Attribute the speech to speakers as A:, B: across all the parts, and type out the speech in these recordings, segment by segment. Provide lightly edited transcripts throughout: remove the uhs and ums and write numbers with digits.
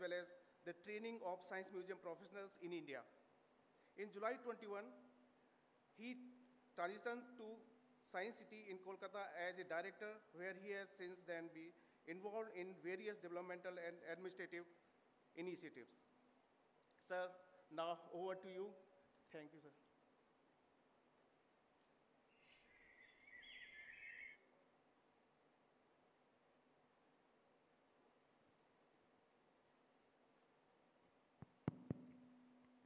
A: well as the training of science museum professionals in India. In July 21, he transitioned to Science City in Kolkata as a director, where he has since then been involved in various developmental and administrative initiatives. Sir, now over to you. Thank you, sir.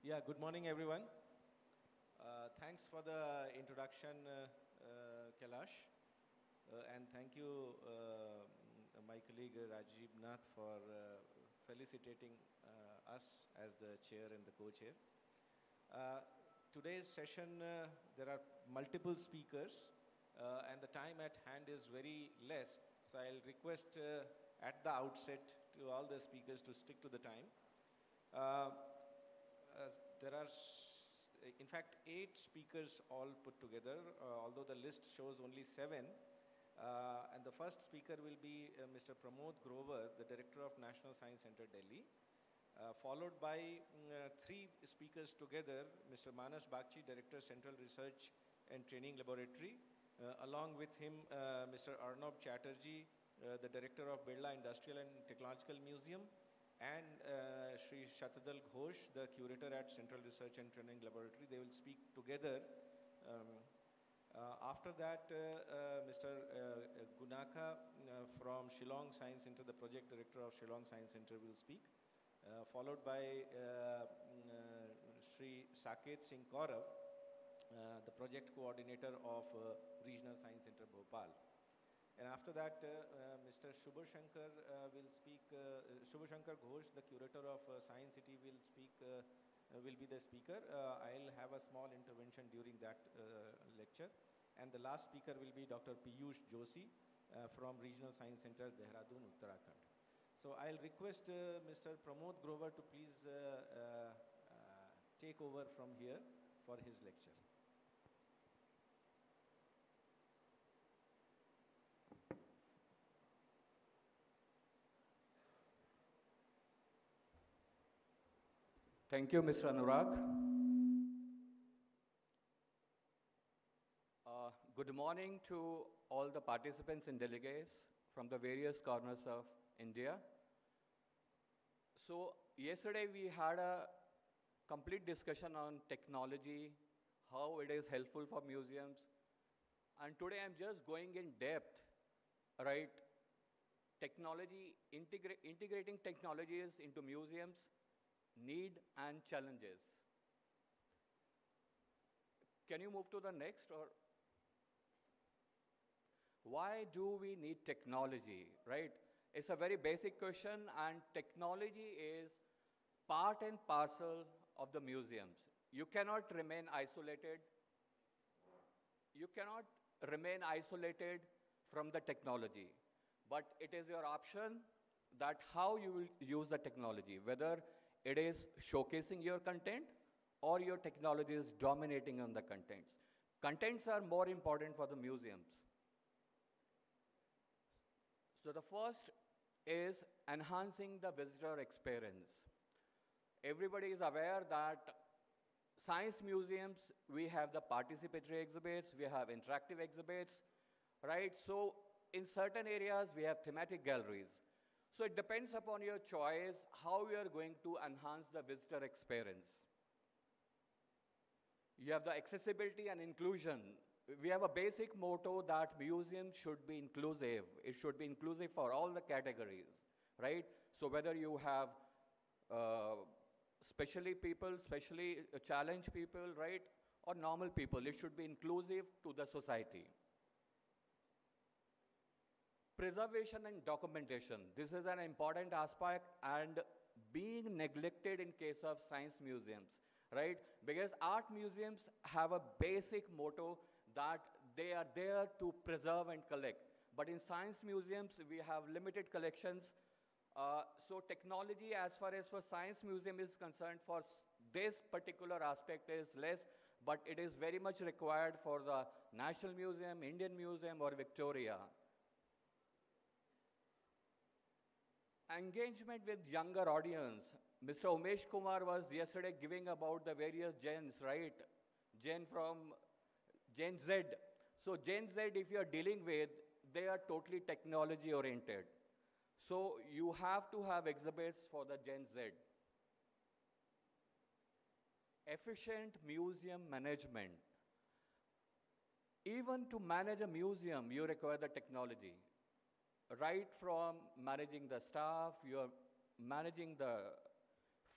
B: Yeah, good morning, everyone. Thanks for the introduction, Kailash. And thank you, my colleague Rajiv Nath, for felicitating us as the chair and the co-chair. Today's session, there are multiple speakers, and the time at hand is very less. So I'll request at the outset to all the speakers to stick to the time. There are, in fact, 8 speakers all put together, although the list shows only 7. And the first speaker will be Mr. Pramod Grover, the Director of National Science Center, Delhi, followed by 3 speakers together, Mr. Manas Bagchi, Director, Central Research and Training Laboratory, along with him, Mr. Arnab Chatterjee, the Director of Birla Industrial and Technological Museum, and Sri Shatadal Ghosh, the Curator at Central Research and Training Laboratory. They will speak together. After that, Mr. Gunaka from Shillong Science Center, the Project Director of Shillong Science Center, will speak, followed by Sri Saket Singh Kaurav, the Project Coordinator of Regional Science Center, Bhopal. And after that, Mr. Shubha Shankar will speak. Shubha Shankar Ghosh, the Curator of Science City, will speak. Will be the speaker. I'll have a small intervention during that lecture. And the last speaker will be Dr. Piyush Joshi from Regional Science Center, Dehradun, Uttarakhand. So I'll request Mr. Pramod Grover to please take over from here for his lecture.
C: Thank you, Mr. Anurag. Good morning to all the participants and delegates from the various corners of India. So yesterday we had a complete discussion on technology, how it is helpful for museums. And today I'm just going in depth, right? Technology, integrating technologies into museums, need and challenges. Can you move to the next? Or why do we need technology, right? It's a very basic question, and technology is part and parcel of the museums. You cannot remain isolated. You cannot remain isolated from the technology, but it is your option that how you will use the technology, whether it is showcasing your content or your technology is dominating on the contents. Contents are more important for the museums. So the first is enhancing the visitor experience. Everybody is aware that science museums, we have the participatory exhibits, we have interactive exhibits, right? So in certain areas, we have thematic galleries. So it depends upon your choice how you are going to enhance the visitor experience. You have the accessibility and inclusion. We have a basic motto that museums should be inclusive. It should be inclusive for all the categories, right? So whether you have specially people, specially challenged people, right? Or normal people, it should be inclusive to the society. Preservation and documentation. This is an important aspect and being neglected in case of science museums, right? Because art museums have a basic motto that they are there to preserve and collect. But in science museums, we have limited collections. So technology, as far as for science museum is concerned, for this particular aspect is less, but it is very much required for the National Museum, Indian Museum, or Victoria. Engagement with younger audience. Mr. Umesh Kumar was yesterday giving about the various gens, right? Gen from Gen Z. So Gen Z, if you are dealing with, they are totally technology oriented. So you have to have exhibits for the Gen Z. Efficient museum management. Even to manage a museum, you require the technology. Right from managing the staff, you're managing the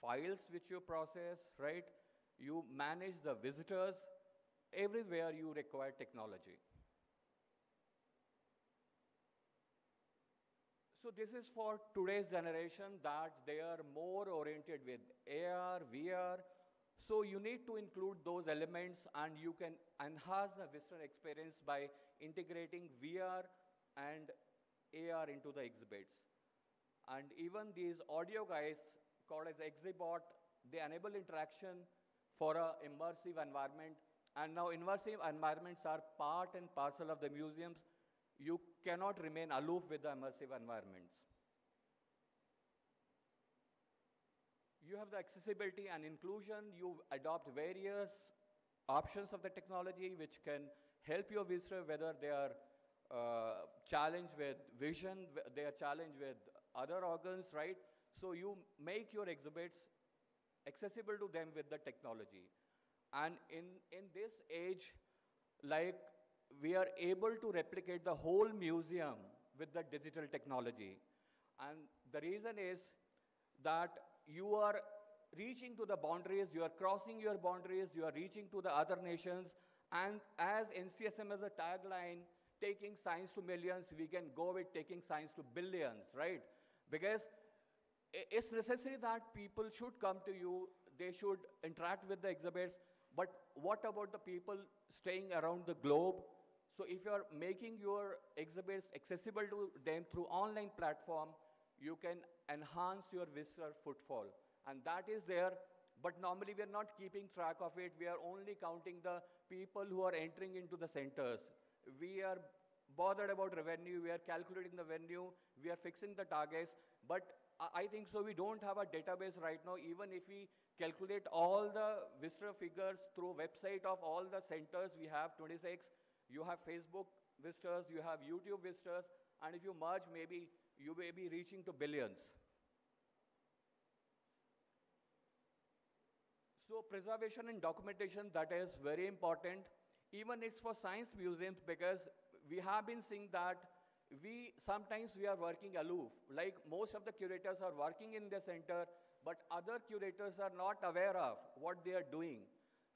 C: files which you process, right? You manage the visitors. Everywhere you require technology. So this is for today's generation that they are more oriented with AR, VR. So you need to include those elements and you can enhance the visitor experience by integrating VR and AR into the exhibits. And even these audio guys called as Exibot, they enable interaction for an immersive environment. And now immersive environments are part and parcel of the museums. You cannot remain aloof with the immersive environments. You have the accessibility and inclusion. You adopt various options of the technology which can help your visitor, whether they are challenged with vision, they are challenged with other organs, right? So you make your exhibits accessible to them with the technology. And in this age, like we are able to replicate the whole museum with the digital technology. And the reason is that you are reaching to the boundaries, you are crossing your boundaries, you are reaching to the other nations. And as NCSM has a tagline, taking science to millions, we can go with taking science to billions, right? Because it's necessary that people should come to you, they should interact with the exhibits, but what about the people staying around the globe? So if you are making your exhibits accessible to them through online platform, you can enhance your visitor footfall. And that is there, but normally we are not keeping track of it. We are only counting the people who are entering into the centers. We are bothered about revenue, we are calculating the revenue, we are fixing the targets, but I think so we don't have a database right now. Even if we calculate all the visitor figures through website of all the centers, we have 26, you have Facebook visitors, you have YouTube visitors, and if you merge, maybe you may be reaching to billions. So preservation and documentation, that is very important. Even it's for science museums, because we have been seeing that sometimes we are working aloof. Like most of the curators are working in the center, but other curators are not aware of what they are doing.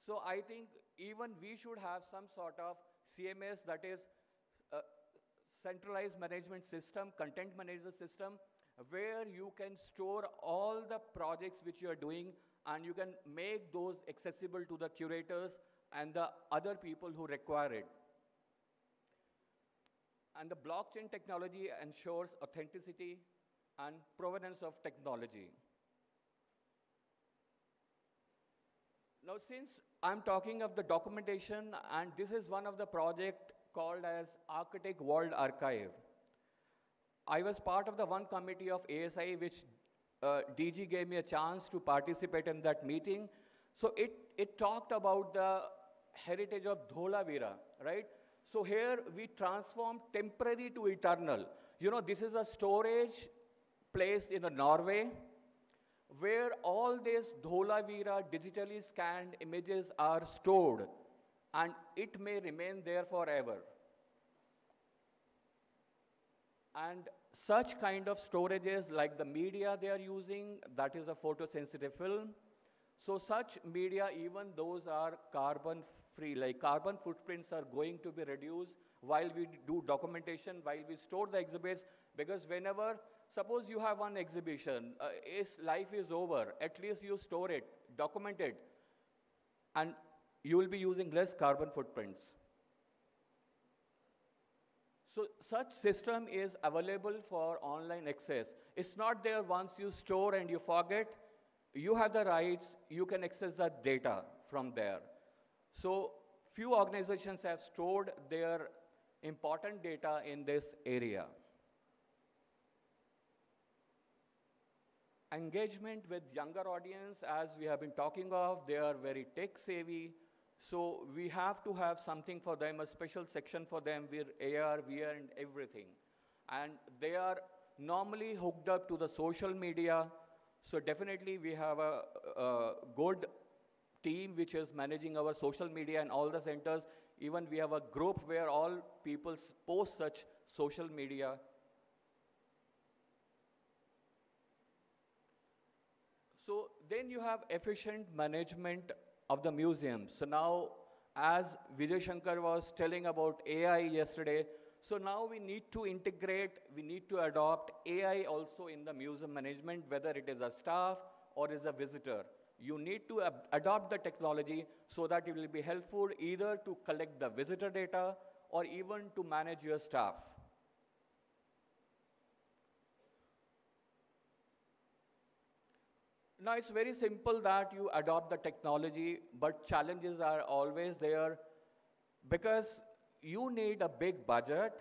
C: So I think even we should have some sort of CMS, that is centralized management system, content management system, where you can store all the projects which you are doing and you can make those accessible to the curators and the other people who require it. And the blockchain technology ensures authenticity and provenance of technology. Now, since I'm talking of the documentation, and this is one of the project called as Architect World Archive. I was part of the one committee of ASI, which DG gave me a chance to participate in that meeting. So it talked about the heritage of Dholavira, right? So here we transform temporary to eternal. You know, this is a storage place in Norway where all these Dholavira digitally scanned images are stored, and it may remain there forever. And such kind of storages, like the media they are using, that is a photosensitive film. So such media, even those are carbon free, like carbon footprints are going to be reduced while we do documentation, while we store the exhibits, because whenever, suppose you have one exhibition, its life is over, at least you store it, document it, and you will be using less carbon footprints. So such system is available for online access. It's not there once you store and you forget. You have the rights, you can access the data from there. So few organizations have stored their important data in this area. engagement with younger audience, as we have been talking of, they are very tech savvy. So we have to have something for them, a special section for them with AR, VR, and everything. And they are normally hooked up to the social media. So definitely we have a good team which is managing our social media and all the centers. Even we have a group where all people post such social media. So then you have efficient management of the museum. So now, as Vijay Shankar was telling about AI yesterday, so now we need to integrate, we need to adopt AI also in the museum management, whether it is a staff or is a visitor. You need to adopt the technology so that it will be helpful either to collect the visitor data or even to manage your staff. Now it's very simple that you adopt the technology, but challenges are always there because you need a big budget.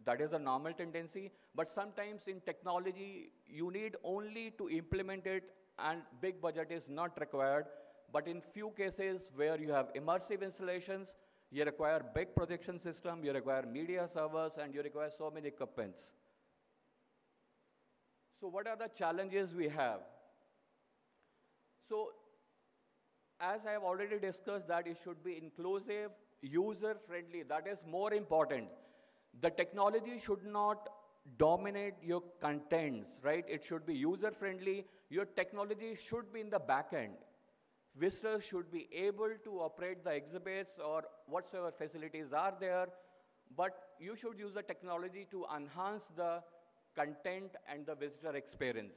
C: That is a normal tendency, but sometimes in technology, you need only to implement it and big budget is not required. But in few cases where you have immersive installations, you require big projection system, you require media servers, and you require so many equipments. So what are the challenges we have? So, as I have already discussed that it should be inclusive, user-friendly, that is more important. The technology should not dominate your contents, right? It should be user-friendly. Your technology should be in the back end. Visitors should be able to operate the exhibits or whatsoever facilities are there, but you should use the technology to enhance the content and the visitor experience.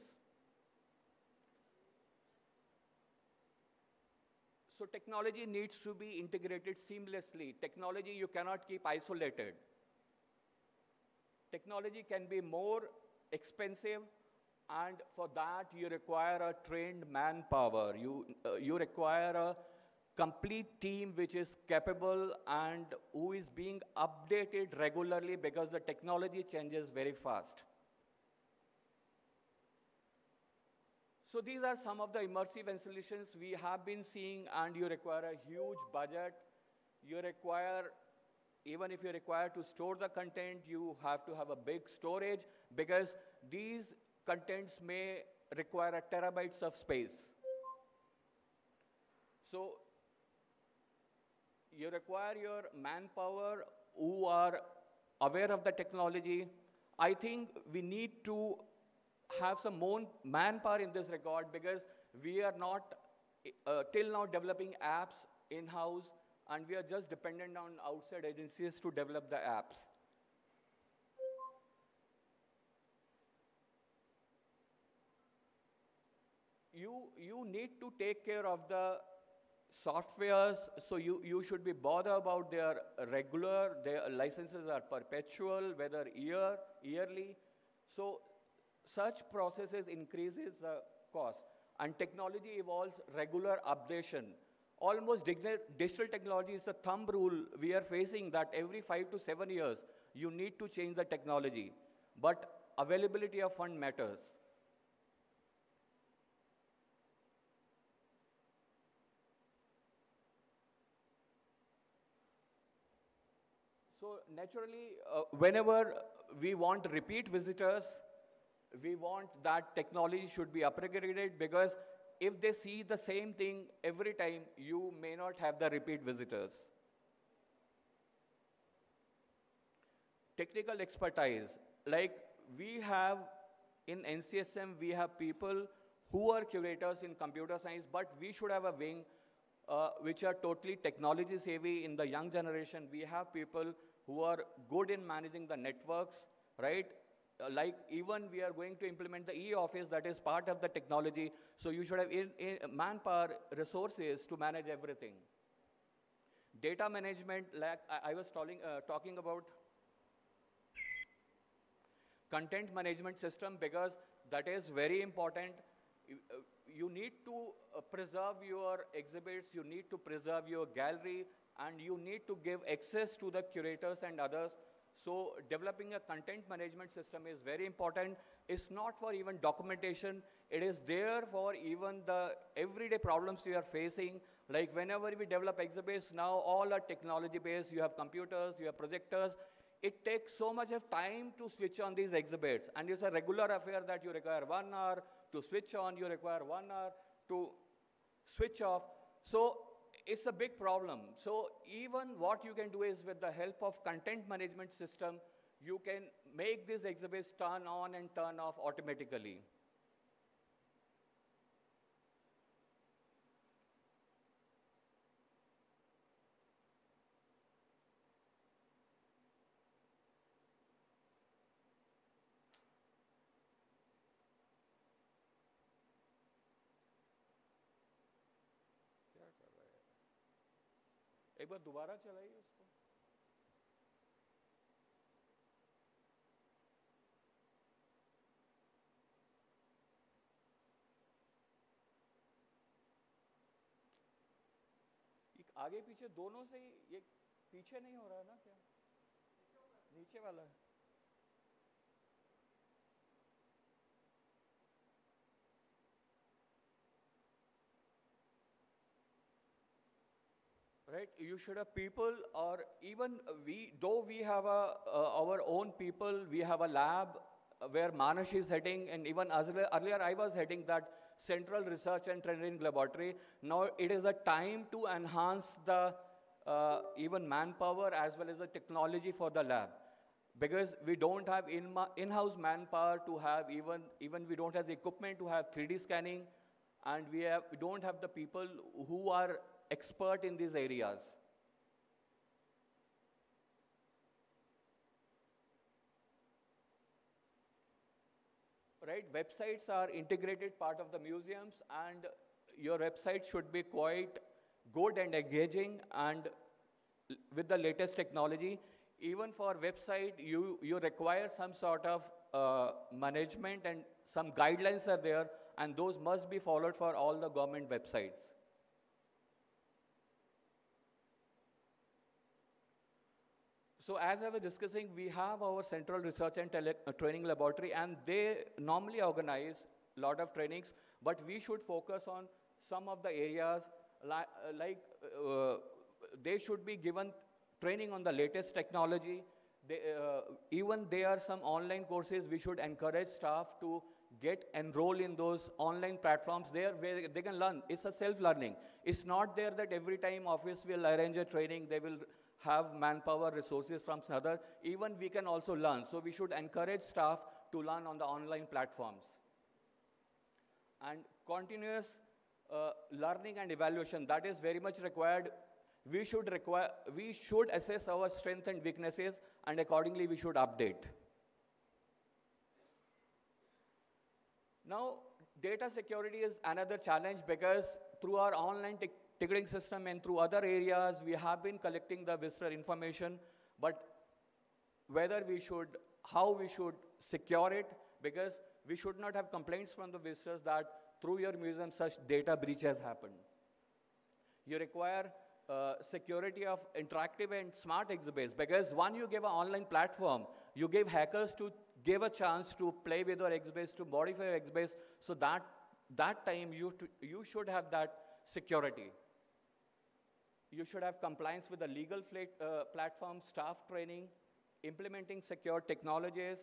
C: So technology needs to be integrated seamlessly. Technology you cannot keep isolated. Technology can be more expensive, and for that you require a trained manpower. You require a complete team which is capable and who is being updated regularly because the technology changes very fast. So these are some of the immersive installations we have been seeing, and you require a huge budget. You require, even if you require to store the content, you have to have a big storage because these contents may require a terabytes of space. So you require your manpower who are aware of the technology. I think we need to have some more manpower in this regard because we are not till now developing apps in-house, and we are just dependent on outside agencies to develop the apps. You need to take care of the softwares, so you should be bothered about their their licenses are perpetual, whether yearly. So such processes increases the cost, and technology evolves regular updation. Almost digital technology is a thumb rule we are facing that every 5 to 7 years you need to change the technology, but availability of fund matters. So naturally, whenever we want repeat visitors, we want that technology should be upgraded because if they see the same thing every time, you may not have the repeat visitors. Technical expertise, like we have in NCSM, we have people who are curators in computer science, but we should have a wing which are totally technology savvy in the young generation. We have people who are good in managing the networks, right? Like even we are going to implement the e-office that is part of the technology. So you should have manpower resources to manage everything. Data management, like I was talking about content management system because that is very important. You need to preserve your exhibits, you need to preserve your gallery, and you need to give access to the curators and others. So developing a content management system is very important. It's not for even documentation. It is there for even the everyday problems we are facing. Like whenever we develop exhibits, now all are technology based. You have computers, you have projectors. It takes so much of time to switch on these exhibits. And it's a regular affair that you require 1 hour to switch on, you require 1 hour to switch off. So it's a big problem. So even what you can do is with the help of content management system, you can make these exhibits turn on and turn off automatically. एक बार दोबारा चलाइए उसको. आगे पीछे दोनों से ही ये पीछे नहीं हो रहा है ना क्या? नीचे वाला है. Right, you should have people, or even we, though we have our own people, we have a lab where Manesh is heading, and even earlier I was heading that Central Research and Training Laboratory. Now it is a time to enhance the even manpower as well as the technology for the lab. Because we don't have in-house manpower to have even we don't have the equipment to have 3D scanning, and we don't have the people who are expert in these areas. Right, websites are integrated part of the museums, and your website should be quite good and engaging and with the latest technology. Even for website, you require some sort of management, and some guidelines are there, and those must be followed for all the government websites. So as I was discussing, we have our Central Research and Training Laboratory, and they normally organize a lot of trainings, but we should focus on some of the areas like they should be given training on the latest technology. Even there are some online courses. We should encourage staff to get enrolled in those online platforms there where they can learn. It's a self-learning. It's not there that every time office will arrange a training, they will have manpower resources from another. Even we can also learn. So we should encourage staff to learn on the online platforms. And continuous learning and evaluation, that is very much required. We should assess our strengths and weaknesses, and accordingly we should update. Now, data security is another challenge, because through our online ticketing system and through other areas, we have been collecting the visitor information, but how we should secure it, because we should not have complaints from the visitors that through your museum such data breach has happened. You require security of interactive and smart exhibits, because when you give an online platform, you give hackers to give a chance to play with your exhibits, to modify your exhibits, so that time you should have that security. You should have compliance with the legal platform, staff training, implementing secure technologies,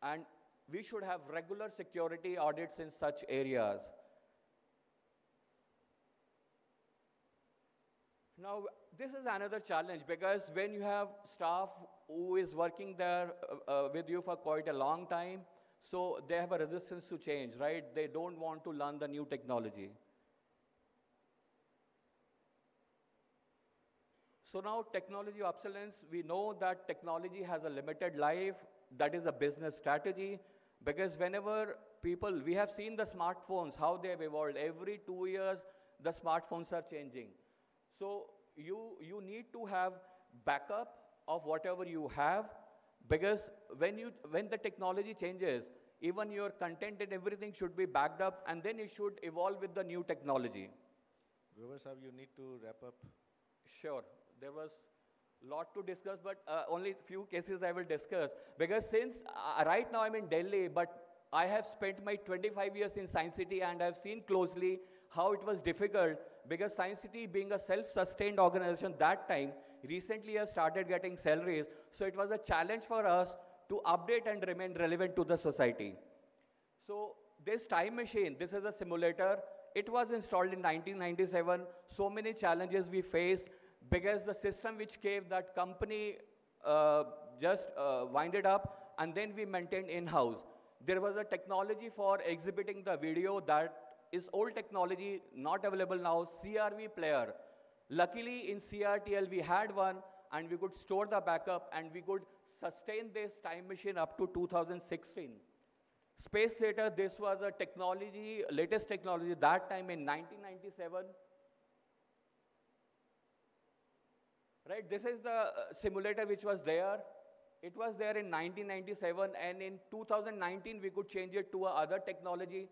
C: and we should have regular security audits in such areas. Now, this is another challenge, because when you have staff who is working there with you for quite a long time, so they have a resistance to change, right? They don't want to learn the new technology. So now technology obsolescence, we know that technology has a limited life. That is a business strategy, because whenever we have seen the smartphones, how they have evolved. Every 2 years, the smartphones are changing. So you need to have backup of whatever you have, because when the technology changes, even your content and everything should be backed up, and then it should evolve with the new technology.
B: Grover Sahab, you need to wrap up.
C: Sure. There was a lot to discuss, but only few cases I will discuss. Because since right now I'm in Delhi, but I have spent my 25 years in Science City and I've seen closely how it was difficult because Science City being a self-sustained organization that time, recently has started getting salaries. So it was a challenge for us to update and remain relevant to the society. So this time machine, this is a simulator. It was installed in 1997. So many challenges we faced because the system which gave that company just winded up and then we maintained in-house. There was a technology for exhibiting the video that is old technology, not available now, CRV player. Luckily in CRTL we had one and we could store the backup and we could sustain this time machine up to 2016. Space Theater, this was a technology, latest technology, that time in 1997. Right, this is the simulator which was there. It was there in 1997 and in 2019 we could change it to other technology.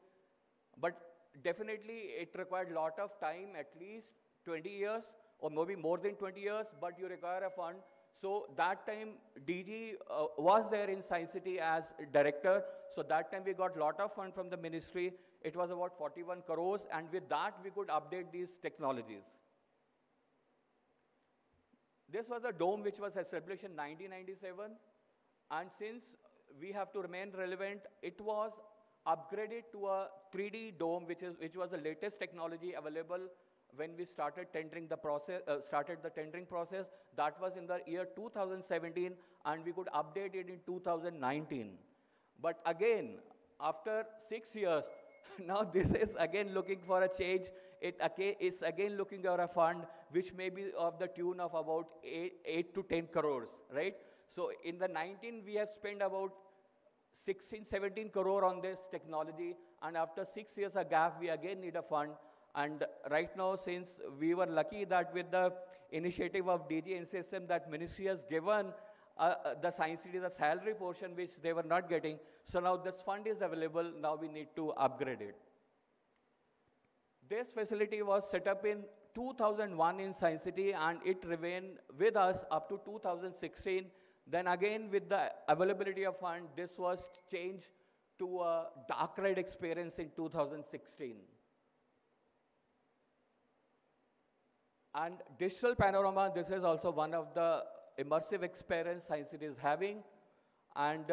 C: But definitely it required a lot of time, at least 20 years or maybe more than 20 years, but you require a fund. So that time DG was there in Science City as director. So that time we got a lot of fund from the ministry. It was about 41 crores and with that we could update these technologies. This was a dome which was established in 1997 and since we have to remain relevant, it was upgraded to a 3D dome which was the latest technology available when we started tendering the process, tendering process. That was in the year 2017 and we could update it in 2019. But again, after 6 years, now this is again looking for a change. It is again looking for a fund which may be of the tune of about 8 to 10 crores, right? So in the 19, we have spent about 16, 17 crore on this technology. And after 6 years a gap, we again need a fund. And right now, since we were lucky that with the initiative of DG NCSM that ministry has given the Science City the salary portion which they were not getting. So now this fund is available, now we need to upgrade it. This facility was set up in 2001 in Science City and it remained with us up to 2016. Then again with the availability of fund, this was changed to a dark ride experience in 2016. And digital panorama, this is also one of the immersive experience Science City is having. And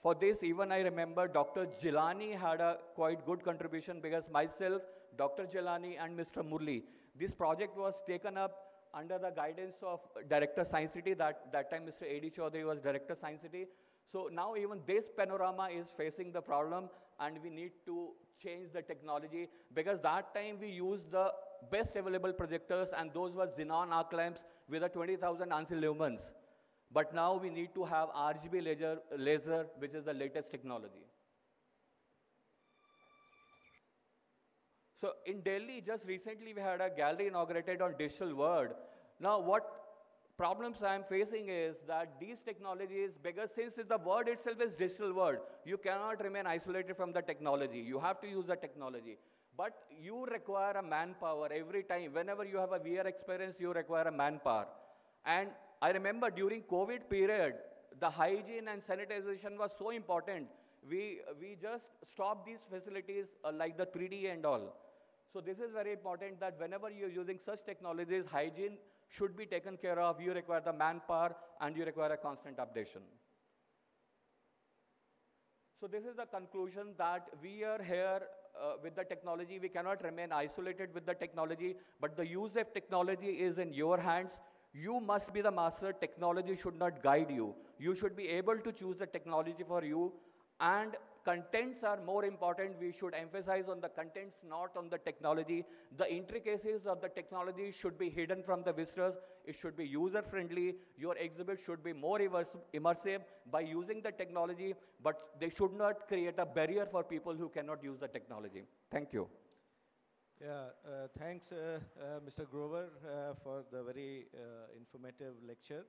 C: for this, even I remember Dr. Jilani had a quite good contribution because myself, Dr. Jilani and Mr. Murli, this project was taken up under the guidance of Director Science City. That time Mr. A.D. Chaudhary was Director Science City. So now even this panorama is facing the problem and we need to change the technology because that time we used the best available projectors and those were xenon arc lamps with a 20,000 ANSI lumens. But now we need to have RGB laser, which is the latest technology. So in Delhi, just recently we had a gallery inaugurated on digital world. Now what problems I am facing is that these technologies, because since the word itself is digital world, you cannot remain isolated from the technology. You have to use the technology. But you require a manpower every time. Whenever you have a VR experience, you require a manpower. And I remember during COVID period, the hygiene and sanitization was so important. We just stopped these facilities like the 3D and all. So this is very important that whenever you're using such technologies, hygiene should be taken care of. You require the manpower and you require a constant updation. So this is the conclusion that we are here with the technology. We cannot remain isolated with the technology, but the use of technology is in your hands. You must be the master. Technology should not guide you. You should be able to choose the technology for you. And contents are more important. We should emphasize on the contents, not on the technology. The intricacies of the technology should be hidden from the visitors. It should be user-friendly. Your exhibit should be more immersive by using the technology, but they should not create a barrier for people who cannot use the technology. Thank you.
B: Yeah, thanks, Mr. Grover, for the very informative lecture.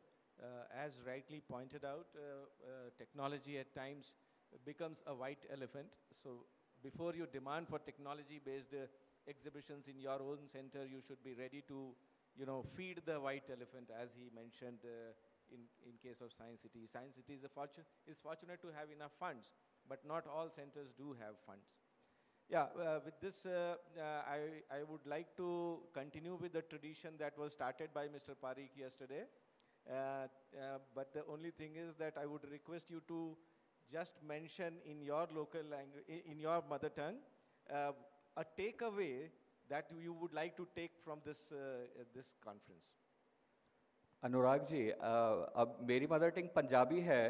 B: As rightly pointed out, technology at times becomes a white elephant. So before you demand for technology-based exhibitions in your own center, you should be ready to, feed the white elephant, as he mentioned in case of Science City. Science City is fortunate to have enough funds. but not all centers do have funds. Yeah, with this, I would like to continue with the tradition that was started by Mr. Parikh yesterday. But the only thing is that I would request you to just mention in your local language, in your mother tongue, a takeaway that you would like to take from this conference.
C: Anurag ji, अब मेरी mother tongue Punjabi है,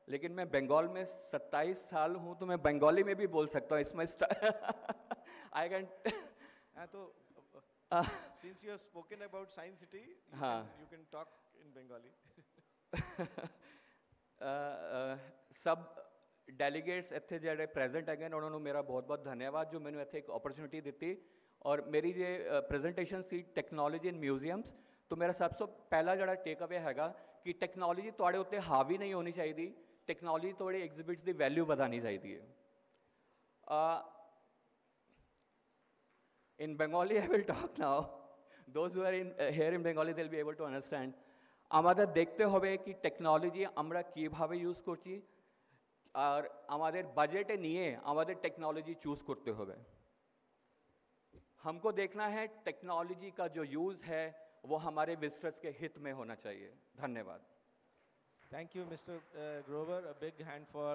C: लेकिन मैं बंगाल में 27 साल हूँ, तो मैं बंगाली में भी बोल सकता हूँ. इसमें I can.
B: तो since you have spoken about Science City, you can talk in Bengali.
C: सब डेलीगेट्स ਇੱਥੇ ਜਿਹੜੇ ਪ੍ਰੈਜ਼ੈਂਟ ਹੈਗੇ ਨੇ ਉਹਨਾਂ ਨੂੰ ਮੇਰਾ ਬਹੁਤ-ਬਹੁਤ ਧੰਨਵਾਦ ਜੋ ਮੈਨੂੰ ਇੱਥੇ ਇੱਕ ਓਪਰਚੁਨਿਟੀ ਦਿੱਤੀ ਔਰ ਮੇਰੀ ਜੇ ਪ੍ਰੈਜੈਂਟੇਸ਼ਨ ਸੀ ਟੈਕਨੋਲੋਜੀ ਇਨ ਮਿਊਜ਼ੀਅਮਸ तो मेरा सब से पहला जो टेक अवे है कि टैक्नोलॉजी थोड़े उत्ते हावी नहीं होनी चाहिए, टैक्नोलॉजी थोड़े एग्जिबिट्स की वैल्यू बढ़ानी चाहिए. In Bengali I will talk now. Those who are here in Bengali they'll be able to understand. আমাদের দেখতে হবে कि टेक्नोलॉजी আমরা কিভাবে ইউজ করছি আর আমাদের বাজেটে নিয়ে আমাদের टेक्नोलॉजी चूज करते হবে. हमको देखना है टेक्नोलॉजी का जो यूज है वो हमारे विजिटर्स के हित में होना चाहिए. धन्यवाद.
B: Thank you, Mr. Grover. A big hand for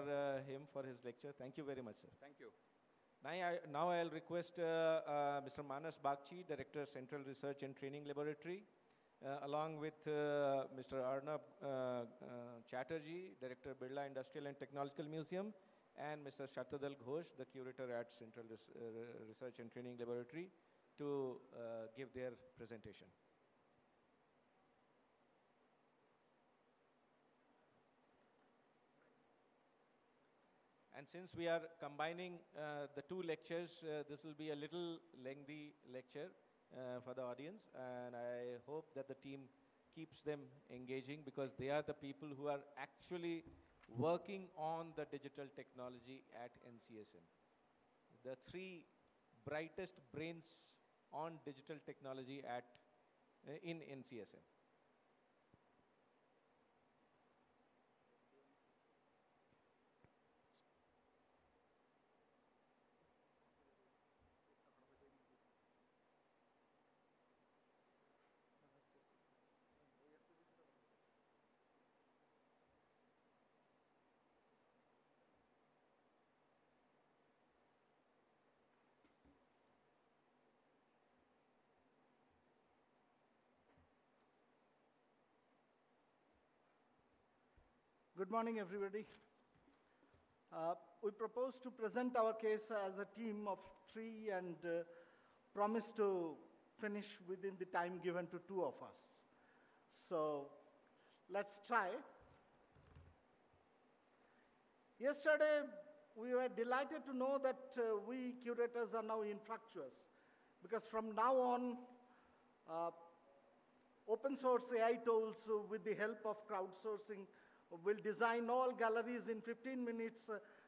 B: him for his lecture. Thank you very much, sir.
C: Thank you.
B: Now I'll request Mr. Manas Bagchi, Director, Central Research and Training Laboratory, along with Mr. Arnab Chatterjee, Director, Birla Industrial and Technological Museum, and Mr. Shatadal Ghosh, the Curator at Central Research and Training Laboratory, to give their presentation. And since we are combining the two lectures, this will be a little lengthy lecture for the audience, and I hope that the team keeps them engaging because they are the people who are actually working on the digital technology at NCSM. The three brightest brains on digital technology in NCSM.
D: Good morning, everybody. We propose to present our case as a team of three and promise to finish within the time given to two of us. So let's try. Yesterday, we were delighted to know that we curators are now infructuous because from now on, open source AI tools with the help of crowdsourcing will design all galleries in 15 minutes,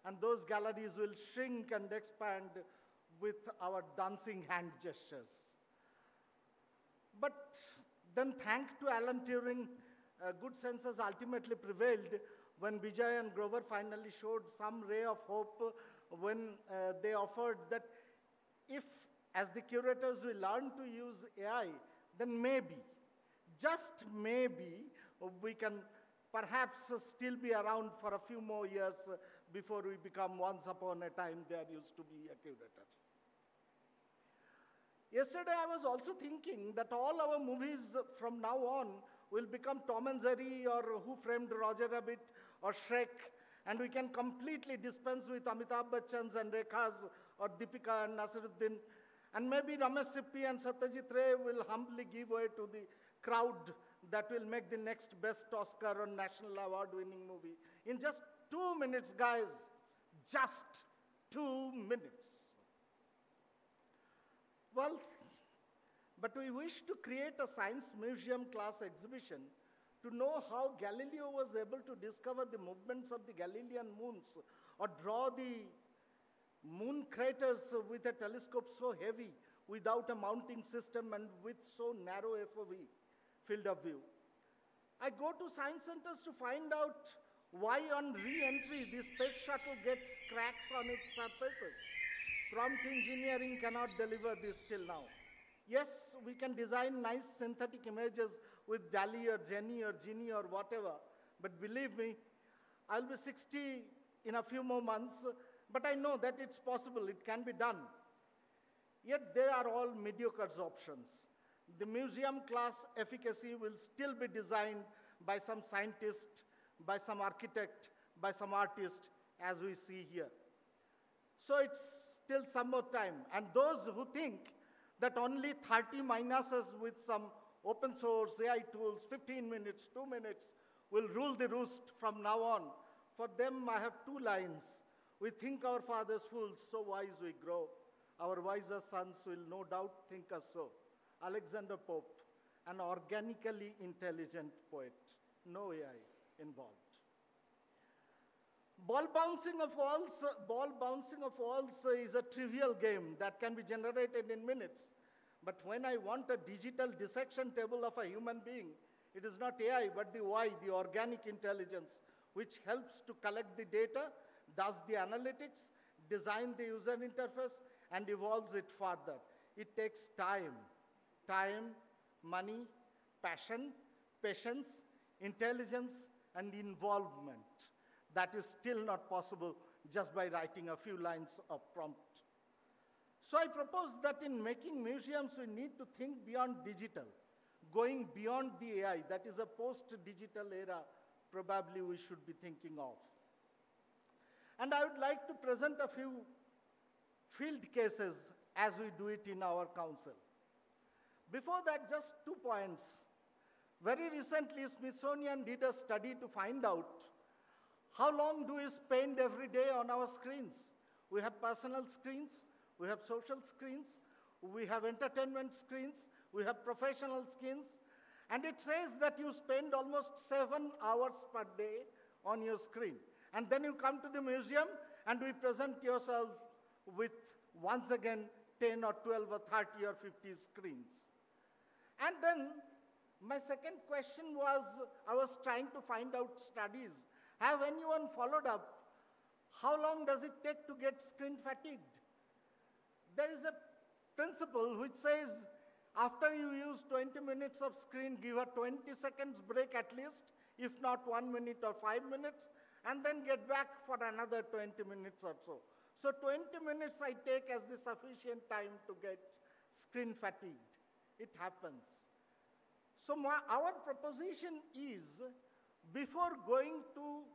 D: and those galleries will shrink and expand with our dancing hand gestures. But then, thanks to Alan Turing, good senses ultimately prevailed when Vijay and Grover finally showed some ray of hope when they offered that if, as the curators, we learn to use AI, then maybe, just maybe, we can perhaps still be around for a few more years before we become once upon a time there used to be a curator. Yesterday I was also thinking that all our movies from now on will become Tom and Jerry or Who Framed Roger Rabbit or Shrek, and we can completely dispense with Amitabh Bachchan's and Rekha's or Deepika and Nasiruddin, and maybe Ramesh Sippy and Satyajit Ray will humbly give way to the crowd that will make the next best Oscar or national award-winning movie. In just 2 minutes, guys, just 2 minutes. Well, but we wish to create a science museum class exhibition to know how Galileo was able to discover the movements of the Galilean moons or draw the moon craters with a telescope so heavy without a mounting system and with so narrow FOV. Field of view. I go to science centers to find out Why on re-entry the space shuttle gets cracks on its surfaces? Prompt engineering cannot deliver this till now. Yes, we can design nice synthetic images with DALL-E or Jenny or Genie or whatever, but believe me, I'll be 60 in a few more months, but I know that it's possible, it can be done. Yet they are all mediocre options. The museum class efficacy will still be designed by some scientist, by some architect, by some artist, as we see here. So it's still some more time. And those who think that only 30 minuses with some open source AI tools, 15 minutes, 2 minutes, will rule the roost from now on, for them I have 2 lines. We think our fathers fools, so wise we grow. Our wiser sons will no doubt think us so. Alexander Pope, an organically intelligent poet, no AI involved. Ball bouncing of walls is a trivial game that can be generated in minutes. But when I want a digital dissection table of a human being, it is not AI, but the Y, the organic intelligence, which helps to collect the data, does the analytics, design the user interface, and evolves it further. It takes time, money, passion, patience, intelligence, and involvement. That is still not possible just by writing a few lines of prompt. So I propose that in making museums, we need to think beyond digital, going beyond the AI. That is a post-digital era probably we should be thinking of. And I would like to present a few field cases as we do it in our council. Before that, just 2 points. Very recently, Smithsonian did a study to find out how long do we spend every day on our screens. We have personal screens, we have social screens, we have entertainment screens, we have professional screens, and it says that you spend almost 7 hours per day on your screen. And then you come to the museum and we present yourself with, once again, 10 or 12 or 30 or 50 screens. And then my second question was, I was trying to find out studies. Have anyone followed up? How long does it take to get screen fatigued? There is a principle which says, after you use 20 minutes of screen, give a 20 seconds break at least, if not 1 minute or 5 minutes, and then get back for another 20 minutes or so. So 20 minutes I take as the sufficient time to get screen fatigued. It happens. So our proposition is, before going to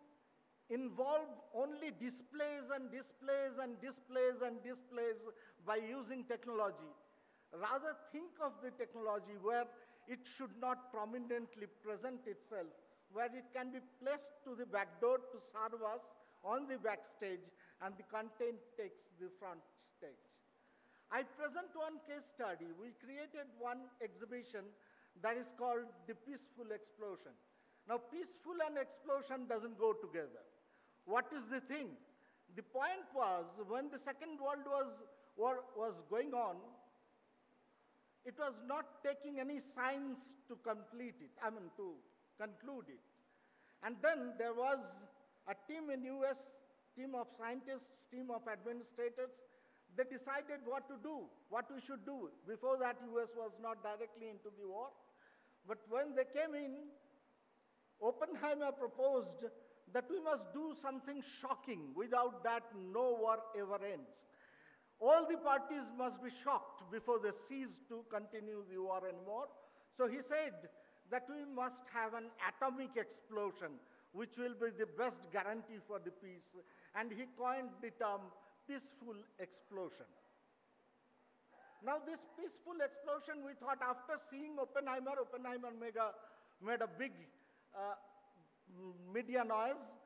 D: involve only displays and displays and displays and displays by using technology, rather think of the technology where it should not prominently present itself, where it can be placed to the back door to serve us on the backstage, and the content takes the front stage. I present one case study. We created one exhibition that is called The Peaceful Explosion. Now, peaceful and explosion doesn't go together. What is the thing? The point was, when the Second World War was going on, it was not taking any science to complete it, to conclude it. And then there was a team in US, team of scientists, team of administrators. They decided what to do, what we should do. Before that, US was not directly into the war. But when they came in, Oppenheimer proposed that we must do something shocking. Without that, no war ever ends. All the parties must be shocked before they cease to continue the war anymore. So he said that we must have an atomic explosion, which will be the best guarantee for the peace. And he coined the term peaceful explosion. Now, this peaceful explosion, we thought after seeing Oppenheimer made a big media noise,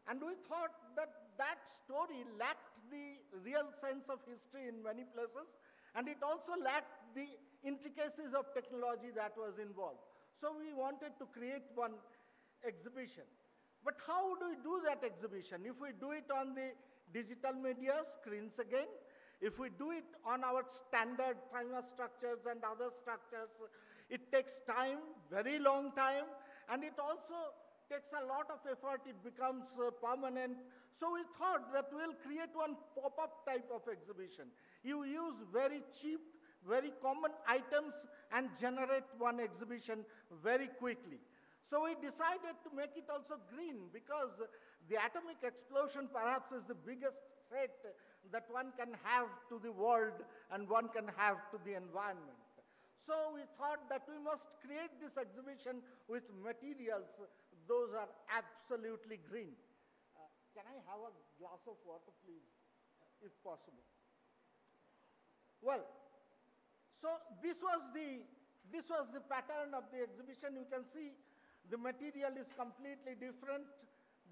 D: and we thought that that story lacked the real sense of history in many places, and it also lacked the intricacies of technology that was involved. So we wanted to create one exhibition. But how do we do that exhibition? If we do it on the digital media, screens again, if we do it on our standard timer structures and other structures, it takes time, very long time, and it also takes a lot of effort, it becomes permanent. So we thought that we'll create one pop-up type of exhibition. You use very cheap, very common items and generate one exhibition very quickly. So we decided to make it also green, because the atomic explosion perhaps is the biggest threat that one can have to the world and one can have to the environment. So we thought that we must create this exhibition with materials. Those are absolutely green. Can I have a glass of water, please, if possible? Well, so this was the pattern of the exhibition. You can see the material is completely different.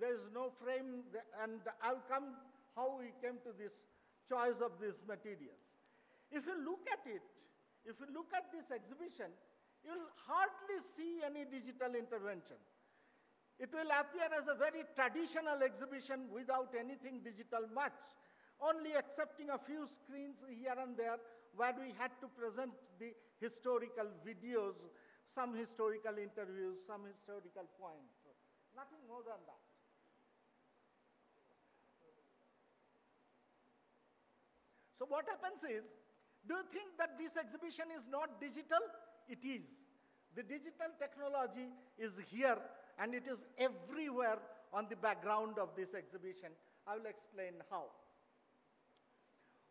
D: There is no frame, and I'll come how we came to this choice of these materials. If you look at it, if you look at this exhibition, you'll hardly see any digital intervention. It will appear as a very traditional exhibition without anything digital much, only excepting a few screens here and there where we had to present the historical videos, some historical interviews, some historical points. Nothing more than that. So what happens is, do you think that this exhibition is not digital? It is. The digital technology is here, and it is everywhere on the background of this exhibition. I will explain how.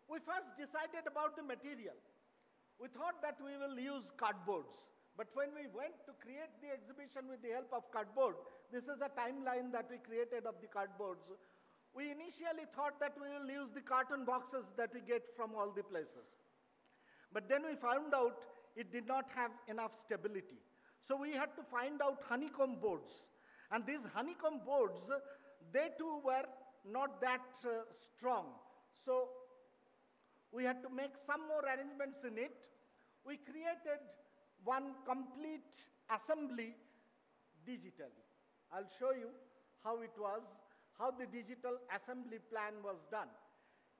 D: We first decided about the material. We thought that we will use cardboards. But when we went to create the exhibition with the help of cardboard, this is a timeline that we created of the cardboards. We initially thought that we will use the carton boxes that we get from all the places. But then we found out it did not have enough stability. So we had to find out honeycomb boards. And these honeycomb boards, they too were not that strong. So we had to make some more arrangements in it. We created one complete assembly digitally. I'll show you how it was, how the digital assembly plan was done.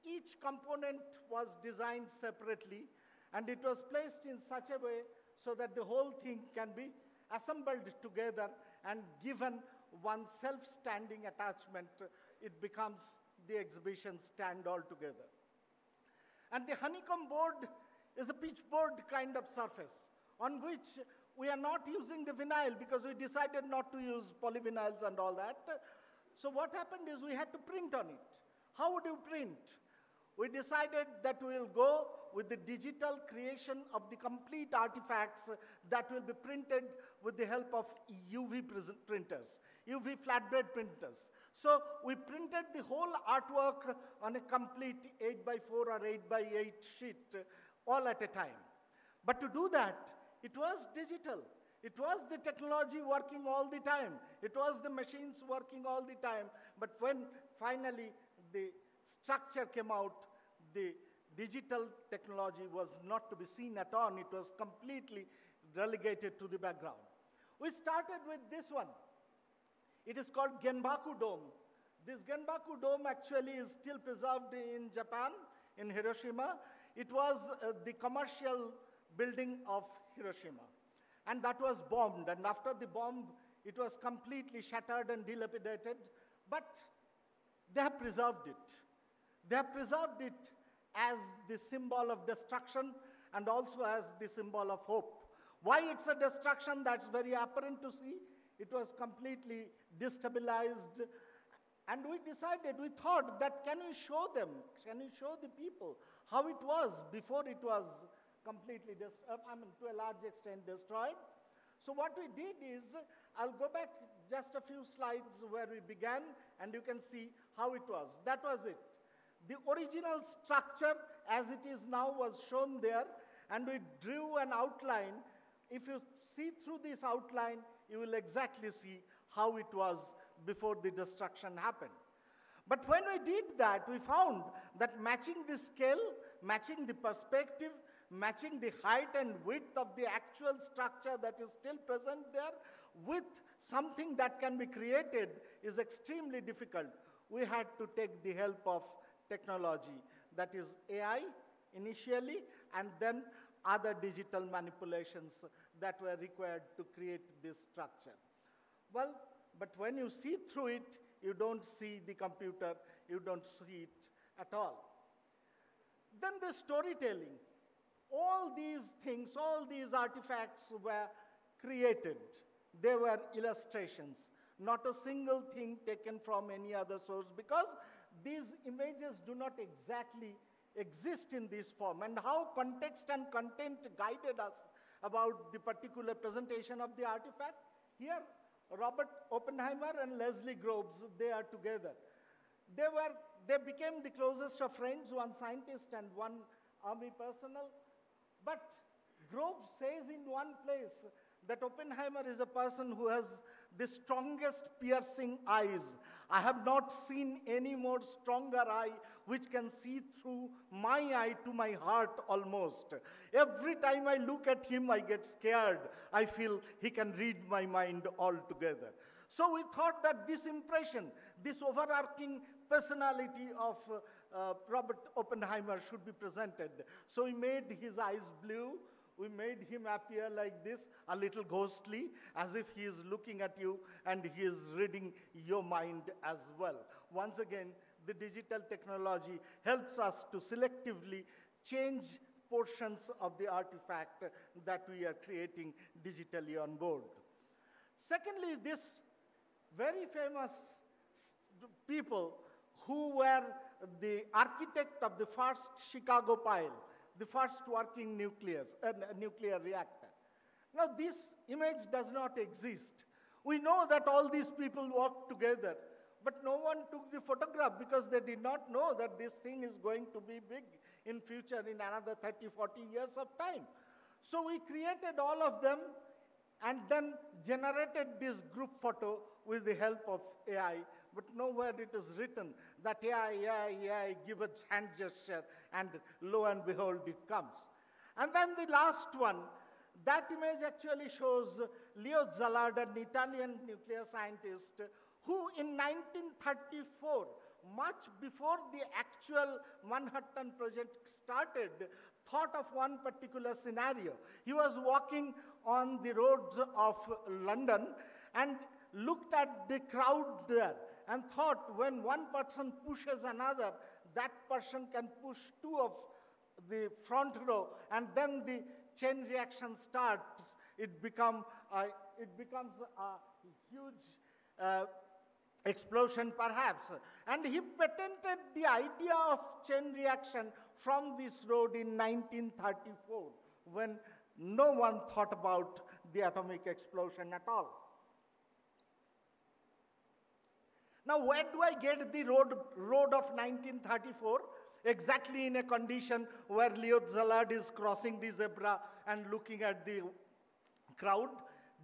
D: Each component was designed separately, and it was placed in such a way so that the whole thing can be assembled together and given one self-standing attachment. It becomes the exhibition stand altogether. And the honeycomb board is a pitchboard kind of surface on which we are not using the vinyl because we decided not to use polyvinyls and all that. So what happened is we had to print on it. How would you print? We decided that we will go with the digital creation of the complete artifacts that will be printed with the help of UV printers, UV flatbed printers. So we printed the whole artwork on a complete 8x4 or 8x8 sheet all at a time. But to do that, it was digital. It was the technology working all the time. It was the machines working all the time. But when finally the structure came out, the digital technology was not to be seen at all. It was completely relegated to the background. We started with this one. It is called Genbaku Dome. This Genbaku Dome actually is still preserved in Japan, in Hiroshima. It was the commercial building of Hiroshima. And that was bombed. And after the bomb, it was completely shattered and dilapidated. But they have preserved it. They have preserved it as the symbol of destruction and also as the symbol of hope. Why it's a destruction, that's very apparent to see. It was completely destabilized. And we decided, we thought that can we show them, can we show the people how it was before it was completely, to a large extent destroyed. So what we did is, I'll go back just a few slides where we began, and you can see how it was. That was it. The original structure as it is now was shown there, and we drew an outline. If you see through this outline, you will exactly see how it was before the destruction happened. But when we did that, we found that matching the scale, matching the perspective, matching the height and width of the actual structure that is still present there with something that can be created is extremely difficult. We had to take the help of technology, that is AI initially, and then other digital manipulations that were required to create this structure. Well, but when you see through it, you don't see the computer, you don't see it at all. Then the storytelling. All these things, all these artifacts were created. They were illustrations, not a single thing taken from any other source, because these images do not exactly exist in this form, and how context and content guided us about the particular presentation of the artifact. Here, Robert Oppenheimer and Leslie Groves, they are together. They became the closest of friends, one scientist and one army personnel. But Groves says in one place that Oppenheimer is a person who has the strongest piercing eyes. I have not seen any more stronger eye which can see through my eye to my heart almost. Every time I look at him, I get scared. I feel he can read my mind altogether. So we thought that this impression, this overarching personality of Robert Oppenheimer should be presented. So we made his eyes blue. We made him appear like this, a little ghostly, as if he is looking at you and he is reading your mind as well. Once again, the digital technology helps us to selectively change portions of the artifact that we are creating digitally on board. Secondly, this very famous people who were the architect of the first Chicago pile, the first working nuclear reactor. Now, this image does not exist. We know that all these people worked together, but no one took the photograph because they did not know that this thing is going to be big in future in another 30, 40 years of time. So we created all of them and then generated this group photo with the help of AI, but nowhere it is written that AI, give a hand gesture, and lo and behold, it comes. And then the last one, that image actually shows Leo Szilard, an Italian nuclear scientist, who in 1934, much before the actual Manhattan Project started, thought of one particular scenario. He was walking on the roads of London and looked at the crowd there and thought, when one person pushes another, that person can push two of the front row, and then the chain reaction starts. It becomes a huge explosion, perhaps. And he patented the idea of chain reaction from this road in 1934, when no one thought about the atomic explosion at all. Now, where do I get the road of 1934? Exactly in a condition where Leo Szilard is crossing the zebra and looking at the crowd.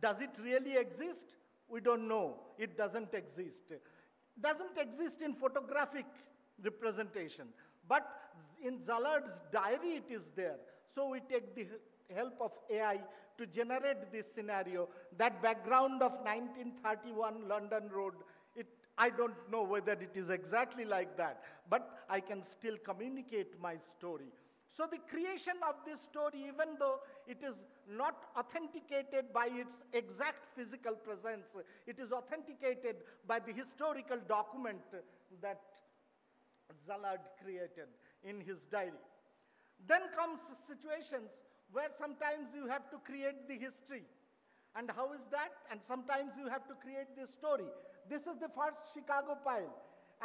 D: Does it really exist? We don't know. It doesn't exist. It doesn't exist in photographic representation. But in Szilard's diary, it is there. So we take the help of AI to generate this scenario. That background of 1931 London Road, I don't know whether it is exactly like that, but I can still communicate my story. So the creation of this story, even though it is not authenticated by its exact physical presence, it is authenticated by the historical document that Szilard created in his diary. Then comes situations where sometimes you have to create the history. And how is that? And sometimes you have to create the story. This is the first Chicago pile.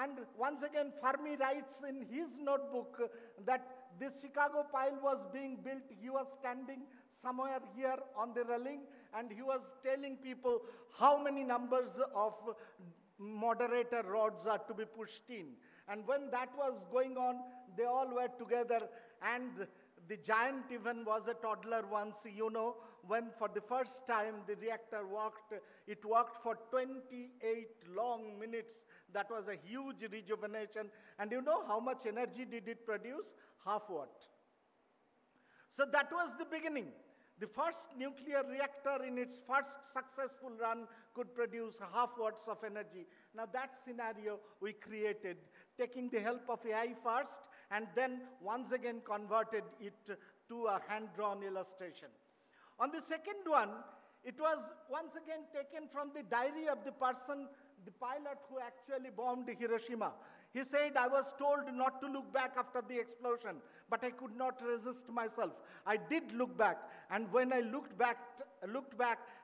D: And once again, Fermi writes in his notebook that this Chicago pile was being built. He was standing somewhere here on the railing, and he was telling people how many numbers of moderator rods are to be pushed in. And when that was going on, they all were together, and the giant even was a toddler once, you know, when for the first time the reactor worked. It worked for 28 long minutes. That was a huge rejuvenation. And you know how much energy did it produce? Half watt. So that was the beginning. The first nuclear reactor in its first successful run could produce half watts of energy. Now that scenario we created, taking the help of AI first, and then once again converted it to a hand-drawn illustration. On the second one, It was once again taken from the diary of the person, the pilot who actually bombed Hiroshima. He said, I was told not to look back after the explosion, but I could not resist myself. I did look back, and when I looked back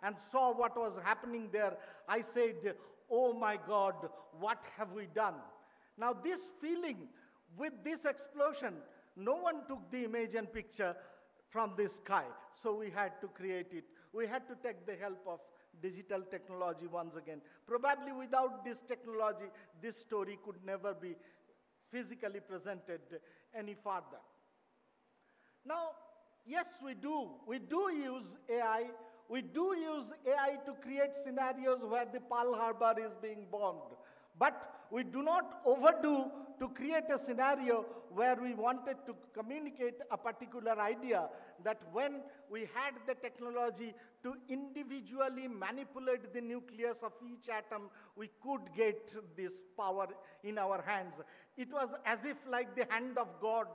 D: and saw what was happening there, I said, oh my God, what have we done? Now this feeling with this explosion, no one took the image and picture from the sky, so we had to create it. We had to take the help of digital technology once again. Probably without this technology, this story could never be physically presented any further. Now, yes, we do. We do use AI. We do use AI to create scenarios where the Pearl Harbor is being bombed. But we do not overdo to create a scenario where we wanted to communicate a particular idea, that when we had the technology to individually manipulate the nucleus of each atom, we could get this power in our hands. It was as if like the hand of God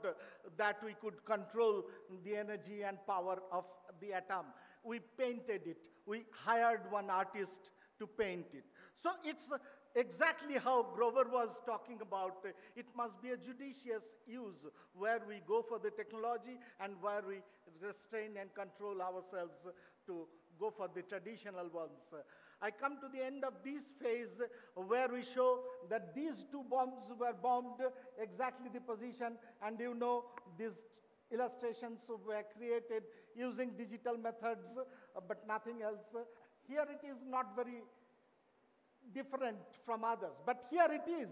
D: that we could control the energy and power of the atom. We painted it. We hired one artist to paint it. So it's exactly how Grover was talking about. It must be a judicious use where we go for the technology and where we restrain and control ourselves to go for the traditional ones. I come to the end of this phase where we show that these two bombs were bombed, exactly the position, and you know these illustrations were created using digital methods, but nothing else. Here it is not very different from others, but here it is.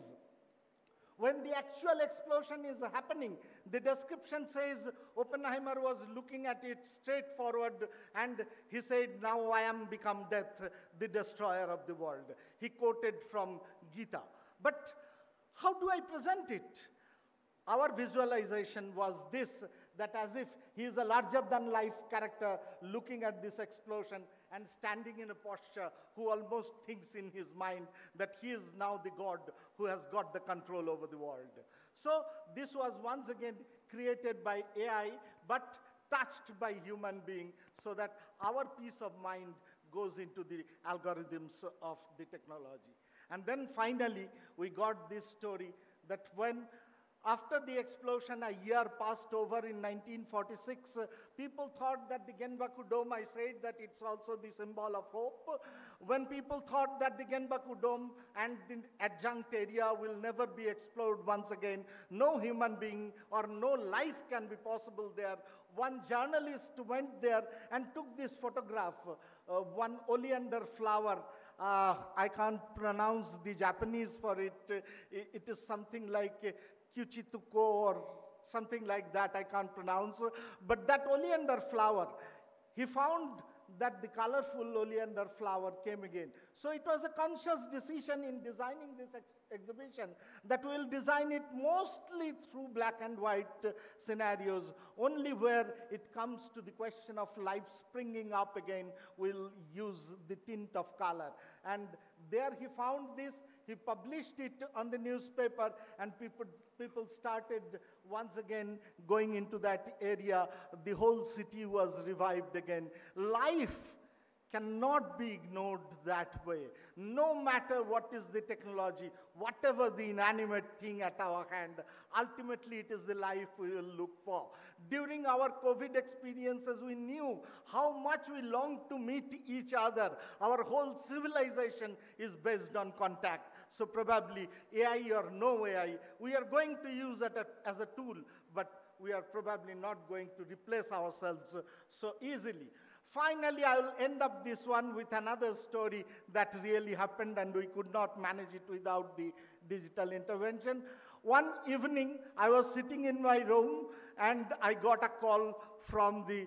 D: When the actual explosion is happening, the description says Oppenheimer was looking at it straight forward and he said, now I am become death, the destroyer of the world. He quoted from Gita. But how do I present it? Our visualization was this, that as if he is a larger-than-life character looking at this explosion and standing in a posture who almost thinks in his mind that he is now the God who has got the control over the world. So this was once again created by AI, but touched by human being, so that our peace of mind goes into the algorithms of the technology. And then finally, we got this story that when after the explosion, a year passed over in 1946, people thought that the Genbaku Dome, I said that it's also the symbol of hope. When people thought that the Genbaku Dome and the adjunct area will never be explored once again, no human being or no life can be possible there, one journalist went there and took this photograph, one oleander flower. I can't pronounce the Japanese for it. It is something like Kyuchituko or something like that, I can't pronounce. But that oleander flower, he found that the colorful oleander flower came again. So it was a conscious decision in designing this exhibition that we'll design it mostly through black and white scenarios. Only where it comes to the question of life springing up again, we'll use the tint of color. And there he found this. He published it on the newspaper, and people started once again going into that area. The whole city was revived again. Life cannot be ignored that way. No matter what is the technology, whatever the inanimate thing at our hand, ultimately it is the life we will look for. During our COVID experiences, we knew how much we longed to meet each other. Our whole civilization is based on contact. So probably AI or no AI, we are going to use it as a tool, but we are probably not going to replace ourselves so easily. Finally, I will end up this one with another story that really happened, and we could not manage it without the digital intervention. One evening, I was sitting in my room, and I got a call from the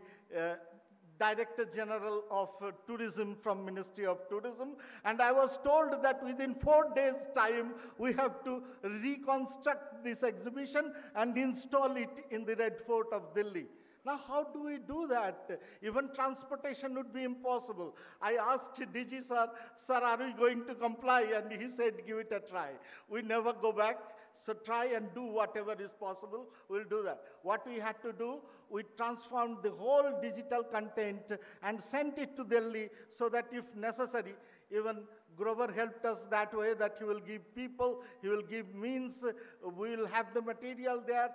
D: Director General of Tourism from Ministry of Tourism, and I was told that within 4 days' time, we have to reconstruct this exhibition and install it in the Red Fort of Delhi. Now, how do we do that? Even transportation would be impossible. I asked DG sir, are we going to comply? And he said, give it a try. We never go back. so try and do whatever is possible, we'll do that. What we had to do, we transformed the whole digital content and sent it to Delhi so that if necessary, even Grover helped us that way, that he will give people, he will give means, we will have the material there,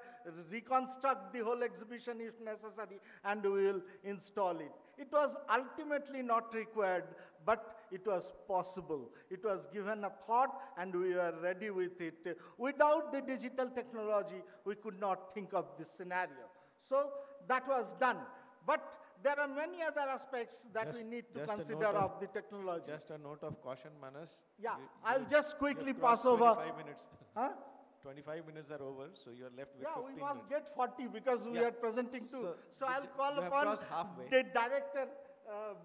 D: reconstruct the whole exhibition if necessary, and we will install it. It was ultimately not required, but it was possible. It was given a thought, and we were ready with it. Without the digital technology, we could not think of this scenario. So that was done. But there are many other aspects that we need to consider of the technology.
B: Just a note of caution, Manas.
D: Yeah, I'll just quickly pass
B: crossed
D: over.
B: 25 minutes.
D: Huh?
B: 25 minutes are over, so you're left with 15
D: Yeah, we must
B: minutes.
D: get 40 because we
B: Yeah.
D: are presenting too. So
B: you
D: I'll call
B: you have
D: upon
B: crossed halfway.
D: the director,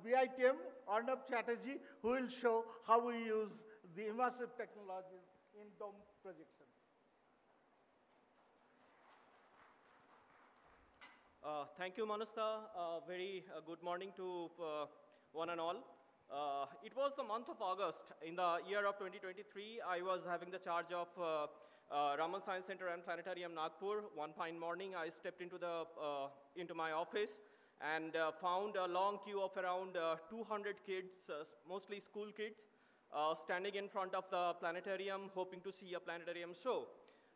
D: BITM, Arnab Chatterjee, who will show how we use the immersive technologies in dome projections.
E: Thank you, Manustha. Very good morning to one and all. It was the month of August. In the year of 2023, I was having the charge of Raman Science Center and Planetarium Nagpur. One fine morning, I stepped into my office and found a long queue of around 200 kids, mostly school kids, standing in front of the planetarium, hoping to see a planetarium show.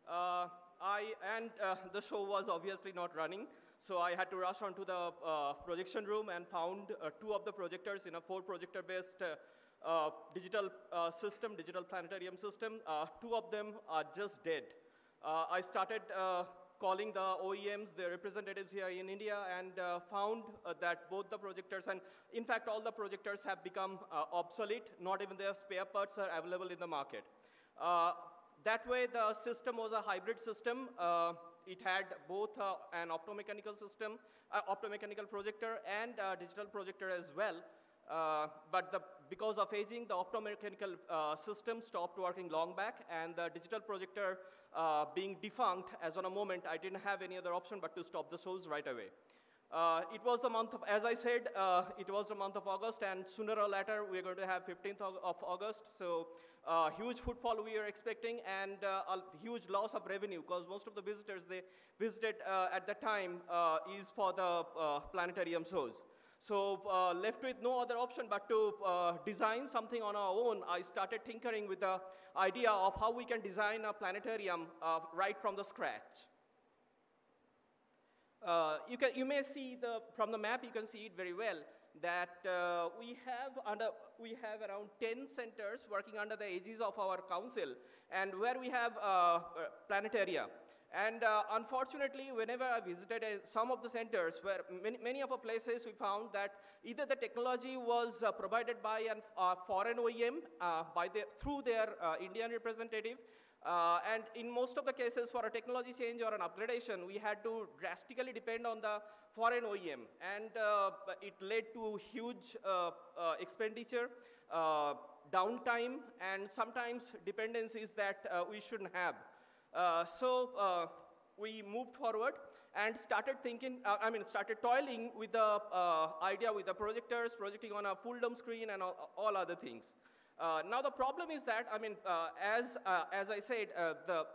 E: The show was obviously not running. So I had to rush onto the projection room and found two of the projectors in a 4-projector-based digital planetarium system. Two of them are just dead. I started calling the OEMs, the representatives here in India, and found that both the projectors, and in fact all the projectors have become obsolete. Not even their spare parts are available in the market. That way the system was a hybrid system. It had both an optomechanical system, optomechanical projector, and a digital projector as well. Because of aging, the optomechanical system stopped working long back, and the digital projector being defunct, as on a moment, I didn't have any other option but to stop the shows right away. It was the month of, as I said, it was the month of August, and sooner or later, we're going to have 15th of August. So huge footfall we are expecting, and a huge loss of revenue, because most of the visitors they visited at that time is for the planetarium shows. So left with no other option but to design something on our own, I started tinkering with the idea of how we can design a planetarium right from the scratch. You may see from the map, you can see it very well, that we have around 10 centers working under the aegis of our council, and where we have planetaria. And unfortunately, whenever I visited some of the centers, where many of the places we found that either the technology was provided by a foreign OEM through their Indian representative, and in most of the cases for a technology change or an upgradation, we had to drastically depend on the foreign OEM. And it led to huge expenditure, downtime, and sometimes dependencies that we shouldn't have. So we moved forward and started started toiling with the idea with the projectors, projecting on a full dome screen and all other things. Now the problem is that, as I said,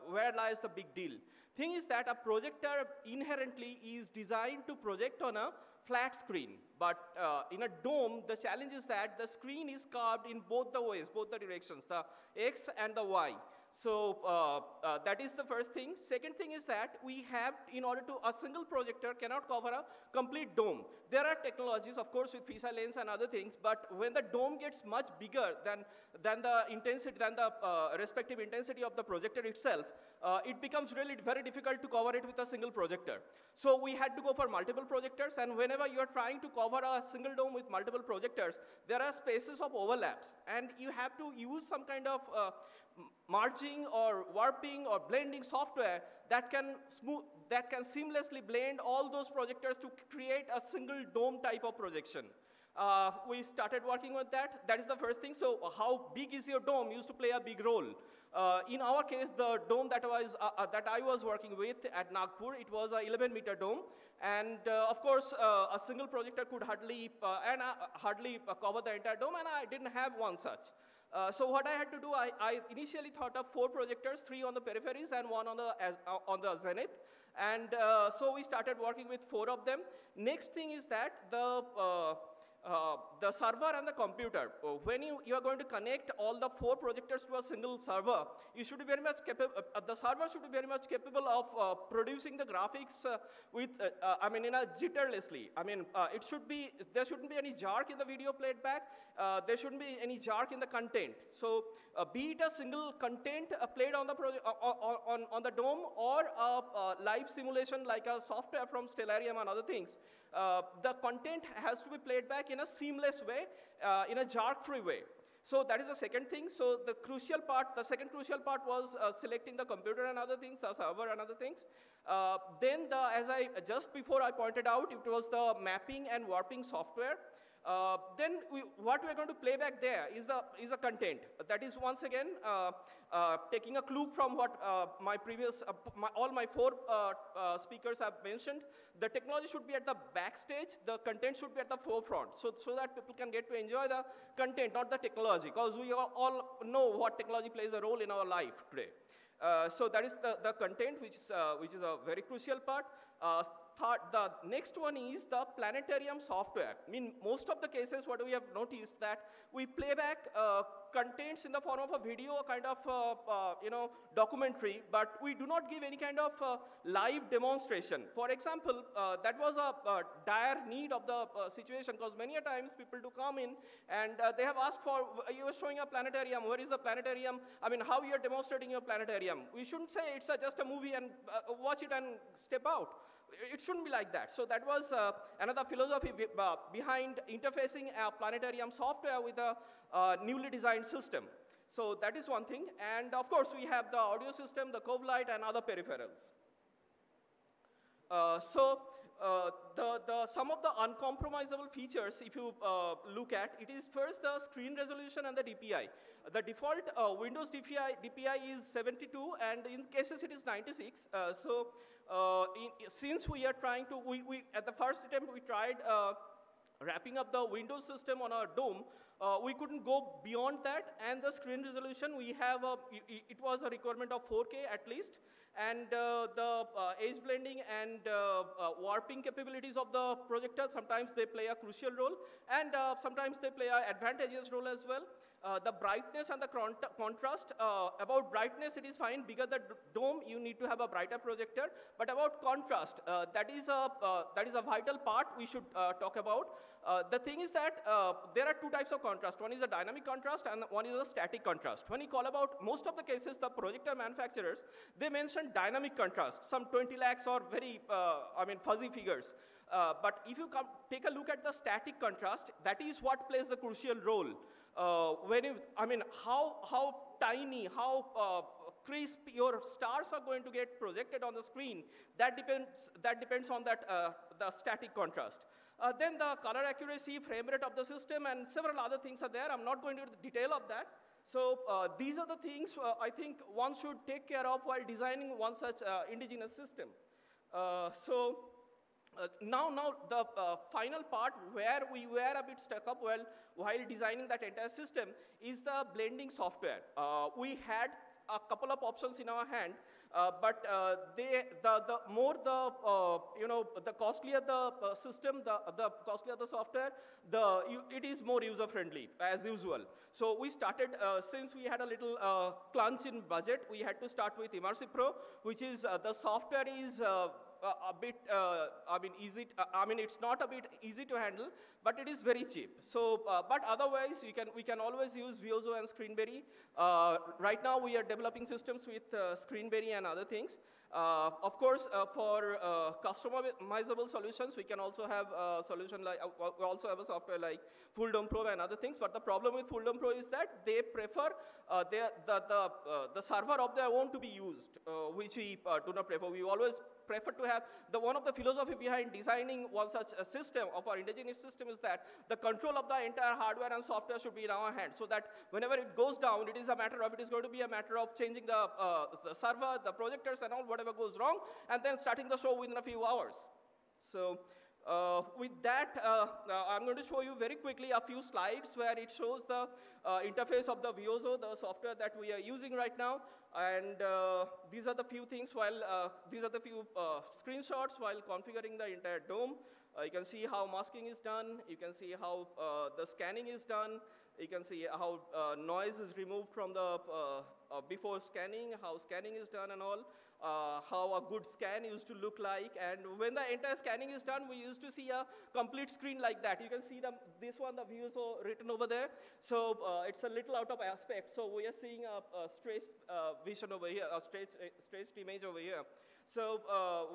E: where lies the big deal? Thing is that a projector inherently is designed to project on a flat screen. But in a dome, the challenge is that the screen is carved in both the ways, both the directions, the X and the Y. So that is the first thing. Second thing is that we have, a single projector cannot cover a complete dome. There are technologies, of course, with FISA lens and other things, but when the dome gets much bigger than the respective intensity of the projector itself, it becomes really very difficult to cover it with a single projector. So we had to go for multiple projectors, and whenever you are trying to cover a single dome with multiple projectors, there are spaces of overlaps, and you have to use some kind of merging or warping or blending software that can seamlessly blend all those projectors to create a single dome type of projection. We started working with that. That is the first thing. So how big is your dome used to play a big role. In our case, the dome that I was working with at Nagpur, it was a 11-meter dome. And of course, a single projector could hardly cover the entire dome, and I didn't have one such. So what I had to do, I initially thought of 4 projectors, 3 on the peripheries and 1 on the zenith. And so we started working with 4 of them. Next thing is that the server and the computer, when you are going to connect all the 4 projectors to a single server, you should be very much capable, the server should be very much capable of producing the graphics I mean, in a jitterlessly. I mean, there shouldn't be any jerk in the video played back. There shouldn't be any jerk in the content. So be it a single content played on the on the dome, or a live simulation like a software from Stellarium and other things, the content has to be played back in a seamless way, in a jerk-free way. So that is the second thing. So the second crucial part was selecting the computer and other things, the server and other things. Then just before I pointed out, it was the mapping and warping software. Then what we are going to play back there is the content. That is once again taking a clue from what all my 4 speakers have mentioned. The technology should be at the backstage. The content should be at the forefront, so that people can get to enjoy the content, not the technology, because we all know what technology plays a role in our life today. So that is the content, which is a very crucial part. The next one is the planetarium software. I mean, most of the cases, what we have noticed that we play back contents in the form of a video, kind of documentary, but we do not give any kind of live demonstration. For example, that was a dire need of the situation, because many a times people do come in and they have asked for, you are showing a planetarium, where is the planetarium? I mean, how you are demonstrating your planetarium? We shouldn't say it's just a movie and watch it and step out. It shouldn't be like that. So that was another philosophy behind interfacing a planetarium software with a newly designed system. So that is one thing. And of course, we have the audio system, the Cove Light, and other peripherals. Some of the uncompromisable features, if you look at, it is first the screen resolution and the DPI. The default Windows DPI is 72, and in cases it is 96. Since we are trying to, at the first attempt we tried wrapping up the Windows system on our dome, we couldn't go beyond that, and the screen resolution, it was a requirement of 4K at least, and the edge blending and warping capabilities of the projector, sometimes they play a crucial role, and sometimes they play an advantageous role as well. The brightness and the contrast, about brightness it is fine, bigger the dome you need to have a brighter projector, but about contrast, that is a vital part we should talk about. The thing is that there are 2 types of contrast. One is a dynamic contrast and one is a static contrast. When you call about, most of the cases, the projector manufacturers, they mention dynamic contrast, some 20 lakhs or very fuzzy figures. But if you take a look at the static contrast, that is what plays the crucial role. How tiny, how crisp your stars are going to get projected on the screen, that depends on the static contrast. Then the color accuracy, frame rate of the system, and several other things are there. I'm not going into the detail of that. So these are the things I think one should take care of while designing one such indigenous system. Now the final part where we were a bit stuck up while designing that entire system is the blending software. We had a couple of options in our hand, but the costlier the system, the costlier the software, it is more user friendly as usual. So we started, since we had a little crunch in budget, we had to start with Immersive Pro, which is the software is a bit, easy. It's not a bit easy to handle, but it is very cheap. So, but otherwise, we can always use Vuozo and Screenberry. Right now, we are developing systems with Screenberry and other things. Of course, for customizable solutions, we can also have a solution like, we also have a software like Full Dome Pro and other things. But the problem with Full Dome Pro is that they prefer the server of their own to be used, which we do not prefer. We always prefer to have one of the philosophy behind designing one such a system of our indigenous system is that the control of the entire hardware and software should be in our hands, so that whenever it goes down, it is going to be a matter of changing the server, the projectors and all, whatever goes wrong, and then starting the show within a few hours. So With that, I'm going to show you very quickly a few slides where it shows the interface of the Viozo, the software that we are using right now. And these are the few things these are the few screenshots while configuring the entire dome. You can see how masking is done. You can see how the scanning is done. You can see how noise is removed from the before scanning, how scanning is done and all. How a good scan used to look like. And when the entire scanning is done, we used to see a complete screen like that. You can see this one, the Viozo written over there. So it's a little out of aspect. So we are seeing a stretched vision over here, a stretched image over here. So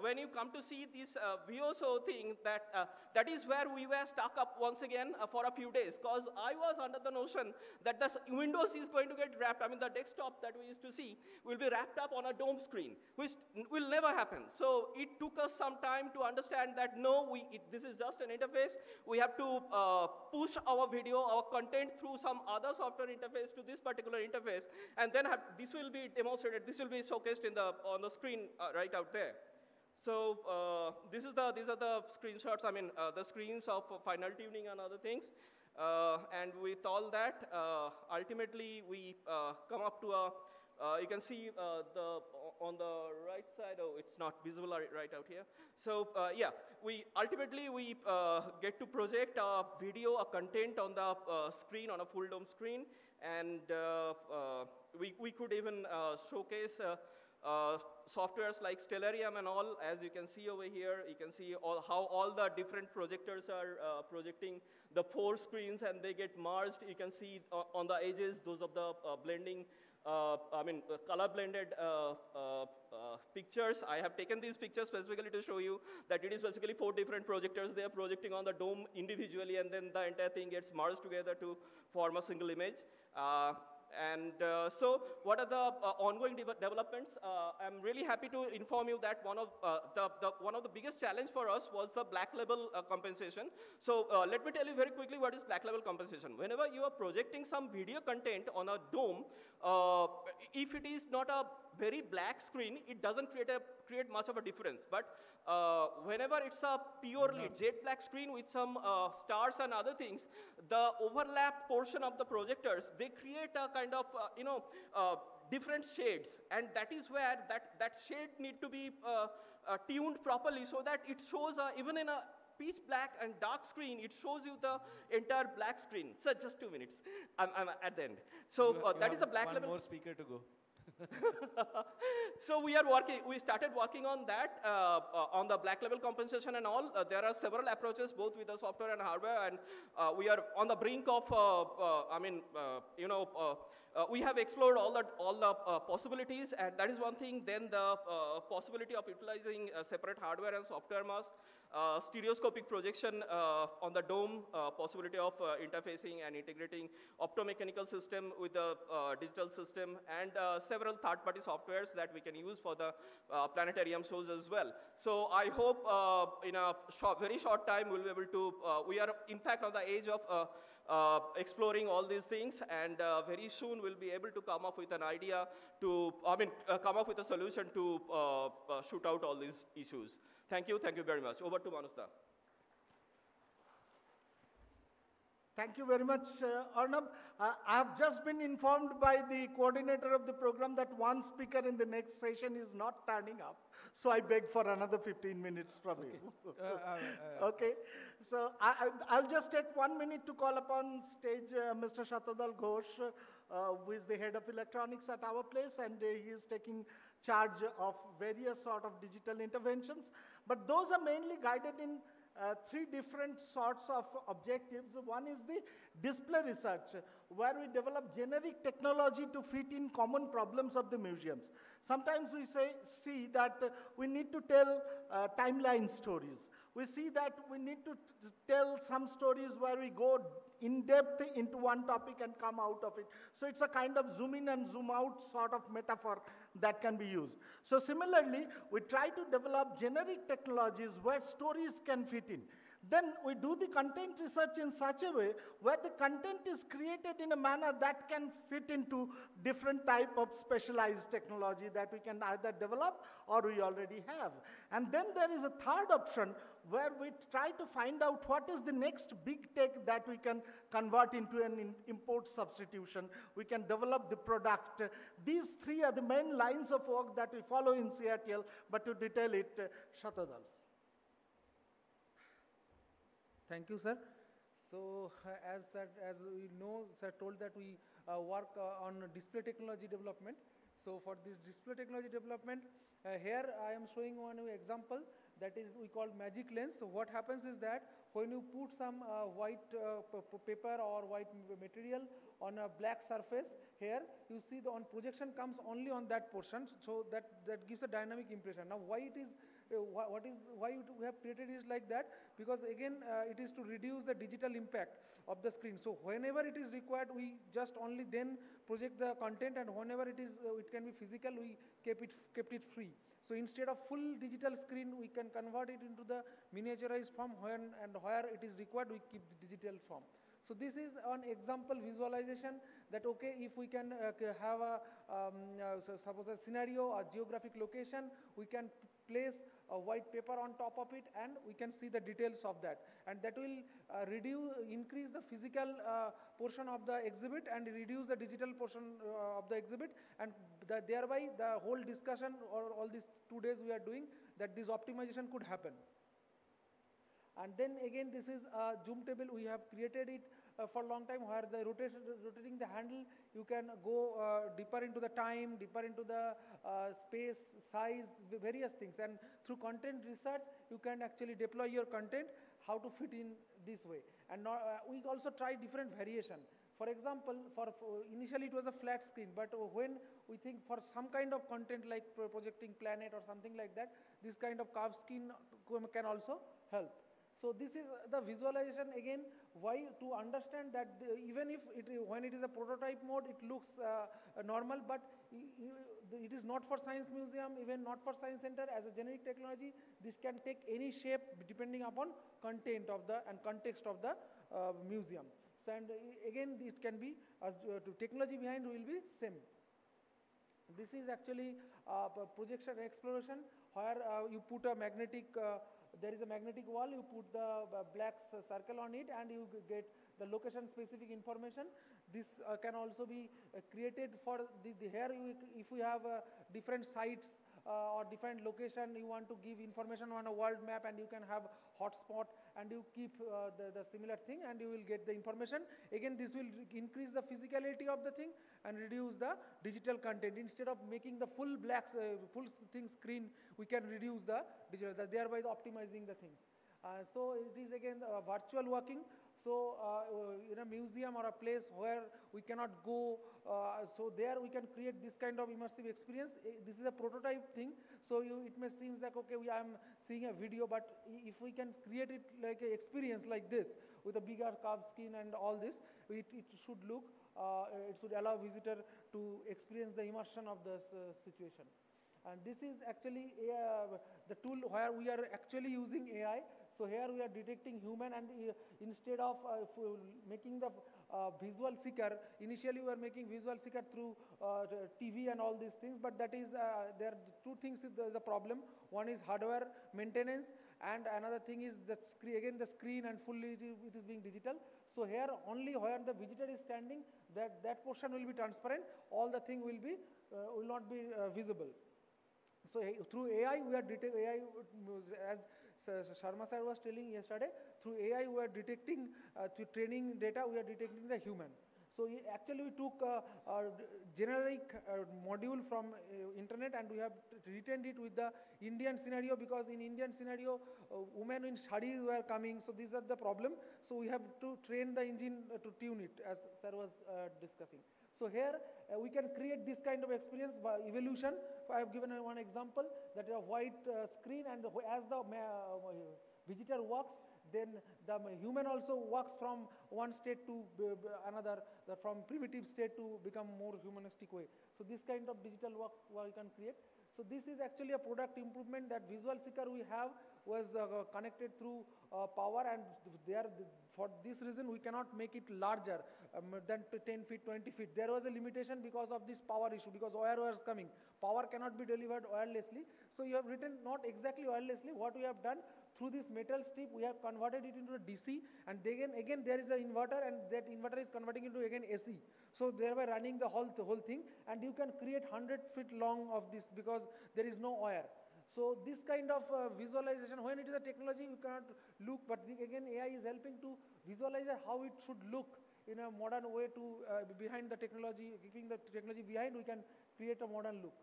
E: when you come to see this Viozo thing, that is where we were stuck up once again for a few days, because I was under the notion that the Windows is going to get wrapped, I mean the desktop that we used to see will be wrapped up on a dome screen, which will never happen. So it took us some time to understand that no, this is just an interface. We have to push our video, our content through some other software interface to this particular interface, and then this will be demonstrated, this will be showcased on the screen right out there. So these are the screenshots, I mean the screens of final tuning and other things. And with all that, ultimately we come up to a, you can see on the right side, oh, it's not visible right out here. So yeah, we get to project a video, a content on the screen, on a full dome screen. And we could even showcase softwares like Stellarium and all. As you can see over here, you can see how all the different projectors are projecting the 4 screens, and they get merged. You can see on the edges those of the blending, color blended pictures. I have taken these pictures specifically to show you that it is basically 4 different projectors. They are projecting on the dome individually, and then the entire thing gets merged together to form a single image. So what are the ongoing developments? I'm really happy to inform you that one of the biggest challenge for us was the black label compensation. So let me tell you very quickly what is black label compensation. Whenever you are projecting some video content on a dome, if it is not a very black screen, it doesn't create much of a difference. But whenever it's a purely jet black screen with some stars and other things, the overlap portion of the projectors, they create a kind of, different shades. And that is where that shade need to be tuned properly so that it shows, even in a pitch black and dark screen, it shows you the entire black screen. So just 2 minutes, I'm at the end. So that is the black label.
B: One more speaker to go.
E: So we started working on that, on the black label compensation and all. There are several approaches, both with the software and hardware, and we are on the brink of, we have explored all the possibilities, and that is one thing. Then the possibility of utilizing separate hardware and software mask, stereoscopic projection on the dome, possibility of interfacing and integrating optomechanical system with the digital system, and several third-party softwares that we can use for the planetarium shows as well. So I hope in a very short time we'll be able to, we are in fact on the edge of exploring all these things, and very soon we'll be able to come up with an idea to, come up with a solution to shoot out all these issues. Thank you very much. Over to Manusda.
D: Thank you very much, Arnab. I have just been informed by the coordinator of the program that one speaker in the next session is not turning up. So I beg for another 15 minutes from you. Okay. So I'll just take 1 minute to call upon stage Mr. Shatadal Ghosh, who is the head of electronics at our place, and he is taking charge of various sort of digital interventions. But those are mainly guided in 3 different sorts of objectives. One is the display research, where we develop generic technology to fit in common problems of the museums. Sometimes we see that we need to tell timeline stories. We see that we need to tell some stories where we go in depth into one topic and come out of it. So it's a kind of zoom in and zoom out sort of metaphor that can be used. So similarly, we try to develop generic technologies where stories can fit in. Then we do the content research in such a way where the content is created in a manner that can fit into different type of specialized technology that we can either develop or we already have. And then there is a third option where we try to find out what is the next big tech that we can convert into an import substitution. We can develop the product. These three are the main lines of work that we follow in CITL, but to detail it, Shatadal.
F: Thank you, sir. So, as we know, sir told that we work on display technology development. So, for this display technology development, here I am showing one example that is we call magic lens. So, what happens is that when you put some white paper or white material on a black surface, here you see the projection comes only on that portion. So, that gives a dynamic impression. Now, why it is why we have created it like that? Because again, it is to reduce the digital impact of the screen. So whenever it is required, we just only then project the content, and whenever it is, it can be physical, we kept it free. So instead of full digital screen, we can convert it into the miniaturized form where it is required, we keep the digital form. So this is an example visualization that, okay, if we can have so suppose a scenario, a geographic location, we can place a white paper on top of it and we can see the details of that. And that will increase the physical portion of the exhibit and reduce the digital portion of the exhibit, and thereby the whole discussion or all these 2 days we are doing, that this optimization could happen. And then again, this is a zoom table. We have created it for a long time, where the rotating the handle, you can go deeper into the time, deeper into the space, size, various things. And through content research, you can actually deploy your content, how to fit in this way. And we also try different variation. For example, initially it was a flat screen, but when we think for some kind of content like projecting planet or something like that, this kind of curved screen can also help. So this is the visualization again, why to understand that even if when it is a prototype mode, it looks normal, but it is not for science museum, even not for science center. As a generic technology, this can take any shape depending upon content of the and context of the museum. So, and again, it can be technology behind will be same. This is actually projection exploration, where you put a magnetic there is a magnetic wall, you put the black circle on it and you get the location specific information. This can also be created for here if we have different sites or different location, you want to give information on a world map, and you can have hotspot and you keep the similar thing and you will get the information. Again, this will increase the physicality of the thing and reduce the digital content. Instead of making the full black full thing screen, we can reduce the digital, thereby optimizing the things. So it is again virtual working. So in a museum or a place where we cannot go, so there we can create this kind of immersive experience. This is a prototype thing, so it may seem like, okay, I am seeing a video, but if we can create it like an experience like this with a bigger curved screen and all this, it should look, it should allow visitor to experience the immersion of the situation. And this is actually the tool where we are actually using AI. So here we are detecting human, and instead of making the visual seeker, initially we were making visual seeker through TV and all these things, but that is, there are two things, there is a problem. One is hardware maintenance, and another thing is that again the screen, and fully it is being digital. So here only where the visitor is standing, that portion will be transparent, all the thing will not be visible. So through AI, we are detecting, as Sharma sir was telling yesterday, through AI we are detecting, through training data, we are detecting the human. So actually we took a generic module from internet, and we have retained it with the Indian scenario, because in Indian scenario, women in studies were coming, so these are the problem. So we have to train the engine to tune it, as sir was discussing. So here we can create this kind of experience by evolution. I have given one example, that a white screen, and as the visitor walks, then the human also walks from one state to another, from primitive state to become more humanistic way. So this kind of digital work we can create. So this is actually a product improvement that Visual Seeker we have was connected through power, and for this reason we cannot make it larger than 10 feet, 20 feet. There was a limitation because of this power issue, because wire was coming. Power cannot be delivered wirelessly. So you have written not exactly wirelessly. What we have done, through this metal strip, we have converted it into a DC, and again there is an inverter, and that inverter is converting into again AC. So thereby running the whole thing, and you can create 100 feet long of this because there is no wire. So this kind of visualization, when it is a technology, you cannot look, but again AI is helping to visualize how it should look in a modern way to behind the technology, keeping the technology behind, we can create a modern look.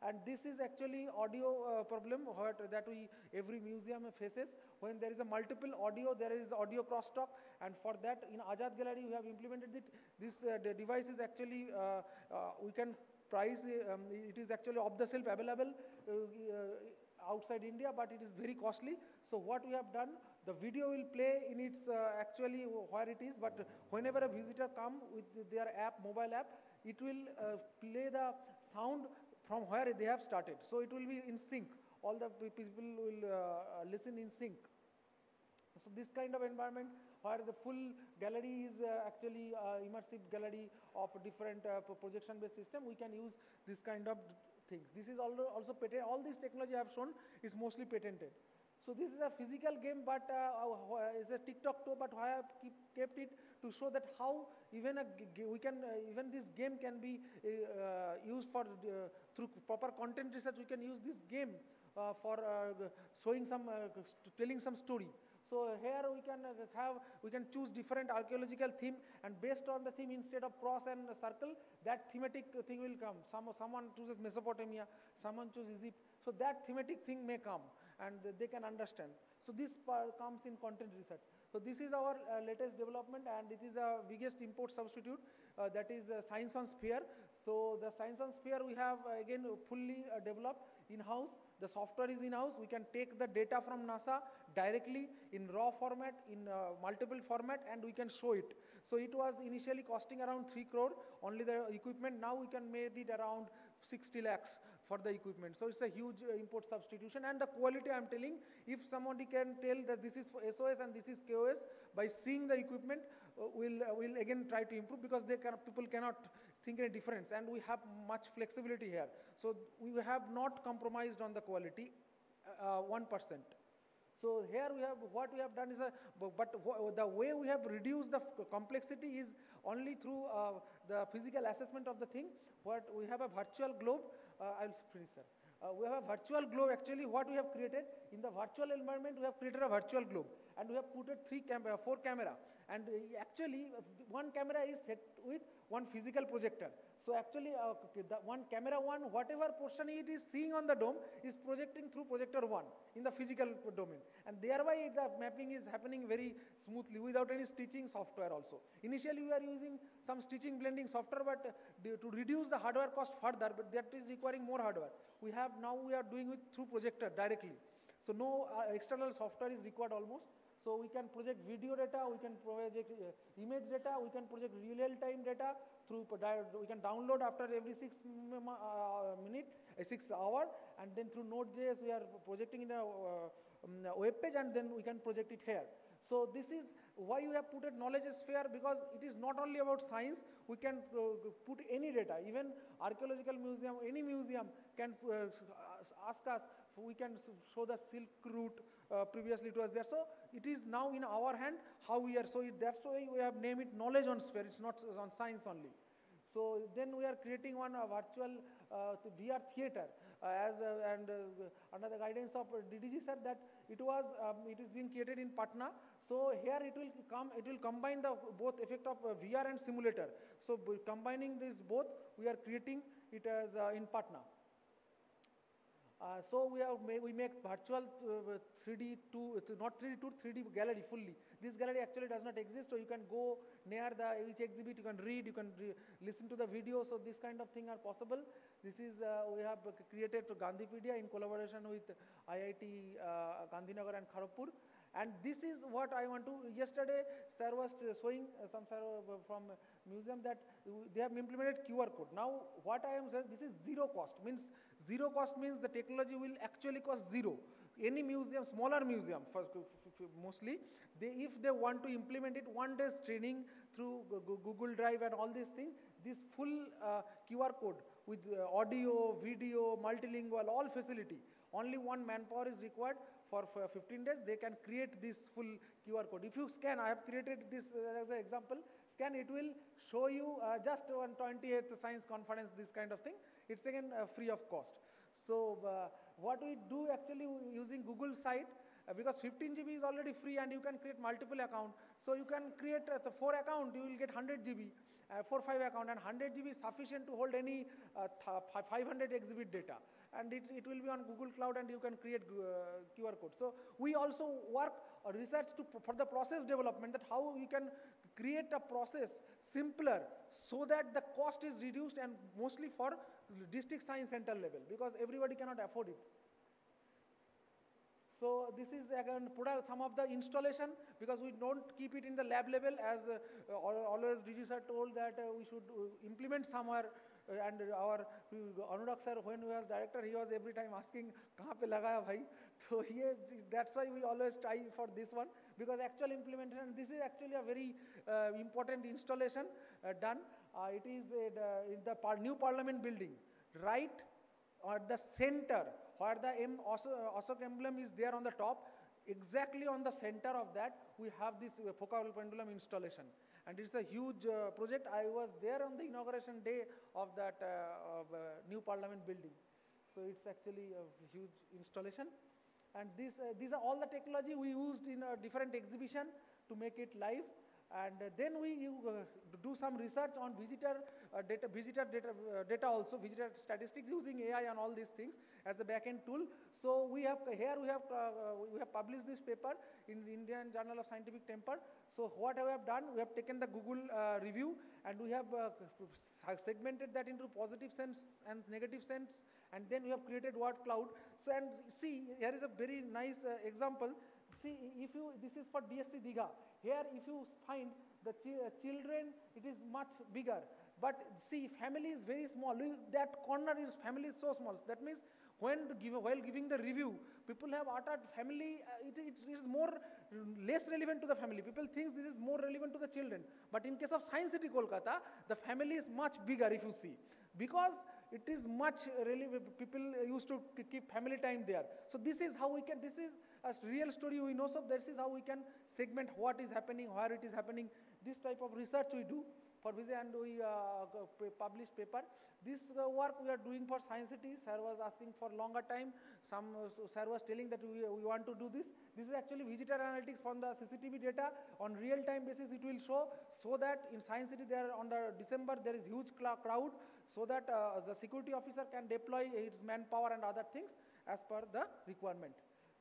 F: And this is actually audio problem that every museum faces. When there is a multiple audio, there is audio crosstalk, and for that in Azad Gallery we have implemented it. This the device is actually we can price. It is actually off the shelf available outside India, but it is very costly. So what we have done, the video will play in its actually where it is, but whenever a visitor come with their app, mobile app, it will play the sound from where they have started. So it will be in sync. All the people will listen in sync. So this kind of environment where the full gallery is actually immersive gallery of different projection-based system, we can use this kind of things. This is also patented. All this technology I have shown is mostly patented. So this is a physical game, but it's a tic-tac-toe, but I have kept it to show that how even even this game can be used for through proper content research. We can use this game for showing some, telling some story. So here we can choose different archaeological theme, and based on the theme, instead of cross and circle, that thematic thing will come. Someone chooses Mesopotamia, someone chooses Egypt. So that thematic thing may come, and they can understand. So this comes in content research. So this is our latest development, and it is a biggest import substitute, that is Science on Sphere. So the Science on Sphere we have again fully developed in-house. The software is in-house. We can take the data from NASA directly in raw format, in multiple format, and we can show it. So it was initially costing around 3 crore, only the equipment. Now we can make it around 60 lakhs for the equipment. So it's a huge import substitution, and the quality I'm telling, if somebody can tell that this is SOS and this is KOS, by seeing the equipment, we'll again try to improve, because people cannot think any difference, and we have much flexibility here. So we have not compromised on the quality 1%. So here what we have done is the way we have reduced the complexity is only through the physical assessment of the thing. What we have a virtual globe. I'll finish, sir. We have a virtual globe. Actually, what we have created in the virtual environment, we have created a virtual globe, and we have put 4 camera. And actually, one camera is set with one physical projector. So actually, the camera 1, whatever portion it is seeing on the dome is projecting through projector 1 in the physical domain. And thereby the mapping is happening very smoothly without any stitching software also. Initially, we are using some stitching blending software, but to reduce the hardware cost further, but that is requiring more hardware. Now we are doing it through projector directly. So no external software is required almost. So we can project video data, we can project image data, we can project real-time data through, we can download after every 6 minutes, 6 hours, and then through Node.js we are projecting in a web page, and then we can project it here. So this is why you have put a knowledge sphere, because it is not only about science. We can put any data, even archaeological museum, any museum can ask us. We can show the Silk Route, previously it was there. So it is now in our hand how we are. So that's why we have named it knowledge on sphere. It's not on science only. So then we are creating one virtual VR theater under the guidance of DDG sir, that it is being created in Patna. So here it will combine the both effect of VR and simulator. So combining these both, we are creating it as in Patna. So we make virtual 3D to not 3D to 3D gallery fully. This gallery actually does not exist, so you can go near each exhibit, you can read, you can listen to the video. So this kind of thing are possible. This is we have created for Gandhipedia in collaboration with IIT Gandhinagar and Kharagpur. And this is what I want to. Yesterday, sir was showing some sir from museum that they have implemented QR code. Now, what I am saying, this is zero cost, means Zero cost means the technology will actually cost zero. Any museum, smaller museum, mostly, if they want to implement it, 1 day's training through Google Drive and all these things, this full QR code with audio, video, multilingual, all facility. Only one manpower is required for 15 days. They can create this full QR code. If you scan, I have created this as an example. Scan, it will show you just on 28th science conference, this kind of thing. It's again free of cost. So what we do actually using Google site, because 15 GB is already free and you can create multiple account. So you can create the 4 account, you will get 100 GB, 5 account, and 100 GB is sufficient to hold any 500 exhibit data. And it will be on Google Cloud and you can create QR code. So we also work or research for the process development, that how we can create a process simpler so that the cost is reduced, and mostly for district science center level, because everybody cannot afford it. So this is again some of the installation, because we don't keep it in the lab level, as always DG sir told that we should implement somewhere. And our Anurag sir, when he was director, he was every time asking, "Kahan pe lagaya bhai?" So that's why we always try for this one, because actual implementation, this is actually a very important installation done. It is in the new Parliament building, right at the center, where the Ashok emblem is there on the top. Exactly on the center of that, we have this focal pendulum installation. And it's a huge project. I was there on the inauguration day of that new Parliament building. So it's actually a huge installation. And these are all the technology we used in a different exhibition to make it live. And then we do some research on visitor data also, visitor statistics, using AI and all these things as a back-end tool. So we have published this paper in the Indian Journal of Scientific Temper. So what we have done, we have taken the Google review, and we have segmented that into positive sense and negative sense, and then we have created word cloud. So, and see, here is a very nice example. See, this is for DSC Digha. Here, if you find the children, it is much bigger. But see, family is very small. That corner is family is so small. That means while giving the review, people have uttered family. It is less relevant to the family. People think this is more relevant to the children. But in case of Science City Kolkata, the family is much bigger. If you see, because it is much relevant. People used to keep family time there. So this is how we can. This is a real story we know. So this is how we can segment what is happening, where it is happening. This type of research we do for visit, and we publish paper. This work we are doing for Science City. Sir was asking for longer time. Sir was telling that we want to do this. This is actually visitor analytics from the CCTV data on real-time basis. It will show, so that in Science City there on the December there is huge crowd, so that the security officer can deploy its manpower and other things as per the requirement.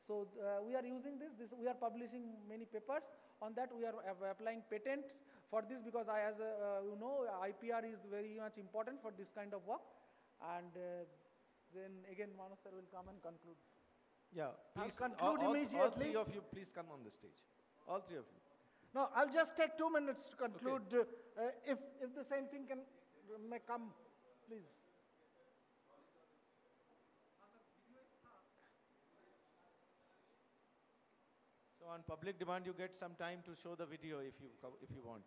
F: So we are using this. We are publishing many papers on that. We are applying patents for this, because as you know, IPR is very much important for this kind of work. And then again, Manas sir will come and conclude.
B: Yeah, please.
D: I'll conclude immediately.
B: All three of you, please come on the stage. All three of you.
D: No, I'll just take 2 minutes to conclude. Okay. If the same thing may come, please.
B: So on public demand, you get some time to show the video if you want.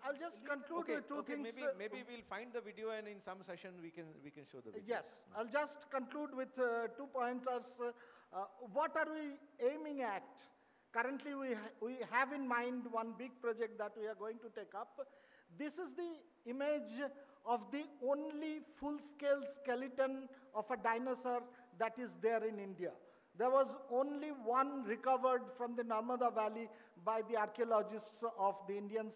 D: I'll just conclude with two things.
B: Maybe we'll find the video, and in some session we can show the video.
D: Yes, I'll just conclude with 2 points. What are we aiming at? Currently, we have in mind one big project that we are going to take up. This is the image of the only full-scale skeleton of a dinosaur that is there in India. There was only one recovered from the Narmada Valley by the archaeologists of the Indian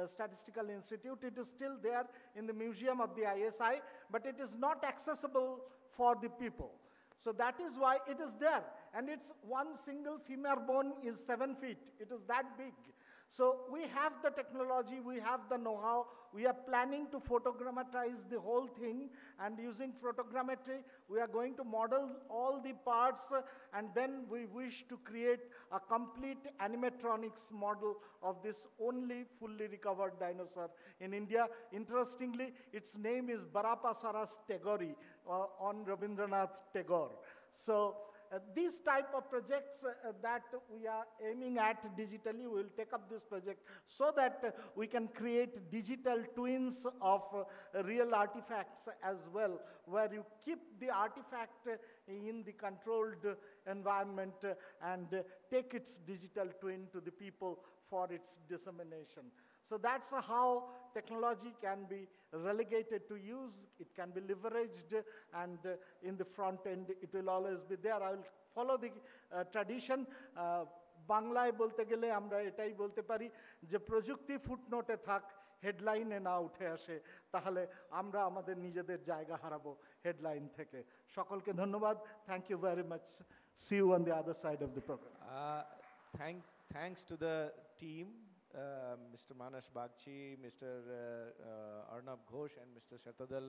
D: Statistical Institute. It is still there in the museum of the ISI, but it is not accessible for the people. So that is why it is there. And its one single femur bone is 7 feet. It is that big. So we have the technology, we have the know-how, we are planning to photogrammatize the whole thing, and using photogrammetry, we are going to model all the parts, and then we wish to create a complete animatronics model of this only fully recovered dinosaur in India. Interestingly, its name is Barapasaurus tagori, on Rabindranath Tagore. So these type of projects that we are aiming at digitally, we will take up this project so that we can create digital twins of real artifacts as well, where you keep the artifact in the controlled environment and take its digital twin to the people for its dissemination. So that's how technology can be relegated to use, it can be leveraged, and in the front end, it will always be there. I will follow the tradition. বাংলায় বলতে গেলে আমরা এটাই বলতে পারি যে প্রযুক্তি ফুটনোটে থাক, হেডলাইনে না উঠে আসে, তাহলে আমরা আমাদের নিজেদের জায়গা হারাবো হেডলাইন থেকে। সকলকে ধন্যবাদ। Thank you very much. See you on the other side of the program.
B: Thanks to the team, Mr. Manas Bagchi, Mr. Arnab Ghosh, and Mr. Shatadal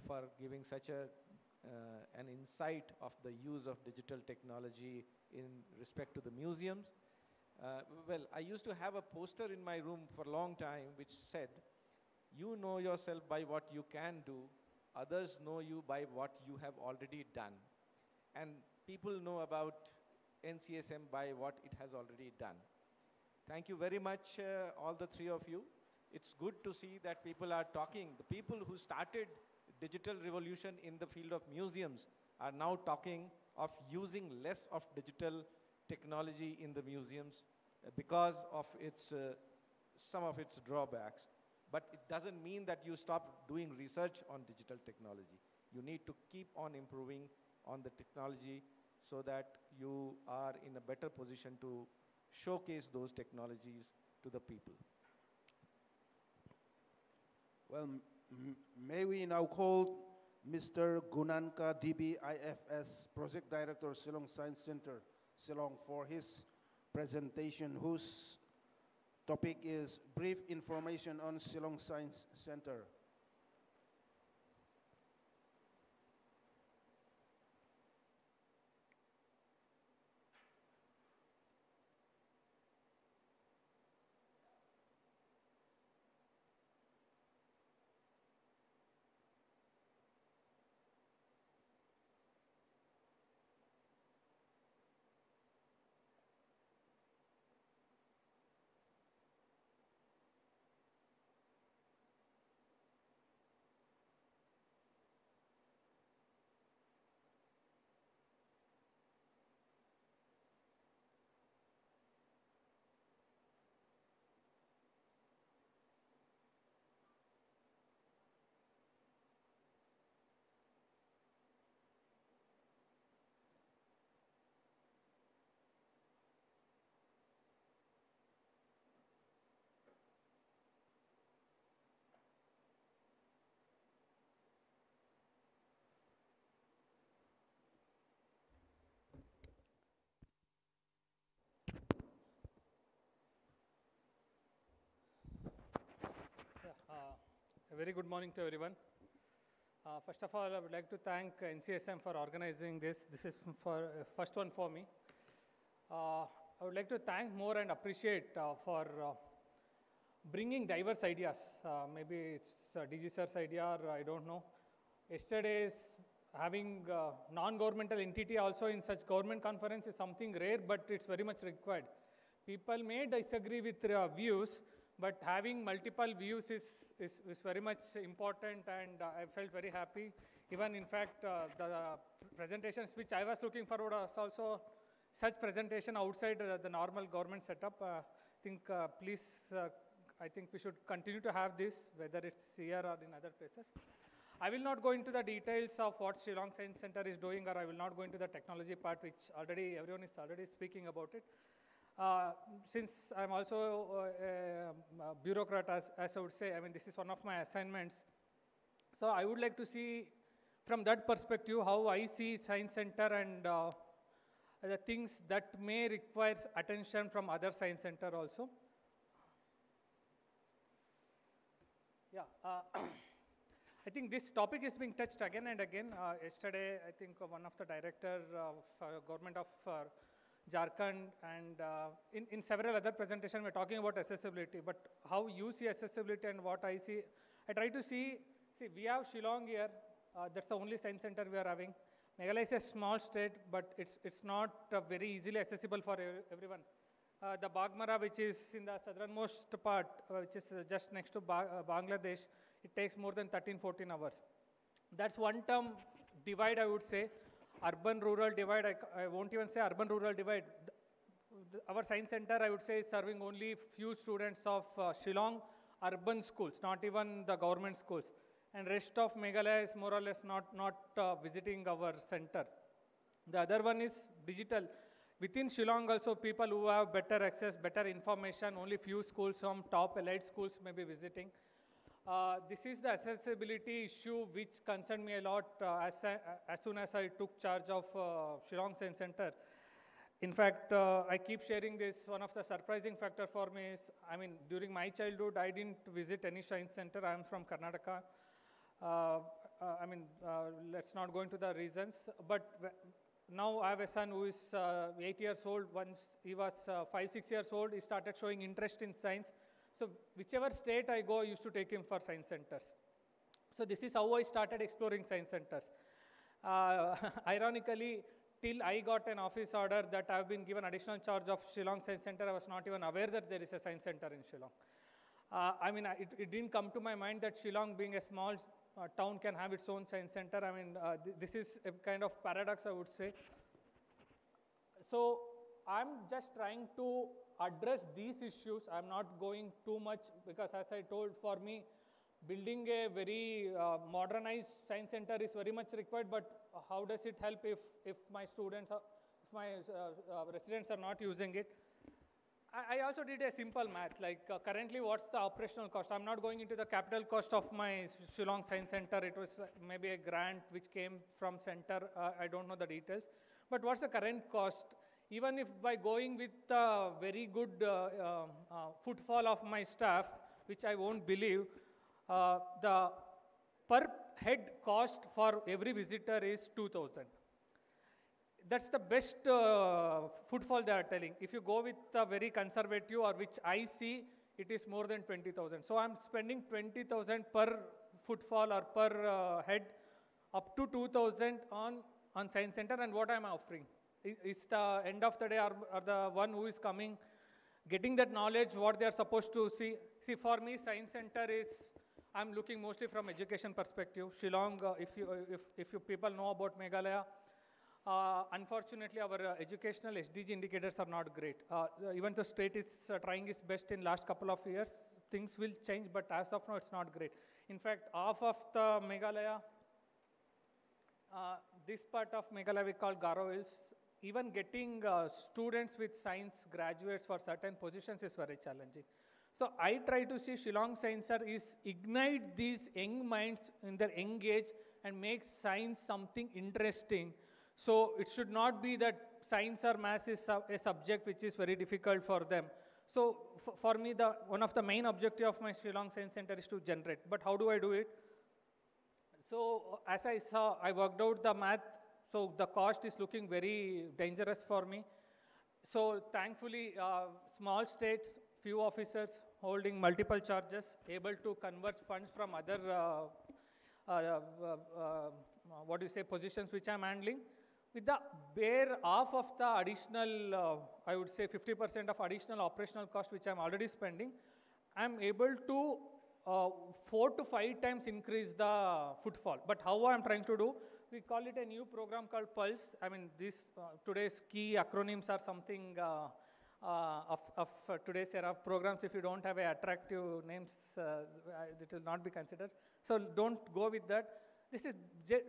B: for giving such an insight of the use of digital technology in respect to the museums. Well, I used to have a poster in my room for a long time which said, "You know yourself by what you can do, others know you by what you have already done." And people know about NCSM by what it has already done. Thank you very much, all the three of you. It's good to see that people are talking. The people who started digital revolution in the field of museums are now talking of using less of digital technology in the museums because of some of its drawbacks. But it doesn't mean that you stop doing research on digital technology. You need to keep on improving on the technology so that you are in a better position to showcase those technologies to the people.
G: Well, may we now call Mr. Gunanka DB IFS, Project Director, Shillong Science Center, Shillong, for his presentation, whose topic is Brief Information on Shillong Science Center.
H: A very good morning to everyone. First of all, I would like to thank NCSM for organizing this. This is first one for me. I would like to thank more and appreciate for bringing diverse ideas. Maybe it's DG sir's idea, or I don't know. Yesterday's having non-governmental entity also in such government conference is something rare, but it's very much required. People may disagree with views, but having multiple views is very much important, and I felt very happy. Even in fact, the presentations which I was looking forward was also such presentation outside the normal government setup. I think I think we should continue to have this, whether it's here or in other places. I will not go into the details of what Shillong Science Center is doing, or I will not go into the technology part, which everyone is already speaking about it. Since I'm also a bureaucrat, as I would say, I mean, this is one of my assignments. So I would like to see from that perspective how I see Science Center and the things that may require attention from other science center also. Yeah, I think this topic is being touched again and again. Yesterday, I think one of the director of government of Jharkhand and in several other presentations, we're talking about accessibility, but how you see accessibility and what I see, I try to see we have Shillong here, that's the only science center we are having. Meghalaya is a small state, but it's not very easily accessible for everyone. The Bagmara, which is in the southernmost part, which is just next to Bangladesh, it takes more than 13-14 hours. That's one term divide, I would say. Urban-rural divide, I won't even say urban-rural divide. Our science center, I would say, is serving only few students of Shillong urban schools, not even the government schools. And rest of Meghalaya is more or less not visiting our center. The other one is digital. Within Shillong also, people who have better access, better information, only few schools, some top elite schools may be visiting. This is the accessibility issue which concerned me a lot as soon as I took charge of Shillong Science Center. In fact, I keep sharing this. One of the surprising factor for me is, I mean, during my childhood, I didn't visit any science center. I am from Karnataka. Let's not go into the reasons, but now I have a son who is 8 years old. Once he was 5-6 years old, he started showing interest in science. So whichever state I go, I used to take him for science centers. So this is how I started exploring science centers. Ironically, till I got an office order that I have been given additional charge of Shillong Science Center, I was not even aware that there is a science center in Shillong. It didn't come to my mind that Shillong, being a small town, can have its own science center. This is a kind of paradox, I would say. So I'm just trying to address these issues. I'm not going too much because, as I told, for me, building a very modernized science center is very much required, but how does it help if my students, if my residents are not using it? I also did a simple math, like currently what's the operational cost? I'm not going into the capital cost of my Shillong Science Center. It was maybe a grant which came from center. I don't know the details. But what's the current cost? Even if by going with very good footfall of my staff, which I won't believe, the per head cost for every visitor is 2,000. That's the best footfall they are telling. If you go with a very conservative, or which I see, it is more than 20,000. So I'm spending 20,000 per footfall or per head, up to 2,000 on Science Center. And what I'm offering? It's the end of the day, or the one who is coming, getting that knowledge, what they are supposed to see. See, for me, Science Center is, I'm looking mostly from education perspective. Shillong, if you people know about Meghalaya, unfortunately, our educational SDG indicators are not great. Even the state is trying its best in last couple of years. Things will change, but as of now, it's not great. In fact, half of the Meghalaya, this part of Meghalaya we call Garo Hills, even getting students with science graduates for certain positions is very challenging. So I try to see Shillong Science Center is ignite these young minds in their young age and make science something interesting. So it should not be that science or maths is a subject which is very difficult for them. So for me, one of the main objective of my Shillong Science Center is to generate. But how do I do it? So as I saw, I worked out the math. So the cost is looking very dangerous for me. So thankfully, small states, few officers holding multiple charges, able to convert funds from other, positions which I'm handling. With the bare half of the additional, I would say 50% of additional operational cost which I'm already spending, I'm able to 4 to 5 times increase the footfall. But how I'm trying to do? We call it a new program called Pulse. Today's key acronyms are something of today's era of programs. If you don't have attractive names, it will not be considered. So don't go with that. This is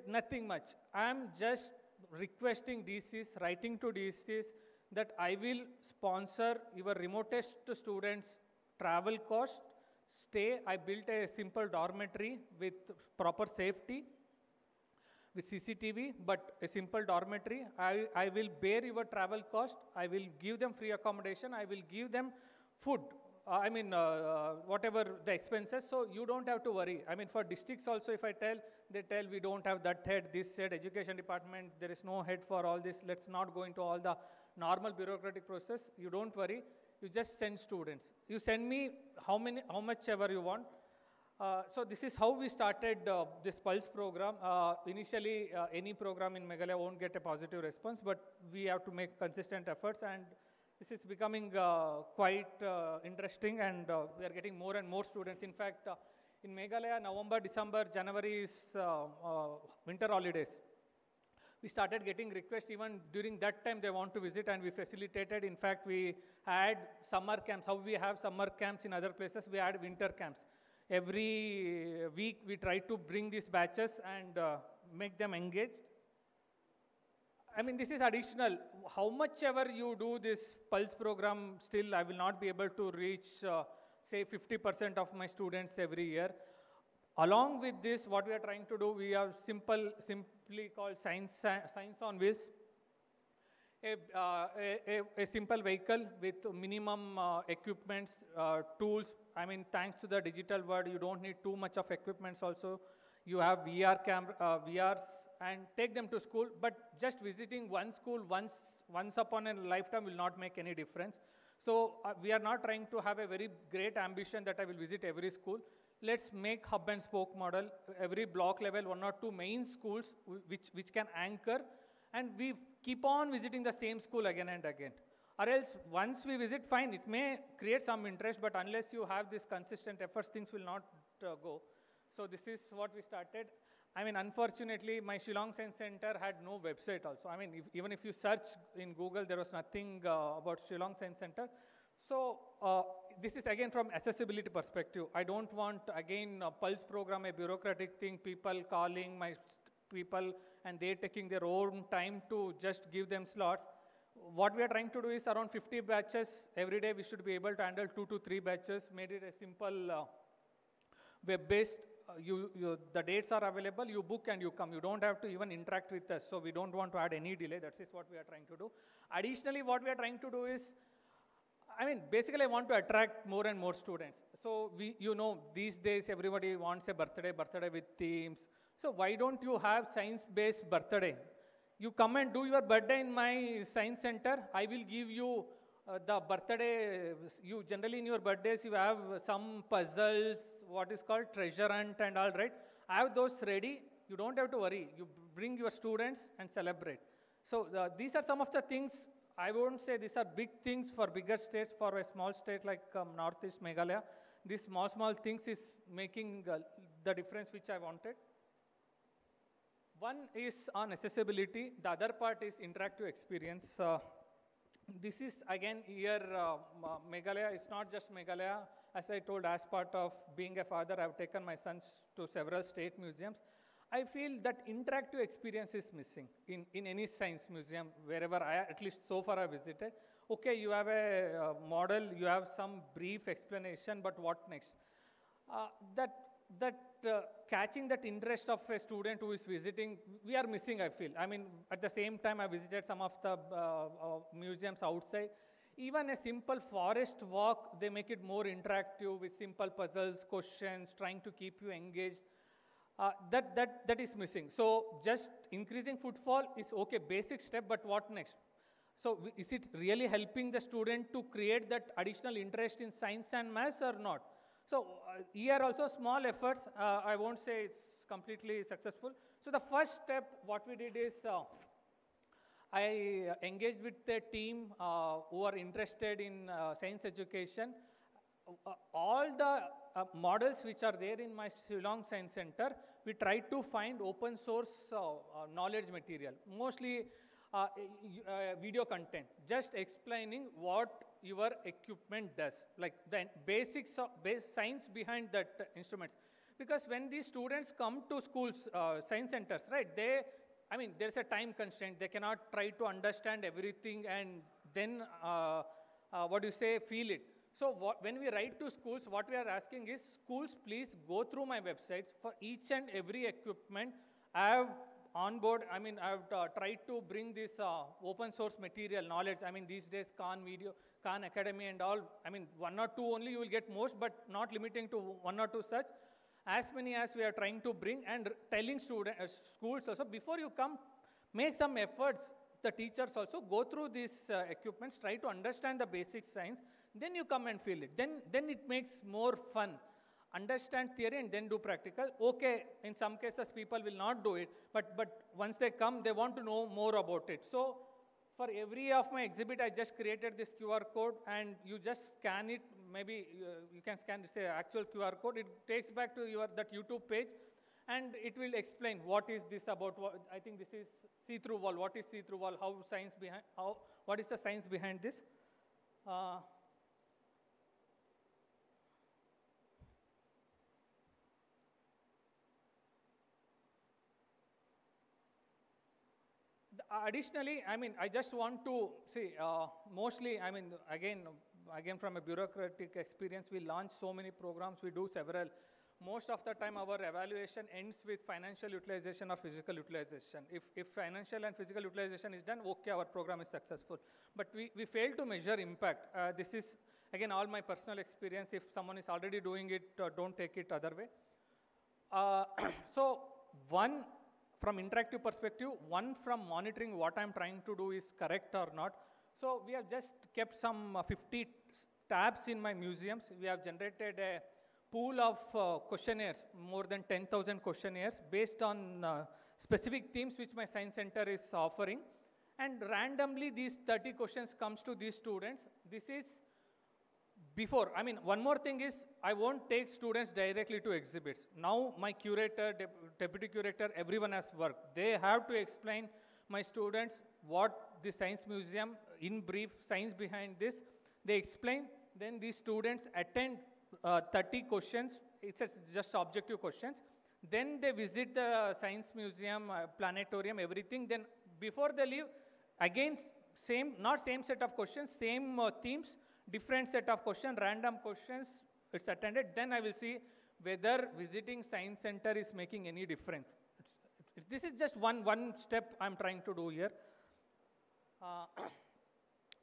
H: nothing much. I'm just requesting DCs, writing to DCs that I will sponsor your remotest students' travel cost, stay. I built a simple dormitory with proper safety. with CCTV, but a simple dormitory. I will bear your travel cost. I will give them free accommodation. I will give them food. Whatever the expenses, so you don't have to worry. I mean, for districts also, if I tell, they tell we don't have that head, this head, education department, there is no head for all this. Let's not go into all the normal bureaucratic process. You don't worry. You just send students. You send me how much ever you want. So this is how we started this Pulse program. Initially, any program in Meghalaya won't get a positive response, but we have to make consistent efforts, and this is becoming quite interesting, and we are getting more and more students. In fact, in Meghalaya, November, December, January is winter holidays. We started getting requests even during that time they want to visit, and we facilitated. In fact, we had summer camps. How we have summer camps in other places, we had winter camps. Every week we try to bring these batches and make them engaged. I mean, this is additional. How much ever you do this Pulse program, still I will not be able to reach, say, 50% of my students every year. Along with this, what we are trying to do, we have simply called Science on Wheels. A simple vehicle with minimum equipments, tools. I mean, thanks to the digital world, you don't need too much of equipments also. You have VRs, and take them to school, but just visiting one school once upon a lifetime will not make any difference. So we are not trying to have a very great ambition that I will visit every school. Let's make hub and spoke model. Every block level, 1 or 2 main schools which can anchor, and we keep on visiting the same school again and again. Or else, once we visit, fine, it may create some interest, but unless you have this consistent efforts, things will not go. So this is what we started. I mean, unfortunately, my Shillong Science Center had no website also. I mean, even if you search in Google, there was nothing about Shillong Science Center. So this is again from accessibility perspective. I don't want, again, a Pulse program, a bureaucratic thing, people calling my people and they taking their own time to just give them slots. What we are trying to do is around 50 batches. Every day we should be able to handle 2 to 3 batches, made it a simple web-based. The dates are available, you book and you come. You don't have to even interact with us. So we don't want to add any delay. That is what we are trying to do. Additionally, what we are trying to do is, I mean, basically I want to attract more and more students. So these days everybody wants a birthday with themes. So why don't you have science-based birthday? You come and do your birthday in my science center. I will give you the birthday. You generally in your birthdays you have some puzzles, what is called treasure hunt and all, right? I have those ready. You don't have to worry. You bring your students and celebrate. So these are some of the things. I won't say these are big things for bigger states. For a small state like Northeast Meghalaya, these small things is making the difference which I wanted. One is on accessibility. The other part is interactive experience. This is again here, Meghalaya. It's not just Meghalaya. As I told, as part of being a father, I've taken my sons to several state museums. I feel that interactive experience is missing in any science museum, wherever at least so far I visited. Okay, you have a model, you have some brief explanation, but what next? Catching that interest of a student who is visiting, we are missing, I feel. I mean, at the same time, I visited some of the museums outside. Even a simple forest walk, they make it more interactive with simple puzzles, questions, trying to keep you engaged. That is missing. So just increasing footfall is okay, basic step, but what next? So is it really helping the student to create that additional interest in science and maths or not? So here also small efforts, I won't say it's completely successful. So the first step, what we did is, I engaged with a team who are interested in science education. All the models which are there in my Shillong Science Center, we try to find open source knowledge material, mostly video content, just explaining what your equipment does, like the basics of science behind that instruments. Because when these students come to schools, science centers, right, there's a time constraint. They cannot try to understand everything and then, feel it. So when we write to schools, what we are asking is, schools, please go through my websites. For each and every equipment, I have on board. I mean, I've tried to bring this open source material knowledge. I mean, these days Khan Video, Khan Academy and all, I mean, one or two only you will get most, but not limiting to one or two such. As many as we are trying to bring and telling schools also, before you come, make some efforts. The teachers also go through these equipments, try to understand the basic science, then you come and feel it. Then it makes more fun. Understand theory and then do practical. Okay, in some cases people will not do it, but once they come, they want to know more about it. So for every of my exhibit, I just created this QR code and you just scan it. Maybe you can scan this actual QR code. It takes back to that YouTube page and it will explain what is this about. I think this is see-through wall. What is see-through wall? What is the science behind this? Additionally, I mean, I just want to see, mostly, I mean, again from a bureaucratic experience, we launch so many programs, we do several. Most of the time, our evaluation ends with financial utilization or physical utilization. If financial and physical utilization is done, okay, our program is successful. But we fail to measure impact. This is, again, all my personal experience. If someone is already doing it, don't take it other way. So, one, from interactive perspective, one from monitoring what I'm trying to do is correct or not. So we have just kept some 50 tabs in my museums. We have generated a pool of questionnaires, more than 10,000 questionnaires based on specific themes which my science center is offering. And randomly these 30 questions comes to these students. This is before. I mean, one more thing is I won't take students directly to exhibits. Now my curator, deputy curator, everyone has worked. They have to explain my students what the science museum, in brief, science behind this. They explain, then these students attend 30 questions. It's just objective questions. Then they visit the science museum, planetarium, everything. Then before they leave, again, not same set of questions, same themes, different set of questions, random questions, it's attended. Then I will see whether visiting science center is making any difference. This is just one step I'm trying to do here.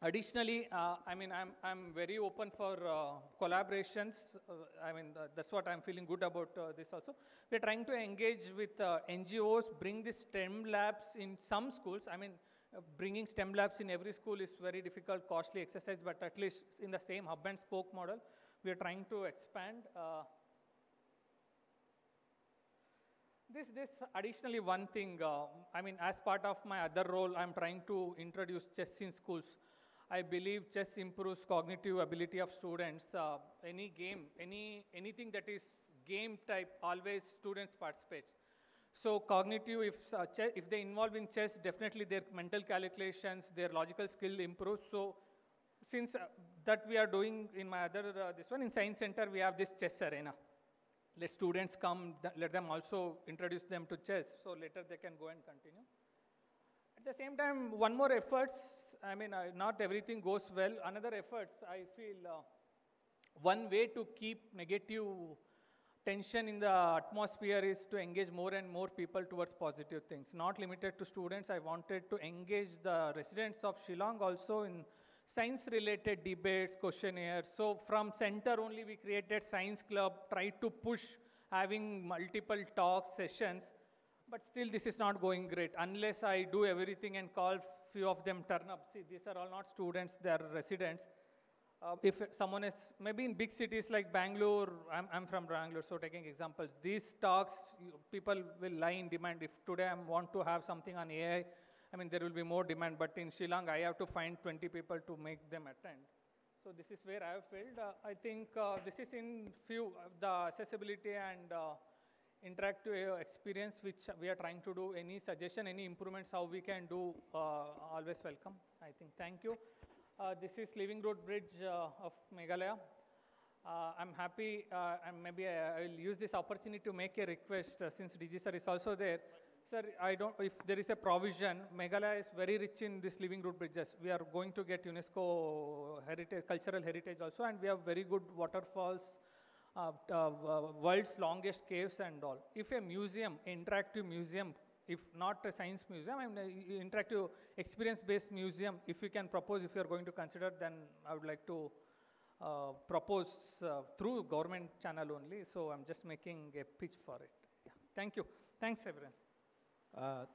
H: Additionally, I mean, I'm very open for collaborations. I mean, that's what I'm feeling good about this also. We're trying to engage with NGOs, bring the STEM labs in some schools. I mean, bringing STEM labs in every school is very difficult, costly exercise, but at least in the same hub and spoke model, we are trying to expand. This additionally one thing, I mean, as part of my other role, I'm trying to introduce chess in schools. I believe chess improves cognitive ability of students. Any game, anything that is game type, always students participate. So cognitive, if they involve in chess, definitely their mental calculations, their logical skill improves. So since that we are doing in my other, this one, in Science Center, we have this chess arena. Let students come, let them also introduce them to chess, so later they can go and continue. At the same time, one more efforts, I mean, not everything goes well. Another efforts, I feel one way to keep negative tension in the atmosphere is to engage more and more people towards positive things. Not limited to students, I wanted to engage the residents of Shillong also in science-related debates, questionnaires. So from center only we created science club, tried to push having multiple talks, sessions, but still this is not going great. Unless I do everything and call few of them turn up. See, these are all not students, they are residents. If someone is, maybe in big cities like Bangalore, I'm from Bangalore, so taking examples, these talks, people will lie in demand. If today I want to have something on AI, I mean, there will be more demand, but in Shillong, I have to find 20 people to make them attend. So this is where I have failed. I think this is in few, the accessibility and interactive experience which we are trying to do. Any suggestion, any improvements, how we can do, always welcome. I think, thank you. This is Living Road Bridge of Meghalaya. I'm happy, and maybe I will use this opportunity to make a request since DG sir is also there. Sir, if there is a provision, Meghalaya is very rich in this Living Road Bridges. We are going to get UNESCO heritage, cultural heritage also, and we have very good waterfalls, world's longest caves and all. If a museum, interactive museum, if not a science museum, I mean, interactive experience-based museum, if you can propose, if you are going to consider, then I would like to propose through government channel only. So I'm just making a pitch for it. Yeah. Thank you. Thanks, everyone.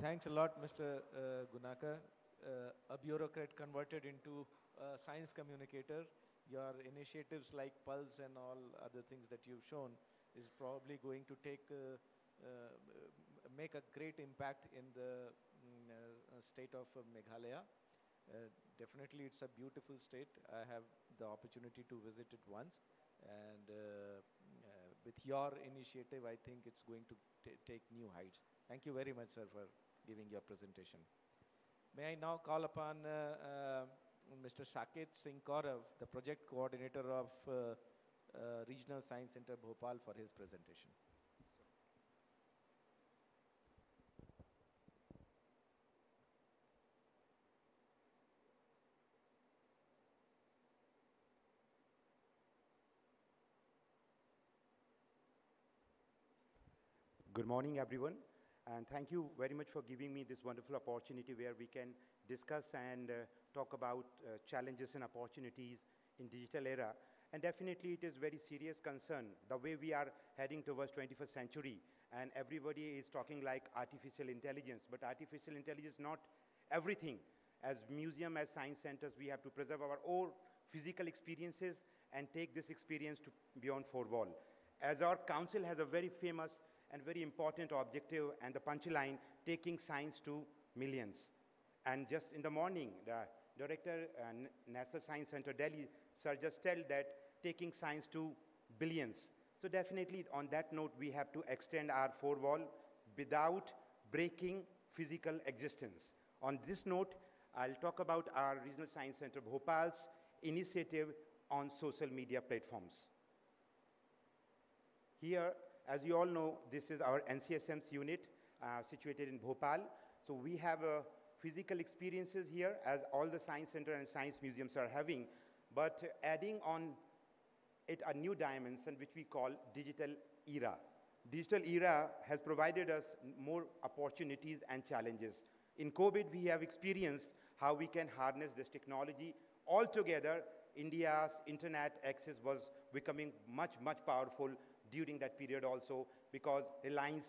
B: Thanks a lot, Mr. Gunaka, a bureaucrat converted into a science communicator. Your initiatives like Pulse and all other things that you've shown is probably going to make a great impact in the state of Meghalaya. Definitely, it's a beautiful state. I have the opportunity to visit it once, and with your initiative, I think it's going to take new heights. Thank you very much, sir, for giving your presentation. May I now call upon Mr. Saket Singh Kaurav, the project coordinator of Regional Science Center Bhopal, for his presentation.
I: Good morning, everyone, and thank you very much for giving me this wonderful opportunity where we can discuss and talk about challenges and opportunities in digital era. And definitely it is very serious concern, the way we are heading towards 21st century, and everybody is talking like artificial intelligence, but artificial intelligence is not everything. As museum, as science centers, we have to preserve our own physical experiences and take this experience to beyond four wall. As our council has a very famous and very important objective, and the punchline, taking science to millions. And just in the morning, the director, National Science Center Delhi, sir, just tell that taking science to billions. So definitely on that note, we have to extend our four wall without breaking physical existence. On this note, I'll talk about our Regional Science Center Bhopal's initiative on social media platforms. Here, as you all know, this is our NCSM's unit situated in Bhopal. So we have physical experiences here, as all the science center and science museums are having, but adding on it a new dimension which we call digital era. Digital era has provided us more opportunities and challenges. In COVID, we have experienced how we can harness this technology. Altogether, India's internet access was becoming much, much powerful during that period also, because Reliance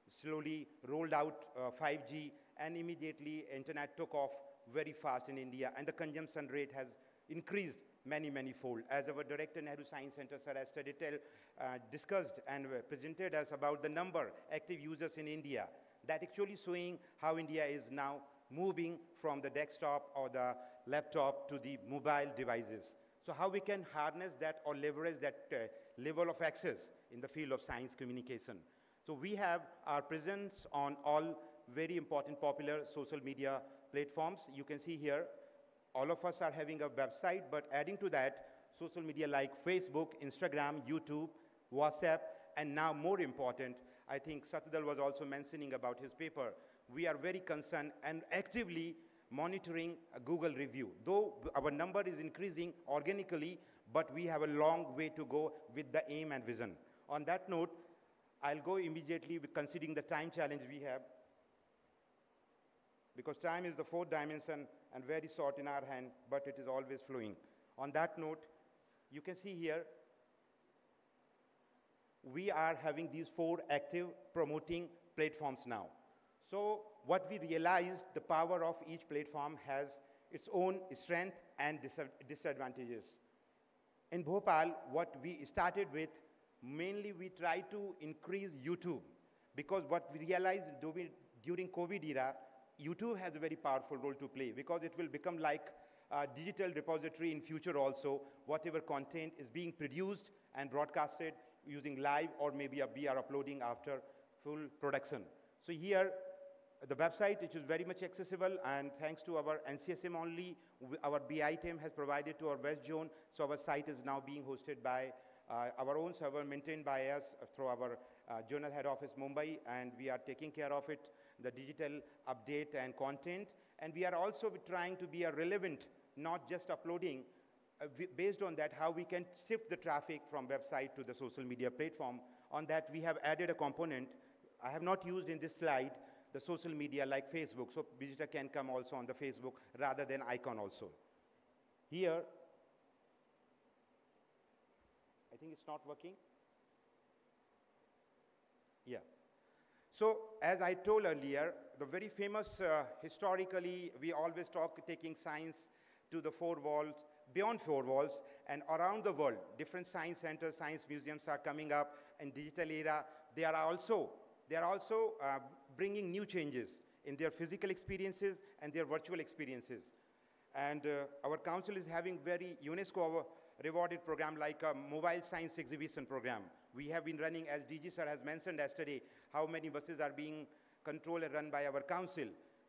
I: slowly rolled out 5G, and immediately internet took off very fast in India, and the consumption rate has increased many, many fold. As our director, Nehru Science Center, Sir Esther Dittel, discussed and presented us about the number active users in India, that actually showing how India is now moving from the desktop or the laptop to the mobile devices. So how we can harness that or leverage that level of access in the field of science communication. So we have our presence on all very important popular social media platforms. You can see here, all of us are having a website, but adding to that, social media like Facebook, Instagram, YouTube, WhatsApp, and now more important, I think Satyadal was also mentioning about his paper, we are very concerned and actively monitoring a Google review. Though our number is increasing organically, but we have a long way to go with the aim and vision. On that note, I'll go immediately with considering the time challenge we have, because time is the fourth dimension and very short in our hand, but it is always flowing. On that note, you can see here, we are having these 4 active promoting platforms now. So what we realized, the power of each platform has its own strength and disadvantages. In Bhopal, what we started with, mainly we try to increase YouTube, because what we realized during COVID era, YouTube has a very powerful role to play, because it will become like a digital repository in future also. Whatever content is being produced and broadcasted using live, or maybe we are uploading after full production. So here, the website, which is very much accessible, and thanks to our NCSM only, our BI team has provided to our West Zone, so our site is now being hosted by our own server, maintained by us through our zonal head office, Mumbai, and we are taking care of it, the digital update and content. And we are also trying to be relevant, not just uploading, based on that, how we can shift the traffic from website to the social media platform. On that, we have added a component I have not used in this slide, the social media like Facebook. So visitor can come also on the Facebook rather than icon also. Here, I think it's not working. Yeah. So as I told earlier, the very famous, historically, we always talk taking science to the four walls, beyond four walls, and around the world. Different science centers, science museums are coming up in digital era. They are also bringing new changes in their physical experiences and their virtual experiences. And our council is having very UNESCO rewarded program like a mobile science exhibition program. We have been running, as DG sir has mentioned yesterday, how many buses are being controlled and run by our council.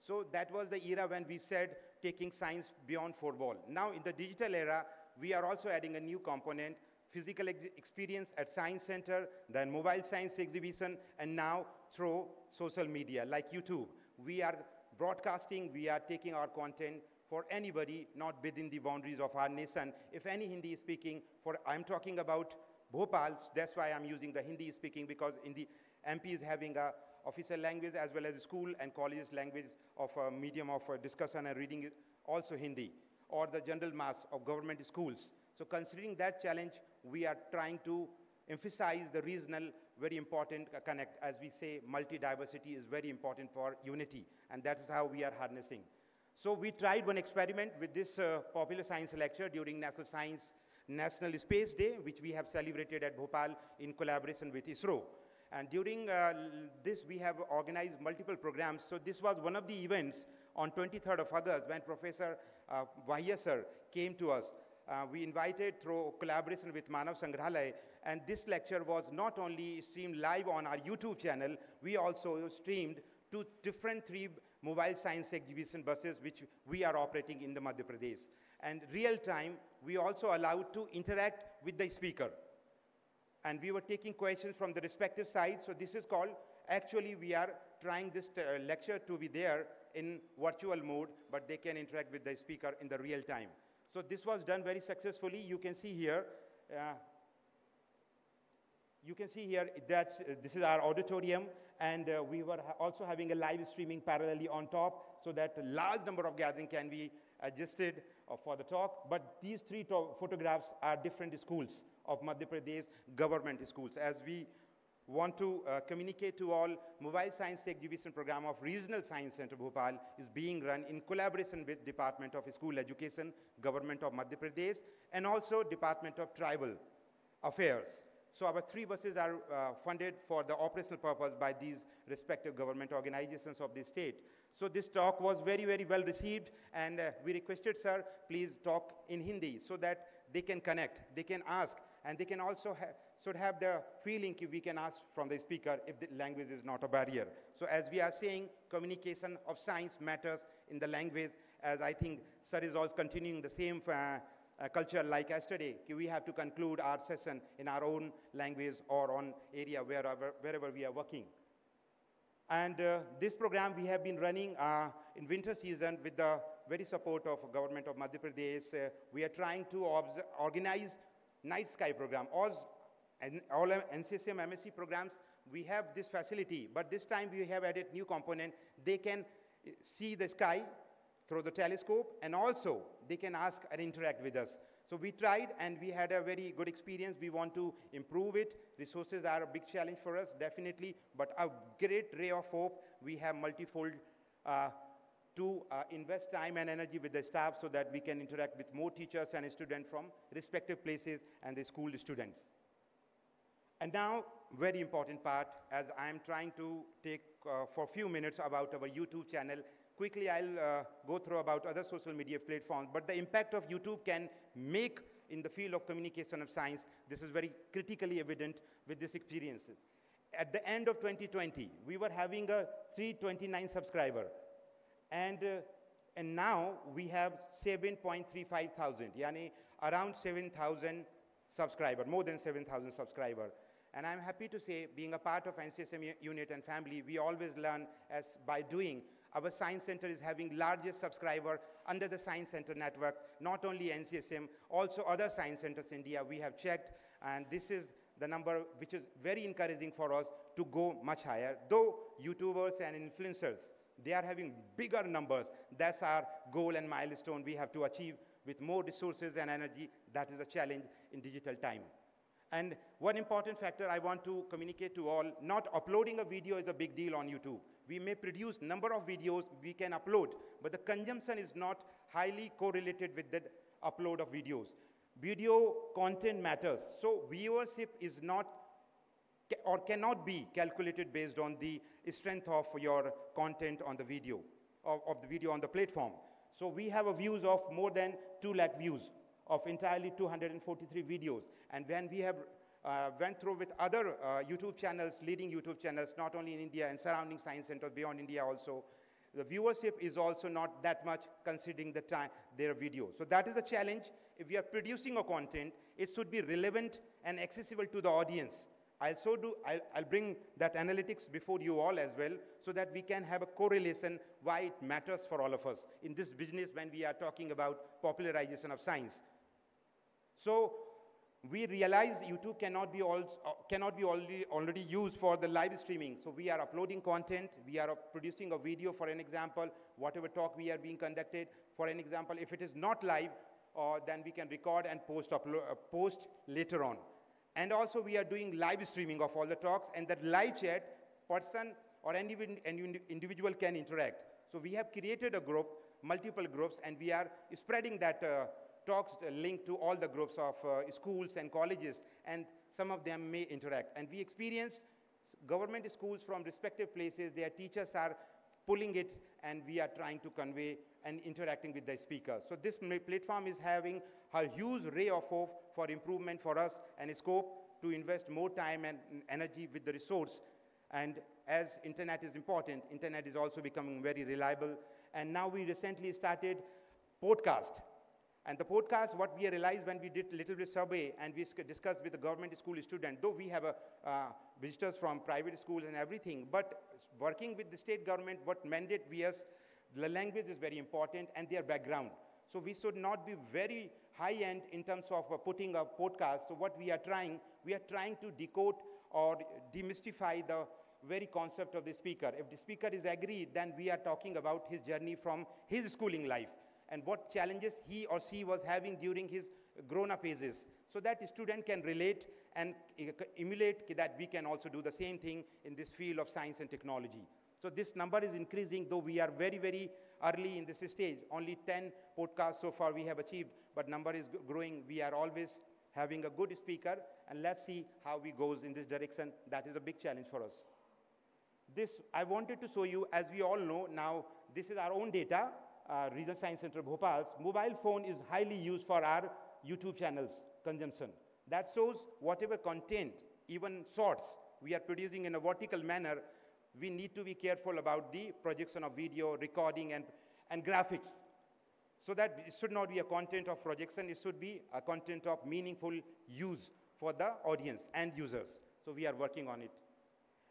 I: So that was the era when we said taking science beyond four wall. Now in the digital era, we are also adding a new component, physical experience at Science Center, then mobile science exhibition, and now through social media like YouTube. We are broadcasting, we are taking our content for anybody not within the boundaries of our nation. If any Hindi is speaking, I'm talking about Bhopal, that's why I'm using the Hindi speaking, because in the MP is having a official language as well as school and college language of a medium of discussion and reading is also Hindi, or the general mass of government schools. So considering that challenge, we are trying to emphasize the regional, very important connect. As we say, multi-diversity is very important for unity, and that is how we are harnessing. So we tried one experiment with this popular science lecture during National Space Day, which we have celebrated at Bhopal in collaboration with ISRO. And during this, we have organized multiple programs. So this was one of the events on 23rd of August when Professor Vahia sir came to us. We invited through collaboration with Manav Sangrahalaya, and this lecture was not only streamed live on our YouTube channel, we also streamed to different 3 mobile science exhibition buses which we are operating in the Madhya Pradesh. And real time, we also allowed to interact with the speaker. And we were taking questions from the respective sides. So this is called, actually we are trying this lecture to be there in virtual mode, but they can interact with the speaker in the real time. So this was done very successfully. You can see here, that this is our auditorium, and we were also having a live streaming parallelly on top, so that a large number of gathering can be adjusted for the talk. But these 3 photographs are different schools of Madhya Pradesh government schools. As we want to communicate to all, mobile science exhibition program of Regional Science Center Bhopal is being run in collaboration with Department of School Education, Government of Madhya Pradesh, and also Department of Tribal Affairs. So our 3 buses are funded for the operational purpose by these respective government organizations of the state. So this talk was very, very well received, and we requested, sir, please talk in Hindi so that they can connect, they can ask, and they can also should have the feeling if we can ask from the speaker if the language is not a barrier. So as we are saying, communication of science matters in the language, as I think sir is also continuing the same culture like yesterday. We have to conclude our session in our own language or on area wherever we are working. And this program we have been running in winter season with the very support of government of Madhya Pradesh. We are trying to organize night sky program. All NCSM MSc programs, we have this facility, but this time we have added new component. They can see the sky through the telescope, and also they can ask and interact with us. So we tried, and we had a very good experience. We want to improve it. Resources are a big challenge for us, definitely, but a great ray of hope. We have multifold to invest time and energy with the staff so that we can interact with more teachers and students from respective places and the school students. And now, very important part, as I am trying to take for a few minutes about our YouTube channel. Quickly, I'll go through about other social media platforms, but the impact of YouTube can make in the field of communication of science, this is very critically evident with this experience. At the end of 2020, we were having a 329 subscriber, and now we have 7.35 thousand, yani around 7,000 subscribers, more than 7,000 subscribers. And I'm happy to say, being a part of NCSM unit and family, we always learn as by doing. Our Science Center is having largest subscriber under the Science Center network, not only NCSM, also other Science Centers in India we have checked, and this is the number which is very encouraging for us to go much higher. Though YouTubers and influencers, they are having bigger numbers. That's our goal and milestone we have to achieve with more resources and energy. That is a challenge in digital time. And one important factor I want to communicate to all, not uploading a video is a big deal on YouTube. We may produce number of videos we can upload, but the consumption is not highly correlated with the upload of videos. Video content matters. So viewership is not or cannot be calculated based on the strength of your content on the video, of the video on the platform. So we have a views of more than 2 lakh views of entirely 243 videos. And when we have went through with other YouTube channels, leading YouTube channels, not only in India and surrounding science centers beyond India also, the viewership is also not that much considering the time, their video. So that is a challenge. If we are producing a content, it should be relevant and accessible to the audience. I'll bring that analytics before you all as well, so that we can have a correlation why it matters for all of us in this business when we are talking about popularization of science. So we realize YouTube cannot be already used for the live streaming. So we are uploading content. We are producing a video, for an example, whatever talk we are being conducted. For an example, if it is not live, then we can record and post later on. And also we are doing live streaming of all the talks, and that live chat, person or any individual can interact. So we have created a group, multiple groups, and we are spreading that talks linked to all the groups of schools and colleges, and some of them may interact. And we experience government schools from respective places, their teachers are pulling it, and we are trying to convey and interacting with the speaker. So this platform is having a huge ray of hope for improvement for us and scope to invest more time and energy with the resource. And as internet is important, internet is also becoming very reliable. And now we recently started podcast. And the podcast, what we realized when we did a little bit survey and we discussed with the government school student, though we have visitors from private schools and everything, but working with the state government, what mandate we as the language is very important and their background. So we should not be very high-end in terms of putting a podcast. So what we are trying to decode or demystify the very concept of the speaker. If the speaker is agreed, then we are talking about his journey from his schooling life and what challenges he or she was having during his grown-up ages, so that the student can relate and emulate that we can also do the same thing in this field of science and technology. So this number is increasing, though we are very, very early in this stage. Only 10 podcasts so far we have achieved, but number is growing. We are always having a good speaker, and let's see how we goes in this direction. That is a big challenge for us. This I wanted to show you, as we all know now, this is our own data. Regional Science Center Bhopal's mobile phone is highly used for our YouTube channels consumption. That shows whatever content, even shorts, we are producing in a vertical manner. We need to be careful about the projection of video, recording, and graphics. So that it should not be a content of projection, it should be a content of meaningful use for the audience and users. So we are working on it.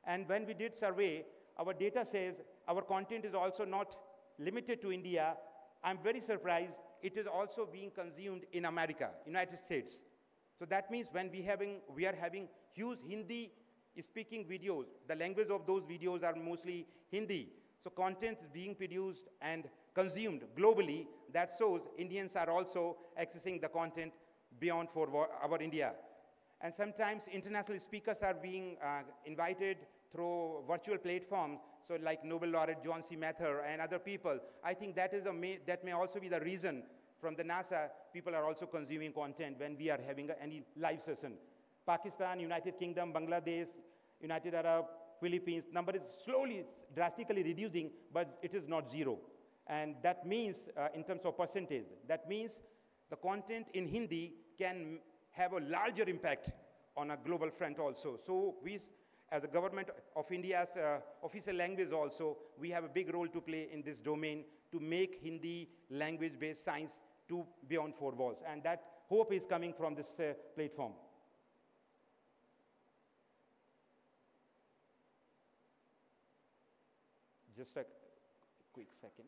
I: And when we did survey, our data says our content is also not limited to India. I'm very surprised, it is also being consumed in America, United States. So that means when we are having huge Hindi speaking videos, the language of those videos are mostly Hindi. So content is being produced and consumed globally. That shows Indians are also accessing the content beyond for our India. And sometimes international speakers are being invited through virtual platforms, so like Nobel laureate John C. Mather and other people. I think that may also be the reason from the NASA, people are also consuming content when we are having any live session. Pakistan, United Kingdom, Bangladesh, United Arab, Philippines, number is slowly, drastically reducing, but it is not zero. And that means, in terms of percentage, that means the content in Hindi can have a larger impact on a global front also. So we, as a government of India's official language also, we have a big role to play in this domain to make Hindi language-based science to beyond four walls. And that hope is coming from this platform. Just a quick second.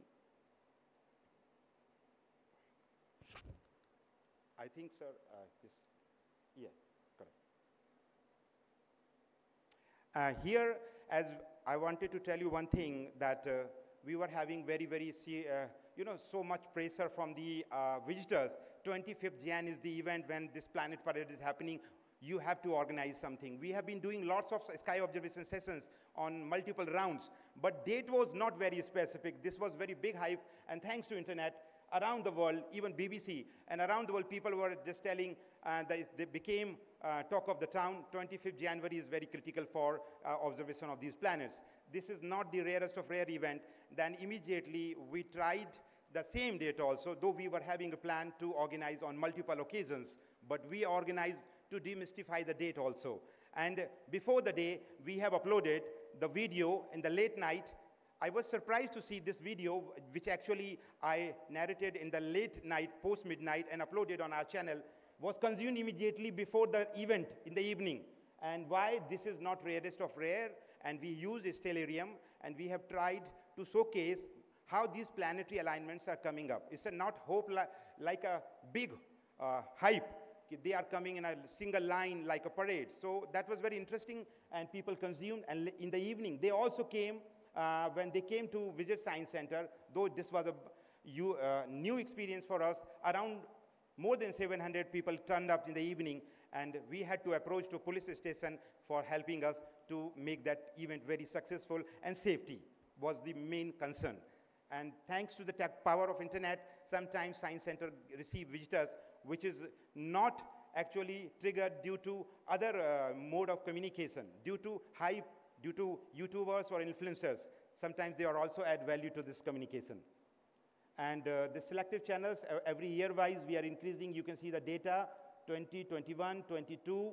I: I think, sir, yeah, correct. Here, as I wanted to tell you one thing, that we were having so much pressure from the visitors. 25th Jan is the event when this planet parade is happening. You have to organize something. We have been doing lots of sky observation sessions on multiple rounds, but date was not very specific. This was very big hype, and thanks to internet, around the world, even BBC, and around the world, people were just telling they became talk of the town. 25th January is very critical for observation of these planets. This is not the rarest of rare event. Then immediately we tried the same date also, though we were having a plan to organize on multiple occasions, but we organized to demystify the date also. And before the day, we have uploaded the video in the late night. I was surprised to see this video, which actually I narrated in the late night, post-midnight, and uploaded on our channel, was consumed immediately before the event in the evening. And why this is not rarest of rare, and we used stellarium, and we have tried to showcase how these planetary alignments are coming up. It's not hope like a big hype. They are coming in a single line like a parade. So that was very interesting, and people consumed. And in the evening, they also came, when they came to visit Science Center, though this was a new experience for us, around more than 700 people turned up in the evening, and we had to approach to police station for helping us to make that event very successful, and safety was the main concern. And thanks to the power of internet, sometimes Science Center receive visitors, which is not actually triggered due to other mode of communication, due to hype, due to YouTubers or influencers. Sometimes they are also add value to this communication. And the selective channels, every year-wise, we are increasing. You can see the data, 20, 21, 22.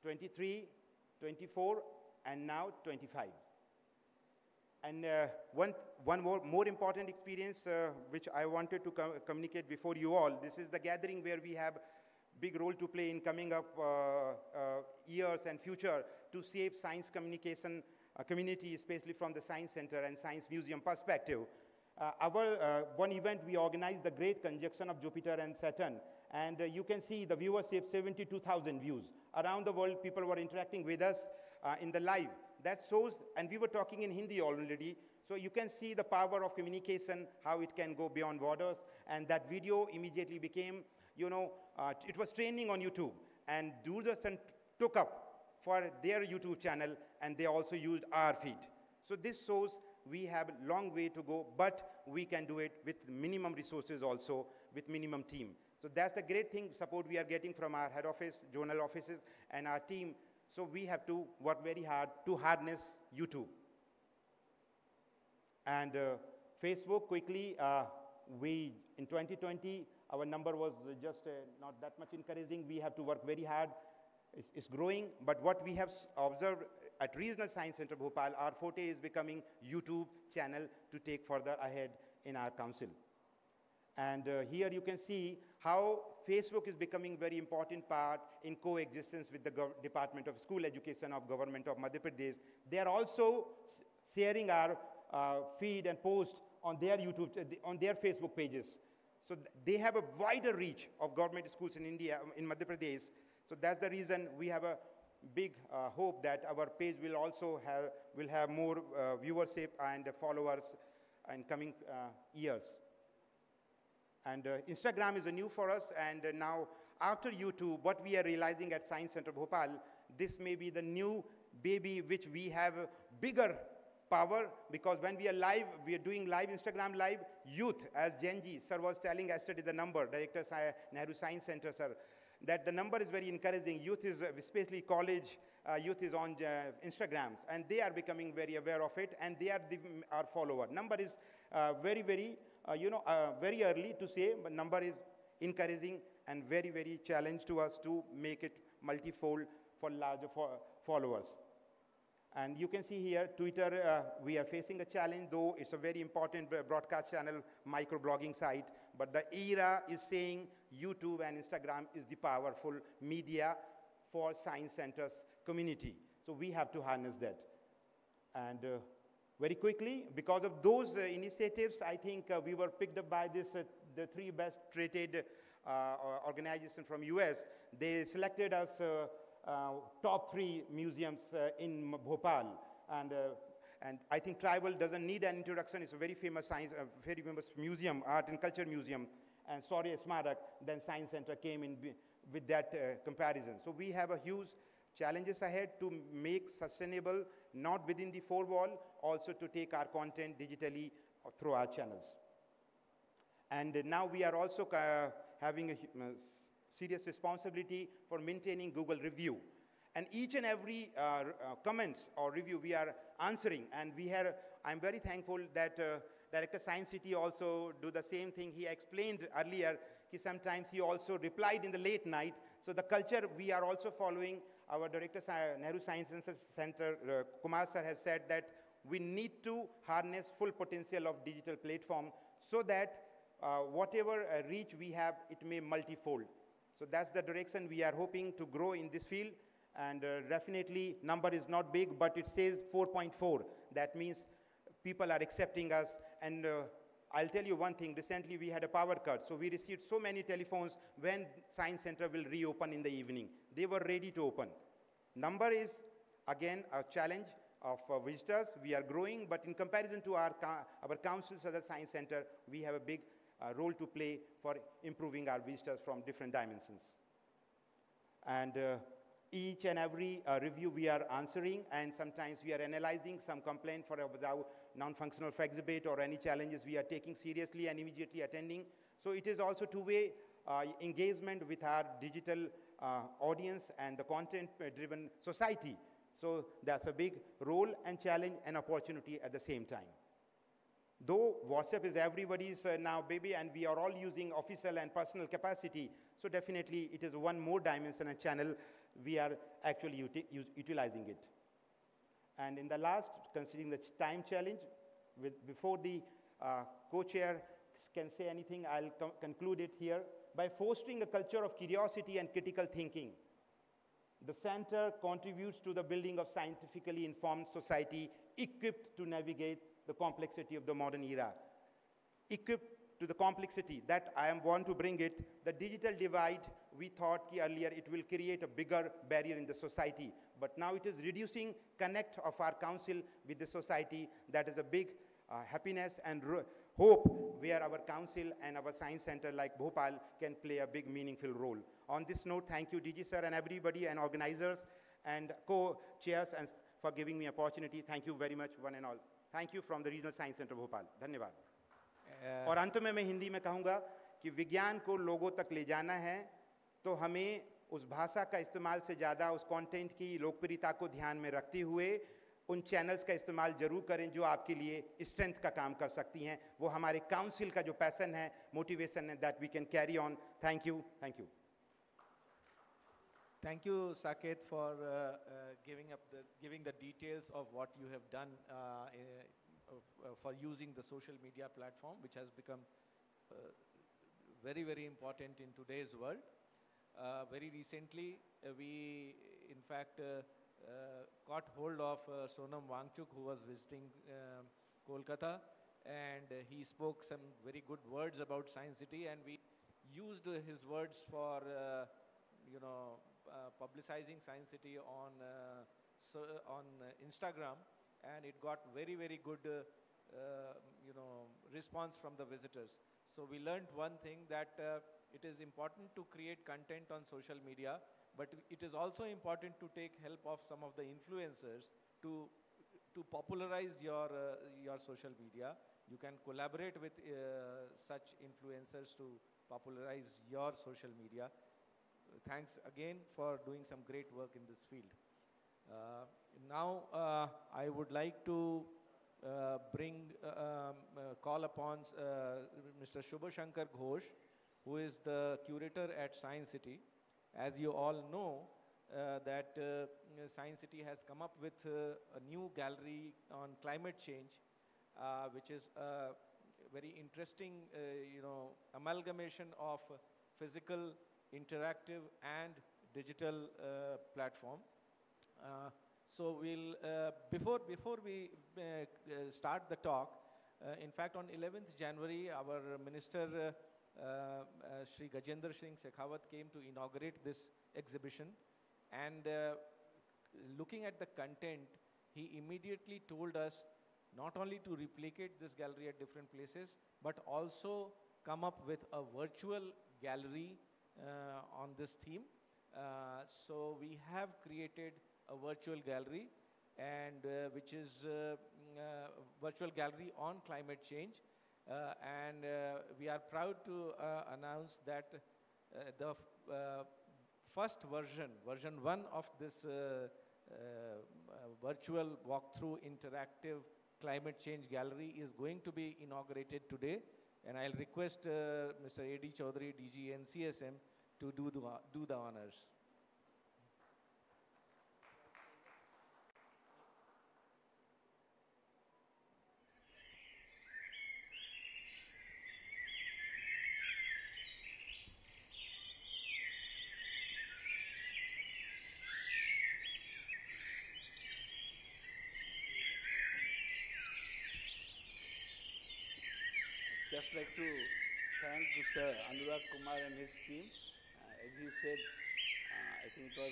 I: 23, 24, and now 25. And one more important experience which I wanted to communicate before you all. This is the gathering where we have big role to play in coming up years and future to shape science communication community, especially from the Science Center and Science Museum perspective. Our one event, we organized the Great Conjunction of Jupiter and Saturn. And you can see the viewership, 72,000 views. Around the world, people were interacting with us in the live. That shows, and we were talking in Hindi already, so you can see the power of communication, how it can go beyond borders. And that video immediately became, it was trending on YouTube. And Doordarshan took up for their YouTube channel, and they also used our feed. So this shows we have a long way to go, but we can do it with minimum resources also, with minimum team. So that's the great thing, support we are getting from our head office, zonal offices, and our team. So we have to work very hard to harness YouTube. And Facebook, quickly, in 2020, our number was just not that much encouraging. We have to work very hard. It's growing, but what we have observed at Regional Science Center Bhopal, our forte is becoming YouTube channel to take further ahead in our council. And here you can see how Facebook is becoming very important part in coexistence with the Department of School Education of Government of Madhya Pradesh. They are also sharing our feed and post on their YouTube, on their Facebook pages. So they have a wider reach of government schools in India, in Madhya Pradesh. So that's the reason we have a big hope that our page will also have more viewership and followers in coming years. And Instagram is new for us, and now after YouTube, what we are realizing at Science Center Bhopal, this may be the new baby which we have bigger power, because when we are live, we are doing live Instagram live, youth, as Genji sir was telling yesterday the number, Director Nehru Science Center sir, that the number is very encouraging. Youth is, especially college youth is on Instagrams, and they are becoming very aware of it, and they are our follower. Number is very, very, very early to say, but number is encouraging and very, very challenge to us to make it multifold for larger followers. And you can see here, Twitter, we are facing a challenge, though it's a very important broadcast channel, microblogging site. But the era is saying YouTube and Instagram is the powerful media for Science Center's community. So we have to harness that. And very quickly, because of those initiatives, I think we were picked up by the three best rated organizations from US, they selected us top 3 museums in Bhopal. And I think Tribal doesn't need an introduction. It's a very famous very famous museum, art and culture museum. And Shaurya Smarak, then Science Center came in with that comparison. So we have a huge challenges ahead to make sustainable, not within the 4 wall, also to take our content digitally through our channels. And now we are also having a serious responsibility for maintaining Google review. And each and every comments or review we are answering. And I'm very thankful that Director Science City also do the same thing. He explained earlier, sometimes he also replied in the late night. So the culture we are also following. Our Director Nehru Science Center, Kumar sir, has said that we need to harness full potential of digital platform so that whatever reach we have, it may multifold. So that's the direction we are hoping to grow in this field. And definitely, number is not big, but it says 4.4. That means people are accepting us. And I'll tell you one thing. Recently, we had a power cut. So we received so many telephones when Science Center will reopen in the evening. They were ready to open. Number is, again, a challenge of visitors. We are growing, but in comparison to our councils at the Science Center, we have a big role to play for improving our visitors from different dimensions. And each and every review we are answering, and sometimes we are analyzing some complaint for our non-functional exhibit or any challenges we are taking seriously and immediately attending. So it is also two-way engagement with our digital audience and the content-driven society. So that's a big role and challenge and opportunity at the same time. Though WhatsApp is everybody's now baby, and we are all using official and personal capacity, so definitely it is one more dimension and channel we are actually utilizing it. And in the last, considering the time challenge, before the co-chair can say anything, I'll conclude it here. By fostering a culture of curiosity and critical thinking, the center contributes to the building of scientifically informed society equipped to navigate the complexity of the modern era. Equipped to the complexity that I want to bring it, the digital divide, we thought earlier it will create a bigger barrier in the society. But now it is reducing connect of our council with the society. That is a big happiness and hope where our council and our science center like Bhopal can play a big meaningful role. On this note, thank you DG sir and everybody and organizers and co-chairs and for giving me opportunity. Thank you very much one and all. Thank you from the Regional Science Center Bhopal. धन्यवाद. और अंत में मैं हिंदी में कहूँगा कि विज्ञान को लोगों तक ले जाना है तो हमें उस भाषा का इस्तेमाल से ज़्यादा उस कंटेंट की लोकप्रियता को ध्यान में रखते हुए उन चैनल्स का इस्तेमाल जरूर करें जो आपके लिए स्ट्रेंथ का काम कर सकती हैं. वो हमारे काउंसिल का जो पैशन है, मोटिवेशन है, that we can carry on. Thank you. Thank you.
B: Thank you, Saket, for giving the details of what you have done for using the social media platform, which has become very, very important in today's world. Very recently, we, in fact, got hold of Sonam Wangchuk, who was visiting Kolkata, and he spoke some very good words about Science City, and we used his words for, publicizing Science City on Instagram, and it got very, very good, response from the visitors. So we learned one thing, that it is important to create content on social media, but it is also important to take help of some of the influencers to popularize your social media. You can collaborate with such influencers to popularize your social media. Thanks again for doing some great work in this field. Now I would like to call upon Mr. Shubha-Shankar Ghosh, who is the curator at Science City. As you all know, that Science City has come up with a new gallery on climate change, which is a very interesting, amalgamation of physical, interactive, and digital platform. So we'll before we start the talk, in fact, on 11th January, our minister Shri Gajendra Singh Shekhawat came to inaugurate this exhibition. And looking at the content, he immediately told us not only to replicate this gallery at different places, but also come up with a virtual gallery on this theme. So we have created a virtual gallery, and which is virtual gallery on climate change. And we are proud to announce that the first version 1 of this virtual walkthrough interactive climate change gallery is going to be inaugurated today. And I'll request Mr. A.D. Chaudhary, DG NCSM, to do the honors.
J: Just like to thank Mr. Anurag Kumar and his team. As he said, I think it was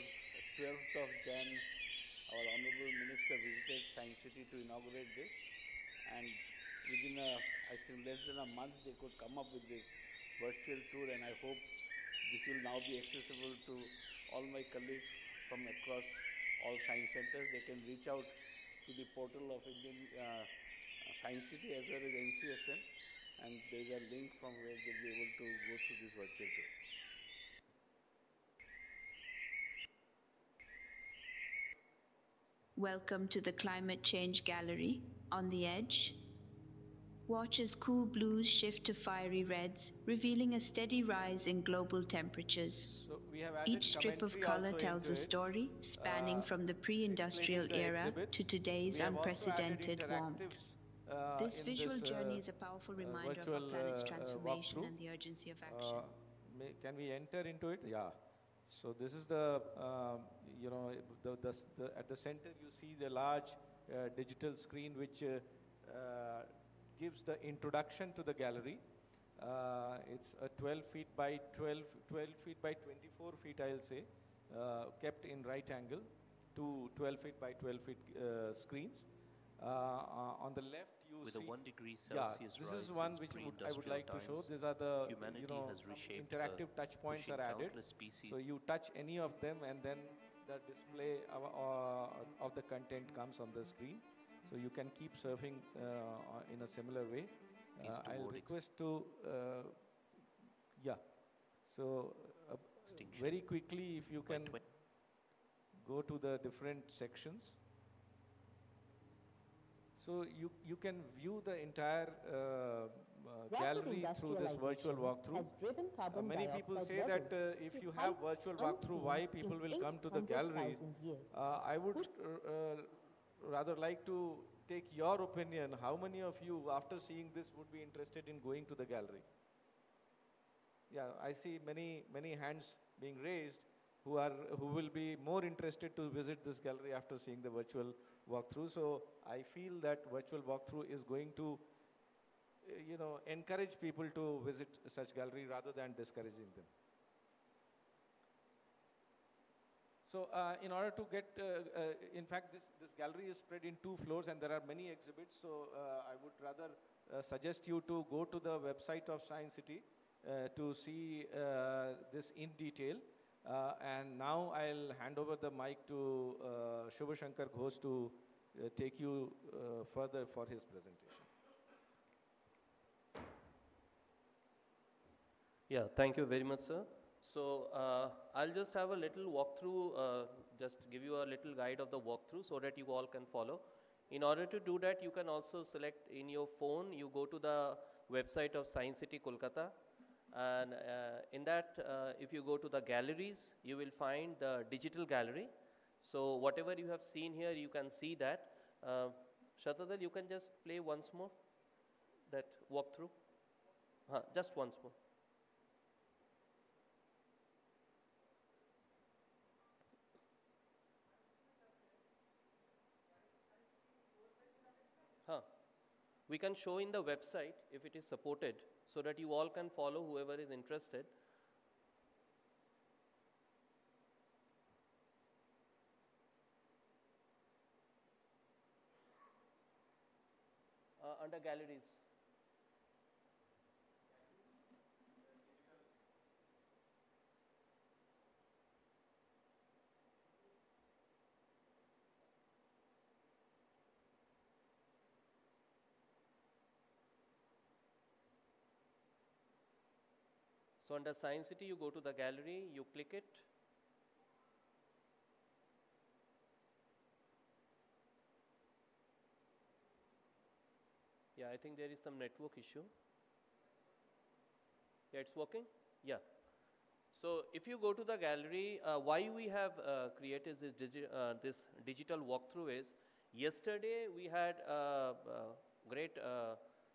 J: 12th of Jan, our Honorable Minister visited Science City to inaugurate this. And within, I think, less than a month, they could come up with this virtual tour. And I hope this will now be accessible to all my colleagues from across all science centers. They can reach out to the portal of Indian Science City as well as NCSM. And there is a link from where they'll be able to go through this virtual tour.
K: Welcome to the Climate Change Gallery on the Edge. Watch as cool blues shift to fiery reds, revealing a steady rise in global temperatures.
B: So we have added
K: Each strip of color tells a story, spanning from the pre-industrial era to today's unprecedented warmth. This visual journey is a powerful reminder of our planet's transformation and the urgency of action.
B: Can we enter into it? Yeah. So this is the, at the center you see the large digital screen which gives the introduction to the gallery. It's a 12 feet by 12 feet by 24 feet, I'll say, kept in right angle, two 12 feet by 12 feet screens. On the left, you
L: with
B: see,
L: a 1 degree Celsius
B: this
L: rise
B: is one
L: since
B: which I would
L: pre-industrial
B: like to show.
L: times,
B: These are the
L: humanity has reshaped
B: interactive touch points
L: pushing
B: are added.
L: countless species.
B: So you touch any of them, and then the display of the content comes on the screen. So you can keep surfing in a similar way. I'll request to, So very quickly, if you can go to the different sections. So you can view the entire gallery through this virtual walkthrough. Many people say that if you have virtual walkthrough, why people will come to the gallery? I would rather like to take your opinion. How many of you, after seeing this, would be interested in going to the gallery? Yeah, I see many hands being raised who will be more interested to visit this gallery after seeing the virtual walkthrough. So I feel that virtual walkthrough is going to, encourage people to visit such gallery rather than discouraging them. So in order to get, in fact, this gallery is spread in 2 floors and there are many exhibits. So I would rather suggest you to go to the website of Science City to see this in detail. And now I'll hand over the mic to Shubha Shankar Ghosh to take you further for his presentation.
M: Yeah, thank you very much, sir. So I'll just have a little walkthrough, just give you a little guide of the walkthrough so that you all can follow. In order to do that, you can also select in your phone, you go to the website of Science City Kolkata. And in that, if you go to the galleries, you will find the digital gallery. So whatever you have seen here, you can see that. Shatadal, you can just play once more that walkthrough. Just once more. We can show in the website if it is supported so that you all can follow whoever is interested. Under galleries. So under Science City, you go to the gallery, you click it. Yeah, I think there is some network issue. Yeah, it's working? Yeah. So if you go to the gallery, why we have created this digital walkthrough is, yesterday we had a great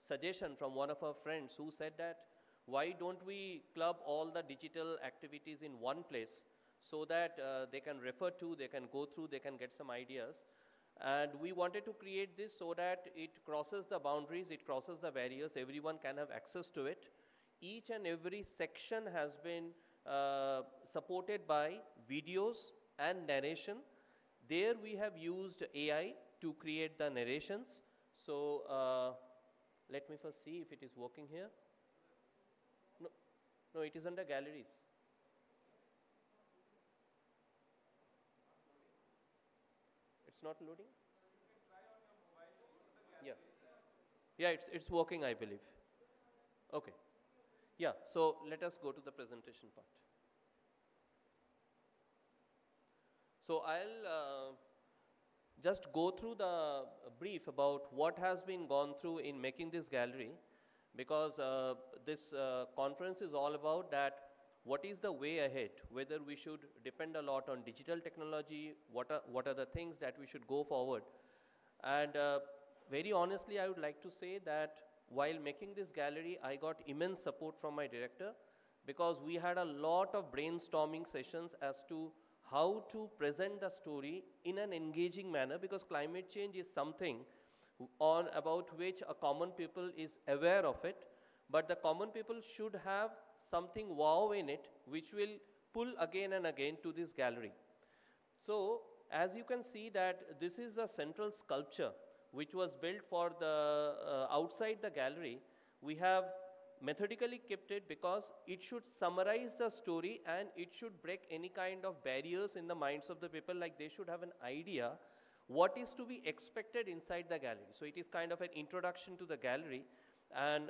M: suggestion from one of our friends who said that, why don't we club all the digital activities in one place so that they can refer to, they can go through, they can get some ideas. And we wanted to create this so that it crosses the boundaries, it crosses the barriers, everyone can have access to it. Each and every section has been supported by videos and narration. There we have used AI to create the narrations. So let me first see if it is working here. No, it is under galleries. It's not loading? Yeah. Yeah, it's working, I believe. Okay. Yeah, so let us go to the presentation part. So I'll just go through the brief about what has been gone through in making this gallery, because this conference is all about that, what is the way ahead, whether we should depend a lot on digital technology, what are the things that we should go forward. And very honestly, I would like to say that while making this gallery, I got immense support from my director, because we had a lot of brainstorming sessions as to how to present the story in an engaging manner, because climate change is something about which a common people is aware of it, but the common people should have something wow in it, which will pull again and again to this gallery. So as you can see that this is a central sculpture which was built for the outside the gallery. We have methodically kept it because it should summarize the story and it should break any kind of barriers in the minds of the people, like they should have an idea what is to be expected inside the gallery. So it is kind of an introduction to the gallery, and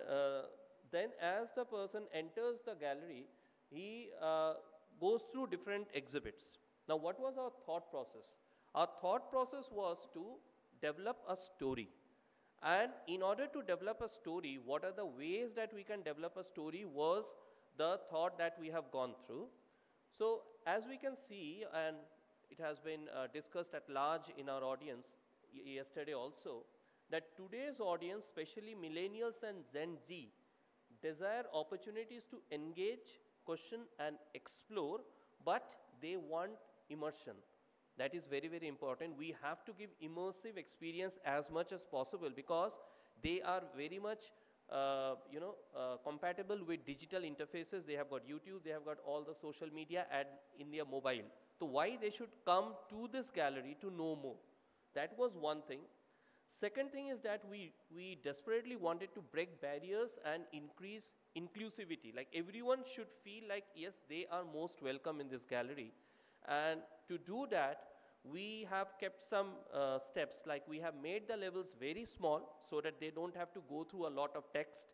M: then as the person enters the gallery, he goes through different exhibits. Now what was our thought process? Our thought process was to develop a story. And in order to develop a story, what are the ways that we can develop a story was the thought that we have gone through. So as we can see, and it has been discussed at large in our audience yesterday also, that today's audience, especially millennials and Gen Z, desire opportunities to engage, question and explore, but they want immersion. That is very, very important. We have to give immersive experience as much as possible, because they are very much compatible with digital interfaces. They have got YouTube, they have got all the social media and in their mobile. So why they should come to this gallery to know more? That was one thing. Second thing is that we desperately wanted to break barriers and increase inclusivity. Like everyone should feel like, yes, they are most welcome in this gallery. And to do that, we have kept some steps, like we have made the levels very small so that they don't have to go through a lot of text.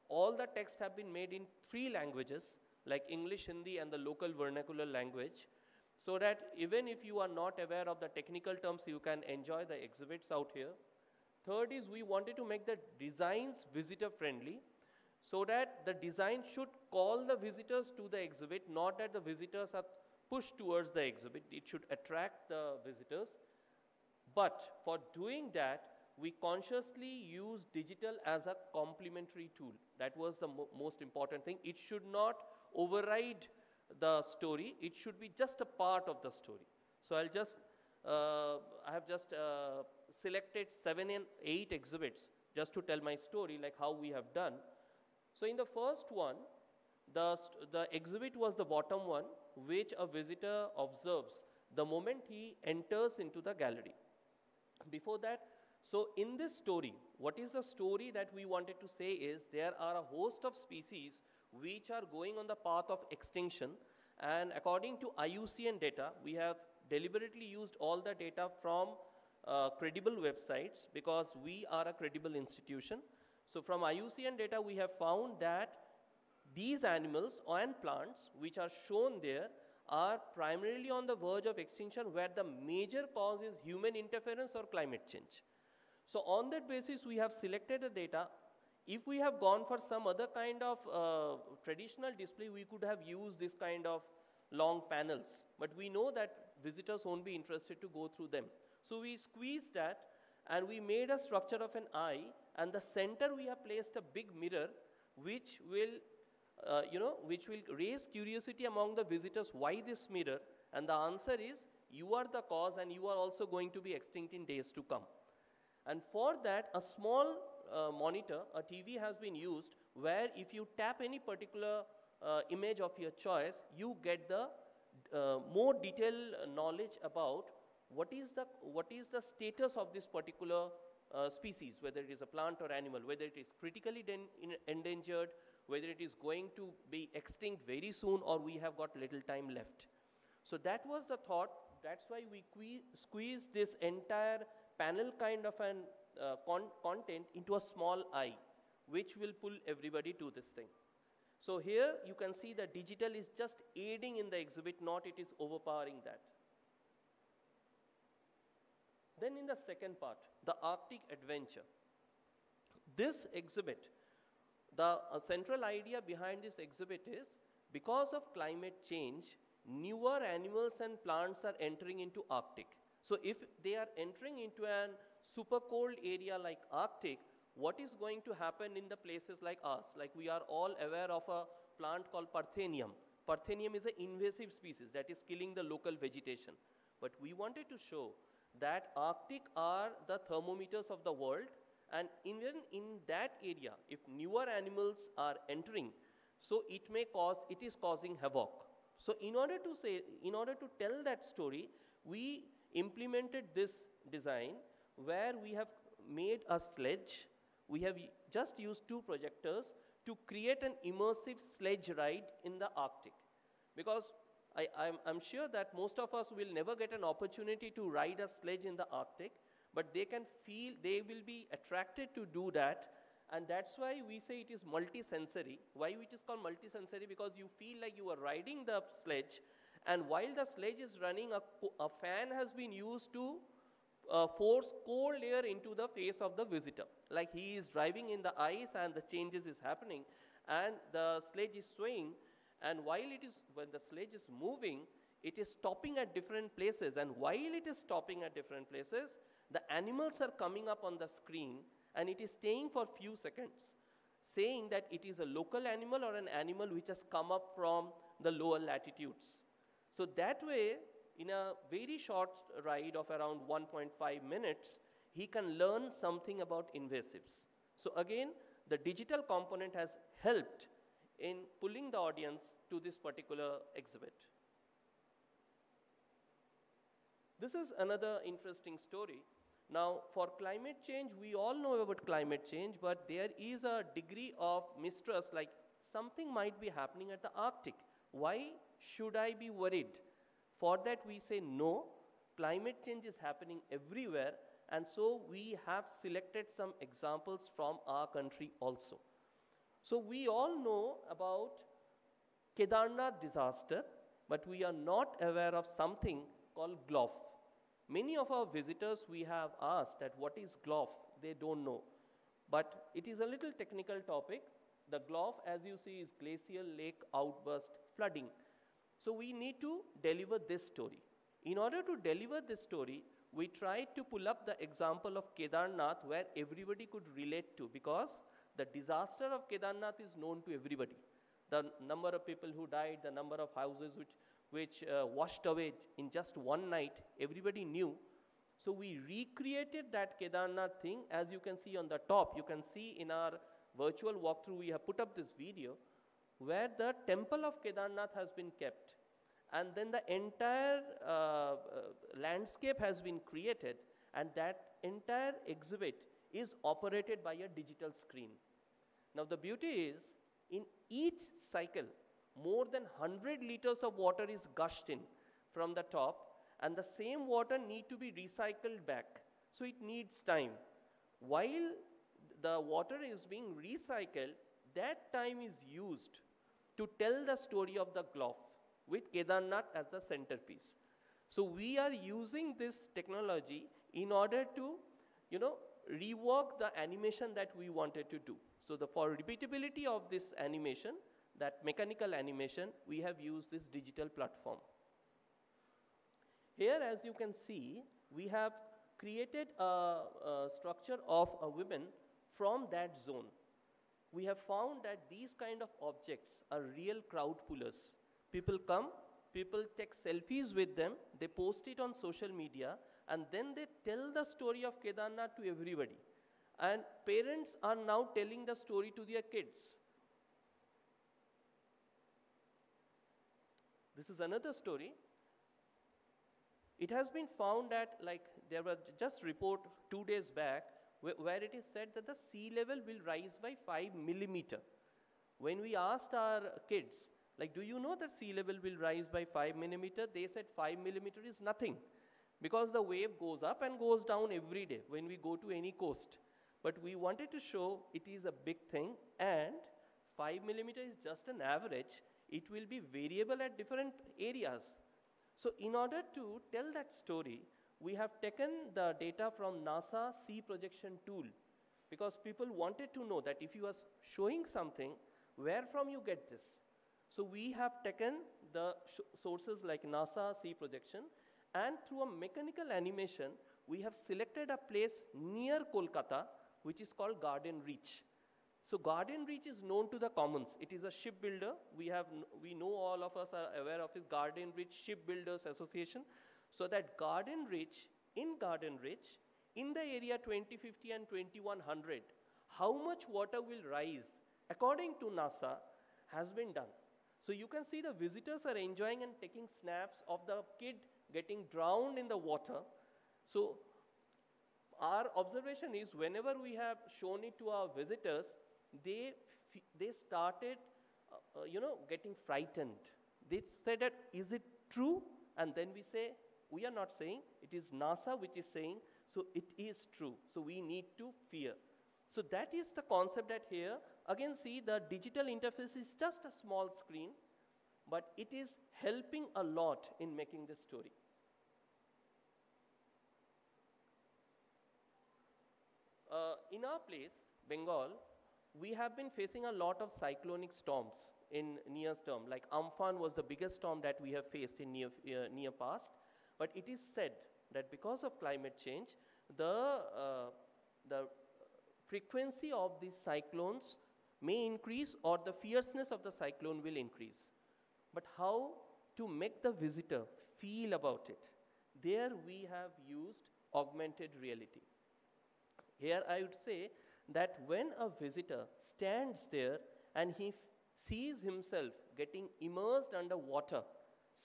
M: All the text have been made in 3 languages, like English, Hindi and the local vernacular language, so that even if you are not aware of the technical terms, you can enjoy the exhibits out here. Third is we wanted to make the designs visitor friendly, so that the design should call the visitors to the exhibit, not that the visitors are pushed towards the exhibit. It should attract the visitors. But for doing that, we consciously use digital as a complementary tool. That was the most important thing. It should not override the story. It should be just a part of the story. So I have just selected 7 and 8 exhibits just to tell my story, like how we have done. So in the first one, the exhibit was the bottom one, which a visitor observes the moment he enters into the gallery. Before that, so in this story, what is the story that we wanted to say is there are a host of species which are going on the path of extinction, and according to IUCN data, we have deliberately used all the data from credible websites because we are a credible institution. So from IUCN data, we have found that these animals and plants which are shown there are primarily on the verge of extinction, where the major cause is human interference or climate change. So on that basis, we have selected the data. If we have gone for some other kind of traditional display, we could have used this kind of long panels. But we know that visitors won't be interested to go through them. So we squeezed that, and we made a structure of an eye, and the center we have placed a big mirror, which will which will raise curiosity among the visitors, why this mirror? And the answer is, you are the cause, and you are also going to be extinct in days to come. And for that, a small monitor, a TV has been used, where if you tap any particular image of your choice, you get the more detailed knowledge about what is the status of this particular species, whether it is a plant or animal, whether it is critically endangered, whether it is going to be extinct very soon, or we have got little time left. So that was the thought. That's why we squeezed this entire panel kind of an content into a small eye, which will pull everybody to this thing. So here you can see that digital is just aiding in the exhibit, not it is overpowering that. Then in the second part, the Arctic adventure. This exhibit, the central idea behind this exhibit is, because of climate change, newer animals and plants are entering into Arctic. So if they are entering into a super cold area like Arctic, what is going to happen in the places like us? Like we are all aware of a plant called Parthenium. Parthenium is an invasive species that is killing the local vegetation. But we wanted to show that Arctic are the thermometers of the world, and even in that area, if newer animals are entering, so it is causing havoc. So in order to tell that story, we implemented this design where we have made a sledge. We have just used 2 projectors to create an immersive sledge ride in the Arctic. Because I'm sure that most of us will never get an opportunity to ride a sledge in the Arctic, but they will be attracted to do that, and that's why we say it is multi-sensory. Why it is called multi-sensory? Because you feel like you are riding the sledge, and while the sledge is running, a fan has been used to force cold air into the face of the visitor. Like he is driving in the ice and the changes is happening, and the sledge is swaying, and when the sledge is moving, it is stopping at different places, and while it is stopping at different places, the animals are coming up on the screen, and it is staying for few seconds, saying that it is a local animal or an animal which has come up from the lower latitudes. So that way, in a very short ride of around 1.5 minutes, he can learn something about invasives. So again, the digital component has helped in pulling the audience to this particular exhibit. This is another interesting story. Now, for climate change, we all know about climate change, but there is a degree of mistrust, like something might be happening at the Arctic. Why should I be worried? For that, we say no, climate change is happening everywhere, and so we have selected some examples from our country also. So we all know about Kedarnath disaster, but we are not aware of something called GLOF. Many of our visitors we have asked that what is GLOF, they don't know. But it is a little technical topic. The GLOF, as you see, is glacial lake outburst flooding. So we need to deliver this story. In order to deliver this story, we tried to pull up the example of Kedarnath where everybody could relate to, because the disaster of Kedarnath is known to everybody. The number of people who died, the number of houses which washed away in just one night, everybody knew. So we recreated that Kedarnath thing. As you can see on the top, you can see in our virtual walkthrough, we have put up this video where the temple of Kedarnath has been kept. And then the entire landscape has been created, and that entire exhibit is operated by a digital screen. Now the beauty is, in each cycle, more than 100 liters of water is gushed in from the top, and the same water need to be recycled back. So it needs time. While the water is being recycled, that time is used to tell the story of the Glof with Kedarnath as the centerpiece. So we are using this technology in order to, rework the animation that we wanted to do. So for repeatability of this animation, that mechanical animation, we have used this digital platform. Here, as you can see, we have created a structure of a woman from that zone. We have found that these kind of objects are real crowd pullers. People come, people take selfies with them, they post it on social media, and then they tell the story of Kedarnath to everybody. And parents are now telling the story to their kids. This is another story. It has been found that, there was just report 2 days back where it is said that the sea level will rise by 5 millimeter. When we asked our kids, do you know that sea level will rise by 5 millimeter? They said 5 millimeter is nothing, because the wave goes up and goes down every day when we go to any coast. But we wanted to show it is a big thing, and 5 millimeter is just an average. It will be variable at different areas. So in order to tell that story, we have taken the data from NASA Sea Projection Tool, because people wanted to know that if you are showing something, where from you get this? So we have taken the sources like NASA Sea Projection, and through a mechanical animation, we have selected a place near Kolkata, which is called Garden Reach. So Garden Reach is known to the commons. It is a shipbuilder. We know, all of us are aware of his Garden Reach Shipbuilders Association. So that Garden Reach, in the area 2050 and 2100, how much water will rise, according to NASA, has been done. So you can see the visitors are enjoying and taking snaps of the kid getting drowned in the water. So our observation is, whenever we have shown it to our visitors, they started, getting frightened. They said that, is it true? And then we say, we are not saying, it is NASA which is saying, so it is true. So we need to fear. So that is the concept that here, again see, the digital interface is just a small screen, but it is helping a lot in making this story. In our place, Bengal, we have been facing a lot of cyclonic storms in near term. Like Amphan was the biggest storm that we have faced in near past. But it is said that because of climate change, the frequency of these cyclones may increase, or the fierceness of the cyclone will increase. But how to make the visitor feel about it? There we have used augmented reality. Here I would say that when a visitor stands there and he sees himself getting immersed under water,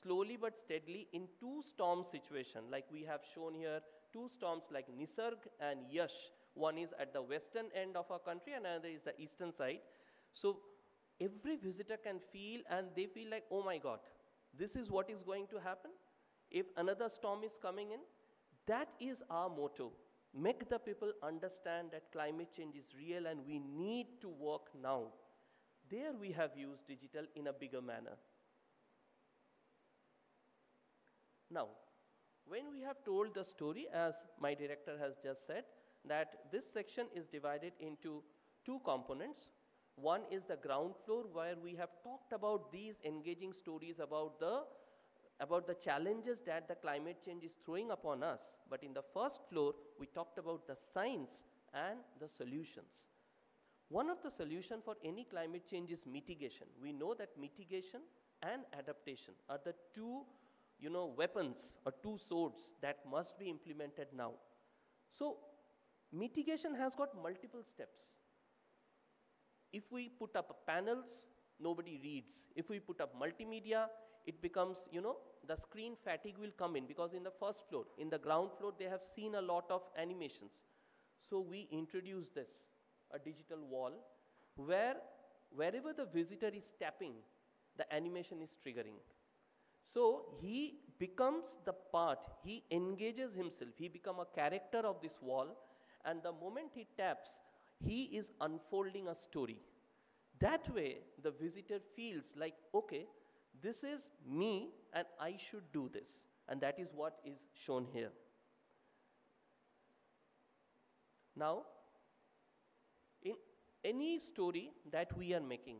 M: slowly but steadily, in two storm situations, like we have shown here, two storms like Nisarg and Yash. One is at the western end of our country and another is the eastern side. So every visitor can feel, and they feel like, oh my God, this is what is going to happen if another storm is coming in. That is our motto. Make the people understand that climate change is real and we need to work now. There we have used digital in a bigger manner. Now, when we have told the story, as my director has just said, that this section is divided into two components. One is the ground floor, where we have talked about these engaging stories about the challenges that the climate change is throwing upon us. But in the first floor, we talked about the science and the solutions. One of the solutions for any climate change is mitigation. We know that mitigation and adaptation are the two, weapons or 2 swords that must be implemented now. So mitigation has got multiple steps. If we put up panels, nobody reads. If we put up multimedia, it becomes, the screen fatigue will come in, because in the first floor, in the ground floor, they have seen a lot of animations. So we introduce this, a digital wall, where wherever the visitor is tapping, the animation is triggering. So he becomes the part, he engages himself, he becomes a character of this wall, and the moment he taps, he is unfolding a story. That way, the visitor feels like, okay, this is me and I should do this. And that is what is shown here. Now, in any story that we are making,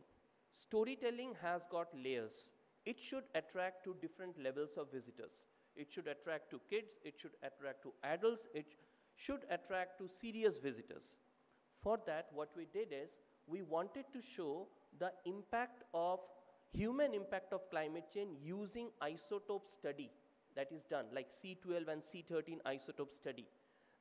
M: storytelling has got layers. It should attract to different levels of visitors. It should attract to kids, it should attract to adults, it should attract to serious visitors. For that, what we did is, we wanted to show the human impact of climate change using isotope study that is done, like C12 and C13 isotope study.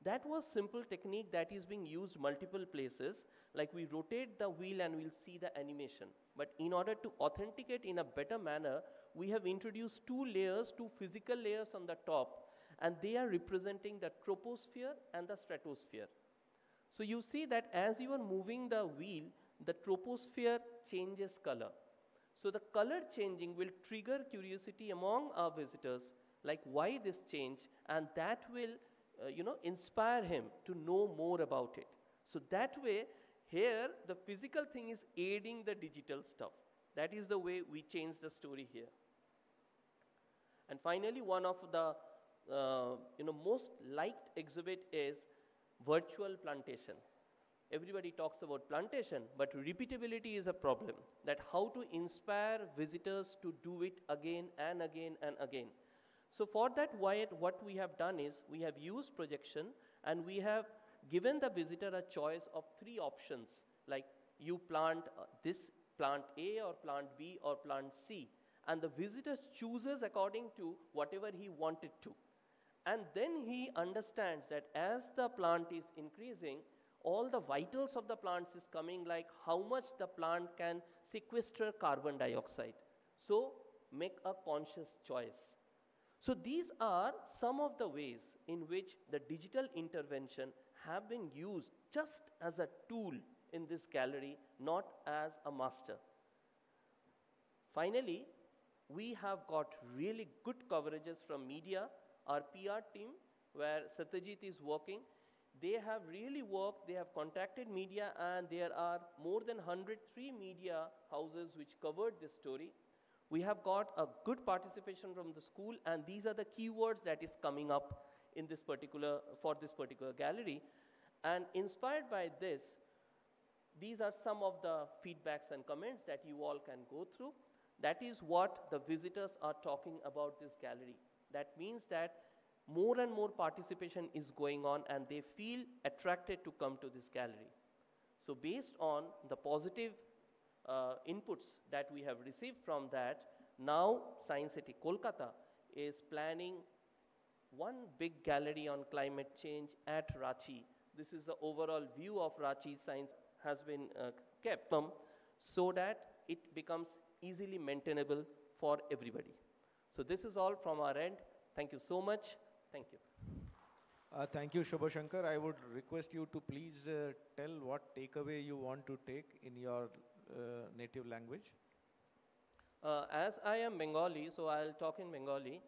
M: That was simple technique that is being used multiple places, like we rotate the wheel and we'll see the animation. But in order to authenticate in a better manner, we have introduced 2 layers, 2 physical layers on the top, and they are representing the troposphere and the stratosphere. So you see that as you are moving the wheel, the troposphere changes color. So the color changing will trigger curiosity among our visitors, like why this change, and that will inspire him to know more about it. So that way, here, the physical thing is aiding the digital stuff. That is the way we change the story here. And finally, one of the most liked exhibit is virtual plantation. Everybody talks about plantation, but repeatability is a problem, that how to inspire visitors to do it again and again and again. So for that, what we have done is, we have used projection and we have given the visitor a choice of 3 options, like you plant this plant A or plant B or plant C, and the visitor chooses according to whatever he wanted to. And then he understands that as the plant is increasing, all the vitals of the plants is coming, like how much the plant can sequester carbon dioxide. So make a conscious choice. So these are some of the ways in which the digital intervention have been used just as a tool in this gallery, not as a master. Finally, we have got really good coverages from media. Our PR team, where Satyajit is working, they have really worked, they have contacted media, and there are more than 103 media houses which covered this story. We have got a good participation from the school, and these are the keywords that is coming up in this for this particular gallery. And inspired by this, these are some of the feedbacks and comments that you all can go through. That is what the visitors are talking about this gallery. That means that more and more participation is going on, and they feel attracted to come to this gallery. So based on the positive inputs that we have received from that, now Science City Kolkata is planning one big gallery on climate change at Ranchi. This is the overall view of Ranchi science has been kept so that it becomes easily maintainable for everybody. So this is all from our end. Thank you so much. Thank you.
B: Thank you, Shubha Shankar. I would request you to please tell what takeaway you want to take in your native language.
M: As I am Bengali, so I'll talk in Bengali.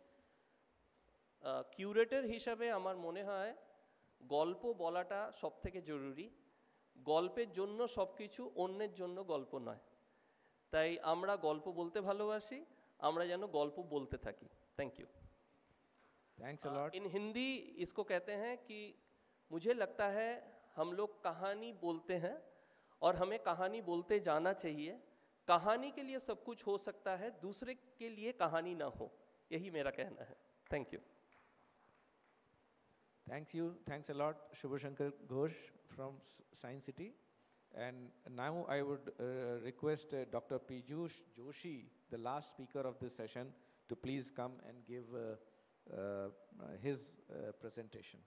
M: Curator হিসাবে আমার মনে হয় গল্প বলাটা সবথেকে জরুরি। গল্পের জন্য সবকিছু, অন্যের জন্য গল্প নয়। তাই আমরা গল্প বলতে ভালোবাসি, আমরা যেন গল্প বলতে থাকি। Thank you.
B: Thanks a lot.
M: In Hindi इसको कहते हैं कि मुझे लगता है हम लोग कहानी बोलते हैं और हमें कहानी बोलते जाना चाहिए। कहानी के लिए सब कुछ हो सकता है, दूसरे के लिए कहानी ना हो, यही मेरा कहना है। Thank you.
B: Thanks a lot, Shubha Shankar Ghosh from Science City. And now I would request Dr. Piyush Joshi, the last speaker of this session, to please come and give his presentation.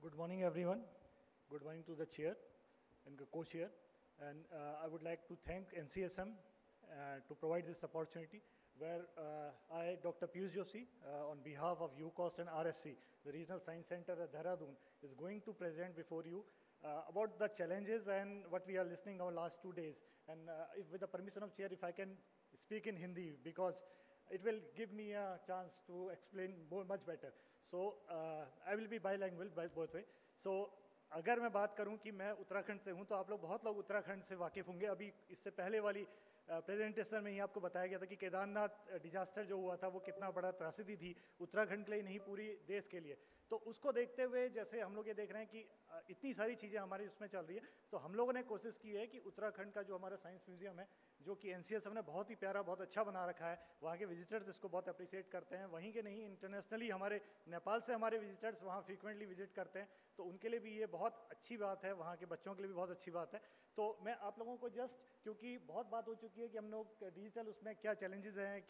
N: Good morning, everyone. Good morning to the chair and the co-chair. And I would like to thank NCSM to provide this opportunity where I, Dr. Piyush Joshi, on behalf of UCOST and RSC, the Regional Science Center at Dehradun, is going to present before you about the challenges and what we are listening our last 2 days. And if with the permission of chair, if I can speak in Hindi, because it will give me a chance to explain much better. So I will be bilingual both way. So अगर मैं बात करूं कि मैं उत्तराखंड से हूं तो आप लोग बहुत लोग उत्तराखंड से वाकिफ़ होंगे. अभी इससे पहले वाली प्रेजेंटेशन में ही आपको बताया गया था कि केदारनाथ डिजास्टर जो हुआ था वो कितना बड़ा त्रासदी थी उत्तराखंड के लिए नहीं पूरी देश के लिए. तो उसको देखते हुए जैसे हम लोग ये देख रहे हैं कि इतनी सारी चीज़ें हमारी उसमें चल रही है, तो हम लोगों ने कोशिश की है कि उत्तराखंड का जो हमारा साइंस म्यूजियम है जो कि NCSM ने बहुत ही प्यारा बहुत अच्छा बना रखा है, वहाँ के विजिटर्स इसको बहुत अप्रिशिएट करते हैं. वहीं के नहीं इंटरनेशनली हमारे नेपाल से हमारे विजिटर्स वहाँ फ्रीक्वेंटली विजिट करते हैं, तो उनके लिए भी ये बहुत अच्छी बात है, वहाँ के बच्चों के लिए भी बहुत अच्छी बात है. तो मैं आप लोगों को जस्ट क्योंकि बहुत बात हो चुकी है कि हम लोग डिजिटल उसमें क्या चैलेंजेस हैं,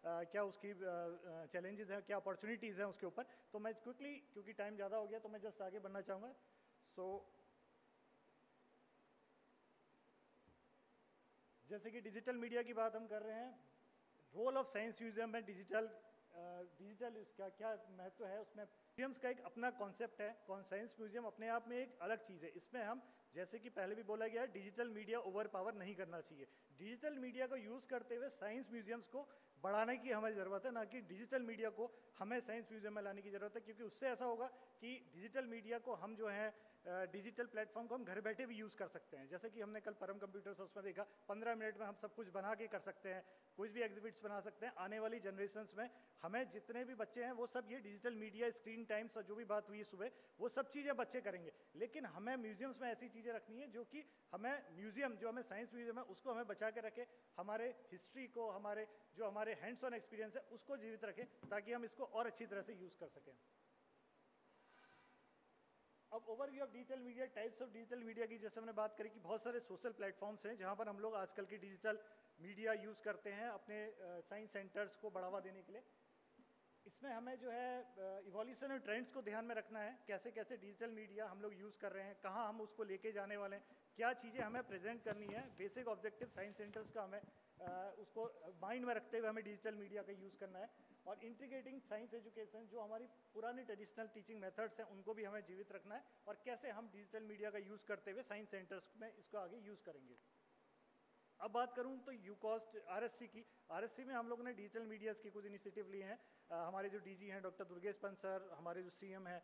N: क्या उसकी चैलेंजेस हैं, क्या अपॉर्चुनिटीज़ हैं उसके ऊपर, तो मैं क्विकली क्योंकि टाइम ज़्यादा हो गया तो मैं जस्ट आगे बढ़ना चाहूँगा. सो जैसे कि डिजिटल मीडिया की बात हम कर रहे हैं, रोल ऑफ साइंस म्यूजियम में डिजिटल उसका क्या महत्व है. उसमें म्यूजियम्स का एक अपना कॉन्सेप्ट है. साइंस म्यूजियम अपने आप में एक अलग चीज़ है. इसमें हम जैसे कि पहले भी बोला गया है, डिजिटल मीडिया ओवर पावर नहीं करना चाहिए. डिजिटल मीडिया को यूज़ करते हुए साइंस म्यूजियम्स को बढ़ाने की हमें ज़रूरत है, ना कि डिजिटल मीडिया को हमें साइंस म्यूजियम में लाने की ज़रूरत है. क्योंकि उससे ऐसा होगा कि डिजिटल मीडिया को हम जो है डिजिटल प्लेटफॉर्म को हम घर बैठे भी यूज़ कर सकते हैं. जैसे कि हमने कल परम कंप्यूटर्स उसमें देखा, 15 मिनट में हम सब कुछ बना के कर सकते हैं, कुछ भी एग्जिबिट्स बना सकते हैं. आने वाली जनरेशन्स में हमें जितने भी बच्चे हैं वो सब ये डिजिटल मीडिया स्क्रीन टाइम्स और जो भी बात हुई सुबह वो सब चीज़ें बच्चे करेंगे. लेकिन हमें म्यूजियम्स में ऐसी चीज़ें रखनी है जो कि हमें म्यूजियम जो हमें साइंस म्यूजियम है उसको हमें बचा के रखे, हमारे हिस्ट्री को हमारे हैंड्स ऑन एक्सपीरियंस है उसको जीवित रखे, ताकि हम इसको और अच्छी तरह से यूज़ कर सकें. अब overview of digital media, types of digital media की जैसे हमने बात करी कि बहुत सारे सोशल प्लेटफॉर्म्स हैं जहां पर हम लोग आजकल की डिजिटल मीडिया यूज़ करते हैं अपने साइंस सेंटर्स को बढ़ावा देने के लिए. इसमें हमें जो है इवोल्यूशन और ट्रेंड्स को ध्यान में रखना है. कैसे कैसे डिजिटल मीडिया हम लोग यूज़ कर रहे हैं, कहाँ हम उसको लेके जाने वाले हैं, क्या चीज़ें हमें प्रेजेंट करनी है. बेसिक ऑब्जेक्टिव साइंस सेंटर्स का हमें उसको माइंड में रखते हुए हमें डिजिटल मीडिया का यूज़ करना है. और इंटीग्रेटिंग साइंस एजुकेशन, जो हमारी पुरानी ट्रेडिशनल टीचिंग मेथड्स हैं उनको भी हमें जीवित रखना है, और कैसे हम डिजिटल मीडिया का यूज़ करते हुए साइंस सेंटर्स में इसको आगे यूज़ करेंगे. अब बात करूं तो यूकॉस्ट RSC की, RSC में हम लोगों ने डिजिटल मीडियाज़ की कुछ इनिशिएटिव लिए हैं. हमारे जो DG हैं डॉक्टर दुर्गेश पंत सर, हमारे जो CM हैं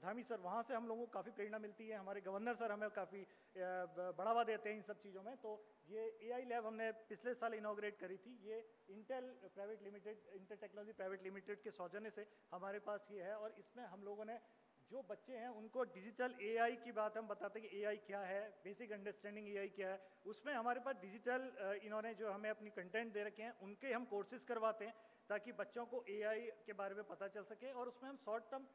N: धामी सर, वहाँ से हम लोगों को काफ़ी प्रेरणा मिलती है. हमारे गवर्नर सर हमें काफ़ी बढ़ावा देते हैं इन सब चीज़ों में. तो ये AI लैब हमने पिछले साल इनॉग्रेट करी थी. ये इंटेल टेक्नोलॉजी प्राइवेट लिमिटेड के सौजन्य से हमारे पास ये है. और इसमें हम लोगों ने जो बच्चे हैं उनको डिजिटल AI की बात हम बताते हैं कि AI क्या है, बेसिक अंडरस्टैंडिंग AI क्या है. उसमें हमारे पास डिजिटल इन्होंने जो हमें अपनी कंटेंट दे रखे हैं उनके हम कोर्सेज करवाते हैं ताकि बच्चों को AI के बारे में पता चल सके. और उसमें हम शॉर्ट टर्म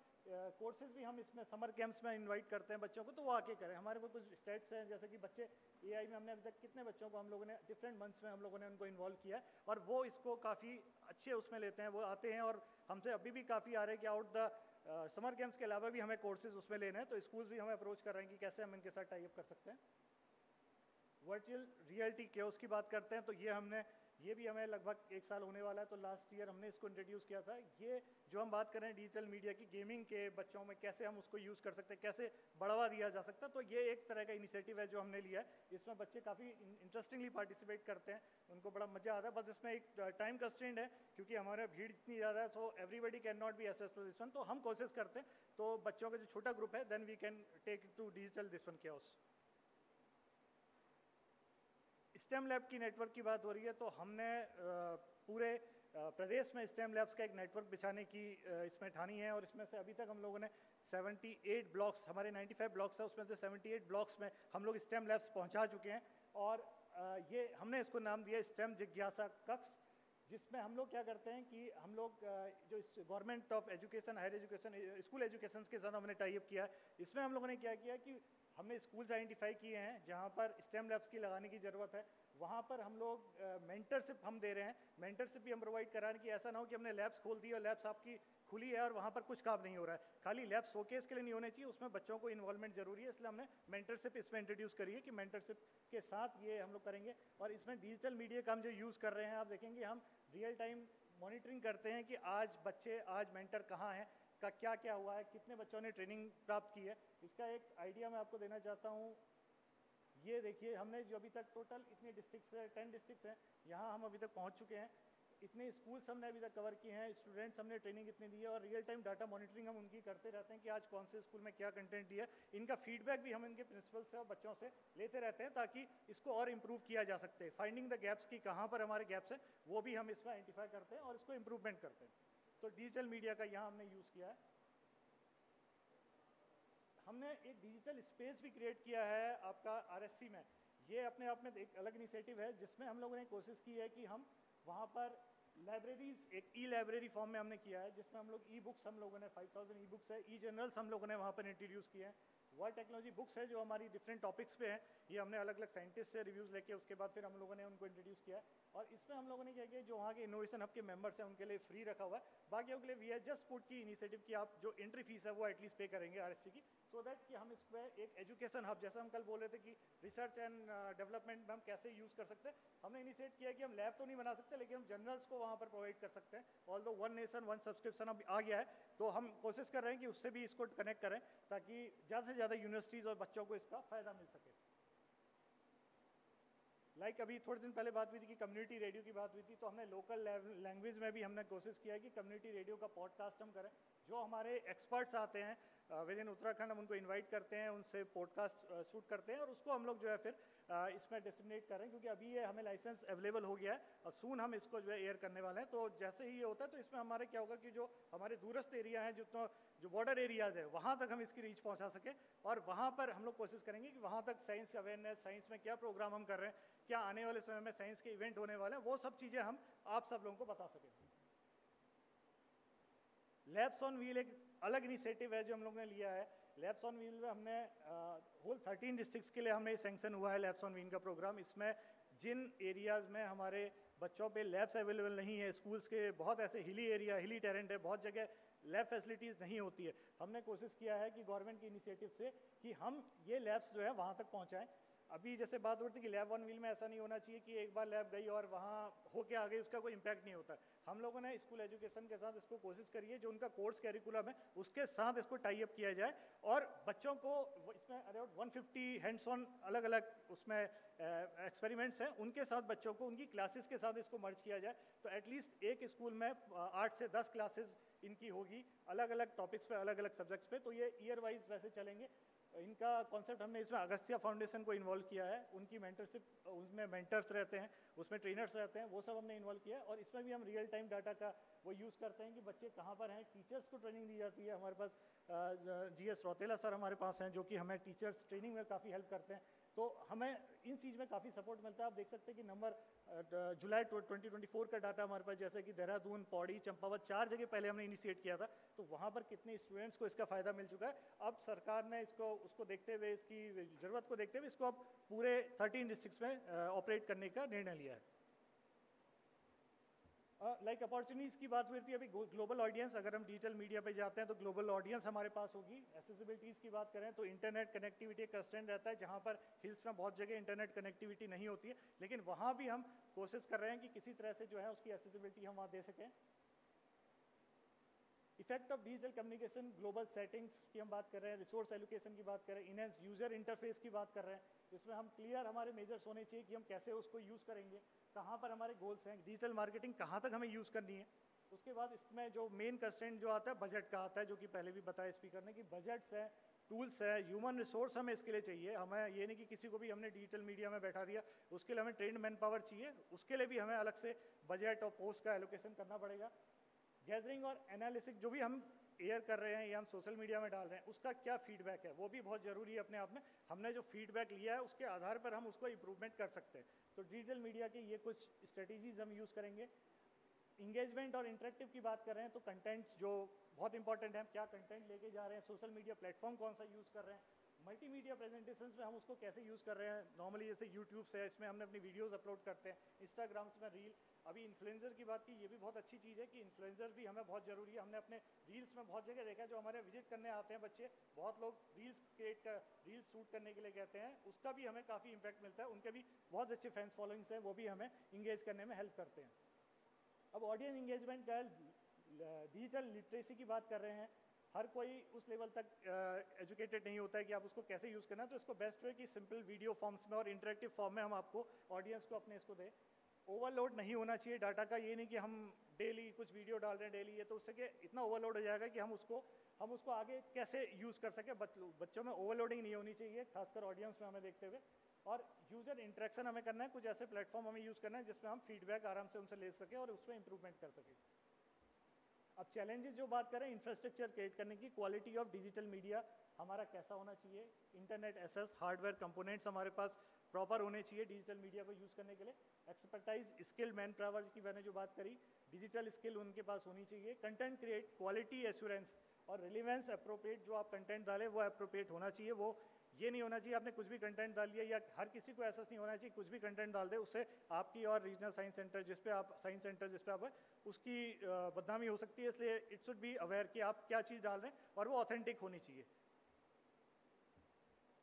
N: कोर्सेज भी हम इसमें समर कैंप्स में इनवाइट करते हैं बच्चों को, तो वो आके करें. हमारे पास कुछ स्टेट्स हैं जैसे कि बच्चे AI में हमने अभी तक कितने बच्चों को हम लोगों ने डिफरेंट मंथ्स में हम लोगों ने उनको इन्वॉल्व किया है, और वो इसको काफ़ी अच्छे उसमें लेते हैं. वो आते हैं और हमसे अभी भी काफ़ी आ रहे हैं कि आउट द समर कैंप्स के अलावा भी हमें कोर्सेज उसमें लेने हैं. तो स्कूल्स भी हमें अप्रोच कर रहे हैं कि कैसे हम इनके साथ टाई अप कर सकते हैं. वर्चुअल रियलिटी केओस की बात करते हैं तो ये भी हमें लगभग 1 साल होने वाला है. तो लास्ट ईयर हमने इसको इंट्रोड्यूस किया था. ये जो हम बात कर रहे हैं डिजिटल मीडिया की, गेमिंग के बच्चों में कैसे हम उसको यूज़ कर सकते हैं, कैसे बढ़ावा दिया जा सकता है, तो ये एक तरह का इनिशिएटिव है जो हमने लिया है. इसमें बच्चे काफ़ी इंटरेस्टिंगली पार्टिसिपेट करते हैं, उनको बड़ा मज़ा आता है. बस इसमें एक टाइम कंस्ट्रेंट है क्योंकि हमारे भीड़ इतनी ज़्यादा है, so everybody can not be access to this one. तो हम कोशिश करते हैं तो बच्चों का जो छोटा ग्रुप है then we can take to digital this one chaos. STEM lab की नेटवर्क की बात हो रही है तो हमने पूरे प्रदेश में स्टेम लैब्स का एक नेटवर्क बिछाने की इसमें ठानी है. और इसमें से अभी तक हम लोगों ने 78 ब्लॉक्स, हमारे 95 ब्लॉक्स है, उसमें से 78 ब्लॉक्स में हम लोग स्टेम लैब्स पहुंचा चुके हैं. और ये हमने इसको नाम दिया स्टेम जिज्ञासा कक्ष, जिसमें हम लोग क्या करते हैं कि हम लोग जो government of education, higher education, school education के साथ हमने टाई अप किया है। इसमें हम लोगों ने क्या किया कि हमने स्कूल्स आइडेंटिफाई किए हैं जहाँ पर स्टेम लैब्स की लगाने की ज़रूरत है। वहाँ पर हम लोग मेंटरशिप हम दे रहे हैं, मेंटरशिप भी हम प्रोवाइड करा रहे हैं कि ऐसा ना हो कि हमने लैब्स खोल दी और लैब्स आपकी खुली है और वहाँ पर कुछ काम नहीं हो रहा है। खाली लैब शोकेस के लिए नहीं होने चाहिए, उसमें बच्चों को इन्वॉल्वमेंट जरूरी है, इसलिए हमने मेंटरशिप इसमें इंट्रोड्यूस करी है कि मेंटरशिप के साथ ये हम लोग करेंगे। और इसमें डिजिटल मीडिया का हम जो यूज़ कर रहे हैं, आप देखेंगे हम रियल टाइम मॉनिटरिंग करते हैं कि आज बच्चे, आज मेंटर कहाँ हैं, का क्या क्या हुआ है, कितने बच्चों ने ट्रेनिंग प्राप्त की है। इसका एक आइडिया मैं आपको देना चाहता हूँ। ये देखिए, हमने जो अभी तक टोटल इतने डिस्ट्रिक्ट्स है, 10 डिस्ट्रिक्ट्स हैं, यहाँ हम अभी तक पहुँच चुके हैं। इतने स्कूल्स हमने अभी तक कवर किए हैं, स्टूडेंट्स हमने ट्रेनिंग इतनी दी है और रियल टाइम डाटा मॉनिटरिंग हम उनकी करते रहते हैं कि आज कौन से स्कूल में क्या कंटेंट दिया है। इनका फीडबैक भी हम इनके प्रिंसिपल से और बच्चों से लेते रहते हैं ताकि इसको और इम्प्रूव किया जा सकते हैं। फाइंडिंग द गैप्स की कहाँ पर हमारे गैप्स हैं वो भी हम इसमें आइडेंटिफाई करते हैं और इसको इम्प्रूवमेंट करते हैं। तो डिजिटल मीडिया का यहाँ हमने यूज़ किया है। हमने एक डिजिटल स्पेस भी क्रिएट किया है आपका RSC में। ये अपने आप में एक अलग इनिशिएटिव है जिसमें हम लोगों ने कोशिश की है कि हम वहाँ पर लाइब्रेरीज, एक लाइब्रेरी फॉर्म में हमने किया है जिसमें हम लोग बुक्स, हम लोगों ने 5000 बुक्स है, जर्नल्स हम लोगों ने वहाँ पर इंट्रोड्यूस किए हैं। वर्ल्ड टेक्नोलॉजी बुक्स है जो हमारी डिफरेंट टॉपिक्स पे हैं, ये हमने अलग अलग साइंटिस्ट से रिव्यूज़ लेके उसके बाद फिर हम लोगों ने उनको इंट्रोड्यूस किया है। और इसमें हम लोगों ने क्या किया, जो वहाँ के इनोवेशन हब के मेंबर्स हैं उनके लिए फ्री रखा हुआ है। बाकियों के लिए वी आर जस्ट पुट की इनिशिएटिव कि आप जो एंट्री फीस है वो एटलीस्ट पे करेंगे RSC की, सो दैट कि हम इसमें एक एजुकेशन हब, जैसा हम कल बोल रहे थे कि रिसर्च एंड डेवलपमेंट में हम कैसे यूज़ कर सकते हैं, हमने इनिशिएट किया कि हम लैब तो नहीं बना सकते लेकिन हम जर्नल्स को वहाँ पर प्रोवाइड कर सकते हैं। Although one nation one subscription अब आ गया है, तो हम कोशिश कर रहे हैं कि उससे भी इसको कनेक्ट करें ताकि ज़्यादा से ज़्यादा यूनिवर्सिटीज़ और बच्चों को इसका फ़ायदा मिल सके। अभी थोड़े दिन पहले बात हुई थी कि कम्युनिटी रेडियो की बात हुई थी, तो हमने लोकल लैंग्वेज में भी हमने कोशिश किया है कि कम्युनिटी रेडियो का पॉडकास्ट हम करें। जो हमारे एक्सपर्ट्स आते हैं विद इन उत्तराखंड, हम उनको इनवाइट करते हैं, उनसे पॉडकास्ट शूट करते हैं और उसको हम लोग जो है फिर इसमें डिस्ट्रीब्यूट करें, क्योंकि अभी ये हमें लाइसेंस अवेलेबल हो गया है और सून हम इसको जो है एयर करने वाले हैं। तो जैसे ही ये होता है तो इसमें हमारे क्या होगा कि जो हमारे दूरस्थ एरिया हैं, जो बॉर्डर एरियाज़ है, वहाँ तक हम इसकी रीच पहुँचा सकें और वहाँ पर हम लोग कोशिश करेंगे कि वहाँ तक साइंस अवेयरनेस, साइंस में क्या प्रोग्राम हम कर रहे हैं, क्या आने वाले समय में साइंस के इवेंट होने वाले हैं, वो सब चीज़ें हम आप सब लोगों को बता सकें। लैब्स ऑन व्हील एक अलग इनिशिएटिव है जो हम लोगों ने लिया है। लैब्स ऑन व्हील में हमने होल 13 डिस्ट्रिक्ट्स के लिए हमने सैंक्शन हुआ है लैब्स ऑन व्हील का प्रोग्राम। इसमें जिन एरियाज़ में हमारे बच्चों पे लैब्स अवेलेबल नहीं है, स्कूल्स के बहुत ऐसे हिली एरिया, हिली टेरेंट है, बहुत जगह लैब फैसिलिटीज़ नहीं होती है, हमने कोशिश किया है कि गवर्नमेंट की इनिशिएटिव से कि हम ये लैब्स जो है वहाँ तक पहुँचाएँ। अभी जैसे बात हो रही थी कि लैब ऑन व्हील में ऐसा नहीं होना चाहिए कि एक बार लैब गई और वहाँ होके आ गई, उसका कोई इम्पैक्ट नहीं होता। हम लोगों ने स्कूल एजुकेशन के साथ इसको कोशिश करी है, जो उनका कोर्स कैरिकुलम है उसके साथ इसको टाई अप किया जाए और बच्चों को इसमें अराउंड 150 हैंड्स ऑन अलग अलग उसमें एक्सपेरिमेंट्स हैं, उनके साथ बच्चों को उनकी क्लासेस के साथ इसको मर्ज किया जाए। तो एटलीस्ट एक स्कूल में 8 से 10 क्लासेस इनकी होगी अलग अलग टॉपिक्स पे, अलग अलग सब्जेक्ट्स पे। तो ये ईयर वाइज वैसे चलेंगे। इनका कॉन्सेप्ट हमने इसमें अगस्त्या फाउंडेशन को इन्वॉल्व किया है, उनकी मेंटरशिप, उसमें मेंटर्स रहते हैं, उसमें ट्रेनर्स रहते हैं, वो सब हमने इन्वॉल्व किया है। और इसमें भी हम रियल टाइम डाटा का वो यूज़ करते हैं कि बच्चे कहाँ पर हैं। टीचर्स को ट्रेनिंग दी जाती है, हमारे पास GS रौतेला सर हमारे पास हैं जो कि हमें टीचर्स ट्रेनिंग में काफ़ी हेल्प करते हैं। तो हमें इन चीज़ में काफ़ी सपोर्ट मिलता है। आप देख सकते हैं कि नंबर जुलाई 2024 का डाटा हमारे पास, जैसे कि देहरादून, पौड़ी, चंपावत 4 जगह पहले हमने इनिशिएट किया था, तो वहाँ पर कितने स्टूडेंट्स को इसका फ़ायदा मिल चुका है। अब सरकार ने उसको देखते हुए, इसकी ज़रूरत को देखते हुए इसको अब पूरे 13 डिस्ट्रिक्ट्स में ऑपरेट करने का निर्णय लिया है। अपॉर्चुनिटीज़ की बात हुई थी अभी, ग्लोबल ऑडियंस, अगर हम डिजिटल मीडिया पे जाते हैं तो ग्लोबल ऑडियंस हमारे पास होगी। एक्सेसिबिलिटीज़ की बात करें तो इंटरनेट कनेक्टिविटी एक कंस्ट्रेंट रहता है, जहाँ पर हिल्स में बहुत जगह इंटरनेट कनेक्टिविटी नहीं होती है, लेकिन वहाँ भी हम कोशिश कर रहे हैं कि किसी तरह से जो है उसकी एक्सेसिबिलिटी हम वहाँ दे सकें। Effect of digital communication, global settings की हम बात कर रहे हैं, रिसोर्स एलोकेशन की बात कर रहे हैं, इनहेंस यूजर इंटरफेस की बात कर रहे हैं। इसमें हम क्लियर, हमारे मेजर्स होने चाहिए कि हम कैसे उसको यूज़ करेंगे, कहाँ पर हमारे गोल्स हैं, डिजिटल मार्केटिंग कहाँ तक हमें यूज़ करनी है। उसके बाद इसमें जो मेन कंस्ट्रेंट जो आता है बजट का आता है, जो कि पहले भी बताया स्पीकर ने कि बजट्स हैं, टूल्स है, ह्यूमन रिसोर्स हमें इसके लिए चाहिए। हमें ये नहीं कि किसी को भी हमने डिजिटल मीडिया में बैठा दिया, उसके लिए हमें ट्रेंड मैन पावर चाहिए, उसके लिए भी हमें अलग से बजट और पोस्ट का एलोकेशन करना पड़ेगा। गैदरिंग और एनालिसिस जो भी हम एयर कर रहे हैं या हम सोशल मीडिया में डाल रहे हैं, उसका क्या फीडबैक है, वो भी बहुत ज़रूरी है अपने आप में। हमने जो फीडबैक लिया है उसके आधार पर हम उसको इम्प्रूवमेंट कर सकते हैं। तो डिजिटल मीडिया के ये कुछ स्ट्रेटेजीज हम यूज़ करेंगे। इंगेजमेंट और इंटरेक्टिव की बात कर रहे हैं तो कंटेंट्स जो बहुत इंपॉर्टेंट है, हम क्या कंटेंट लेके जा रहे हैं, सोशल मीडिया प्लेटफॉर्म कौन सा यूज़ कर रहे हैं, मल्टीमीडिया प्रेजेंटेशंस में हम उसको कैसे यूज़ कर रहे हैं। नॉर्मली जैसे यूट्यूब से इसमें हमने अपनी वीडियोस अपलोड करते हैं, इंस्टाग्राम्स में रील, अभी इन्फ्लुएंसर की बात की, ये भी बहुत अच्छी चीज़ है कि इन्फ्लुएंसर भी हमें बहुत ज़रूरी है। हमने अपने रील्स में बहुत जगह देखा है, जो हमारे विजिट करने आते हैं बच्चे, बहुत लोग रील्स शूट करने के लिए कहते हैं, उसका भी हमें काफ़ी इम्पैक्ट मिलता है, उनके भी बहुत अच्छे फैंस फॉलोइंग्स हैं, वो भी हमें इंगेज करने में हेल्प करते हैं। अब ऑडियंस इंगेजमेंट का डिजिटल लिटरेसी की बात कर रहे हैं। हर कोई उस लेवल तक एजुकेटेड नहीं होता है कि आप उसको कैसे यूज़ करना है, तो इसको बेस्ट वे कि सिंपल वीडियो फॉर्म्स में और इंटरेक्टिव फॉर्म में हम आपको ऑडियंस को अपने इसको दें। ओवरलोड नहीं होना चाहिए डाटा का, ये नहीं कि हम डेली कुछ वीडियो डाल रहे हैं डेली, ये तो उससे कि इतना ओवरलोड हो जाएगा कि हम उसको आगे कैसे यूज़ कर सकें। बच्चों में ओवरलोडिंग नहीं होनी चाहिए, खासकर ऑडियंस में हमें देखते हुए। और यूज़र इंटरेक्शन हमें करना है, कुछ ऐसे प्लेटफॉर्म हमें यूज़ करना है जिसमें हम फीडबैक आराम से उनसे ले सकें और उसमें इंप्रूवमेंट कर सकें। अब चैलेंजेस जो बात करें, इंफ्रास्ट्रक्चर क्रिएट करने की, क्वालिटी ऑफ डिजिटल मीडिया हमारा कैसा होना चाहिए, इंटरनेट एसेस, हार्डवेयर कंपोनेंट्स हमारे पास प्रॉपर होने चाहिए डिजिटल मीडिया को यूज़ करने के लिए। एक्सपर्टाइज, स्किल्ड मैन पावर की मैंने जो बात करी, डिजिटल स्किल उनके पास होनी चाहिए। कंटेंट क्रिएट, क्वालिटी एश्योरेंस और रिलेवेंस अप्रोप्रिएट, जो आप कंटेंट डालें वो अप्रोप्रिएट होना चाहिए। वो ये नहीं होना चाहिए आपने कुछ भी कंटेंट डाल दिया, या हर किसी को ऐसा नहीं होना चाहिए कुछ भी कंटेंट डाल दे, उससे आपकी और रीजनल साइंस सेंटर जिस पे आप है उसकी बदनामी हो सकती है। इसलिए इट शुड बी अवेयर कि आप क्या चीज़ डाल रहे हैं और वो ऑथेंटिक होनी चाहिए।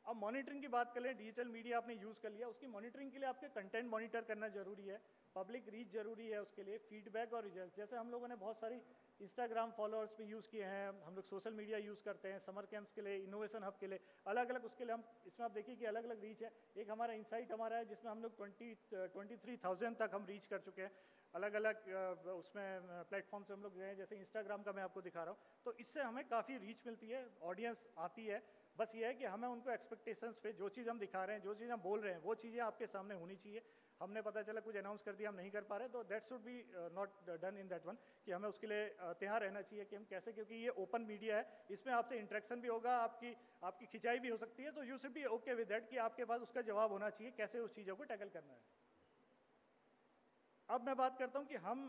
N: अब मॉनिटरिंग की बात कर लें, डिजिटल मीडिया आपने यूज़ कर लिया, उसकी मॉनिटरिंग के लिए आपके कंटेंट मॉनिटर करना जरूरी है, पब्लिक रीच जरूरी है, उसके लिए फीडबैक और रिजल्ट। जैसे हम लोगों ने बहुत सारी इंस्टाग्राम फॉलोअर्स पे यूज़ किए हैं, हम लोग सोशल मीडिया यूज़ करते हैं समर कैंप्स के लिए, इनोवेशन हब के लिए, अलग अलग उसके लिए हम इसमें आप देखिए कि अलग अलग रीच है। एक हमारा इंसाइट हमारा है जिसमें हम लोग 23,000 तक हम रीच कर चुके हैं, अलग अलग उसमें प्लेटफॉर्म से हम लोग गए हैं, जैसे इंस्टाग्राम का मैं आपको दिखा रहा हूँ। तो इससे हमें काफ़ी रीच मिलती है, ऑडियंस आती है। बस ये है कि हमें उनको एक्सपेक्टेशंस पे जो चीज़ हम दिखा रहे हैं, जो चीज़ हम बोल रहे हैं, वो चीज़ें आपके सामने होनी चाहिए। हमने पता चला कुछ अनाउंस कर दिया, हम नहीं कर पा रहे, तो that should be not done in that one, कि हमें उसके लिए तैयार रहना चाहिए कि हम कैसे, क्योंकि ये ओपन मीडिया है, इसमें आपसे इंटरेक्शन भी होगा, आपकी खिंचाई भी हो सकती है, तो you should be okay with that कि आपके पास उसका जवाब होना चाहिए कैसे उस चीज़ों को टैकल करना है। अब मैं बात करता हूँ कि हम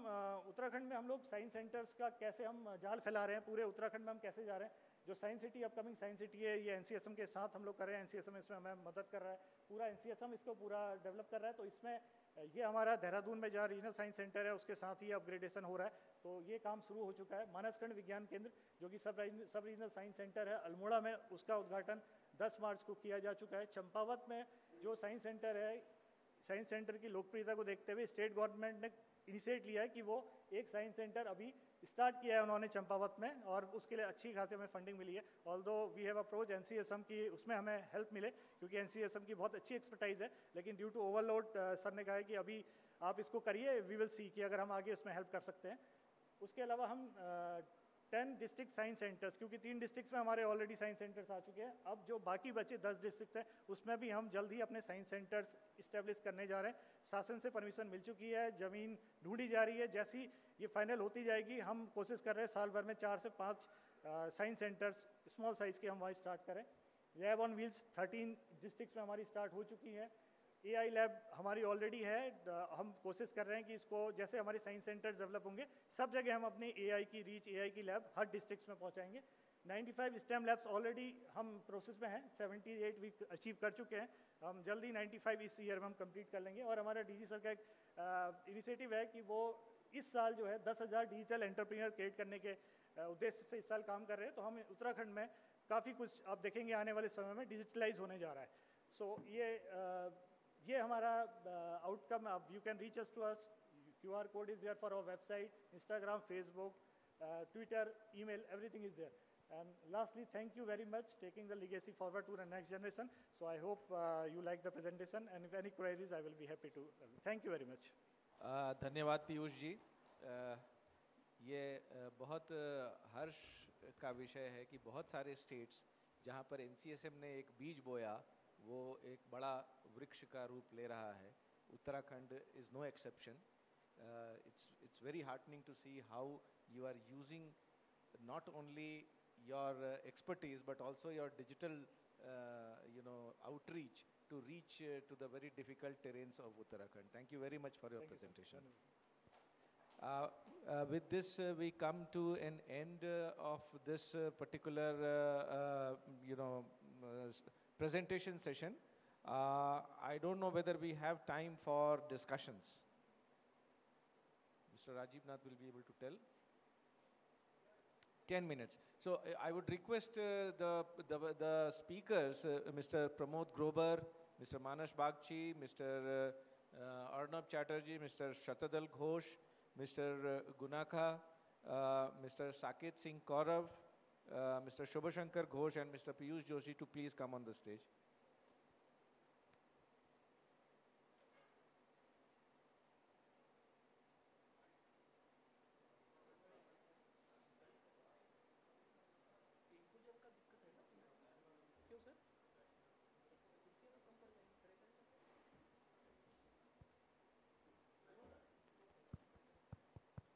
N: उत्तराखंड में हम लोग साइंस सेंटर्स का कैसे हम जाल फैला रहे हैं, पूरे उत्तराखंड में हम कैसे जा रहे हैं। जो science city, upcoming science city है, ये एनसीएसएम के साथ हम लोग कर रहे हैं, एनसीएसएम इसमें हमें मदद कर रहा है, पूरा एनसीएसएम इसको पूरा डेवलप कर रहा है। तो इसमें ये हमारा देहरादून में जहाँ रीजनल साइंस सेंटर है उसके साथ ही अपग्रेडेशन हो रहा है, तो ये काम शुरू हो चुका है। मानसखंड विज्ञान केंद्र जो कि सब रीजनल साइंस सेंटर है अल्मोड़ा में, उसका उद्घाटन 10 मार्च को किया जा चुका है। चंपावत में जो साइंस सेंटर है, साइंस सेंटर की लोकप्रियता को देखते हुए स्टेट गवर्नमेंट ने इनिशिएट लिया है कि वो एक साइंस सेंटर अभी स्टार्ट किया है उन्होंने चंपावत में, और उसके लिए अच्छी खासी हमें फंडिंग मिली है। Although we have approach NCSM की, उसमें हमें हेल्प मिले क्योंकि एनसीएसएम की बहुत अच्छी एक्सपर्टाइज है, लेकिन ड्यू टू ओवरलोड सर ने कहा है कि अभी आप इसको करिए, वी विल सी कि अगर हम आगे उसमें हेल्प कर सकते हैं। उसके अलावा हम 10 डिस्ट्रिक्ट साइंस सेंटर्स, क्योंकि 3 डिस्ट्रिक्ट्स में हमारे ऑलरेडी साइंस सेंटर्स आ चुके हैं, अब जो बाकी बचे 10 डिस्ट्रिक्ट्स हैं उसमें भी हम जल्द ही अपने साइंस सेंटर्स इस्टेब्लिश करने जा रहे हैं। शासन से परमिशन मिल चुकी है, ज़मीन ढूंढी जा रही है, जैसी ये फाइनल होती जाएगी हम कोशिश कर रहे हैं साल भर में 4 से 5 साइंस सेंटर्स स्मॉल साइज़ के हम वहाँ स्टार्ट करें। लैब ऑन व्हील्स 13 डिस्ट्रिक्ट्स में हमारी स्टार्ट हो चुकी है। AI लैब हमारी ऑलरेडी है, हम कोशिश कर रहे हैं कि इसको जैसे हमारे साइंस सेंटर डेवलप होंगे सब जगह हम अपनी AI की रीच, AI की लैब हर डिस्ट्रिक्ट्स में पहुंचाएंगे। 95 स्टेम लैब्स ऑलरेडी हम प्रोसेस में हैं, 78 वी अचीव कर चुके हैं, हम जल्दी 95 इस ईयर में हम कंप्लीट कर लेंगे। और हमारा DG सर का एक इनिशिएटिव है कि वो इस साल जो है 10,000 डिजिटल एंटरप्रेन्योर क्रिएट करने के उद्देश्य से इस साल काम कर रहे हैं। तो हम उत्तराखंड में काफ़ी कुछ आप देखेंगे आने वाले समय में डिजिटलाइज होने जा रहा है। सो ये हमारा आउटकम। अब you can reach us to us, QR code is there for our website, Instagram, Facebook, Twitter, email, everything is there. And lastly, thank you very much taking the legacy forward to the next generation. So I hope you like the presentation, and if any queries, I will be happy to. Thank you very much.
B: धन्यवाद पीयूष जी। ये बहुत हर्ष का विषय है कि बहुत सारे states जहाँ पर NCSM ने एक बीज बोया वो एक बड़ा वृक्ष का रूप ले रहा है। Uttarakhand is no exception. It's very heartening to see how you are using not only your expertise but also your digital outreach to reach to the very difficult terrains of Uttarakhand. Thank you very much for your presentation. With this, we come to an end of this particular, presentation session. I don't know whether we have time for discussions. Mr. Rajiv Nath will be able to tell. 10 minutes. So I would request the speakers, Mr. Pramod Grover, Mr. Manas Bagchi, Mr. Arnab Chatterjee, Mr. Shatadal Ghosh, Mr. Gunaka, Mr. Saket Singh Kaurav, Mr. Shubhashankar Ghosh, and Mr. Piyush Joshi to please come on the stage.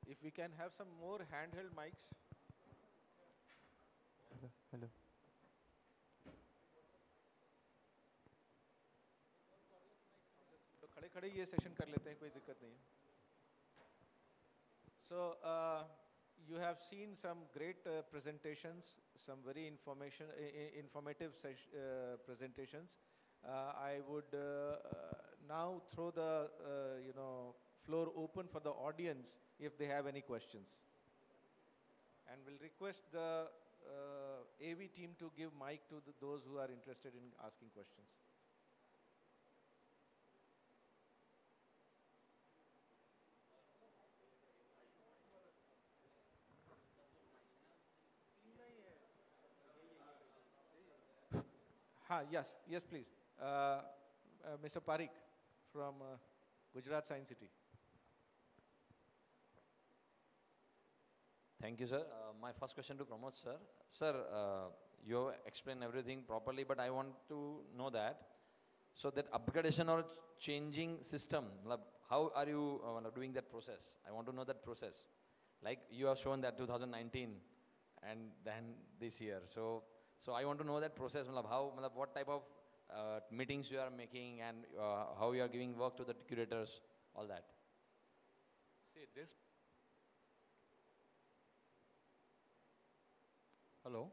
B: If we can have some more handheld mics.
O: Hello.
B: तो खड़े-खड़े ये session कर लेते हैं, कोई दिक्कत नहीं है. So you have seen some great presentations, some very informative presentations. I would now throw the floor open for the audience if they have any questions. And we'll request the AV team to give mic to those who are interested in asking questions. Yes, please. Mr. Parikh from Gujarat Science City.
P: Thank you, sir. My first question to Pramod, sir. Sir, you explained everything properly, but I want to know that. So that upgradation or changing system, how are you doing that process? I want to know that process. Like you have shown that 2019 and then this year. So I want to know that process, what type of meetings you are making and how you are giving work to the curators, all that.
C: See, this. Hello?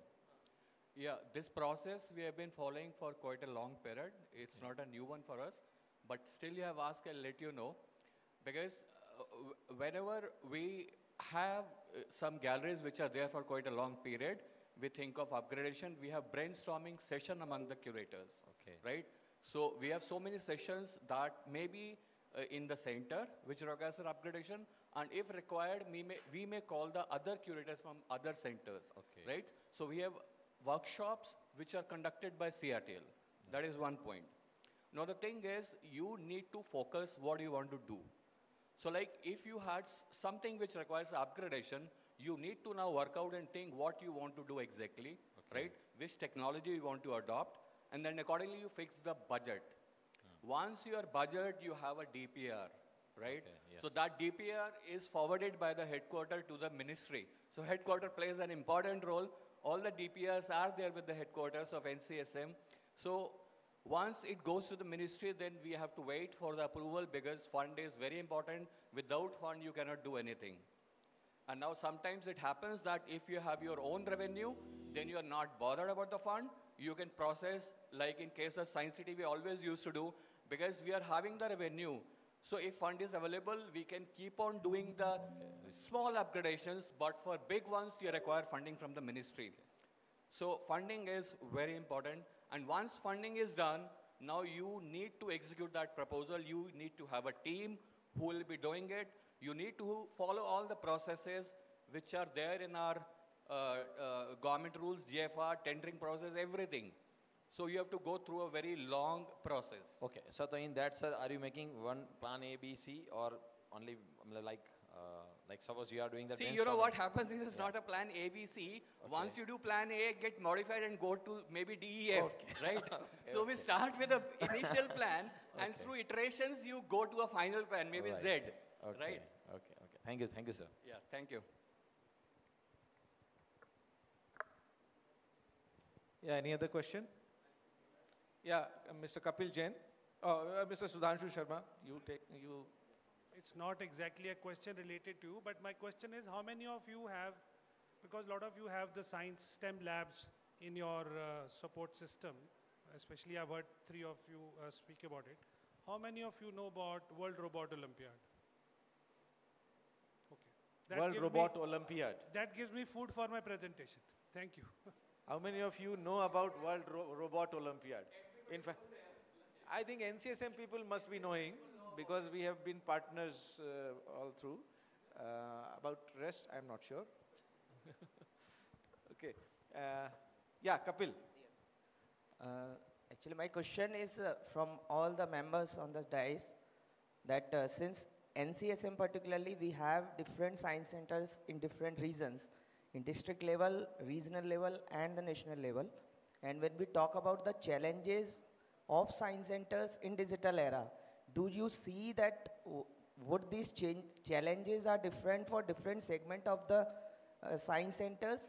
C: Yeah, this process we have been following for quite a long period. It's not a new one for us, but still you have asked, I'll let you know. Because whenever we have some galleries which are there for quite a long period, we think of upgradation, we have brainstorming session among the curators, right? So we have so many sessions that may be in the center, which requires an upgradation, and if required, we may call the other curators from other centers, right? So we have workshops which are conducted by CRTL. That is one point. Now the thing is, you need to focus what you want to do. So like if you had something which requires upgradation, you need to now work out and think what you want to do exactly, right? Which technology you want to adopt, and then accordingly you fix the budget. Once your budget, you have a DPR, right? So that DPR is forwarded by the headquarter to the ministry. So headquarter plays an important role. All the DPRs are there with the headquarters of NCSM. So once it goes to the ministry, then we have to wait for the approval because fund is very important. Without fund, you cannot do anything. And now sometimes it happens that if you have your own revenue, then you are not bothered about the fund. You can process, like in case of Science City, we always used to do, because we are having the revenue. So if fund is available, we can keep on doing the small upgradations, but for big ones, you require funding from the ministry. So funding is very important. And once funding is done, now you need to execute that proposal. You need to have a team who will be doing it. You need to follow all the processes which are there in our government rules, GFR, tendering process, everything. So you have to go through a very long process.
P: Okay. So in that, sir, are you making one plan A, B, C, or only like suppose you are doing the
C: See, you know what happens is it's not a plan A, B, C. Once you do plan A, get modified and go to maybe D, E, F, right? So we start with the initial plan, and through iterations, you go to a final plan, maybe Z, right?
P: Okay. Thank you, sir.
C: Yeah, thank you.
B: Yeah, any other question? Yeah, Mr. Kapil Jain. Mr. Sudhanshu Sharma, you.
O: it's not exactly a question related to you, but my question is how many of you have, because a lot of you have the science STEM labs in your support system, especially I've heard 3 of you speak about it. How many of you know about World Robot Olympiad? Okay.
B: World Robot Olympiad.
O: That gives me food for my presentation. Thank you.
B: How many of you know about World Robot Olympiad? In fact, I think NCSM people must be knowing because we have been partners all through. About rest, I'm not sure. Okay. Yeah, Kapil.
Q: Actually, my question is from all the members on the dais that since NCSM particularly, we have different science centers in different regions, in district level, regional level, and the national level. And when we talk about the challenges of science centers in digital era, do you see that would these challenges are different for different segment of the science centers?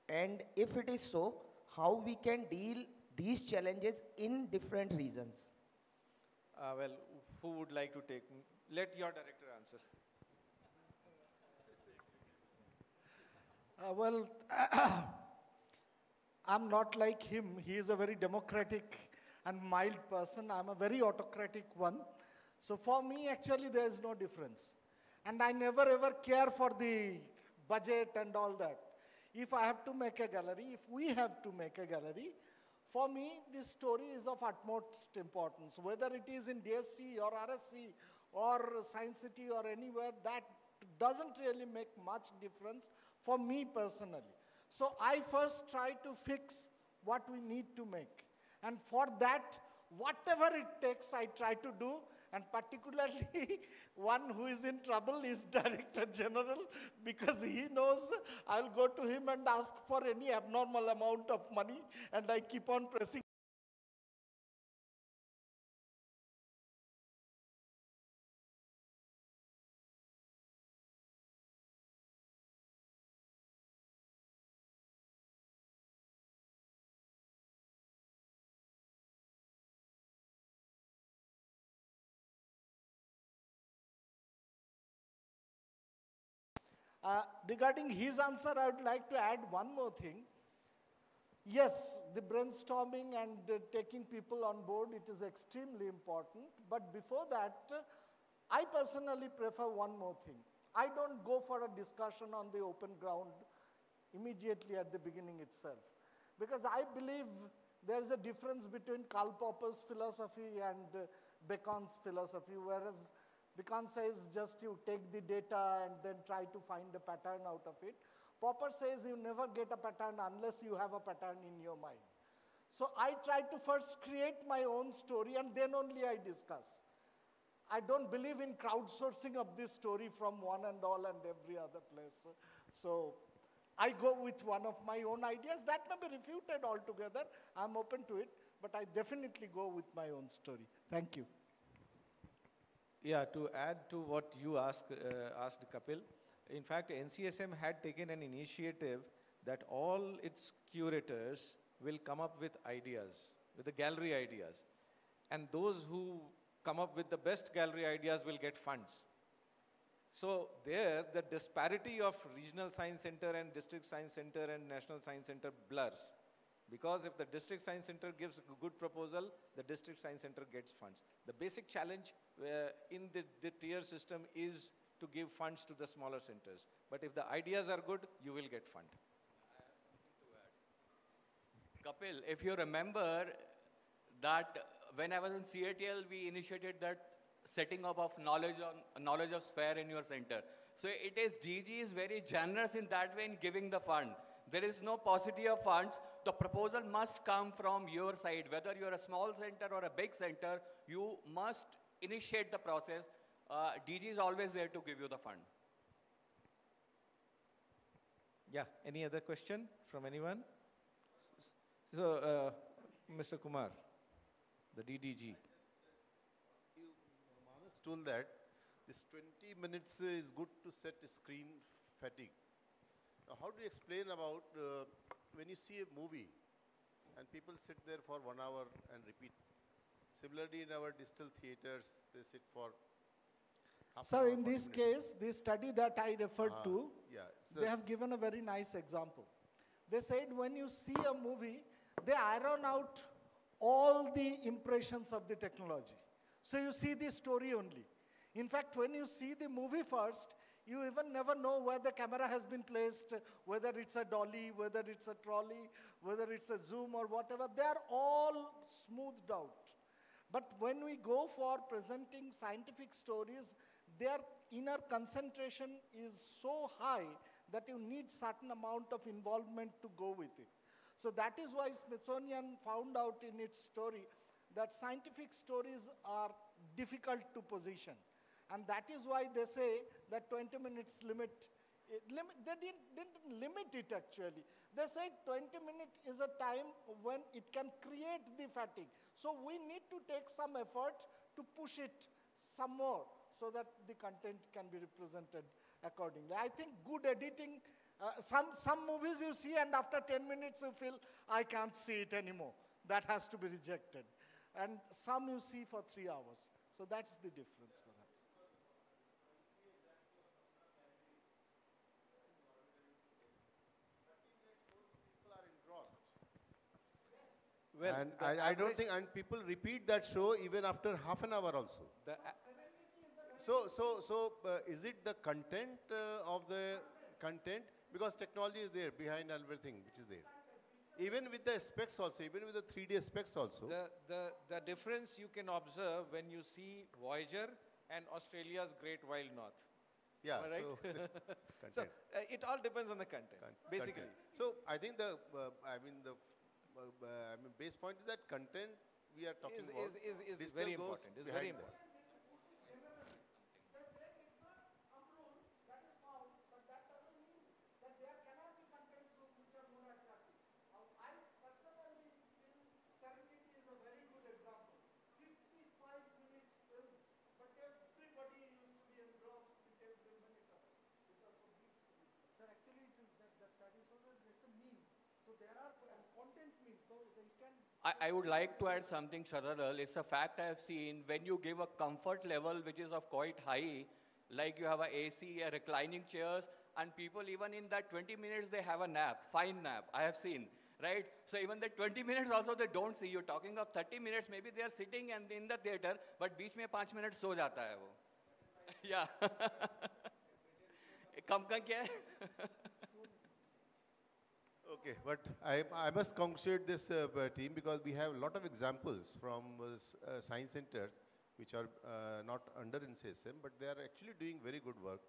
Q: And if it is so, how we can deal these challenges in different regions?
B: Well, who would like to take? Let your director answer.
D: Well, I'm not like him. He is a very democratic and mild person. I'm a very autocratic one. So for me, actually, there is no difference. And I never ever care for the budget and all that. If I have to make a gallery, if we have to make a gallery, for me, this story is of utmost importance. Whether it is in DSC or RSC or Science City or anywhere, that doesn't really make much difference for me personally. So I first try to fix what we need to make. And for that, whatever it takes, I try to do. And particularly, one who is in trouble is Director General, because he knows I'll go to him and ask for any abnormal amount of money, and I keep on pressing. Regarding his answer, I would like to add one more thing. Yes, the brainstorming and taking people on board, it is extremely important. But before that, I personally prefer one more thing. I don't go for a discussion on the open ground immediately at the beginning itself. Because I believe there is a difference between Karl Popper's philosophy and Bacon's philosophy, whereas Bacon says just you take the data and then try to find a pattern out of it. Popper says you never get a pattern unless you have a pattern in your mind. So I try to first create my own story and then only I discuss. I don't believe in crowdsourcing of this story from one and all and every other place. So I go with one of my own ideas. That may be refuted altogether. I'm open to it, but I definitely go with my own story. Thank you.
B: Yeah, to add to what you asked Kapil, in fact, NCSM had taken an initiative that all its curators will come up with ideas, with the gallery ideas. And those who come up with the best gallery ideas will get funds. So there, the disparity of regional science center and district science center and national science center blurs. Because if the district science center gives a good proposal, the district science center gets funds. The basic challenge in the tier system is to give funds to the smaller centers. But if the ideas are good, you will get fund.
C: Kapil, if you remember that when I was in CATL, we initiated that setting up of knowledge of sphere in your center. So it is, DG is very generous in that way in giving the fund. There is no paucity of funds. The proposal must come from your side. Whether you're a small center or a big center, you must initiate the process. DG is always there to give you the fund.
B: Yeah, any other question from anyone? So, Mr. Kumar, the DDG.
R: Manas told that this 20 minutes is good to set screen fatigue. Now, how do you explain about when you see a movie and people sit there for 1 hour and repeat? Similarly, in our digital theaters, they sit for
D: Sir, in this case, the study that I referred to,
R: yeah,
D: they have given a very nice example. They said when you see a movie, they iron out all the impressions of the technology. So you see the story only. In fact, when you see the movie first, you even never know where the camera has been placed, whether it's a dolly, whether it's a trolley, whether it's a zoom or whatever. They are all smoothed out. But when we go for presenting scientific stories, their inner concentration is so high that you need certain amount of involvement to go with it. So that is why Smithsonian found out in its story that scientific stories are difficult to position. And that is why they say that 20 minutes limit, they didn't limit it actually. They said 20 minutes is a time when it can create the fatigue. So we need to take some effort to push it some more so that the content can be represented accordingly. I think good editing, some movies you see and after 10 minutes you feel, I can't see it anymore. That has to be rejected. And some you see for 3 hours. So that's the difference perhaps.
R: Well, and I don't think, and people repeat that show even after half an hour also. Is it the content of the content? Because technology is there behind everything which is there. Even with the specs also, even with the 3D specs also.
B: The difference you can observe when you see Voyager and Australia's Great Wild North.
R: Yeah,
B: right? So it all depends on the content, basically.
R: Content. So I think the base point is that content we are talking about
B: is very important. Is very important.
C: I would like to add something, Sharadal. It's a fact I have seen when you give a comfort level which is of quite high, like you have a AC, a reclining chairs, and people even in that 20 minutes they have a nap, fine nap, I have seen, right? So even the 20 minutes also they don't see. You're talking of 30 minutes, maybe they are sitting and in the theater, but बीच में 5 minutes सो जाता है वो. Yeah. कम का क्या है?
R: Okay, but I must congratulate this team because we have a lot of examples from science centers which are not under NCSM, but they are actually doing very good work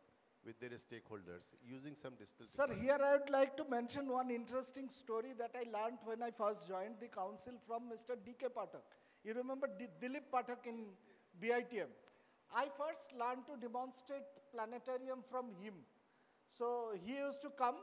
R: with their stakeholders using some digital
D: Sir, here I would like to mention one interesting story that I learned when I first joined the council from Mr. D.K. Pathak. You remember Dilip Pathak in BITM? I first learned to demonstrate planetarium from him. So he used to come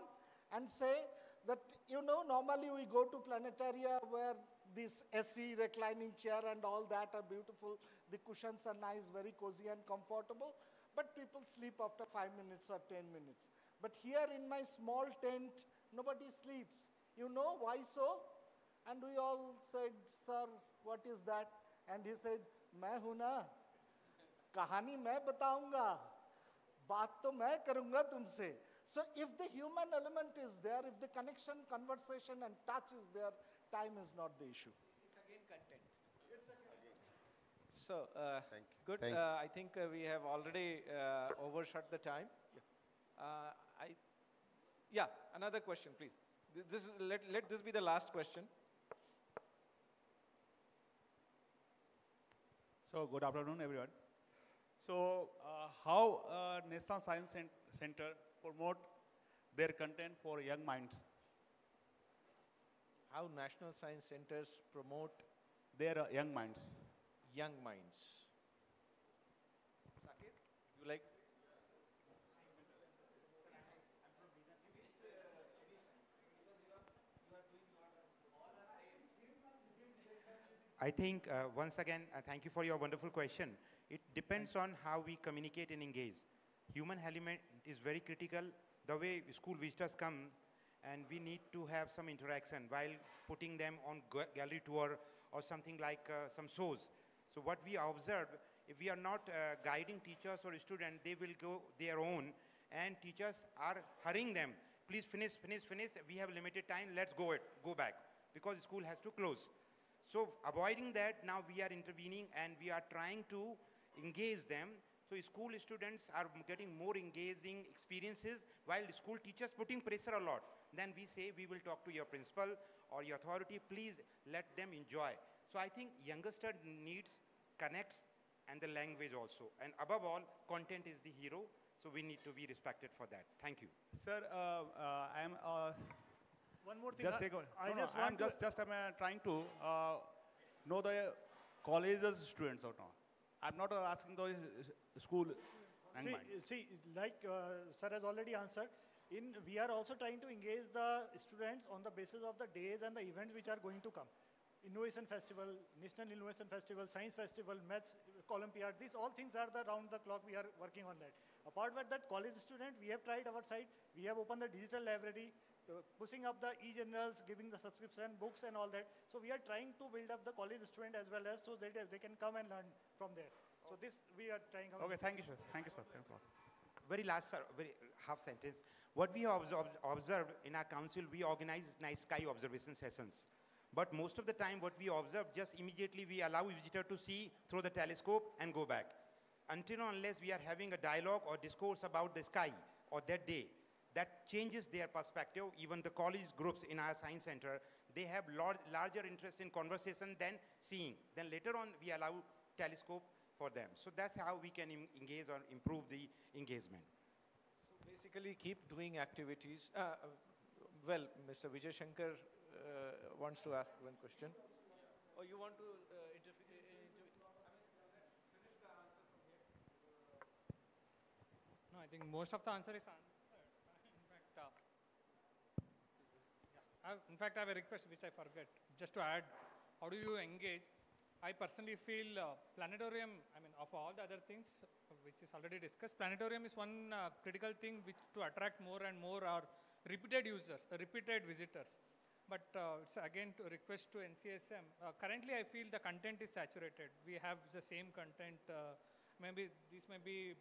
D: and say that, you know, normally we go to planetaria where this SE reclining chair and all that are beautiful. The cushions are nice, very cozy and comfortable. But people sleep after 5 minutes or 10 minutes. But here in my small tent, nobody sleeps. You know why so? And we all said, sir, what is that? And he said, मैं हूँ ना, कहानी मैं बताऊंगा, बात तो मैं करूंगा तुमसे. So if the human element is there, if the connection, conversation and touch is there, time is not the issue.
B: It's again content. So,
R: Thank you.
B: good.
R: Thank you.
B: I think we have already overshot the time. Yeah, another question, please. Let this be the last question.
S: So, good afternoon, everyone. So, how National Science Center promote their content for young minds?
B: How national science centers promote
S: their young minds?
B: Young minds. Sakir, you like?
I: I think, once again, thank you for your wonderful question. It depends on how we communicate and engage. Human element is very critical. The way school visitors come, and we need to have some interaction while putting them on gallery tour or something like some shows. So what we observed if we are not guiding teachers or students, they will go their own, and teachers are hurrying them. Please finish, finish, finish. We have limited time. Let's go back, because school has to close. So avoiding that, now we are intervening and we are trying to engage them. So school students are getting more engaging experiences, while school teachers putting pressure a lot. Then we say, we will talk to your principal or your authority, please let them enjoy. So I think youngster needs connects and the language also. And above all, content is the hero, so we need to be respected for that. Thank you.
S: Sir, I am...
N: One more thing.
S: Just take on. I'm trying to know the college's students or not. I'm not asking the school.
N: See, like sir has already answered, we are also trying to engage the students on the basis of the days and the events which are going to come. Innovation Festival, National Innovation Festival, Science Festival, Maths Olympiad, these all things are round the clock we are working on that. Apart from that, college student, we have tried our side, we have opened the digital library, pushing up the e-journals, giving the subscription, books and all that. So we are trying to build up the college student as well as so that they can come and learn from there. So this we are trying.
S: Okay, thank you, sir. Thank you, sir. Thanks a lot.
I: Very last, sir, very half sentence. What we have observed in our council, we organize night sky observation sessions. But most of the time what we observe, just immediately we allow visitor to see through the telescope and go back. Until or unless we are having a dialogue or discourse about the sky or that day, that changes their perspective. Even the college groups in our science center, they have larger interest in conversation than seeing. Then later on we allow telescope for them. So that's how we can engage or improve the engagement.
B: So basically keep doing activities. Well, Mr. Vijay Shankar wants to ask one question. Or you want to
H: No, I think most of the answer is answered. In fact, I have a request which I forget. Just to add, how do you engage? I personally feel planetarium, I mean, of all the other things which is already discussed, planetarium is one critical thing which to attract more and more our repeated users, repeated visitors. But it's again to request to NCSM. Currently, I feel the content is saturated. We have the same content. Maybe these may be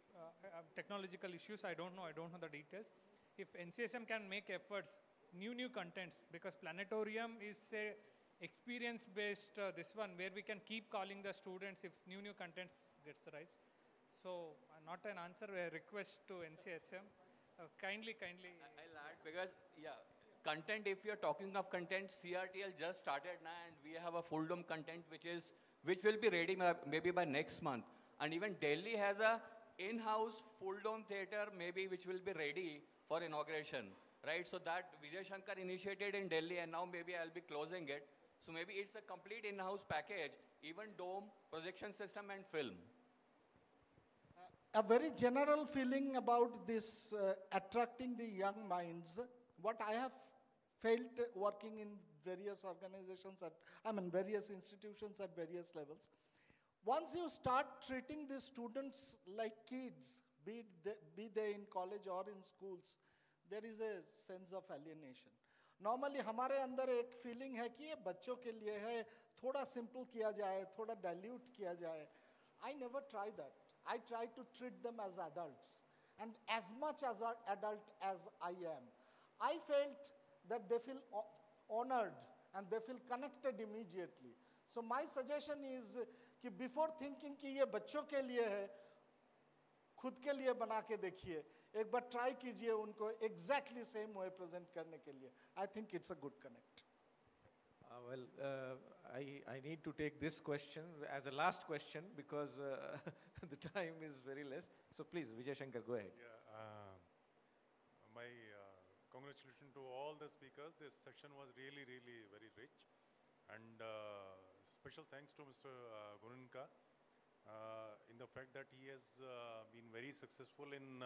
H: technological issues. I don't know the details. If NCSM can make efforts, new contents, because planetarium is a experience-based this one where we can keep calling the students if new contents gets raised. So not an answer, a request to NCSM. Kindly.
C: I'll add because content. If you're talking of content, CRTL just started now, and we have a full dome content which will be ready maybe by next month. And even Delhi has a in-house full dome theater maybe which will be ready for inauguration, right? So that Vijay Shankar initiated in Delhi, and now maybe I'll be closing it. So maybe it's a complete in-house package, even dome, projection system and film.
D: A very general feeling about this attracting the young minds. What I have felt working in various organizations, various institutions at various levels. Once you start treating the students like kids, be they in college or in schools, there is a sense of alienation. Normally हमारे अंदर एक feeling है कि ये बच्चों के लिए है, थोड़ा simple किया जाए, थोड़ा dilute किया जाए. I never try that. I try to treat them as adults, and as much as an adult as I am. I felt that they feel honored and they feel connected immediately. So my suggestion is कि before thinking कि ये बच्चों के लिए है, खुद के लिए बना के देखिए. एक बार try कीजिए उनको exactly same way present करने के लिए. I think it's a good connect.
B: I need to take this question as a last question because the time is very less. So please, Vijay Shankar, go ahead.
T: My congratulations to all the speakers. This session was really very rich. And special thanks to Mr. Gunanka in the fact that he has been very successful in...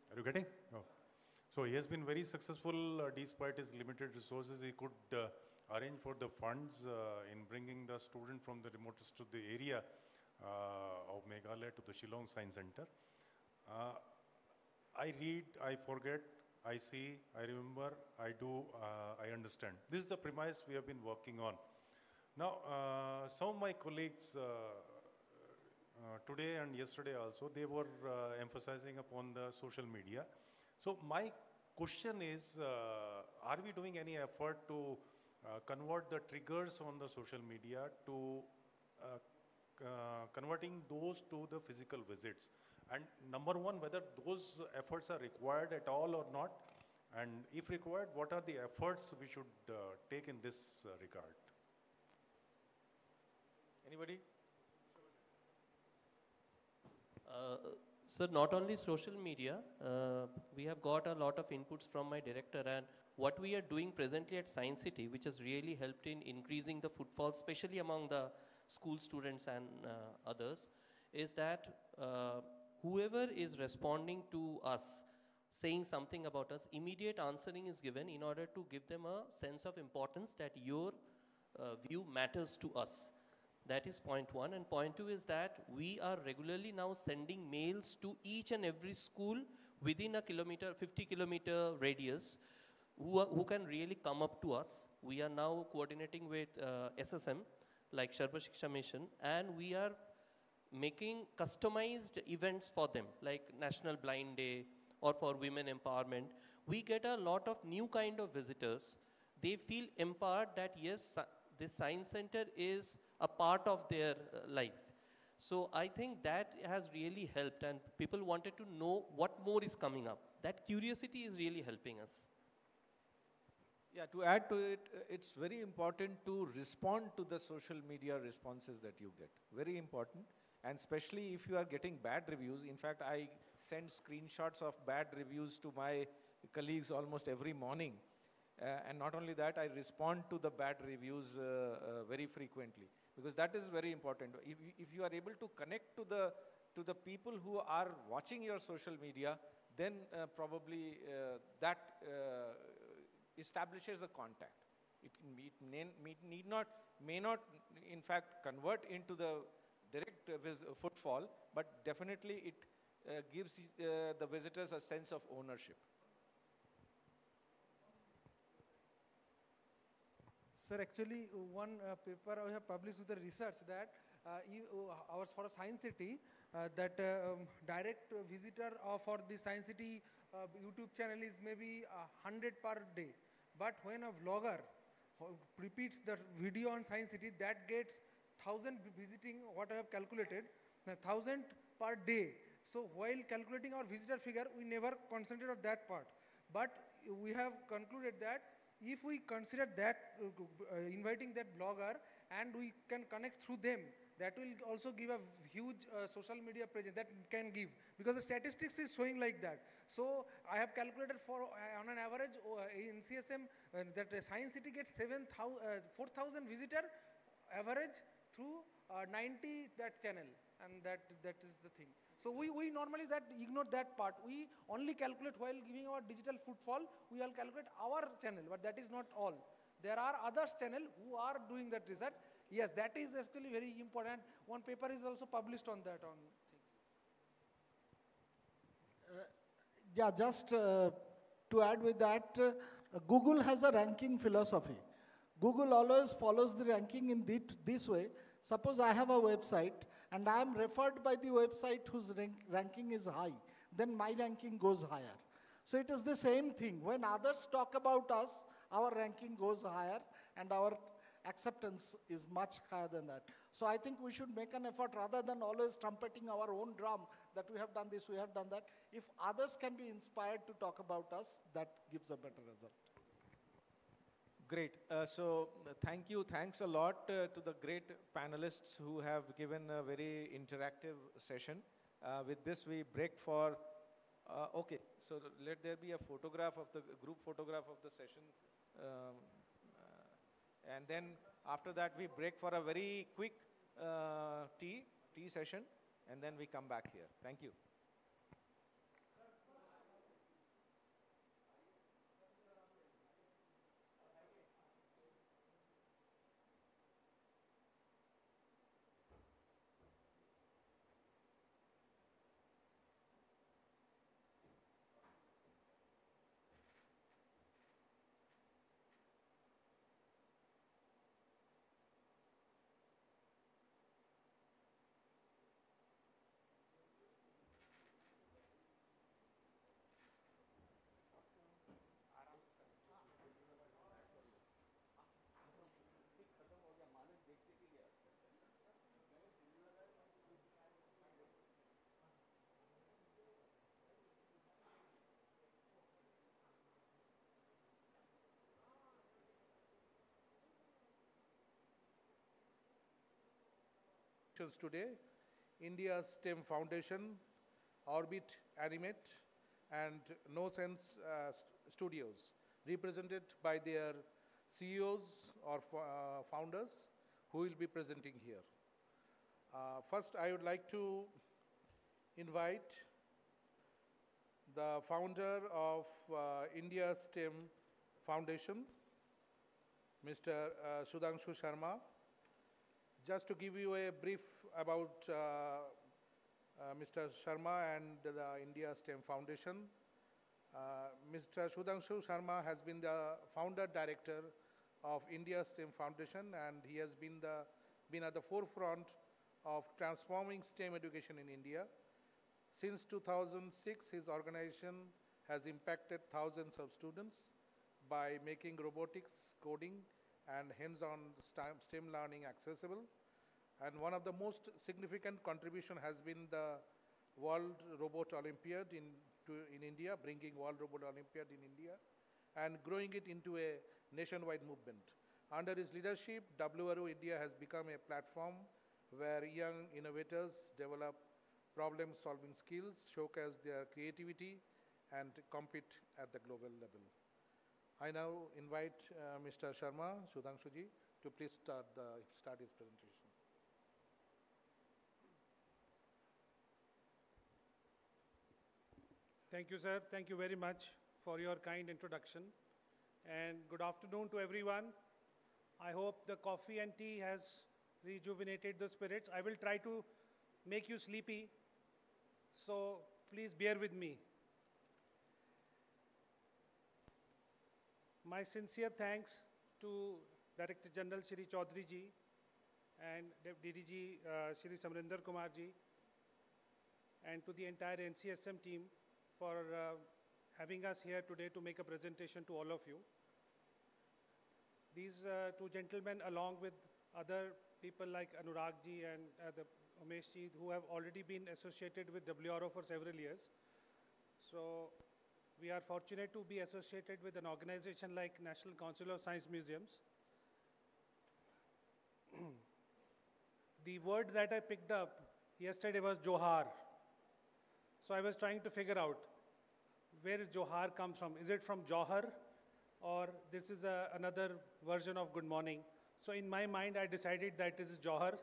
T: Are you getting? Oh. So he has been very successful despite his limited resources. He could arrange for the funds in bringing the student from the remotest to the area of Meghalaya to the Shillong Science Center. I read, I forget, I see, I remember, I do, I understand. This is the premise we have been working on. Now, some of my colleagues today and yesterday also, they were emphasizing upon the social media. So my question is, are we doing any effort to convert the triggers on the social media to converting those to the physical visits? And number one, whether those efforts are required at all or not, and if required, what are the efforts we should take in this regard?
B: Anybody?
M: Sir, not only social media, we have got a lot of inputs from my director, and what we are doing presently at Science City, which has really helped in increasing the footfall, especially among the school students and others, is that whoever is responding to us, saying something about us, immediate answering is given in order to give them a sense of importance that your view matters to us. That is point one. And point two is that we are regularly now sending mails to each and every school within a 50-kilometer radius who can really come up to us. We are now coordinating with SSM, like Sarva Shiksha Mission, and we are making customized events for them, like National Blind Day or for women empowerment. We get a lot of new kind of visitors. They feel empowered that yes, this science center is a part of their life. So I think that has really helped, and people wanted to know what more is coming up. That curiosity is really helping us.
B: Yeah, to add to it, it's very important to respond to the social media responses that you get. Very important. And especially if you are getting bad reviews. In fact, I send screenshots of bad reviews to my colleagues almost every morning. And not only that, I respond to the bad reviews very frequently, because that is very important. If you are able to connect to the people who are watching your social media, then probably that establishes a contact. It may not, in fact, convert into the direct footfall, but definitely it gives the visitors a sense of ownership.
F: Sir, actually, one paper I have published with the research that for a Science City, that direct visitor for the Science City YouTube channel is maybe 100 per day. But when a vlogger repeats the video on Science City, that gets 1,000 visiting, what I have calculated, 1,000 per day. So while calculating our visitor figure, we never concentrate on that part. But we have concluded that if we consider that inviting that blogger and we can connect through them, that will also give a huge social media presence that can give, because the statistics is showing like that. So I have calculated for on an average in CSM that Science City gets 4,000 visitor average through 90 that channel, and that is the thing. So we normally ignore that part. We only calculate while giving our digital footfall, we all calculate our channel, but that is not all. There are others channel who are doing that research. Yes, that is actually very important. One paper is also published on that on things.
D: Yeah, just to add with that, Google has a ranking philosophy. Google always follows the ranking in this way. Suppose I have a website and I am referred by the website whose ranking is high, then my ranking goes higher. So it is the same thing. When others talk about us, our ranking goes higher and our acceptance is much higher than that. So I think we should make an effort rather than always trumpeting our own drum that we have done this, we have done that. If others can be inspired to talk about us, that gives a better result.
B: Great. Thanks a lot to the great panelists who have given a very interactive session. With this, we break for, okay, so let there be a photograph of the group photograph of the session. And then after that, we break for a very quick tea session, and then we come back here. Thank you.
U: today, India's STEM Foundation, Orbit Animate, and No Sense Studios, represented by their CEOs or founders who will be presenting here. First, I would like to invite the founder of India STEM Foundation, Mr. Sudhanshu Sharma. Just to give you a brief about Mr. Sharma and the India STEM Foundation. Mr. Sudhanshu Sharma has been the founder director of India STEM Foundation, and he has been at the forefront of transforming STEM education in India. Since 2006, his organization has impacted thousands of students by making robotics, coding, and hands-on STEM learning accessible. And one of the most significant contribution has been the World Robot Olympiad in India, bringing World Robot Olympiad in India, and growing it into a nationwide movement. Under his leadership, WRO India has become a platform where young innovators develop problem-solving skills, showcase their creativity, and compete at the global level. I now invite Mr. Sharma, Sudhanshuji, to please start his presentation.
O: Thank you, sir. Thank you very much for your kind introduction. And good afternoon to everyone. I hope the coffee and tea has rejuvenated the spirits. I will try to make you sleepy, so please bear with me. My sincere thanks to Director General Shri Chaudhary ji and DDG Shri Samrinder Kumar ji, and to the entire NCSM team for having us here today to make a presentation to all of you. These two gentlemen, along with other people like Anurag ji and Umesh ji, who have already been associated with WRO for several years. So we are fortunate to be associated with an organization like National Council of Science Museums. The word that I picked up yesterday was Johar. So I was trying to figure out where Johar comes from. Is it from Johar, or this is another version of good morning? So in my mind, I decided that this is Johar.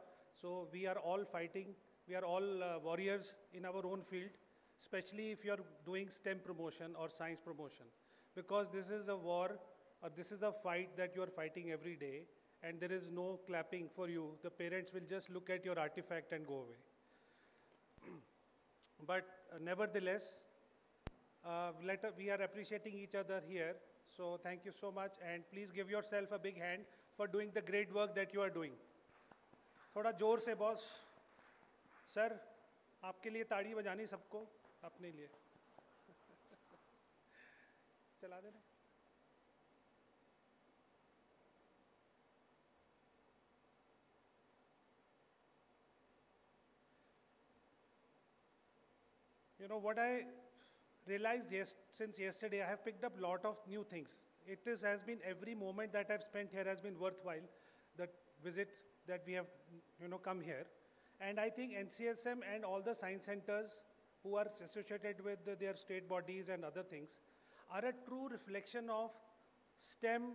O: So we are all fighting. We are all warriors in our own field, especially if you are doing STEM promotion or science promotion. Because this is a war, or this is a fight that you are fighting every day, and there is no clapping for you. The parents will just look at your artifact and go away. But nevertheless, we are appreciating each other here. So thank you so much, and please give yourself a big hand for doing the great work that you are doing. थोड़ा जोर से boss sir आपके लिए ताड़ी बजानी सबको अपने लिए चला देना You know what I realized since yesterday, I have picked up a lot of new things. Has been every moment that I've spent here has been worthwhile. The visit that we have, come here, and I think NCSM and all the science centers who are associated with their state bodies and other things are a true reflection of STEM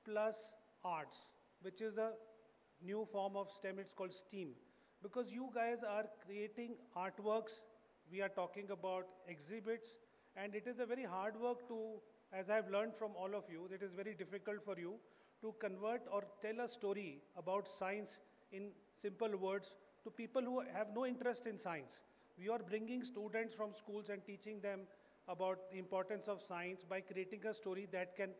O: plus arts, which is a new form of STEM. It's called STEAM, because you guys are creating artworks. We are talking about exhibits, and it is a very hard work to, as I've learned from all of you, it is very difficult for you to convert or tell a story about science in simple words to people who have no interest in science. We are bringing students from schools and teaching them about the importance of science by creating a story that can,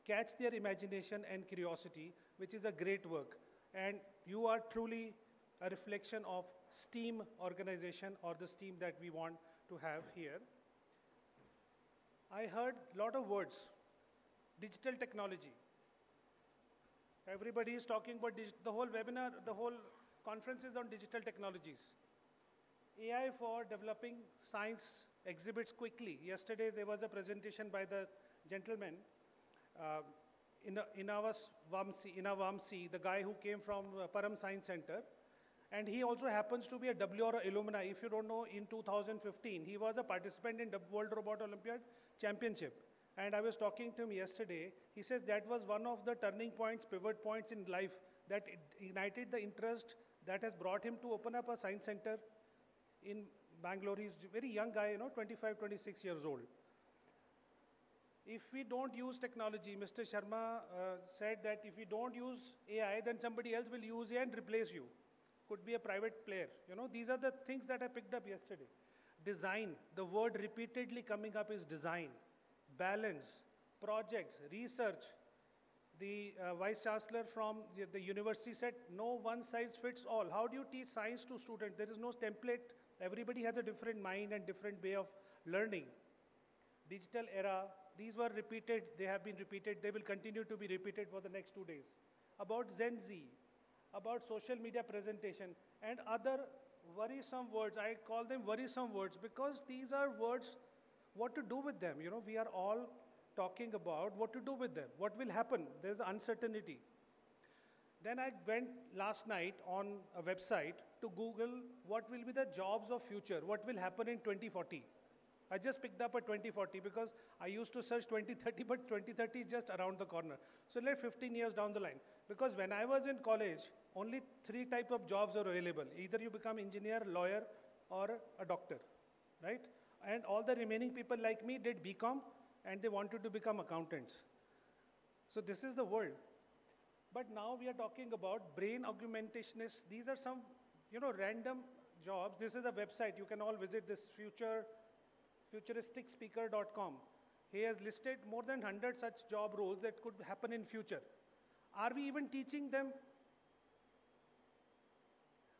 O: catch their imagination and curiosity, which is a great work. And you are truly a reflection of STEAM organization, or the STEAM that we want to have here. I heard a lot of words. Digital technology. Everybody is talking about the whole webinar, the whole conference is on digital technologies. AI for developing science exhibits quickly. Yesterday there was a presentation by the gentleman in our Vamsi, the guy who came from Param Science Center, And he also happens to be a WRO alumni. If you don't know, in 2015, he was a participant in the World Robot Olympiad Championship. And I was talking to him yesterday. He says that was one of the turning points, pivot points in life that ignited the interest that has brought him to open up a science center in Bangalore. He's a very young guy, 25, 26 years old. If we don't use technology, Mr. Sharma said that if we don't use AI, then somebody else will use AI and replace you. Could be a private player. These are the things that I picked up yesterday. Design, the word repeatedly coming up is design. Balance, projects, research. The Vice Chancellor from the university said, no one size fits all. How do you teach science to students? There is no template. Everybody has a different mind and different way of learning. Digital era, these were repeated. They have been repeated. They will continue to be repeated for the next 2 days. About Gen Z, about social media presentation, and other worrisome words. I call them worrisome words because these are words, what to do with them. We are all talking about what to do with them, what will happen. There's uncertainty. Then I went last night on a website to Google what will be the jobs of future, what will happen in 2040. I just picked up a 2040 because I used to search 2030, but 2030 is just around the corner. So let's 15 years down the line. Because when I was in college, only 3 types of jobs are available. Either you become engineer, lawyer, or a doctor, right? And all the remaining people like me did BCom, and they wanted to become accountants. So this is the world. But now we are talking about brain augmentationists. These are some, random jobs. This is a website. You can all visit this futuristicspeaker.com. He has listed more than 100 such job roles that could happen in future. Are we even teaching them?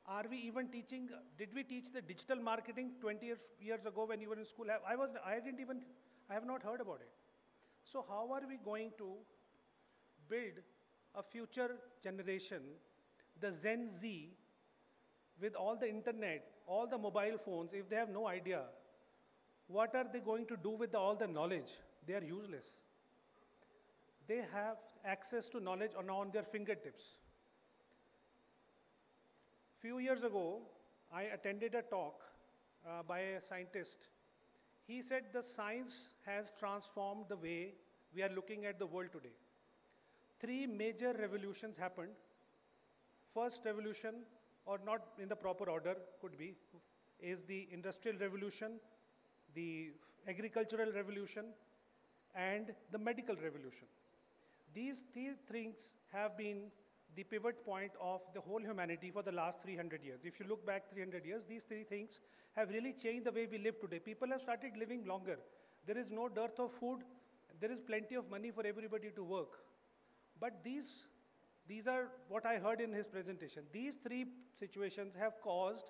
O: Are we even teaching, did we teach the digital marketing 20 years ago when you were in school? I have not heard about it. So how are we going to build a future generation, the Gen Z, with all the internet, all the mobile phones, if they have no idea, what are they going to do with all the knowledge? They are useless. They have access to knowledge on their fingertips. Few years ago, I attended a talk by a scientist. He said the science has transformed the way we are looking at the world today. 3 major revolutions happened. First revolution, or not in the proper order, could be, is the Industrial Revolution, the Agricultural Revolution, and the Medical Revolution. These 3 things have been the pivot point of the whole humanity for the last 300 years. If you look back 300 years, these 3 things have really changed the way we live today. People have started living longer. There is no dearth of food. There is plenty of money for everybody to work. But these are what I heard in his presentation. These 3 situations have caused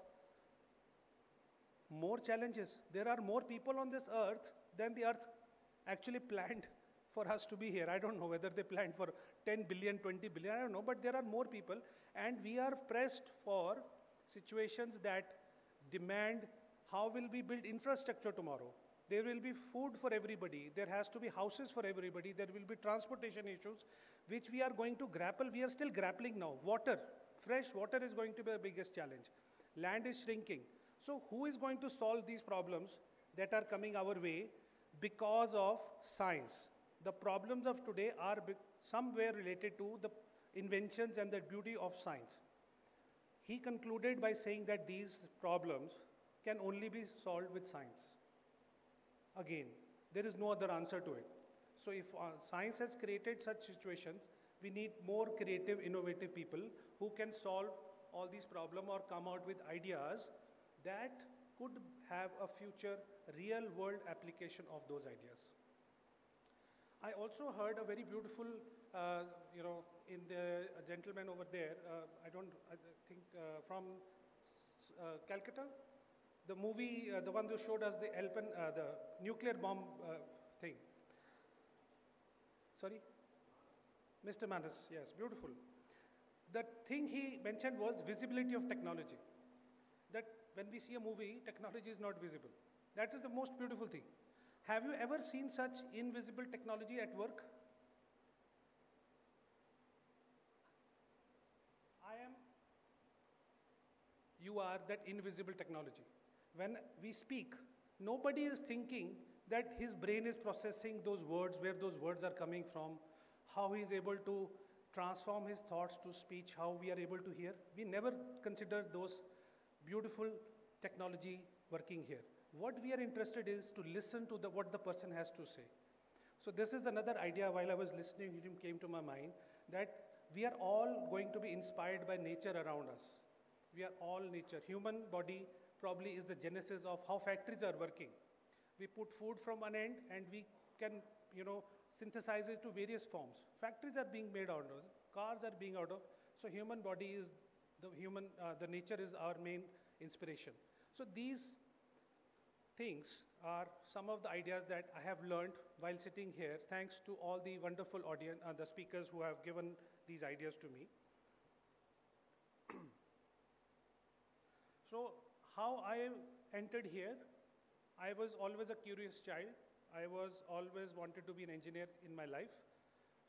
O: more challenges. There are more people on this earth than the earth actually planned for us to be here. I don't know whether they planned for 10 billion, 20 billion, I don't know, but there are more people, and we are pressed for situations that demand how will we build infrastructure tomorrow. There will be food for everybody. There has to be houses for everybody. There will be transportation issues, which we are going to grapple. We are still grappling now. Water, fresh water is going to be the biggest challenge. Land is shrinking. So who is going to solve these problems that are coming our way because of science? The problems of today are somewhere related to the inventions and the beauty of science. He concluded by saying that these problems can only be solved with science. Again, there is no other answer to it. So if science has created such situations, we need more creative, innovative people who can solve all these problems or come out with ideas that could have a future real-world application of those ideas. I also heard a very beautiful, in the gentleman over there, I think from Calcutta, the movie, the one that showed us the nuclear bomb thing. Sorry? Mr. Manas, yes, beautiful. The thing he mentioned was visibility of technology. That when we see a movie, technology is not visible. That is the most beautiful thing. Have you ever seen such invisible technology at work?
A: you are that invisible technology. When we speak, nobody is thinking that his brain is processing those words, where those words are coming from, how he is able to transform his thoughts to speech, how we are able to hear. We never consider those beautiful technology working here. What we are interested is to listen to what the person has to say. So this is another idea. While I was listening, it came to my mind that we are all going to be inspired by nature around us. We are all nature. Human body probably is the genesis of how factories are working. We put food from one end and we can, synthesize it to various forms. Factories are being made out of, cars are being out of. So human body is the nature is our main inspiration. So these things are some of the ideas that I have learned while sitting here, thanks to all the wonderful audience, the speakers who have given these ideas to me. So how I entered here, I was always a curious child. I was always wanted to be an engineer in my life.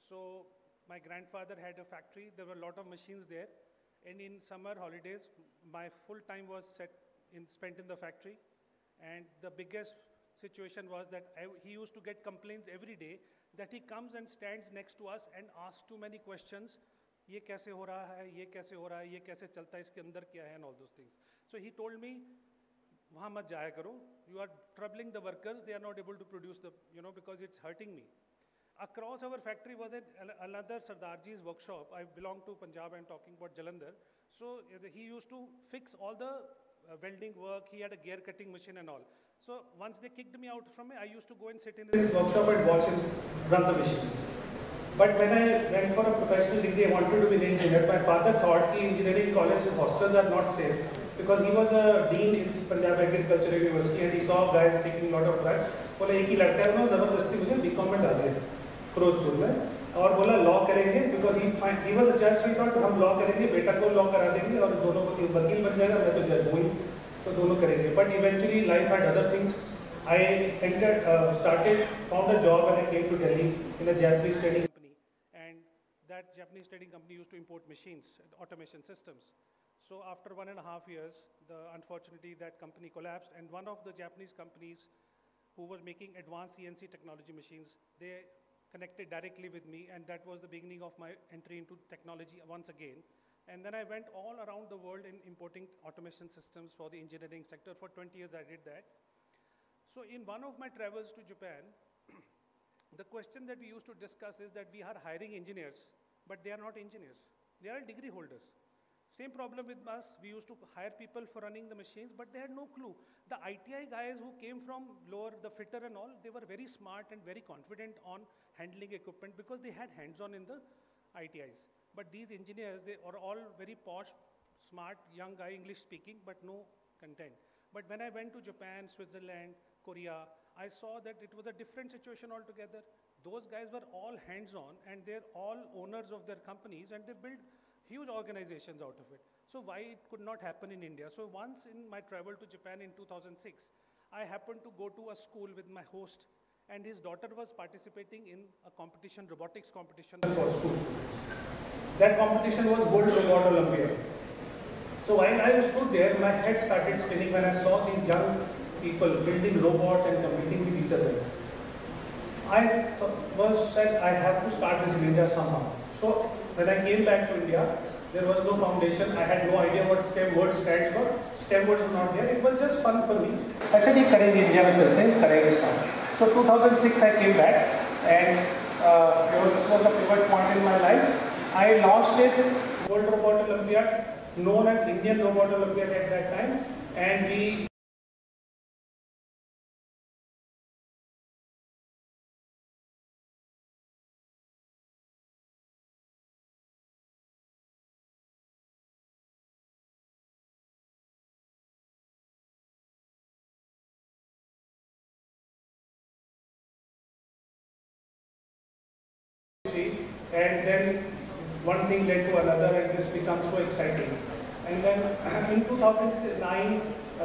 A: So my grandfather had a factory. There were a lot of machines there. And in summer holidays, my full time was spent in the factory. And the biggest situation was that he used to get complaints every day that he comes and stands next to us and asks too many questions. ये कैसे हो रहा है, ये कैसे हो रहा है, ये कैसे चलता है, इसके अंदर क्या है, and all those things. So he told me, वहाँ मत जाया करो. You are troubling the workers. They are not able to produce because it's hurting me. Across our factory was another Sardarji's workshop. I belong to Punjab. I'm talking about Jalandhar. So he used to fix all the welding work. He had a gear cutting machine and all. So once they kicked me out from it, I used to go and sit in his workshop and watch him run the machines. But when I went for a professional degree, I wanted to be an engineer. My father thought the engineering college hostels are not safe because he was a dean in Punjab Agricultural University and he saw guys taking a lot of drugs. बोला एक ही लड़का है ना जबरदस्ती मुझे BCom में डाल दिया फिरोजपुर में और बोला लॉ करेंगे because he was a judge, so he thought हम लॉ करेंगे, बेटा को लॉ करा देंगे और दोनों को वकील बन जाएगा, मैं तो जज हूँ ही, तो दोनों करेंगे. But eventually life had other things. I found a job when I came to Delhi in a Japanese trading company, and that Japanese trading company used to import machines, automation systems. So after 1.5 years, unfortunately that company collapsed, and one of the Japanese companies who were making advanced CNC technology machines, they connected directly with me, and that was the beginning of my entry into technology once again. And then I went all around the world in importing automation systems for the engineering sector. For 20 years I did that. So in one of my travels to Japan, the question that we used to discuss is that we are hiring engineers, but they are not engineers. They are degree holders. Same problem with us. We used to hire people for running the machines, but they had no clue. The ITI guys who came from lower, the fitter and all, they were very smart and very confident on handling equipment because they had hands-on in the ITIs. But these engineers, they are all very posh, smart, young guy, English speaking, but no content. But when I went to Japan, Switzerland, Korea, I saw that it was a different situation altogether. Those guys were all hands-on and they're all owners of their companies and they built huge organizations out of it. So why it could not happen in India? So once in my travel to Japan in 2006, I happened to go to a school with my host and his daughter was participating in a competition, robotics competition for school students. That competition was World Robot Olympiad. So while I stood there, my head started spinning when I saw these young people building robots and competing with each other. I said, I have to start this in India somehow. So when I came back to India, there was no foundation. I had no idea what STEM word stands for. STEM words were not there. It was just fun for me. I said, India mein chalte hain, karenge start. So 2006 I came back and this was a pivot point in my life. I launched it, World Robot Olympiad, known as Indian Robot Olympiad at that time, and we and then one thing led to another and this becomes so exciting. And then in 2009,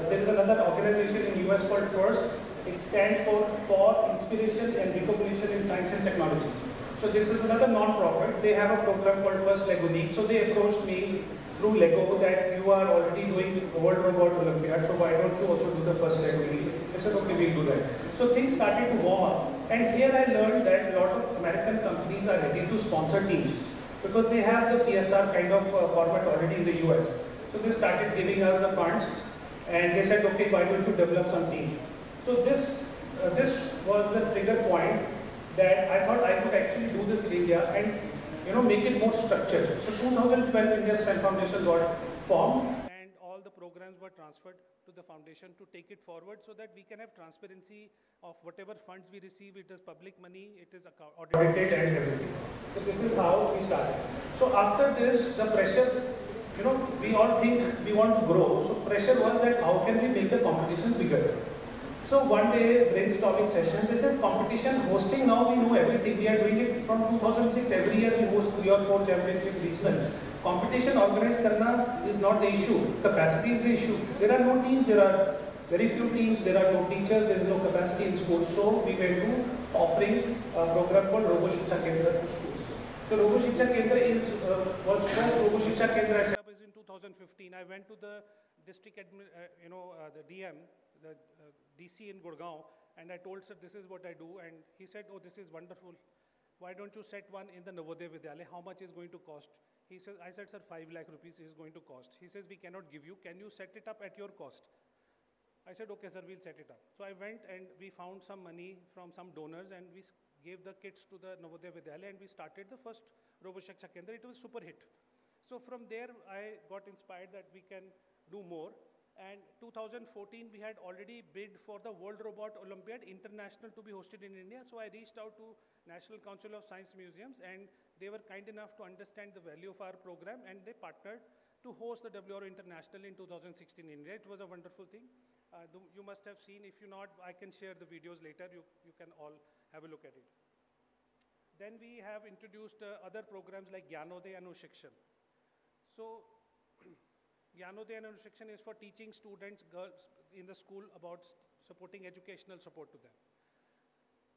A: there is another organization in US called FIRST. It stands for Inspiration and Recognition in Science and Technology. So this is another non-profit. They have a program called First Lego League. So they approached me through through Lego that you are already doing World Robot Olympiad, so why don't you also do the first Lego release? I said, okay, we'll do that. So things started to warm up, and here I learned that a lot of American companies are ready to sponsor teams because they have the CSR kind of format already in the US. So they started giving us the funds, and they said, okay, why don't you develop some teams? So this was the trigger point that I thought I could actually do this in India and make it more structured. So 2012, India STEM Foundation got formed, and all the programs were transferred to the foundation to take it forward so that we can have transparency of whatever funds we receive. It is public money, it is audited and everything. So this is how we started. So after this, the pressure, we all think we want to grow. So pressure was that how can we make the competitions bigger? So one day, brainstorming session, this is competition hosting. Now we know everything. We are doing it from 2006. Every year we host 3 or 4 championships regional. Competition organized karna is not the issue. Capacity is the issue. There are no teams. There are very few teams. There are no teachers. There is no capacity in schools. So we went to offering a program called Robo Shiksha Kendra to schools. So Robo Shiksha Kendra was first Robo Shiksha Kendra I set up is in 2015. I went to the district, the DM, the DC in Gurgaon, and I told sir, this is what I do, and he said, oh, this is wonderful. Why don't you set one in the Navodaya Vidyalaya? How much is going to cost? He says, I said, sir, 5 lakh rupees is going to cost. He says, we cannot give you. Can you set it up at your cost? I said, okay, sir, we'll set it up. So I went and we found some money from some donors, and we gave the kits to the Navodaya Vidyalaya, and we started the first Robo Shiksha Kendra. It was super hit. So from there, I got inspired that we can do more. And 2014, we had already bid for the World Robot Olympiad International to be hosted in India. So I reached out to National Council of Science Museums, and they were kind enough to understand the value of our program, and they partnered to host the WRO International in 2016 in India. It was a wonderful thing. You must have seen. If you not, I can share the videos later. You can all have a look at it. Then we have introduced other programs like Gyanodaya and Anushikshana. So Gyanodaya and Anushikshana is for teaching students, girls in the school about supporting educational support to them.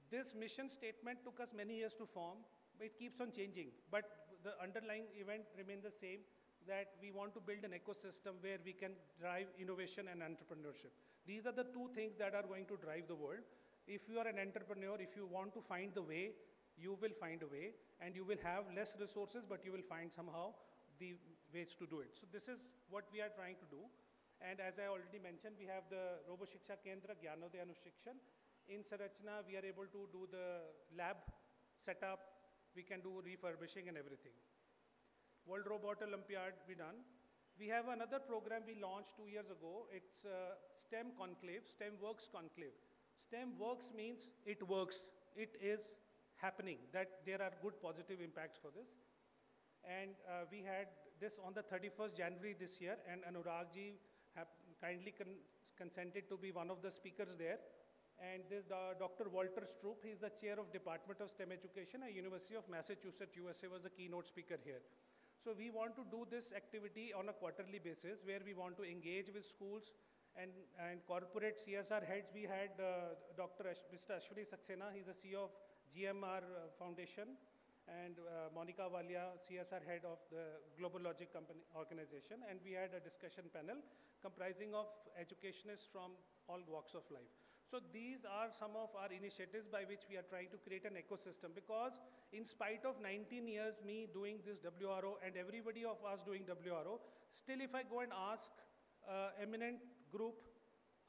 A: This mission statement took us many years to form, but it keeps on changing. But the underlying event remained the same, that we want to build an ecosystem where we can drive innovation and entrepreneurship. These are the two things that are going to drive the world. If you are an entrepreneur, if you want to find the way, you will find a way, and you will have less resources, but you will find somehow the ways to do it. So this is what we are trying to do. And as I already mentioned, we have the Robo Shiksha Kendra, Gyanodaya Anushikshana. In Sarachna, we are able to do the lab setup. We can do refurbishing and everything. World Robot Olympiad, we done. We have another program we launched 2 years ago. It's STEM Conclave, STEM Works Conclave. STEM Works means it works. It is happening, that there are good positive impacts for this. And we had this on the 31st January this year, and Anurag ji kindly consented to be one of the speakers there. And this Dr. Walter Stroop, he is the chair of Department of STEM Education at University of Massachusetts, USA, was the keynote speaker here. So we want to do this activity on a quarterly basis, where we want to engage with schools and corporate CSR heads. We had Mr. Ashwini Saxena, he's the CEO of GMR Foundation, and Monica Walia, CSR head of the Global Logic Company organization. And we had a discussion panel comprising of educationists from all walks of life. So these are some of our initiatives by which we are trying to create an ecosystem, because in spite of 19 years me doing this WRO and everybody of us doing WRO, still if I go and ask eminent group,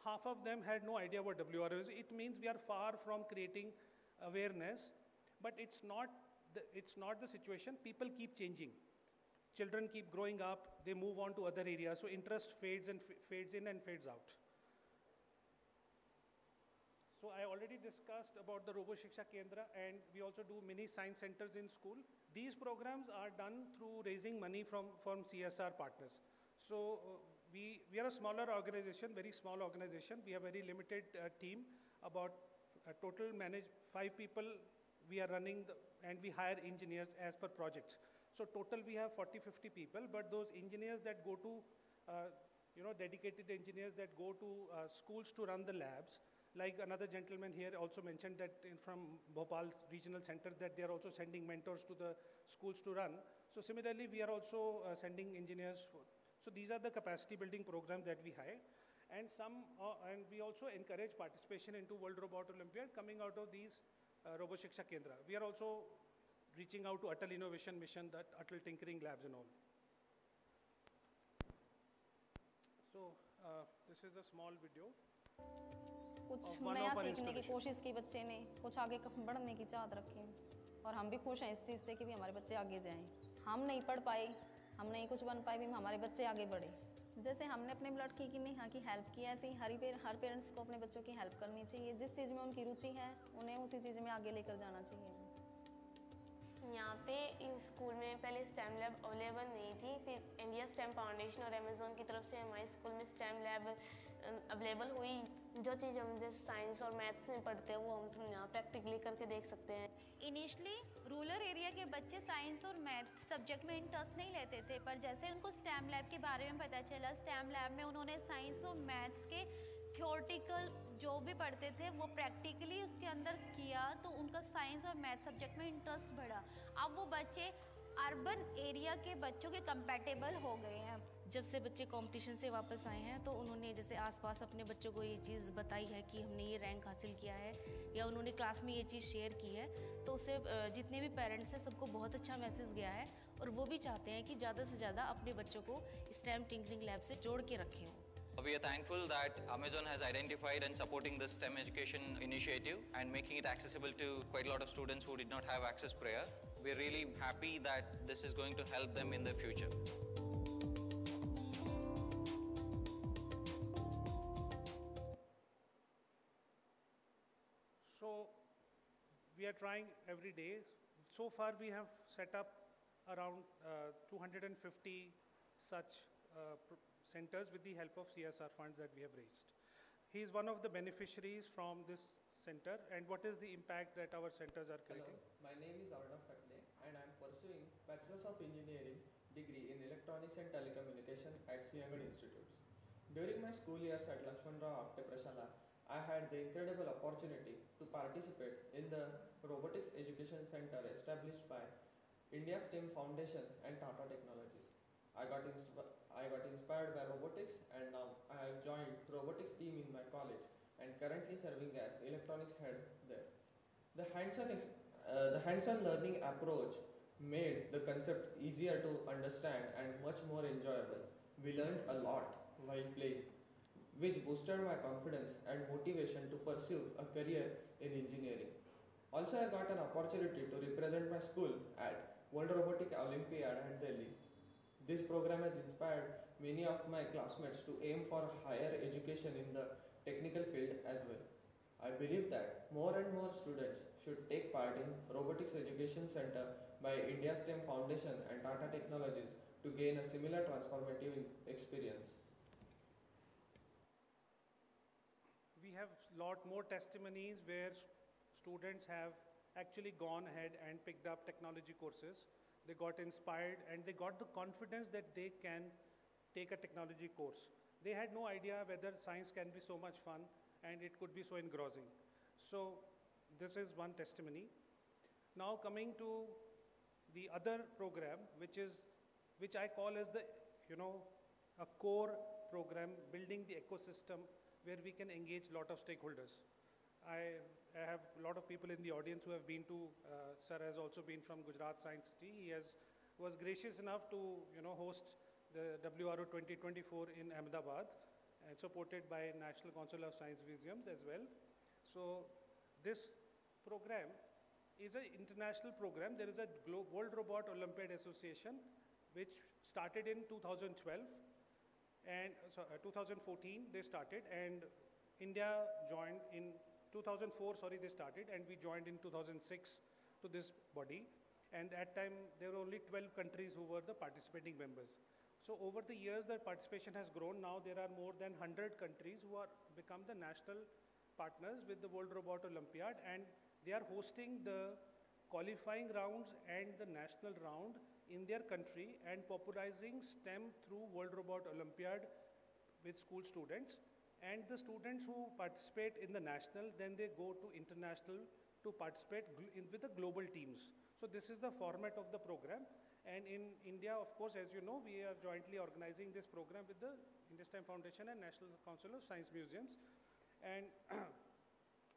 A: half of them had no idea what WRO is. It means we are far from creating awareness, but it's not the situation. People keep changing. Children keep growing up, they move on to other areas, so interest fades in and fades out. So I already discussed about the Robo Shiksha Kendra, and we also do mini science centers in school. These programs are done through raising money from CSR partners. So we are a smaller organization, very small organization. We have a very limited team, about total 5 people we are running, and we hire engineers as per projects. So total we have 40-50 people, but those engineers that go to, dedicated engineers that go to schools to run the labs, like another gentleman here also mentioned that from Bhopal Regional Center, that they are also sending mentors to the schools to run. So similarly, we are also sending engineers. So these are the capacity building programs that we hire. And we also encourage participation into World Robot Olympiad coming out of these RoboShiksha Kendra. We are also reaching out to Atal Innovation Mission, that Atal Tinkering Labs and all. So this is a small video.
E: कुछ नया सीखने की कोशिश की बच्चे ने, कुछ आगे बढ़ने की चाहत रखी और हम भी खुश हैं इस चीज़ से कि भी हमारे बच्चे आगे जाएं। हम नहीं पढ़ पाए, हम नहीं कुछ बन पाए, भी हमारे बच्चे आगे बढ़े। जैसे हमने अपने लड़की की नेहा की हेल्प की, ऐसे ही हर पेरेंट्स को अपने बच्चों की हेल्प करनी चाहिए। जिस चीज़ में उनकी रुचि है उन्हें उसी चीज़ में आगे लेकर जाना चाहिए।
V: यहाँ पे इस स्कूल में पहले स्टेम लैब अवेलेबल नहीं थी, फिर इंडिया स्टेम फाउंडेशन और अमेज़ॉन की तरफ से हमारे स्कूल में स्टेम लैब अवेलेबल हुई। जो चीज़ हम जैसे साइंस और मैथ्स में पढ़ते हैं वो हम यहाँ प्रैक्टिकली करके देख सकते हैं।
W: इनिशियली रूरल एरिया के बच्चे साइंस और मैथ सब्जेक्ट में इंटरेस्ट नहीं लेते थे, पर जैसे उनको स्टेम लैब के बारे में पता चला, स्टेम लैब में उन्होंने साइंस और मैथ्स के थ्योरेटिकल जो भी पढ़ते थे वो प्रैक्टिकली उसके अंदर किया, तो उनका साइंस और मैथ सब्जेक्ट में इंटरेस्ट बढ़ा। अब वो बच्चे अर्बन एरिया के बच्चों के कंपैटिबल हो गए हैं।
X: जब से बच्चे कंपटीशन से वापस आए हैं तो उन्होंने जैसे आसपास अपने बच्चों को ये चीज़ बताई है कि हमने ये रैंक हासिल किया है, या उन्होंने क्लास में ये चीज़ शेयर की है, तो उससे जितने भी पेरेंट्स हैं सबको बहुत अच्छा मैसेज गया है और वो भी चाहते हैं कि ज़्यादा से ज़्यादा अपने बच्चों को स्टेम टिंकरिंग लैब से जोड़ के रखें।
Y: We are thankful that Amazon has identified and supporting this STEM education initiative and making it accessible to quite a lot of students who did not have access prior. We are really happy that this is going to help them in the future.
A: So we are trying every day. So far we have set up around 250 such centers with the help of CSR funds that we have raised. He is one of the beneficiaries from this center. And what is the impact that our centers are creating?
Z: Hello, my name is Arnav Katle and I am pursuing Bachelor's of Engineering degree in Electronics and Telecommunication at Siangad Institutes. During my school years at Lakshman Rao Apte Prashala, I had the incredible opportunity to participate in the Robotics Education Center established by India STEM Foundation and Tata Technologies. I got inspired by robotics and now I have joined robotics team in my college and currently serving as electronics head there. The hands-on learning approach made the concept easier to understand and much more enjoyable. We learned a lot while playing, which boosted my confidence and motivation to pursue a career in engineering. Also, I got an opportunity to represent my school at World Robotic Olympiad at Delhi. This program has inspired many of my classmates to aim for higher education in the technical field as well. I believe that more and more students should take part in Robotics Education Center by India STEM Foundation and Tata Technologies to gain a similar transformative experience.
A: We have a lot more testimonies where students have actually gone ahead and picked up technology courses. They got inspired and they got the confidence that they can take a technology course. They had no idea whether science can be so much fun and it could be so engrossing. So this is one testimony. Now coming to the other program, which I call as the, a core program, building the ecosystem where we can engage a lot of stakeholders. I have a lot of people in the audience who have been to, Sir has also been from Gujarat Science City. He was gracious enough to host the WRO 2024 in Ahmedabad and supported by National Council of Science Museums as well. So this program is an international program. There is a World Robot Olympiad Association which started in 2012 and 2014 they started, and India joined in 2004, they started, and we joined in 2006 to this body. And at that time, there were only 12 countries who were the participating members. So over the years, the participation has grown. Now there are more than 100 countries who are become the national partners with the World Robot Olympiad, and they are hosting the qualifying rounds and the national round in their country and popularizing STEM through World Robot Olympiad with school students. And the students who participate in the national, then they go to international to participate with the global teams. So this is the format of the program. And in India, of course, as you know, we are jointly organizing this program with the India STEM Foundation and National Council of Science Museums. And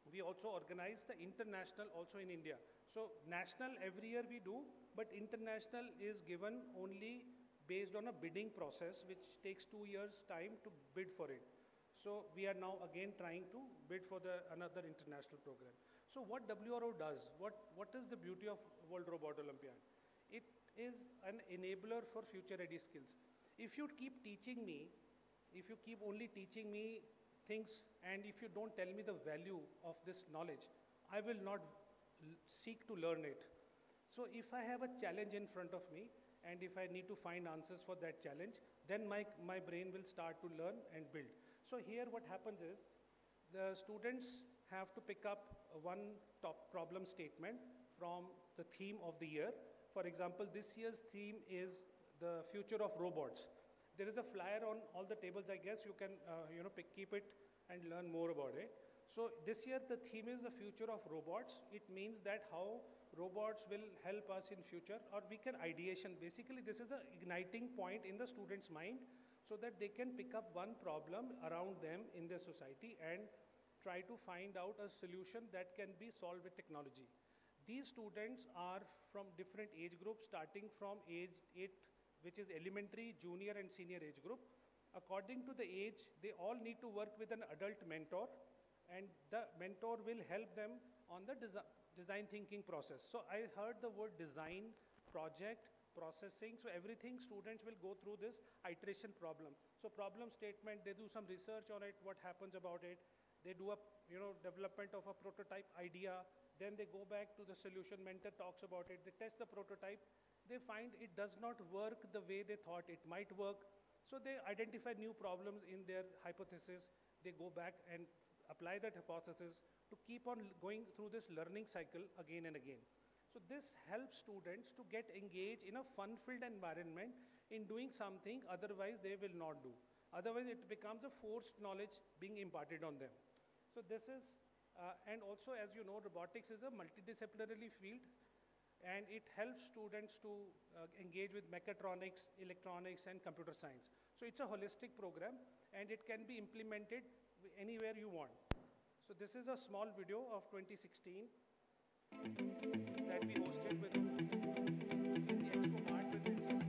A: we also organize the international also in India. So national every year we do, but international is given only based on a bidding process, which takes 2 years' time to bid for it. So we are now again trying to bid for another international program. So what WRO does, what is the beauty of World Robot Olympiad? It is an enabler for future ready skills. If you keep teaching me, if you keep only teaching me things, and if you don't tell me the value of this knowledge, I will not seek to learn it. So if I have a challenge in front of me, and if I need to find answers for that challenge, then my brain will start to learn and build. So here what happens is, the students have to pick up one top problem statement from the theme of the year. For example, this year's theme is the future of robots. There is a flyer on all the tables, I guess. You can keep it and learn more about it. So this year the theme is the future of robots. It means that how robots will help us in future, or we can ideation. Basically, this is an igniting point in the student's mind so that they can pick up one problem around them in their society and try to find out a solution that can be solved with technology. These students are from different age groups, starting from age 8, which is elementary, junior and senior age group. According to the age, they all need to work with an adult mentor, and the mentor will help them on the design thinking process. So I heard the word design, project, processing. So everything students will go through this iteration problem. So problem statement, they do some research on it, what happens about it. They do a development of a prototype idea. Then they go back to the solution, mentor talks about it. They test the prototype. They find it does not work the way they thought it might work. So they identify new problems in their hypothesis. They go back and apply that hypothesis to keep on going through this learning cycle again and again. So this helps students to get engaged in a fun-filled environment in doing something otherwise they will not do. Otherwise it becomes a forced knowledge being imparted on them. So this is, and also as you know, robotics is a multidisciplinary field, and it helps students to engage with mechatronics, electronics, and computer science. So it's a holistic program, and it can be implemented anywhere you want. So this is a small video of 2016 that we hosted with in the Expo Mart with NCSM.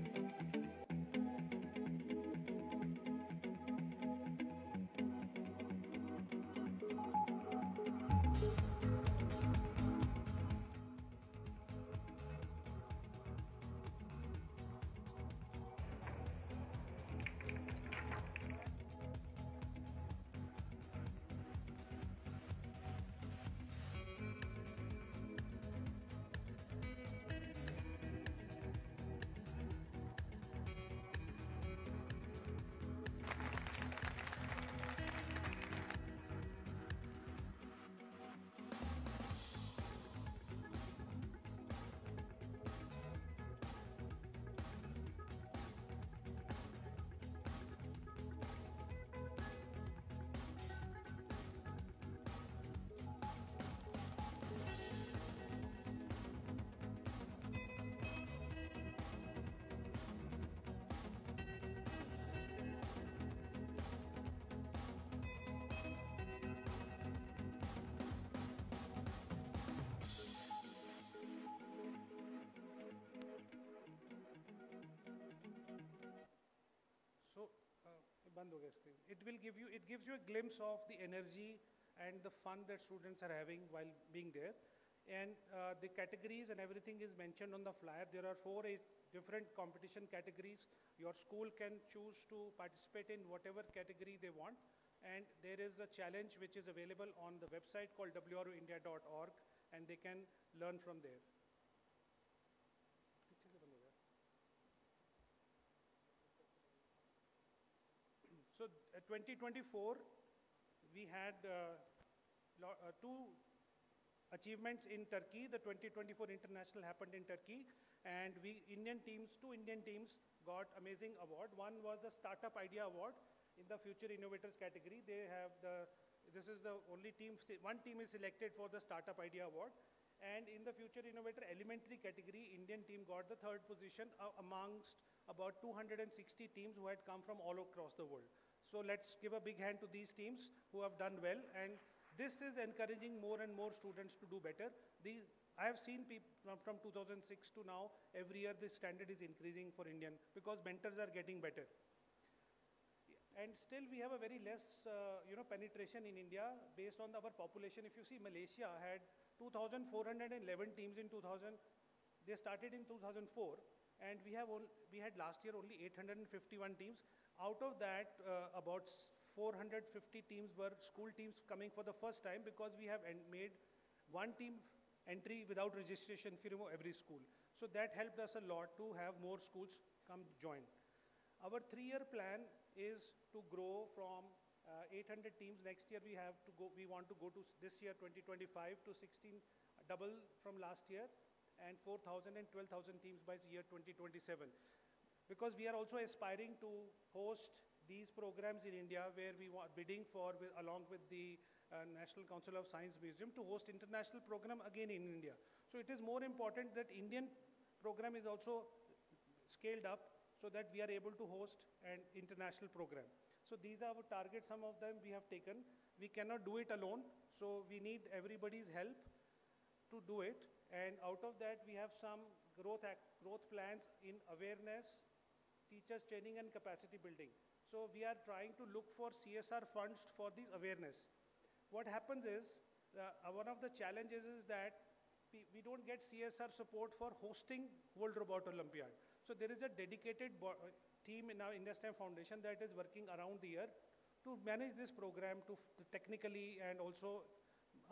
A: It gives you a glimpse of the energy and the fun that students are having while being there. And the categories and everything is mentioned on the flyer. There are 4 different competition categories. Your school can choose to participate in whatever category they want. And there is a challenge which is available on the website called wroindia.org, and they can learn from there. So 2024, we had 2 achievements in Turkey. The 2024 International happened in Turkey, and 2 Indian teams got amazing award. One was the Startup Idea Award in the Future Innovators category. This is the only team, one team is selected for the Startup Idea Award, And in the Future Innovator elementary category, Indian team got the 3rd position amongst about 260 teams who had come from all across the world. So let's give a big hand to these teams who have done well, and this is encouraging more and more students to do better. I have seen from 2006 to now, every year this standard is increasing for Indian because mentors are getting better. And still we have a very less penetration in India based on our population. If you see, Malaysia had 2,411 teams in 2000. They started in 2004, and we had last year only 851 teams. Out of that, about 450 teams were school teams coming for the first time, because we have made one team entry without registration if you remove every school. So that helped us a lot to have more schools come join. Our 3-year plan is to grow from 800 teams. Next year we want to go to, this year 2025, to 16, double from last year, and 4,000 and 12,000 teams by the year 2027. Because we are also aspiring to host these programs in India, where we are bidding for, along with the National Council of Science Museum, to host international program again in India. So it is more important that Indian program is also scaled up so that we are able to host an international program. So these are our targets. Some of them we have taken. We cannot do it alone, so we need everybody's help to do it. And out of that, we have some growth plans in awareness, teachers training, and capacity building. So we are trying to look for CSR funds for this awareness. What happens is, one of the challenges is that we don't get CSR support for hosting World Robot Olympiad. So there is a dedicated team in our India STEM Foundation that is working around the year to manage this program to technically, and also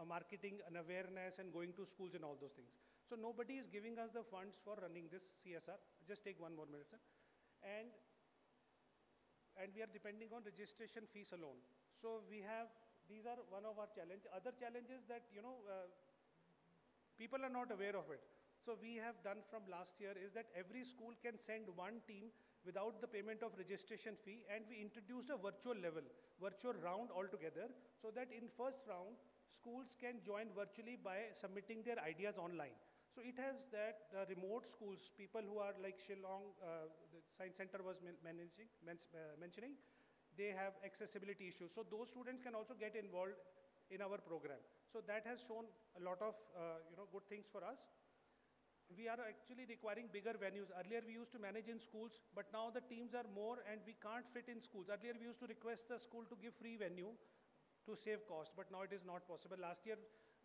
A: marketing and awareness and going to schools and all those things. So nobody is giving us the funds for running this CSR. Just take one more minute, sir. And we are depending on registration fees alone. So these are one of our challenges. Other challenges that, people are not aware of it. So we have done from last year is that every school can send one team without the payment of registration fee, and we introduced a virtual round altogether, so that in first round, schools can join virtually by submitting their ideas online. So it has that remote schools, people who are like Shillong, the Science Center was mentioning, they have accessibility issues. So those students can also get involved in our program. So that has shown a lot of good things for us. We are actually requiring bigger venues. Earlier we used to manage in schools, but now the teams are more and we can't fit in schools. Earlier we used to request the school to give free venue to save cost, but now it is not possible. Last year,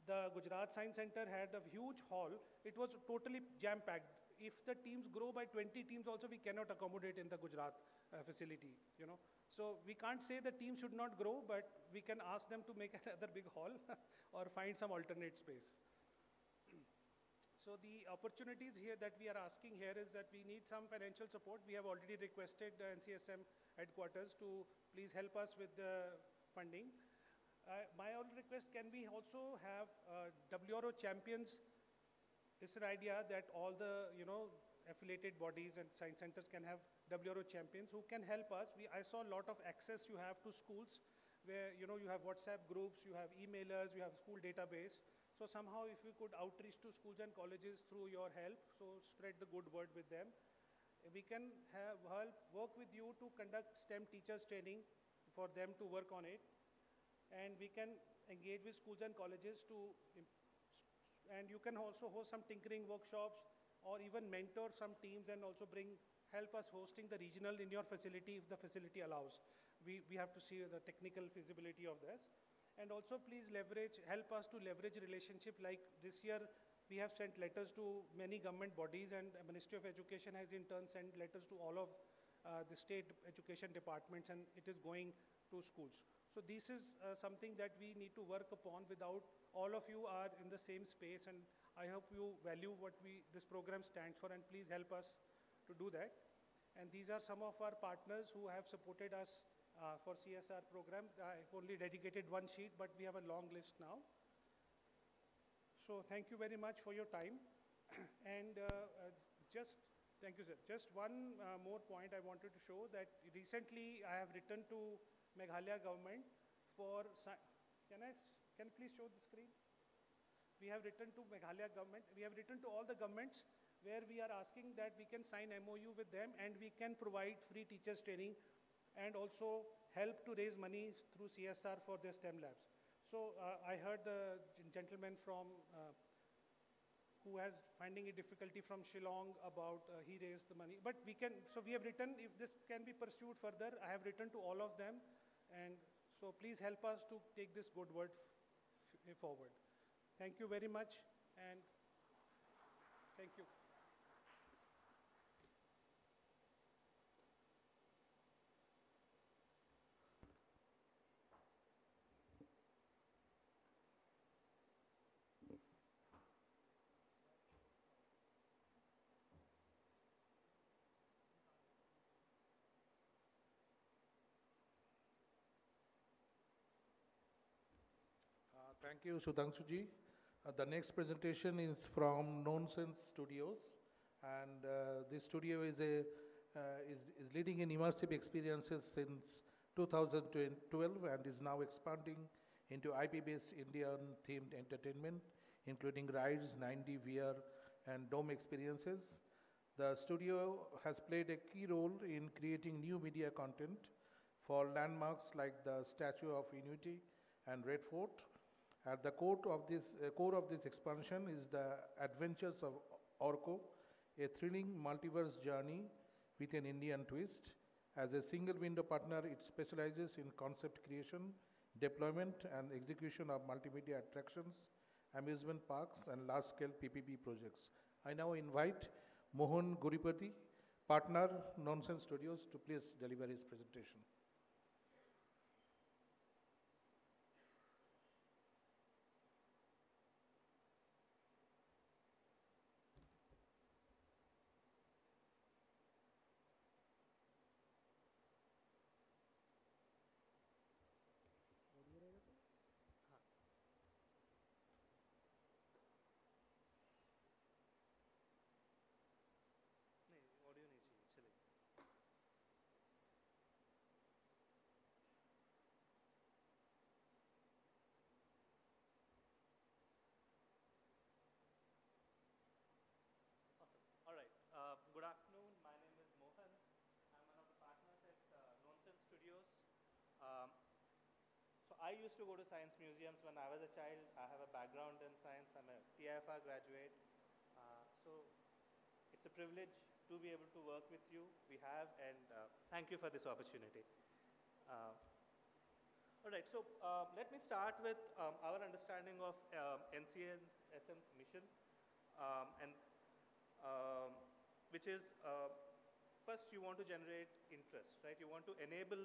A: the Gujarat Science Center had a huge hall. It was totally jam-packed. If the teams grow by 20 teams also, we cannot accommodate in the Gujarat facility, So we can't say the team should not grow, but we can ask them to make another big hall or find some alternate space. So the opportunities here that we are asking here is that we need some financial support. We have already requested the NCSM headquarters to please help us with the funding. My own request, can we also have WRO champions? It's an idea that all the affiliated bodies and science centers can have WRO champions who can help us. I saw a lot of access you have to schools, where you have WhatsApp groups, you have emailers, you have school database. So somehow if we could outreach to schools and colleges through your help, so spread the good word with them. We can work with you to conduct STEM teachers training for them to work on it. And we can engage with schools and colleges and you can also host some tinkering workshops or even mentor some teams and also help us hosting the regional in your facility if the facility allows. We have to see the technical feasibility of this. And also please help us to leverage relationship. Like this year, we have sent letters to many government bodies, and the Ministry of Education has in turn sent letters to all of the state education departments, and it is going to schools. So this is something that we need to work upon. Without all of you are in the same space, and I hope you value what this program stands for, and please help us to do that. And these are some of our partners who have supported us for CSR program. I've only dedicated one sheet, but we have a long list now. So thank you very much for your time. And thank you, sir. Just one more point I wanted to show, that recently I have written to Meghalaya government for, can you please show the screen? We we have written to Meghalaya government, we have written to all the governments where we are asking that we can sign MOU with them and we can provide free teachers training and also help to raise money through CSR for their STEM labs. So I heard the gentleman from who has finding a difficulty from Shillong about he raised the money. But we can, so we have written, if this can be pursued further, I have written to all of them. And so please help us to take this good word forward. Thank you very much. And thank you.
U: Thank you, Sudhanshuji. The next presentation is from Nonsense Studios, and this studio is leading in immersive experiences since 2012 and is now expanding into IP-based Indian-themed entertainment, including rides, 9D, VR, and dome experiences. The studio has played a key role in creating new media content for landmarks like the Statue of Unity and Red Fort. At the core of this expansion is the Adventures of Orko, a thrilling multiverse journey with an Indian twist. As a single window partner, it specializes in concept creation, deployment, and execution of multimedia attractions, amusement parks, and large-scale PPP projects. I now invite Mohan Guripati, partner, Nonsense Studios, to please deliver his presentation.
G: All right. Good afternoon. My name is Mohan. I'm one of the partners at Nonsense Studios. So I used to go to science museums when I was a child. I have a background in science. I'm a TIFR graduate. So it's a privilege to be able to work with you. We have, and thank you for this opportunity. All right. So let me start with our understanding of NCSM's mission. Which is, first you want to generate interest, right? You want to enable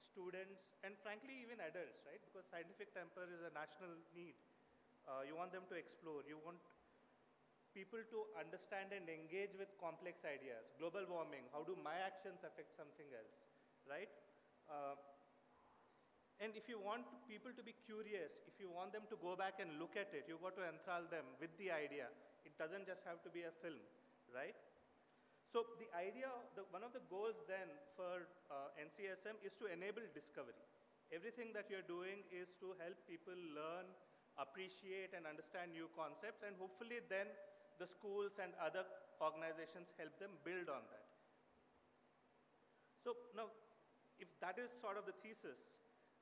G: students and frankly even adults, right? Because scientific temper is a national need. You want them to explore. You want people to understand and engage with complex ideas. Global warming, how do my actions affect something else, right? And if you want people to be curious, if you want them to go back and look at it, you've got to enthrall them with the idea. It doesn't just have to be a film, right? So the idea, one of the goals then for NCSM is to enable discovery. Everything that you're doing is to help people learn, appreciate, and understand new concepts, and hopefully then the schools and other organizations help them build on that. So now, if that is sort of the thesis,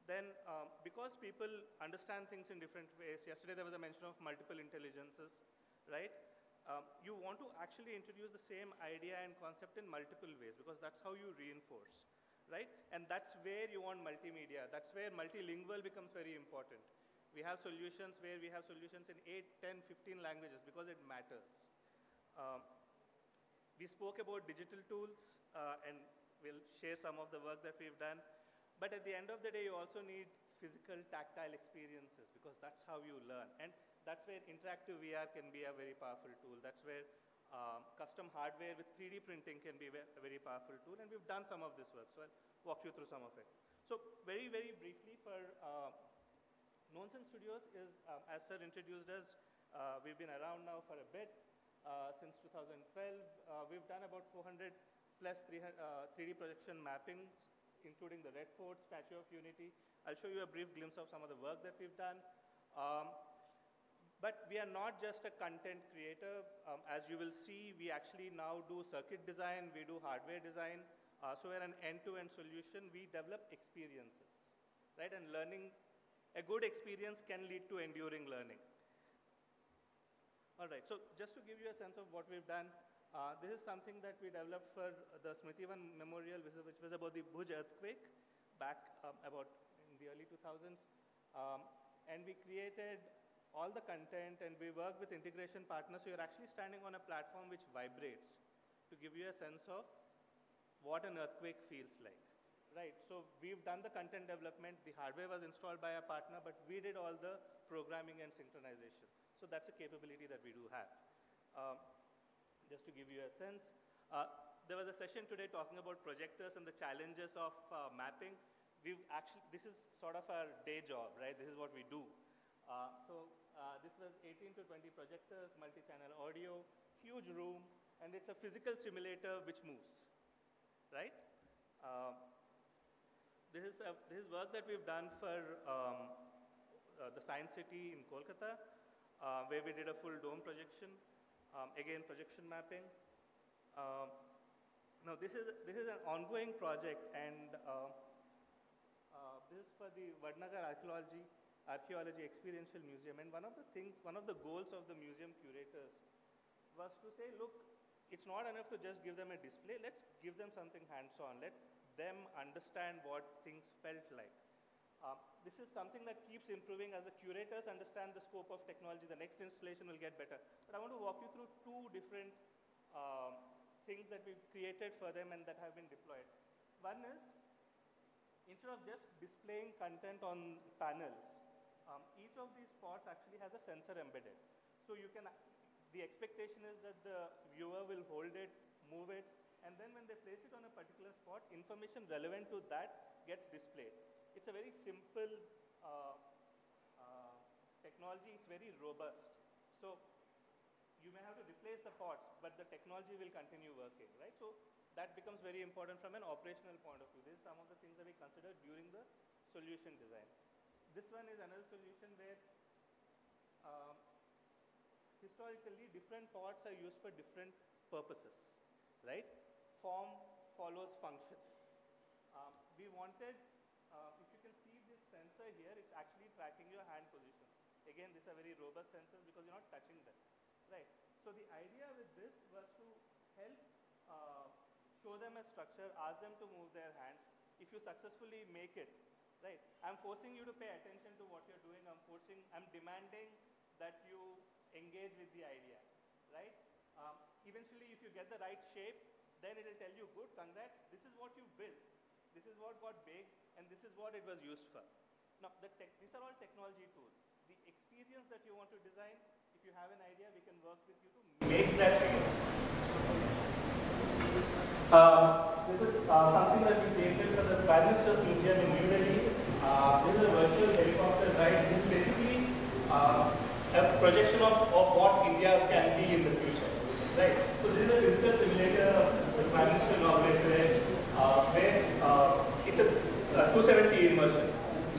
G: then because people understand things in different ways, yesterday there was a mention of multiple intelligences, right? You want to actually introduce the same idea and concept in multiple ways because that's how you reinforce, right? And that's where you want multimedia. That's where multilingual becomes very important. We have solutions where we have solutions in 8, 10, 15 languages because it matters. We spoke about digital tools and we'll share some of the work that we've done. But at the end of the day, you also need physical, tactile experiences because that's how you learn. And that's where interactive VR can be a very powerful tool. That's where custom hardware with 3D printing can be a very powerful tool. And we've done some of this work, so I'll walk you through some of it. So very, very briefly for Nonsense Studios is, as sir introduced us, we've been around now for a bit. Since 2012, we've done about 400 plus 3D projection mappings, including the Red Fort, Statue of Unity. I'll show you a brief glimpse of some of the work that we've done. But we are not just a content creator. As you will see, we actually now do circuit design, we do hardware design. So we're an end-to-end solution. We develop experiences, right? And learning, a good experience can lead to enduring learning. All right, so just to give you a sense of what we've done, this is something that we developed for the Smritivan Memorial, which was about the Bhuj earthquake back about in the early 2000s. And we created all the content, and we worked with integration partners. So you're actually standing on a platform which vibrates to give you a sense of what an earthquake feels like, right? So we've done the content development. The hardware was installed by a partner, but we did all the programming and synchronization. So that's a capability that we do have. Just to give you a sense, there was a session today talking about projectors and the challenges of mapping. This is sort of our day job, right? This is what we do. This was 18 to 20 projectors, multi-channel audio, huge room, and it's a physical simulator which moves, right? This is work that we've done for the Science City in Kolkata, where we did a full dome projection, again projection mapping. Now this is an ongoing project, and this is for the Vadnagar Archaeology Experiential Museum. And one of the goals of the museum curators was to say, look, it's not enough to just give them a display. Let's give them something hands-on. Let them understand what things felt like. This is something that keeps improving as the curators understand the scope of technology. The next installation will get better. But I want to walk you through two different things that we've created for them and that have been deployed. One is, instead of just displaying content on panels, each of these spots actually has a sensor embedded. So the expectation is that the viewer will hold it, move it, and then when they place it on a particular spot, information relevant to that gets displayed. It's a very simple technology. It's very robust. So you may have to replace the pots, but the technology will continue working, right? So that becomes very important from an operational point of view. This is some of the things that we considered during the solution design. This one is another solution where historically different pots are used for different purposes, right? Form follows function. We wanted, if you can see this sensor here, it's actually tracking your hand positions. Again, these are very robust sensors because you're not touching them, right? So the idea with this was to help show them a structure, ask them to move their hands. If you successfully make it, right? I'm forcing you to pay attention to what you're doing. I'm demanding that you engage with the idea, right? Eventually, if you get the right shape, then it will tell you, good, congrats, this is what you built. This is what got baked, and this is what it was used for. Now, these are all technology tools. The experience that you want to design, if you have an idea, we can work with you to make that real. This is something that we created for the Prime Minister's Museum in New Delhi. This is a virtual helicopter ride. This is basically a projection of what India can be in the future, right? So this is a physical simulator the Prime Minister inaugurated, where it's a 270 immersion.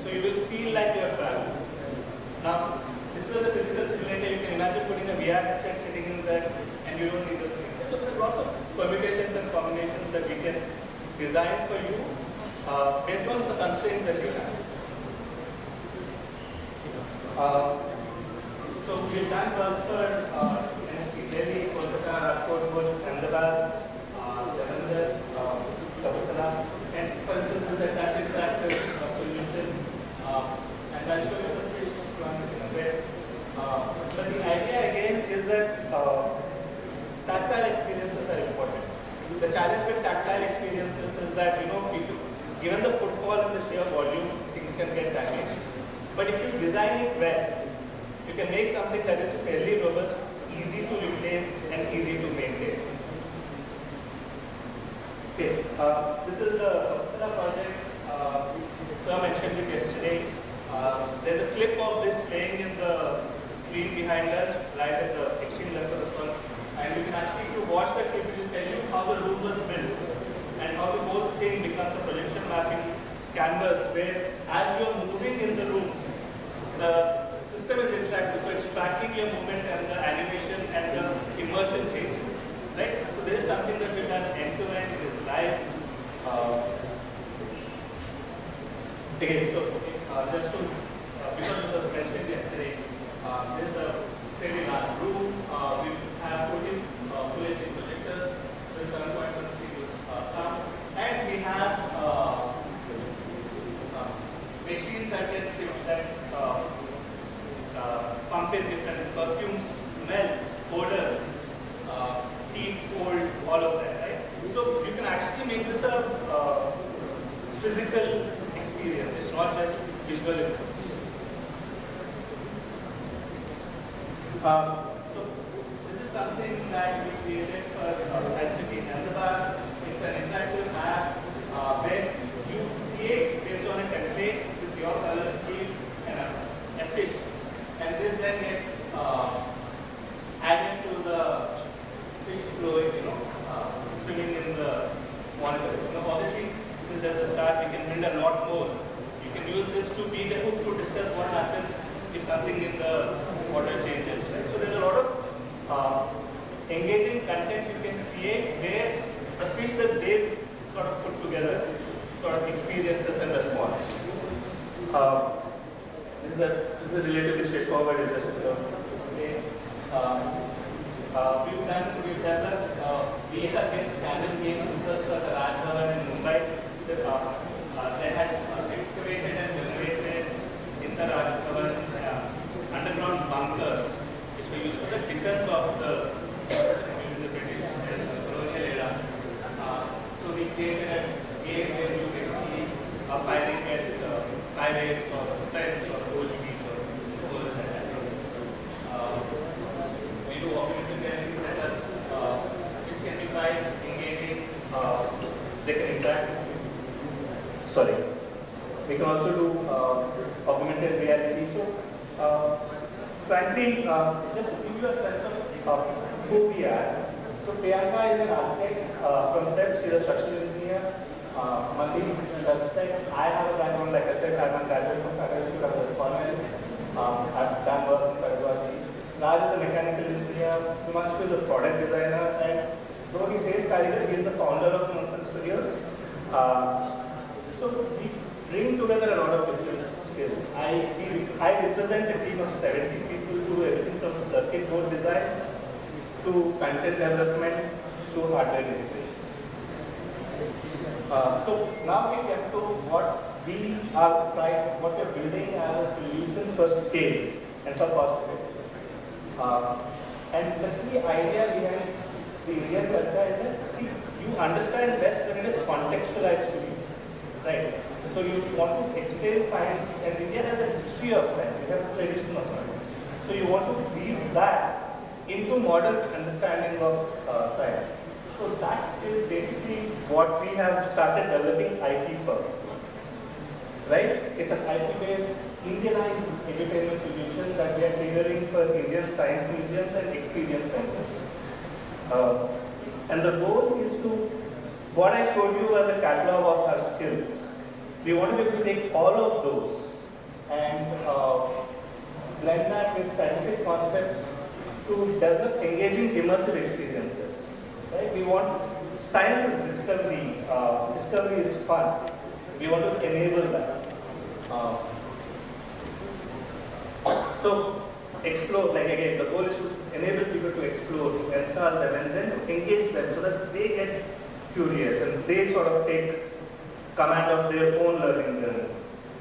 G: So you will feel like you are traveling. Now, this was a physical simulator. You can imagine putting a VR headset sitting in there, and you don't need the screen. So there are lots of permutations and combinations that we can design for you based on the constraints that you have. So we've done work for NSC Delhi, Kolkata, Rajkot, Bhuj, Ahmedabad, Jalandhar, Kabutala, and for instance, this is a touch interactive solution, and I'll show you the fish one in a bit. But the idea again is that tactile experiences are important. The challenge with tactile experiences is that, given the footfall and the sheer volume, things can get damaged. But if you design it well, you can make something that is fairly robust, easy to replace, and easy to maintain. Okay, this is the Kaputala project. Sir mentioned it yesterday. There's a clip of this playing in the screen behind us, right at the extreme left of the screen. And you can actually, if you watch that clip, it will tell you how the room was built and how the whole thing becomes a projection mapping canvas where as you're moving in the room, the system system is interactive, so it's tracking your movement and the animation and the immersion changes, right? So this is something that we've done end-to-end, it is live. Again, so just to, because it was mentioned yesterday, there is a fairly large room. We have 14 full HD projectors with 7.1 stereos sound, and we have machines that can pump in different perfumes, smells, odors, heat, cold, all of that, right? So you can actually make this a physical experience. It's not just visual inputs. So this is something that we created for Science City in Ahmedabad. It's an interactive app where you create based on a template with your color schemes and a fish. And this then gets added to the fish flowing, swimming in the monitor. Obviously, this is just the start. We can build a lot more. You can use this to be the hook to discuss what happens if something in the water changes. Right? So there's a lot of engaging content you can create where the fish that they've sort of put together sort of experiences and response. This is relatively straightforward. It's just we've developed VR against Canon Games research for the Raj Bhavan in Mumbai. They had excavated and generated in the Raj Bhavan underground bunkers, which were used for the defense of the British colonial era. So we created a game where you basically are firing at pirates or friends or OGBs or those that happen. We do augmented reality setups, which can be quite engaging. They can interact. Sorry. We can also do augmented reality. So, frankly, just to give you a sense of who we are. So, Priyanka is an architect from SET. She's a structural engineer. Mandeep does tech. I have a background, like I said, I'm a graduate from Tata Institute of Electronics. I've done work in Paraguay. Raj is a mechanical engineer. Himanshu is a product designer. And though he says Karigar, he is the founder of Monson Studios. So we bring together a lot of different skills. I represent a team of 70 people who do everything from circuit board design to content development to hardware integration. So now we get to what we are trying, what we're building as a solution for scale and for cost effectiveness. And the key idea behind the Indian culture is that, see, you understand best when it is contextualized to you, right? So you want to explain science, and India has a history of science, we have a tradition of science. So you want to weave that into modern understanding of science. So that is basically what we have started developing IP for, right? It's an IP-based, Indianized entertainment solution that we are tailoring for Indian science museums and experience centers. And the goal is to, what I showed you as a catalog of our skills, we want to be able to take all of those and blend that with scientific concepts to develop engaging immersive experiences. Right? We want, science is discovery, discovery is fun. We want to enable that. So explore, like again, the goal is to enable people to explore, to enthrall them, and then to engage them so that they get curious and they sort of take command of their own learning journey.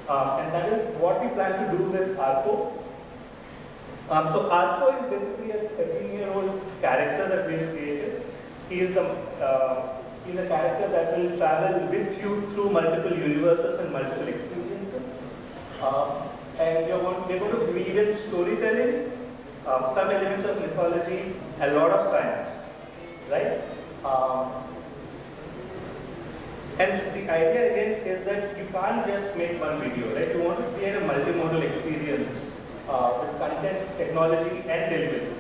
G: And that is what we plan to do with Arco. So Arco is basically a 13-year-old character that we have created. He is he's a character that will travel with you through multiple universes and multiple experiences. And we're going to weave in storytelling, some elements of mythology, a lot of science, right? And the idea again is that you can't just make one video, right? You want to create a multimodal experience with content, technology, and delivery.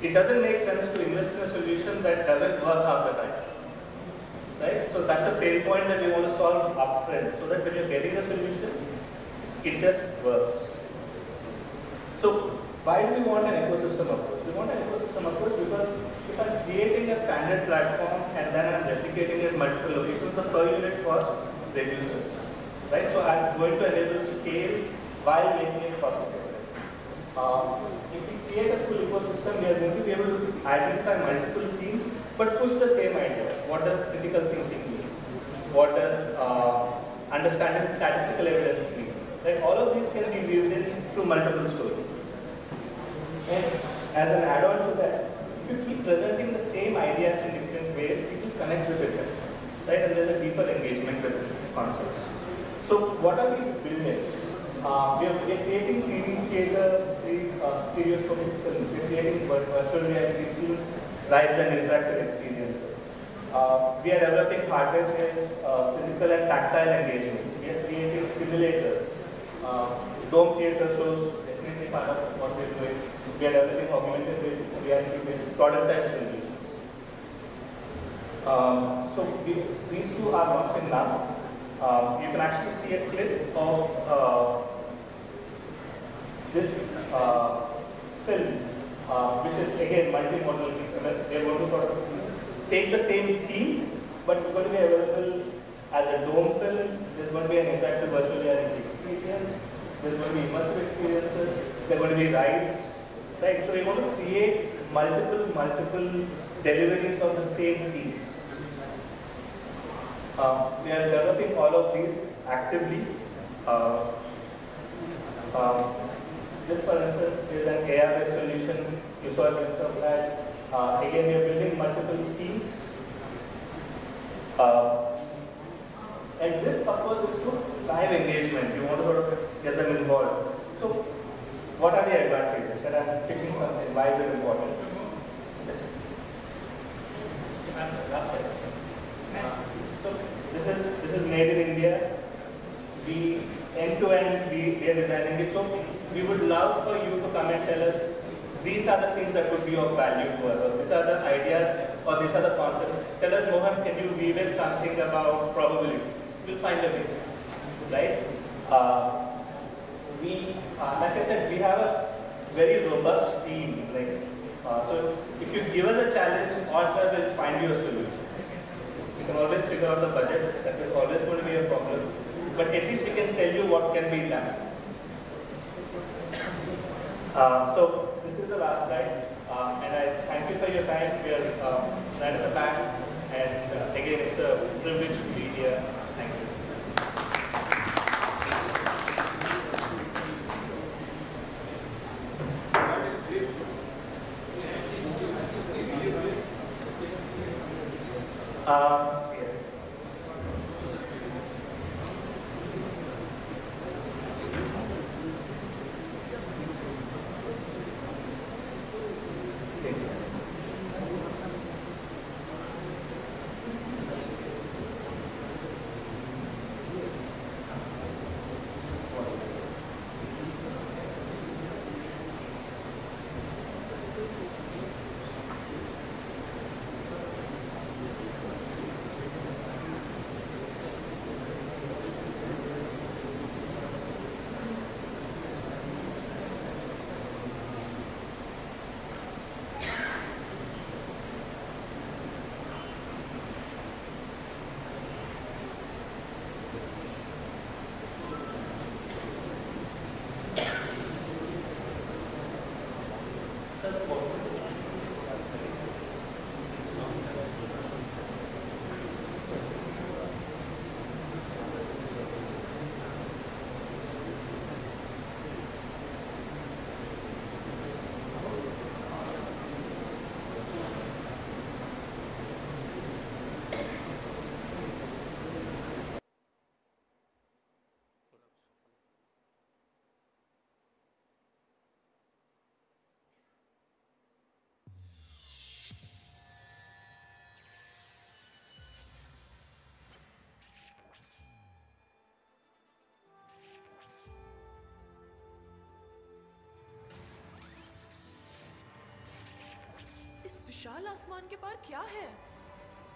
G: It doesn't make sense to invest in a solution that doesn't work half the time, right? So that's a pain point that we want to solve upfront, so that when you're getting a solution, it just works. So why do we want an ecosystem approach? We want an ecosystem approach because if I'm creating a standard platform and then I'm replicating it in multiple locations, the per unit cost reduces, right? So I'm going to enable scale while making it cost effective. If we create a full ecosystem, we are going to be able to identify multiple themes, but push the same idea. What does critical thinking mean? What does understanding statistical evidence mean? Right? All of these can be weaved in through multiple stories. And as an add-on to that, if you keep presenting the same ideas in different ways, people connect with it, right? And there's a deeper engagement with concepts. So what are we building? We are creating 3D theater, stereoscopic films. We are creating virtual reality films, rides and interactive experiences. We are developing hardware-based physical and tactile engagements. We are creating simulators. Dome theater shows definitely part of what we are doing. We are developing augmented reality-based productized solutions. So these two are launching now. You can actually see a clip of this film, which is again multimodal. They are going to sort of take the same theme, but it's going to be available as a dome film. There's going to be an interactive virtual reality experience. There's going to be immersive experiences. There are going to be rides, right? So we're going to create multiple deliveries of the same themes. We are developing all of these actively. This, for instance, is an AR-based solution. You saw a glimpse of that. Again, we are building multiple teams. And this, of course, is to drive engagement. You want to sort of get them involved. So, what are the advantages? And I'm pitching something. Why is it important? Yes. Last slide. So, this is made in India. We end-to-end, we are designing it. So, we would love for you to come and tell us, these are the things that would be of value to us, or these are the ideas, or these are the concepts. Tell us, Mohan, can you weave in something about probability? We'll find a way, right? Like I said, we have a very robust team. So if you give us a challenge, odds are we'll find you a solution. We can always figure out the budgets. That is always going to be a problem. But at least we can tell you what can be done. So this is the last slide, and I thank you for your time. We are right at the back, and again, it's a privilege to be here. Thank you.
J: इस विशाल आसमान के पार क्या है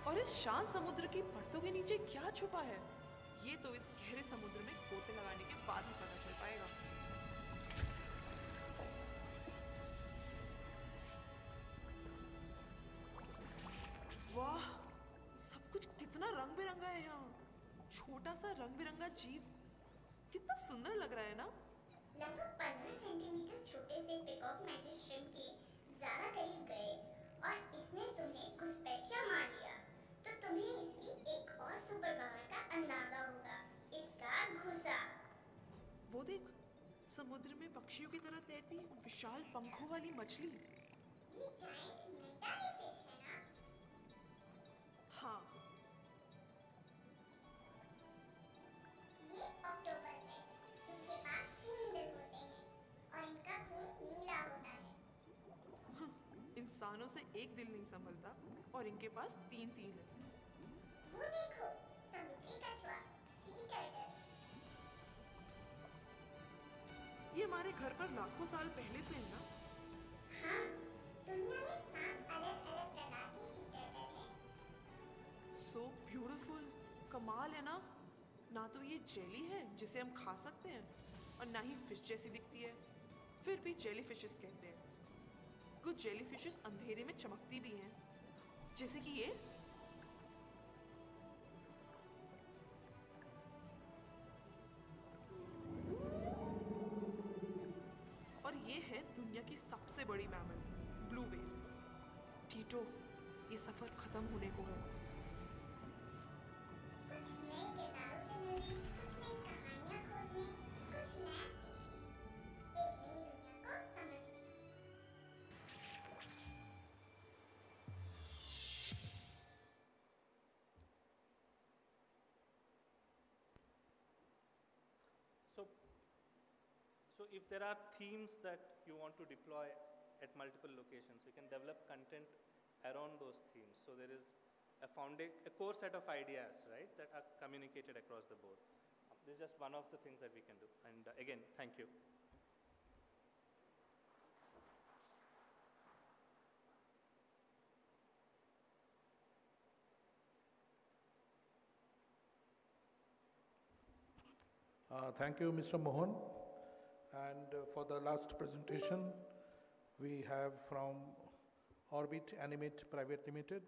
J: और इस शांत समुद्र की परतों के नीचे क्या छुपा है, ये तो इस गहरे समुद्र में गोते लगाने के बाद ही पता चल पाएगा। छोटा सा रंग बिरंगा जीव कितना सुंदर लग रहा है ना।
K: लगभग 15 सेंटीमीटर छोटे से पिकॉक मैटिस श्रिम्प के ज्यादा करीब गए और इसने तुम्हें घुसपैठिया मार लिया, तो तुम्हें इसकी एक और सुपर पावर का अंदाजा होगा, इसका घुसा।
J: वो देख, समुद्र में पक्षियों की तरह तैरती विशाल पंखों वाली मछली।
K: ये जायंट मेंटाली फिश है ना?
J: हाँ।
K: ये ऑक्टोपस है। इनके पास 3 दिल होते हैं और इनका खून नीला होता है।
J: इंसानों से एक दिल नहीं संभलता और इनके पास 3 है।
K: वो देखो, समुद्री कछुआ, सी टर्टल।
J: ये हमारे घर पर लाखों साल पहले से है ना?
K: हाँ, दुनिया में 7 अलग-अलग प्रकार के सी टर्टल हैं।
J: So beautiful, कमाल है ना? ना तो ये जेली है जिसे हम खा सकते हैं और ना ही फिश जैसी दिखती है, फिर भी जेली फिशेस कहते हैं। कुछ जेली फिशेस अंधेरे में चमकती भी हैं, जैसे कि ये। और ये है दुनिया की सबसे बड़ी मैमल, ब्लू व्हेल। टीटो, ये सफर खत्म होने को है।
K: कुछ नए किरदारों से मिलने, कुछ नई कहानियां खोजने, कुछ नया सीखने, एक नई दुनिया को समझने।
G: So if there are themes that you want to deploy at multiple locations, you can develop content around those themes. So there is a core set of ideas, right, that are communicated across the board. This is just one of the things that we can do. And again, thank you.
U: Thank you, Mr. Mohan. And for the last presentation, we have from Orbit Animate Private Limited.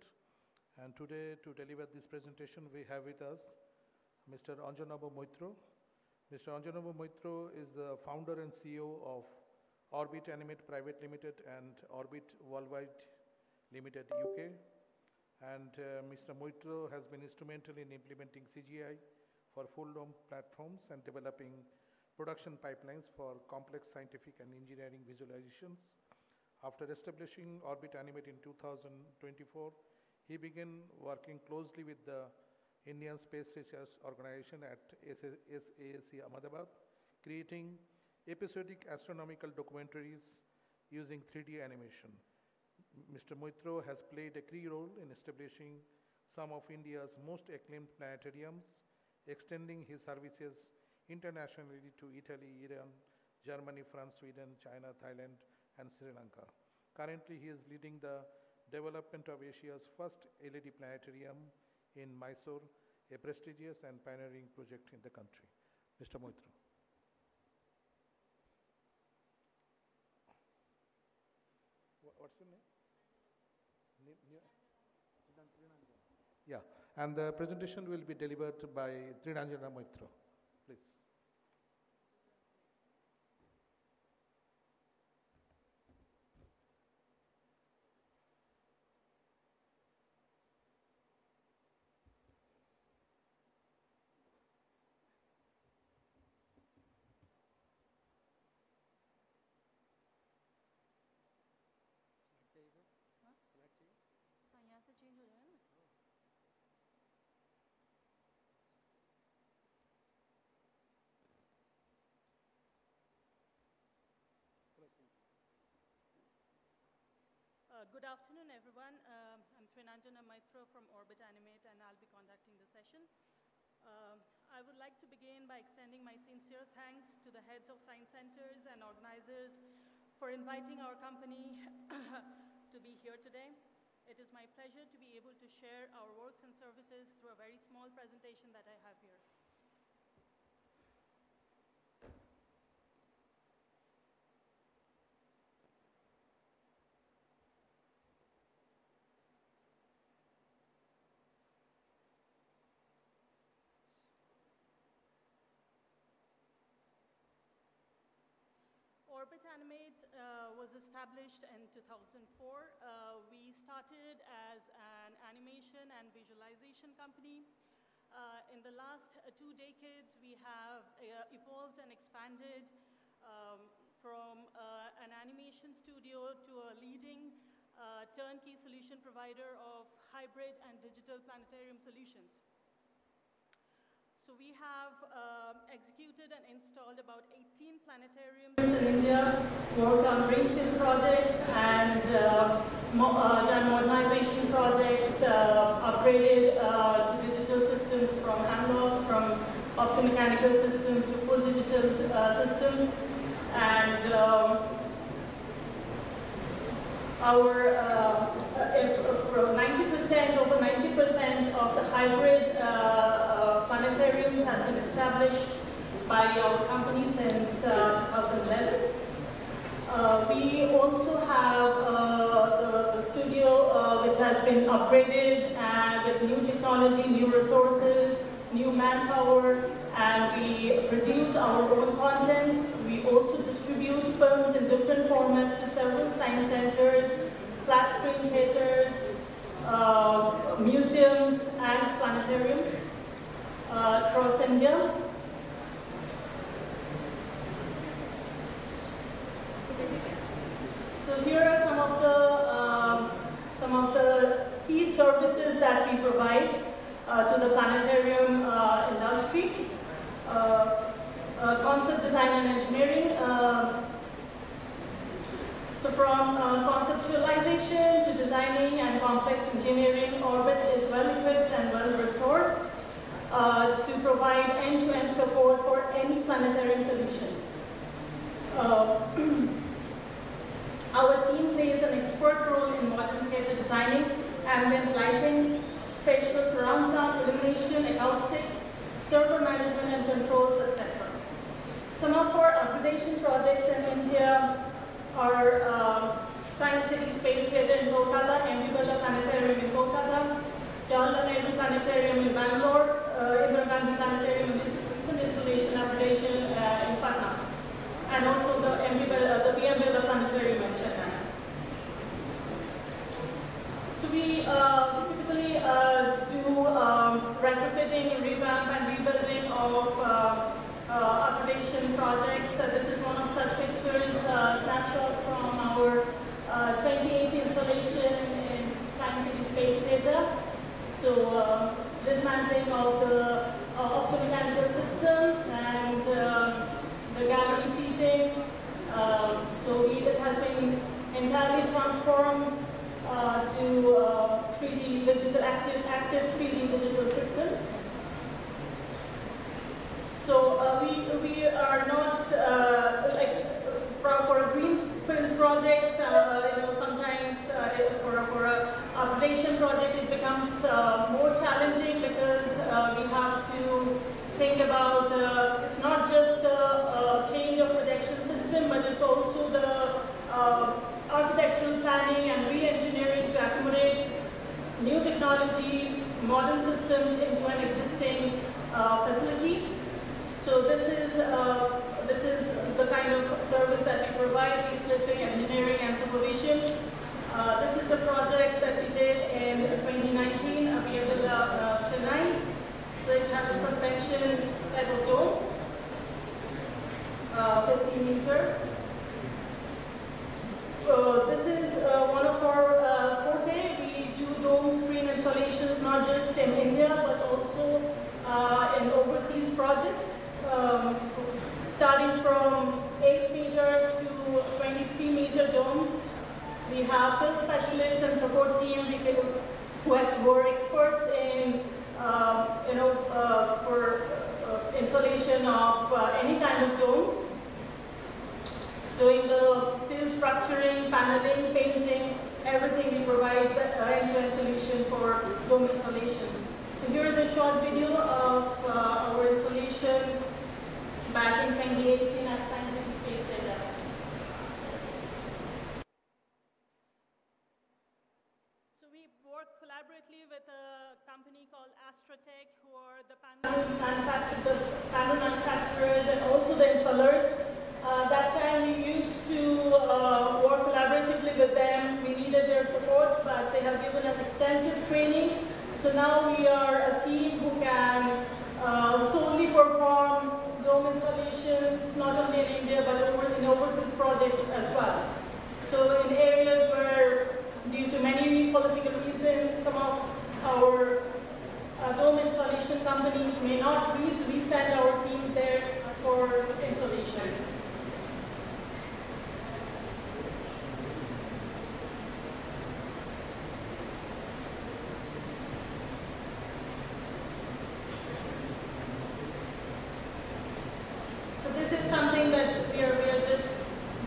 U: And today, to deliver this presentation, we have with us Mr. Anjanaba Moitro. Mr. Anjanaba Moitro is the founder and CEO of Orbit Animate Private Limited and Orbit Worldwide Limited, UK. And Mr. Moitro has been instrumental in implementing CGI for full-dome platforms and developing production pipelines for complex scientific and engineering visualizations. After establishing Orbit Animate in 2024, he began working closely with the Indian Space Research Organization at SASC Ahmedabad, creating episodic astronomical documentaries using 3D animation. Mr. Moitro has played a key role in establishing some of India's most acclaimed planetariums, extending his services internationally to Italy, Iran, Germany, France, Sweden, China, Thailand, and Sri Lanka. Currently, he is leading the development of Asia's first LED planetarium in Mysore, a prestigious and pioneering project in the country. Mr. Moitro. What's your name? Yeah, and the presentation will be delivered by Tridanjana Moitro. Please.
L: Good afternoon, everyone. I'm Tridanjana Moitro from Orbit Animate, and I'll be conducting the session. I would like to begin by extending my sincere thanks to the heads of science centers and organizers for inviting our company to be here today. It is my pleasure to be able to share our works and services through a very small presentation that I have here. Animate was established in 2004. We started as an animation and visualization company. In the last 2 decades, we have evolved and expanded from an animation studio to a leading turnkey solution provider of hybrid and digital planetarium solutions. So we have executed and installed about 18 planetariums in India, worked on greenfield projects and done modernization projects, upgraded to digital systems from analog, from optomechanical systems to full digital systems. And over 90% of the hybrid planetariums has been established by our company since 2011. We also have the studio which has been upgraded with new technology, new resources, new manpower, and we produce our own content. We also distribute films in different formats to several science centers, flat screen theaters, museums, and planetariums across India. So here are some of the key services that we provide to the planetarium industry. Concept design and engineering. So from conceptualization to designing and complex engineering, Orbit is well equipped and well resourced to provide end-to-end support for any planetarium solution. Our team plays an expert role in modern theater designing, ambient lighting, spatial surround sound, illumination, acoustics, server management and controls, etc. Some of our upgradation projects in India are Science City Space Theatre in Kolkata, MB Birla Planetarium in Kolkata, Jawaharlal Nehru Planetarium in Bangalore, Indira Gandhi Planetarium in recent installation upgradation in Patna, and also the PM Birla Planetarium in Chennai. So we typically do retrofitting, revamp, and rebuilding of upgradation projects. This is one of such pictures, snapshots from our 2018 installation in Science City Space Theatre. So dismantling of the optomechanical system and the gallery seating. So it has been entirely transformed to 3D digital active 3D digital system. So we are not like for a greenfield project. Sometimes for a upgradation project it becomes more challenging because we have to think about it's not just the change of projection system, but it's also the architectural planning and re-engineering to accommodate new technology, modern systems into an existing facility. So this is the kind of service that we provide: lease listing, engineering, and supervision. This is a project that we did in 2019, PM Birla Chennai. So it has a suspension type of dome, 15-meter. This is one of our forte. We do dome screen installations not just in India but also in overseas projects. Starting from 8 meters to 23-meter domes. We have field specialists and support team who are experts in, for installation of any kind of domes, doing the steel structuring, paneling, painting, everything. We provide end-to-end solution for dome installation. So here is a short video of our installation back in 2018 at Science City Space Theatre. So we work collaboratively with a company called Astrotech, who are the panel manufacturers and also the installers. That time we used to work collaboratively with them. We needed their support, but they have given us extensive training. So now we are a team who can solely perform dome installations, not only in India, but in overseas projects as well. So in areas where, due to many political reasons, some of our dome installation companies may not reach, we send our teams there for installation. So this is something that we are just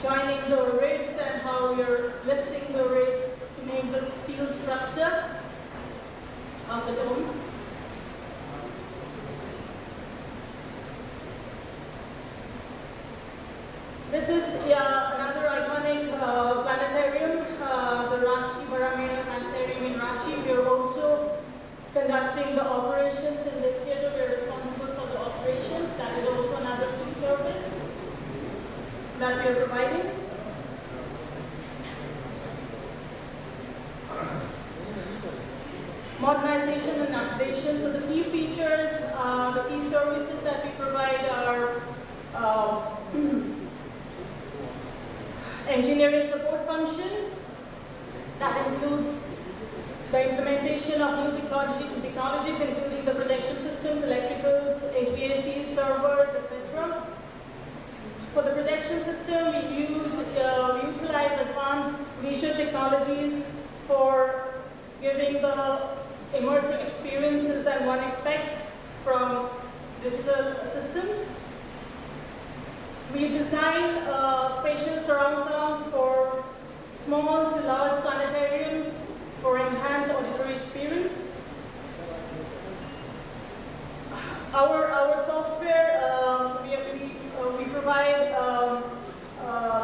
L: joining the ribs and how we are lifting the ribs to make the steel structure of the dome. This is another iconic planetarium, the Ranchi Baramera Planetarium in Ranchi. We are also conducting the operations in this theater. We are responsible for the operations. That is also another key service that we are providing. Modernization and updation. So the key features, the key services that we provide are engineering support function. That includes the implementation of new technologies, including the projection systems, electricals, HVAC, servers, etc. For the projection system, we utilize advanced visual technologies for giving the immersive experiences that one expects from digital systems. We design spatial surround sounds for small to large planetariums for enhanced auditory experience. Our software, we provide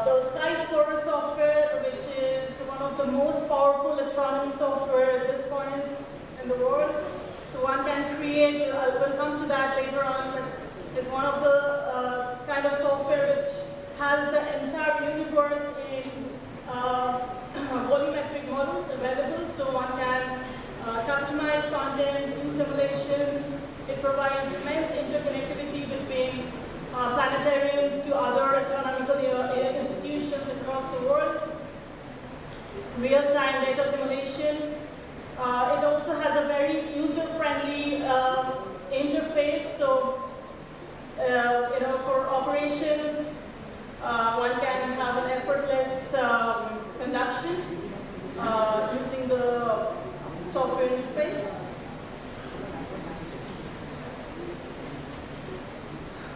L: the Sky Explorer software, which is one of the most powerful astronomy software at this point in the world. So one can create, we'll come to that later on, but it's one of the kind of software which has the entire universe in volumetric models available, so one can customize contents, do simulations. It provides immense interconnectivity between planetariums to other astronomical institutions across the world. Real-time data simulation. It also has a very user-friendly interface, so for operations, one can have an effortless conduction using the software interface.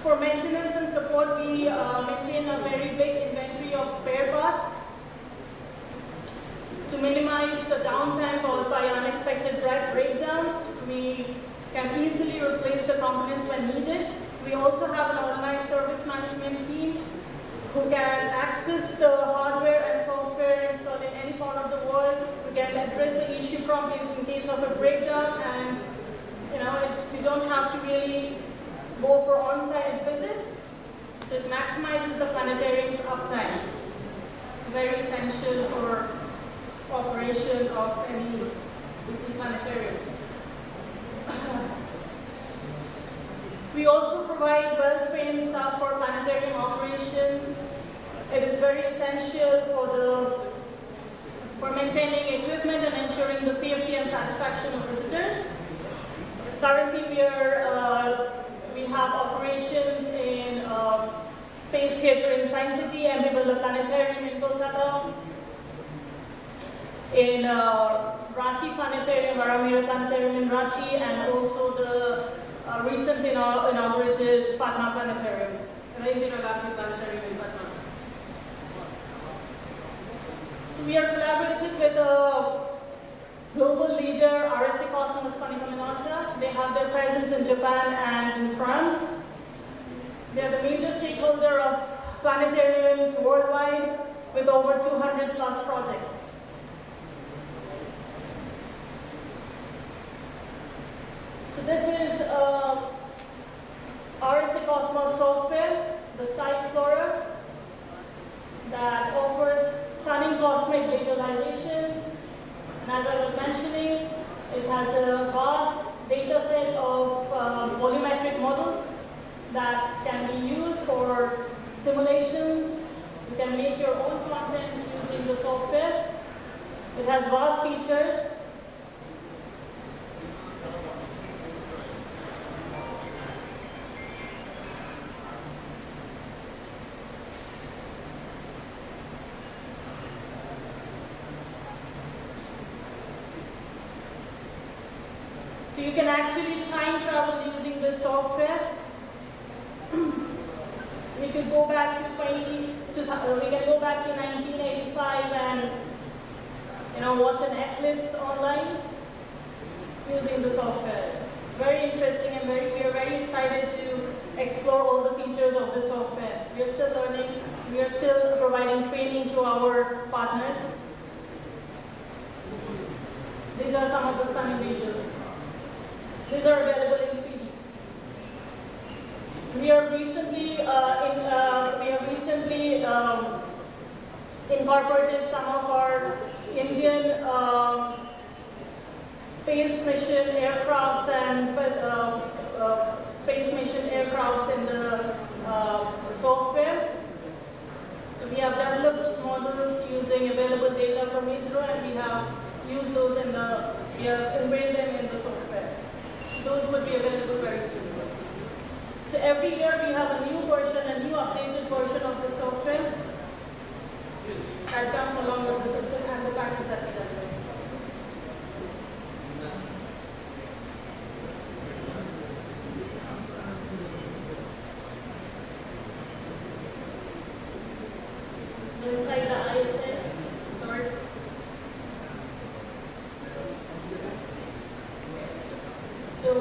L: For maintenance and support, we maintain a very big inventory of spare parts to minimize the downtime caused by unexpected breakdowns. We can easily replace the components when needed. We also have an online service management team who can access the hardware and software installed in any part of the world. We can address the issue promptly in case of a breakdown, and we don't have to really go for on-site visits. So it maximizes the planetarium's uptime. Very essential for operation of any DC planetarium. We also provide well-trained staff for planetarium operations. It is very essential for maintaining equipment and ensuring the safety and satisfaction of visitors. Currently, we have operations in Space Theatre in Science City, and we built a planetarium in Kolkata. In Ranchi Planetarium, Baramera Planetarium in Ranchi, and also the recently inaugurated Patna Planetarium, Indira Gandhi Planetarium in Patna. So we are collaborating with a global leader, RSA Cosmos Konica Minolta. They have their presence in Japan and in France. They are the major stakeholder of planetariums worldwide with over 200 plus projects. So this is RSA Cosmos software, the Sky Explorer. visualizations. And as I was mentioning, it has a vast data set of volumetric models that can be used for simulations. You can make your own content using the software. It has vast features. So you can actually time travel using this software. We could go back to we can go back to 1985 and watch an eclipse online using the software. It's very interesting and we are very excited to explore all the features of the software. We are still learning. We are still providing training to our partners. These are some of the stunning visuals. These are available in 3D. We have recently incorporated some of our Indian space mission aircrafts and space mission aircrafts in the software. So we have developed those models using available data from ISRO, and we have used those we have ingrained them in the software. Those would be available very soon. So every year we have a new version, a new updated version of the software that comes along with the system and the package that we deliver. Inside the ISS, sorry. So,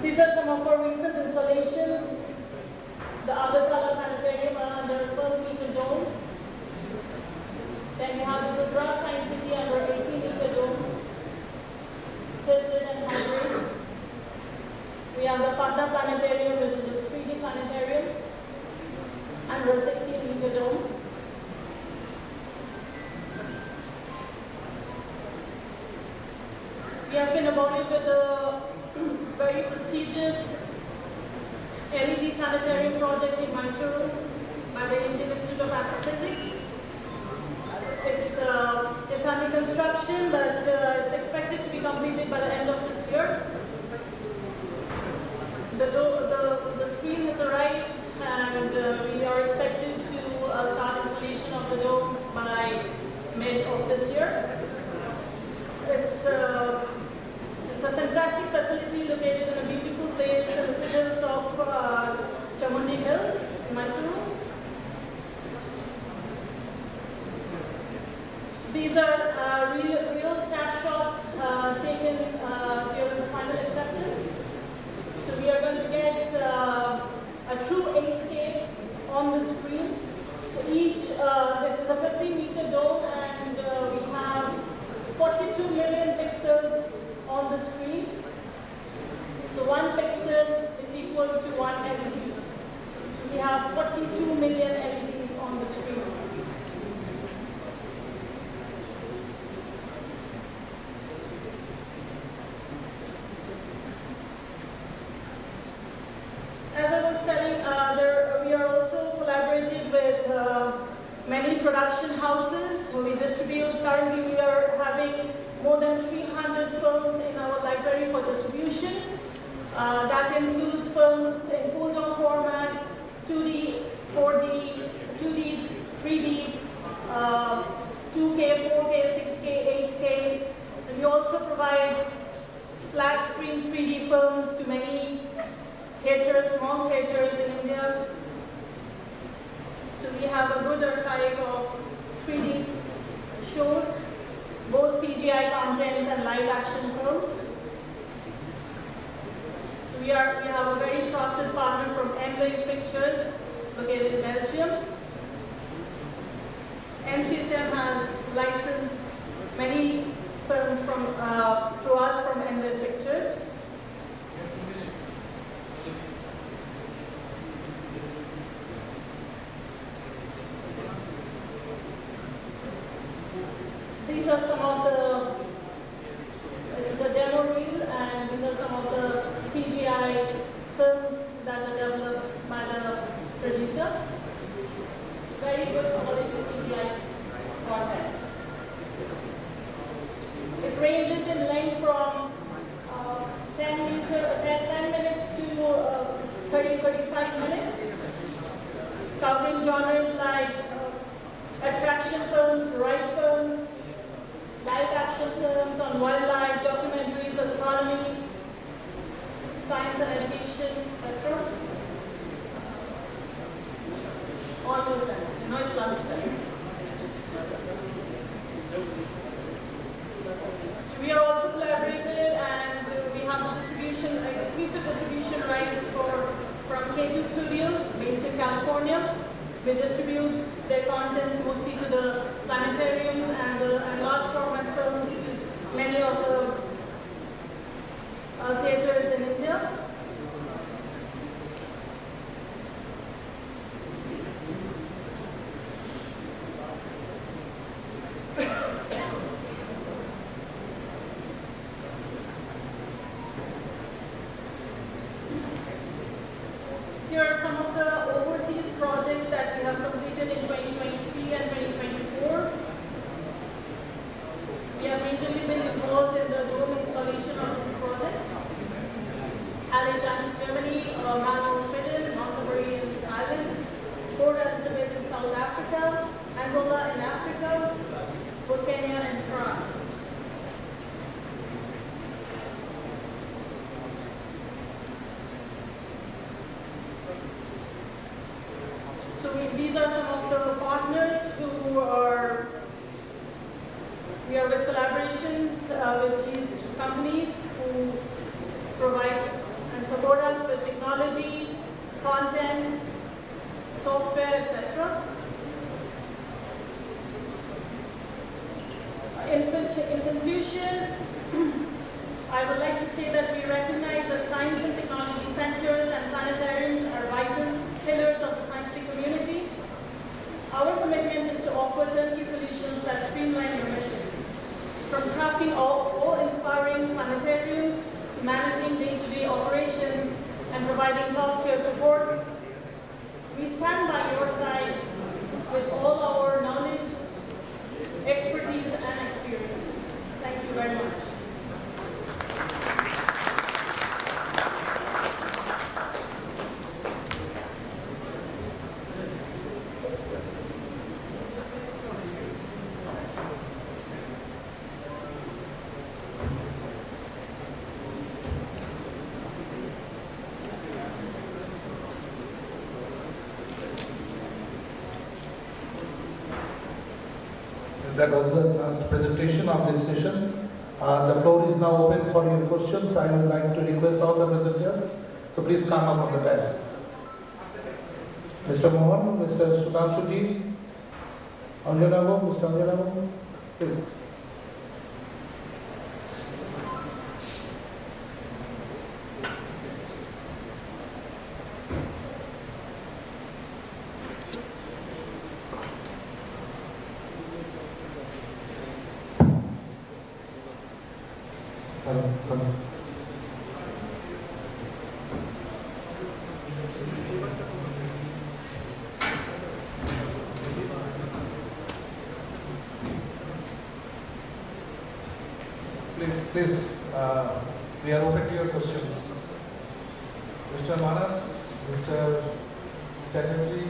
L: these are some of our recent installations. The Agartala Planetarium under a 12-meter dome. Then we have the Gujarat Science City under 18-meter dome, tilted and hybrid. We have the Patna Planetarium, which is a 3D planetarium, under a 16-meter dome. We have been awarded with the very prestigious LED planetarium project in Mysuru by the Indian Institute of Astrophysics. It's under construction, but it's expected to be completed by the end of this year. The screen has arrived, and we are expected to start installation of the dome by mid of this year. It's a fantastic facility located in a beautiful place in the foothills of Chamundi Hills in Mysuru. These are real snapshots taken during the final acceptance. So we are going to get a true 8K on the screen. So this is a 15-meter dome, and we have 42 million pixels on the screen. So 1 pixel is equal to 1 LED. So we have 42 million LEDs on the screen. As I was telling, we are also collaborated with many production houses who we distribute. Currently we are having more than 300 films in our library for distribution. That includes films in full dome format, 2D, 4D, 2D, 3D, 2K, 4K, 6K, 8K. And we also provide flat screen 3D films to many theaters, small theaters in India. So we have a good archive of 3D shows, both CGI contents and live action films. So we have a very trusted partner from Enwave Pictures, located in Belgium. NCSM has licensed many films through us from Enwave Pictures. these are some of the, this is a demo reel, and these are some of the CGI films that are developed by the producer. Very good quality CGI content. It ranges in length from 10 minutes to 30-35 minutes, covering genres like attraction films, ride films, live action films on wildlife, documentaries, astronomy, science and education, etc. Almost done. You know it's lunchtime. We are also collaborated, and we have the distribution, exclusive distribution rights from K2 Studios, based in California. We distribute their content mostly to the planetariums and large format films to many of the theaters in India. Here are some of the overseas projects that we have completed in 2023 and 2024. We have majorly been involved in the dome installation of these projects. Alexander, Germany, Malmö, Sweden, Montgomery Island, Port Elizabeth in South Africa, Angola in Africa, Kenya and France. So these are some of the partners who are, we are with collaborations with these companies who provide and support us with technology, content, software, etc. In conclusion, I would like to say that we recognize that science and technology centers and planetariums are vital pillars of the scientific community. Our commitment is to offer turnkey solutions that streamline your mission. From crafting awe-inspiring planetariums to managing day-to-day operations and providing top-tier support, we stand by your side with all our knowledge, expertise, and experience. Thank you very much.
I: That was the last presentation of this session. The floor is now open for your questions. I would like to request all the presenters to please come up on the dais. Mr. Mohan, Mr. Sudhanshuji, Anjanabu, Mr. Anjanabu, please. Please, we are open to your questions. Mr. Manas, Mr. Chatterjee.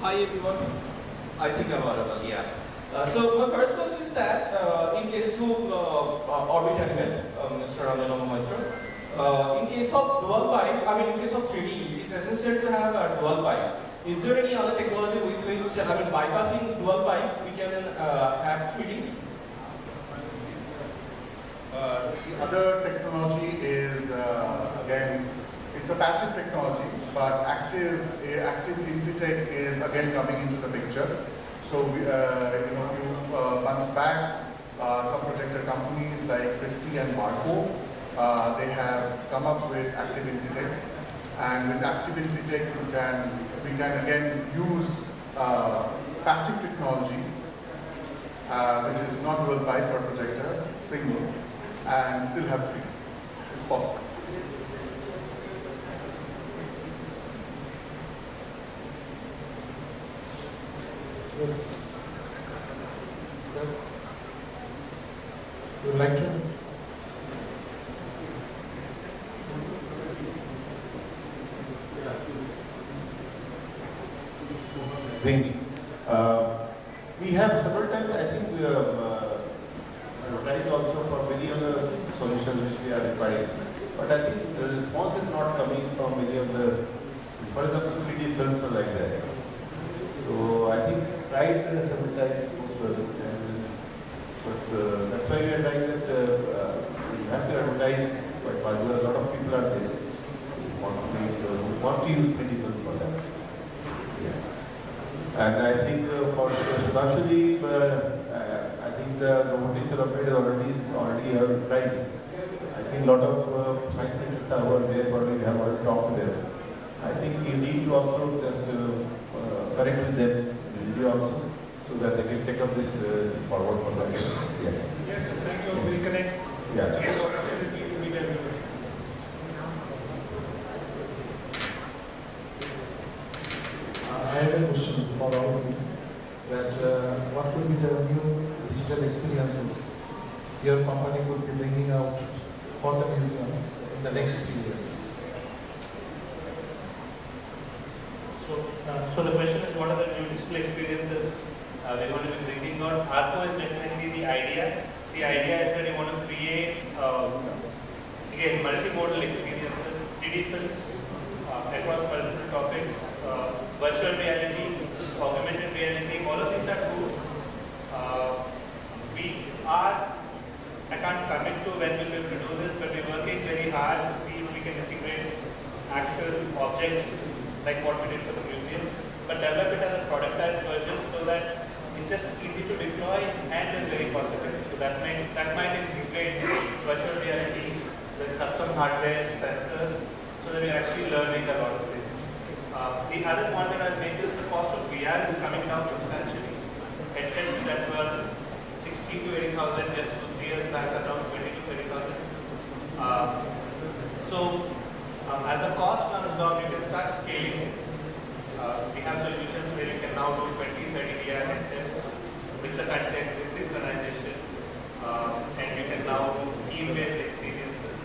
N: Hi everyone. I think I'm audible, yeah. So my first question is that in case to Orbit Animate, Mr. Anjanabu Maitra, in case of dual pipe, in case of 3D, it's essential to have a dual pipe. Is there any other technology with which, bypassing dual pipe, we can have 3D?
P: The other technology is, again, it's a passive technology, but active Infitech is again coming into the picture. So we, a few months back, some projector companies like Christie and Marco, they have come up with Active Infitech, and with Active Infitech we can again use passive technology, which is not dual pipe per projector, single, and still have 3. It's possible.
I: Yes. Sir, would you like to?
C: We have several times, I think we have tried also for many other solutions which we are requiring. But I think the response is not coming from many of the, for example, 3D films or like that. So I think tried several times most probably. But that's why we are trying that we have to advertise quite far. A lot of people are there who want to use 3D film for that. Yeah. And I think for Sudhanshu, I think the robotics development is already right. I think a lot of science scientists are over there, probably we have already talked to them. I think you need to also just connect with them individually also, so that they can take up this forward for the yeah.
A: Yes, sir, thank you. We'll connect.
C: Yeah.
I: I have a question for all of you, that what would be the new digital experiences your company would be bringing out for the museums in the next few years?
G: So the question is, what are the new digital experiences we're going to be bringing out? ARCO is definitely the idea. The idea is that you want to create, again, multimodal experiences, 3D films across multiple topics, virtual reality, augmented reality, all of these are tools. I can't commit to when we'll be able to do this, but we're working very hard to see if we can integrate actual objects like what we did for the museum, but develop it as a productized version so that it's just easy to deploy and is very cost effective. So that might integrate virtual reality with custom hardware, sensors, so that we're actually learning a lot of things. The other point that I've made is the cost of VR is coming down substantially. Headsets that were 60 to 80,000 just 3 years back are around 20 to 30,000. As the cost comes down, you can start scaling. We have solutions where you can now do 20, 30 VR headsets with the content, with synchronization, and you can now do team-based experiences.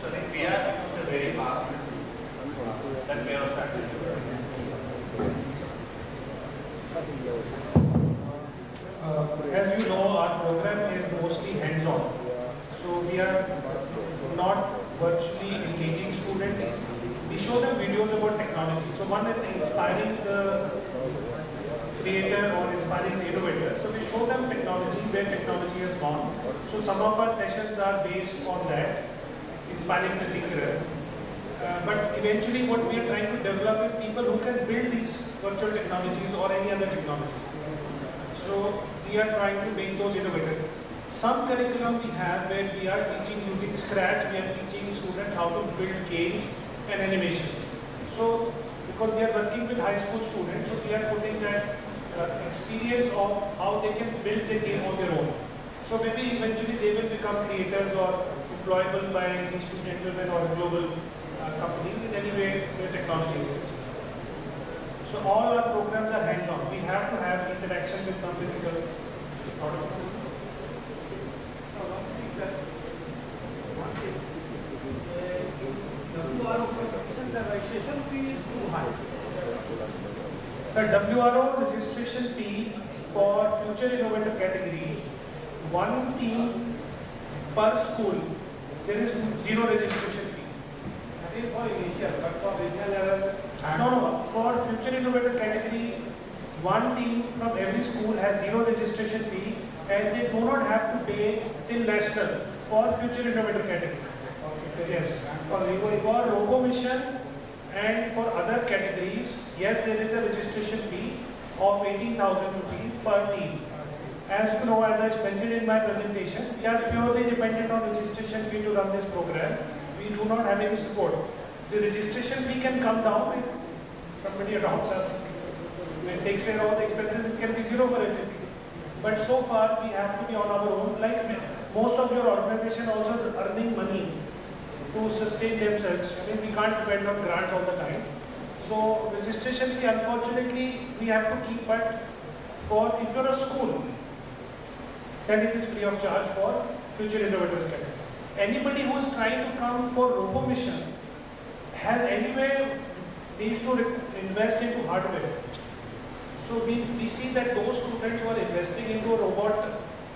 G: So I think VR becomes a very powerful that we are also starting to do.
A: As you know, our program is mostly hands-on. So we are not virtually engaging students. We show them videos about technology. So one is inspiring the creator or inspiring the innovator. So we show them technology, where technology has gone. So some of our sessions are based on that, inspiring the tinkerer. But eventually what we are trying to develop is people who can build these virtual technologies or any other technology. So we are trying to make those innovators. Some curriculum we have where we are teaching using Scratch, we are teaching students how to build games and animations. So because we are working with high school students, so we are putting that experience of how they can build the game on their own. So maybe eventually they will become creators or employable by institute gentlemen or global companies in any way where technology is concerned. So all our programs are hands-on. We have to have interaction with some physical product.
H: The registration fee is too high.
A: So WRO registration fee for Future Innovator category, one team per school, there is zero registration fee.
H: That is for initial, but for regional level.
A: No. For Future Innovator category, one team from every school has zero registration fee, and they do not have to pay till national for Future Innovator category. Okay. Yes. For Robo Mission and for other categories, yes, there is a registration fee, of 18,000 rupees per team. As you know, as I mentioned in my presentation, we are purely dependent on registration fee to run this program. We do not have any support. The registration fee can come down if somebody adopts us and takes care of all the expenses. It can be zero for everything. But so far, we have to be on our own. Like most of your organization also earning money to sustain themselves. I mean, we can't depend on grants all the time. So registration fee, unfortunately, we have to keep. But for if you're a school, then it is free of charge for Future Innovators category. Anybody who is trying to come for Robo Mission has anyway needs to invest into hardware. So we see that those students who are investing into a robot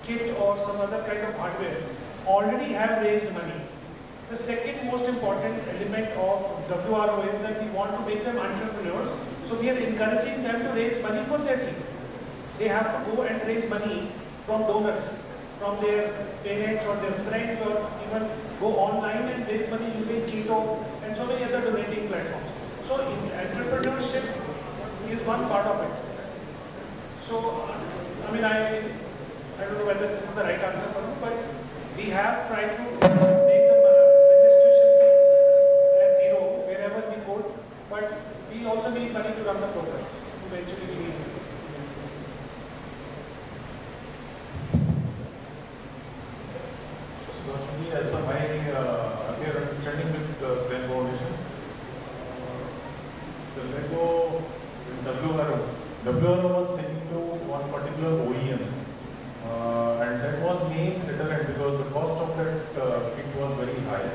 A: kit or some other kind of hardware already have raised money. The second most important element of WRO is that we want to make them entrepreneurs. So we are encouraging them to raise money for their team. They have to go and raise money from donors, from their parents or their friends, or even go online and raise money using Keto and so many other donating platforms. So entrepreneurship is one part of it. So, I mean, I don't know whether this is the right answer for you, but we have tried to make the registration fee as zero wherever we could, but we also need money to run the program. Eventually we need money.
C: So, as per my earlier understanding with STEM Foundation, the LEGO WRO was taken to one particular OEM, and that was main deterrent because the cost of that kit was very high,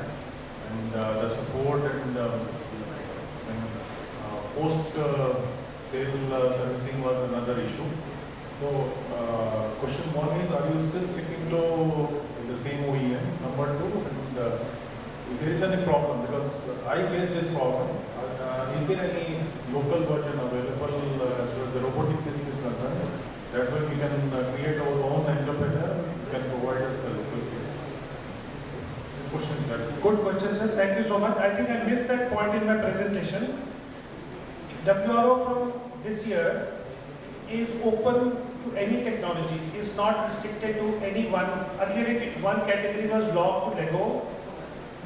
C: and the support and post-sale servicing was another issue. So, question one is, are you still sticking to the same OEM? Number two, and if there is any problem, because I faced this problem, is there any local version available as far as the robotic piece is concerned? That way we can create our own entrepreneur, who can provide us the local kits. This question is that.
A: Good question, sir. Thank you so much. I think I missed that point in my presentation. WRO from this year is open to any technology. Is not restricted to any one. Earlier, one category was locked to Lego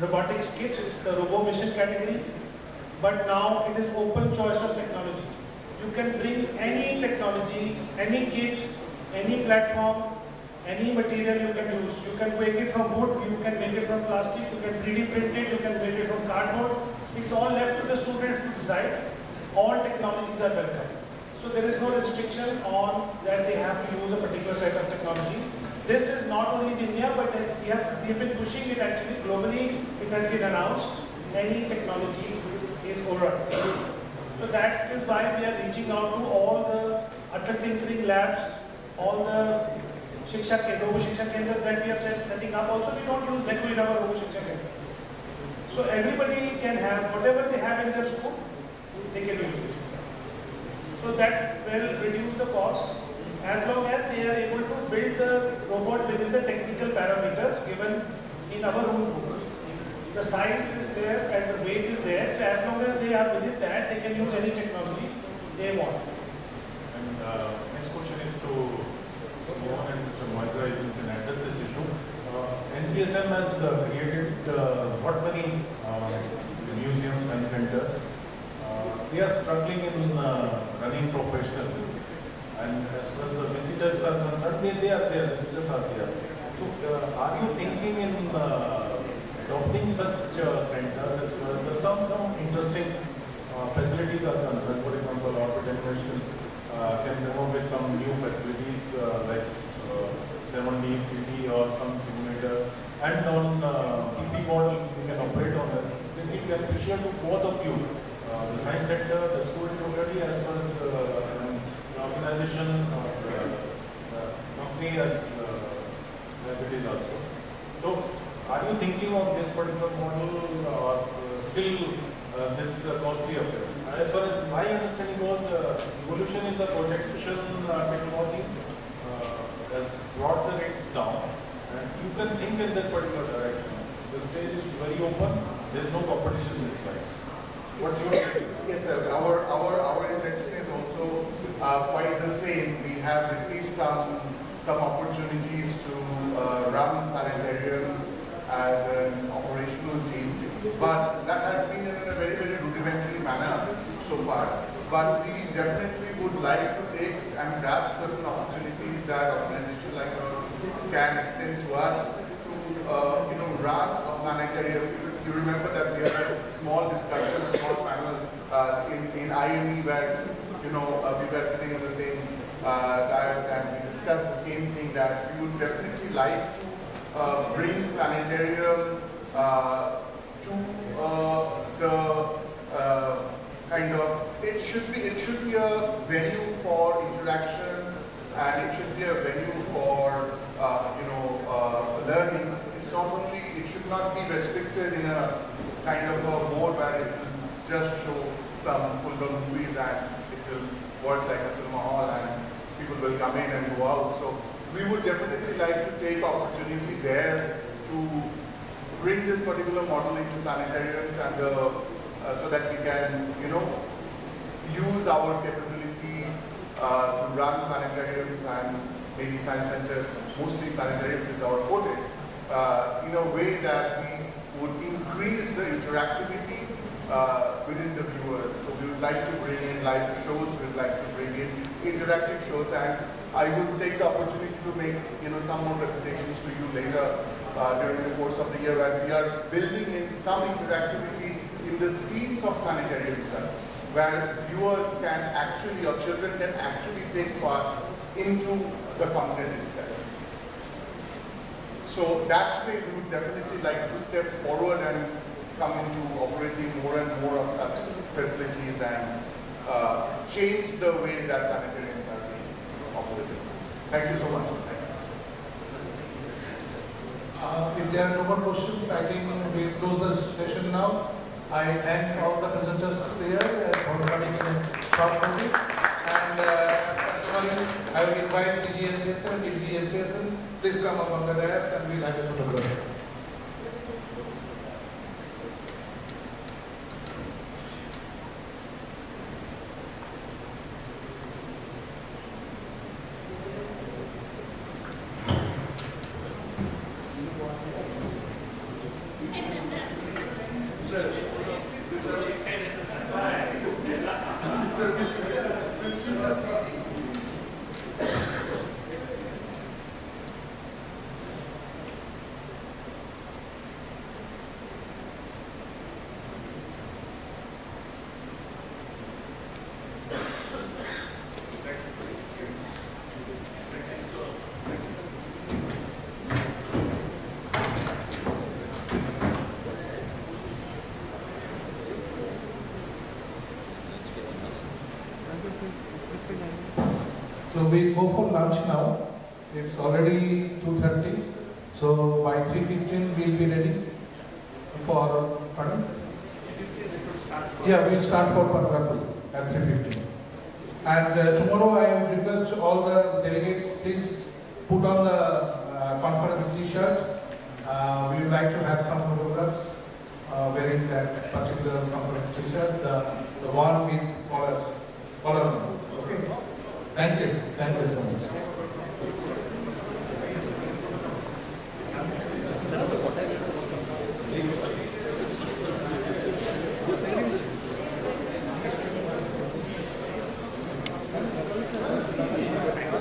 A: robotics kit, the Robo Mission category. But now it is open choice of technology. You can bring any technology, any kit, any platform, any material you can use. You can make it from wood, you can make it from plastic, you can 3D print it, you can make it from cardboard. It's all left to the students to decide. All technologies are welcome. So there is no restriction on that they have to use a particular set of technology. This is not only in India, but we have been pushing it actually globally. It has been announced. Any technology is alright. So that is why we are reaching out to all the Atal Tinkering Labs, all the Robo Shiksha Kendra that we are setting up. Also, we don't use Lego in our Robo Shiksha Kendra. So everybody can have whatever they have in their school, they can use it. So that will reduce the cost as long as they are able to build the robot within the technical parameters given in our own book. The size is there and the weight is there, so as long as they are within that, they can use any technology they want.
C: And next question is to Mohan and Mr. Moitra, if you can address this issue. NCSM has created what many museums and centers. They are struggling in running professionally. And as far as the visitors are concerned, they are there, visitors are there. So are you thinking in adopting such centers as well as some interesting facilities are concerned? For example, Orbit International can come up with some new facilities like 7D, 3D or some simulator, and on PP model you can operate on it. It will be beneficial to both of you, the science center, the student community, as well as the organization or company as it is also. So, are you thinking of this particular model or still this costly affair? As far as my understanding goes, evolution in the projection technology has brought the rates down, and you can think in this particular direction. The stage is very open, there is no competition this side. What's your opinion?
P: Yes, sir. Our intention is also quite the same. We have received some opportunities to run planetariums as an operational team, but that has been in a very, very rudimentary manner so far. But we definitely would like to take and grab certain opportunities that organizations like ours can extend to us to run a planetarium. You remember that we had a small discussion, a small panel in IME where we were sitting on the same dais and we discussed the same thing, that we would definitely like to bring planetarium to the kind of, it should be a venue for interaction, and it should be a venue for learning. It's not only, it should not be restricted in a kind of a mode where it will just show some full-blown movies and it will work like a cinema hall and people will come in and go out. So we would definitely like to take opportunity there to bring this particular model into planetariums, and so that we can use our capability to run planetariums and maybe science centers. Mostly planetariums is our forte, in a way that we would increase the interactivity within the viewers. So we would like to bring in live shows, we would like to bring in interactive shows, and I would take the opportunity to make some more presentations to you later during the course of the year, where we are building in some interactivity in the scenes of planetarium itself, where viewers can actually, or children can actually take part into the content itself. So that way we would definitely like to step forward and come into operating more and more of such facilities and change the way that planetariums are being operated. Thank you so much.
I: If there are no more questions, I think we close the session now. I thank all the presenters here for coming in short notice. And I will invite DGNCSN, DGNCSN, please come up on the dais and we'll have a photograph. So we'll go for lunch now. It's already 2:30. So by 3:15 we'll be ready for, pardon? Yeah, we'll start for Patrapal at 3:15. And tomorrow I request all the delegates, please put on the conference t-shirt. We would like to have some photographs wearing that particular conference t-shirt, the one with collar. Okay? Thank you. Thank you so much.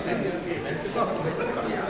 P: Thank you.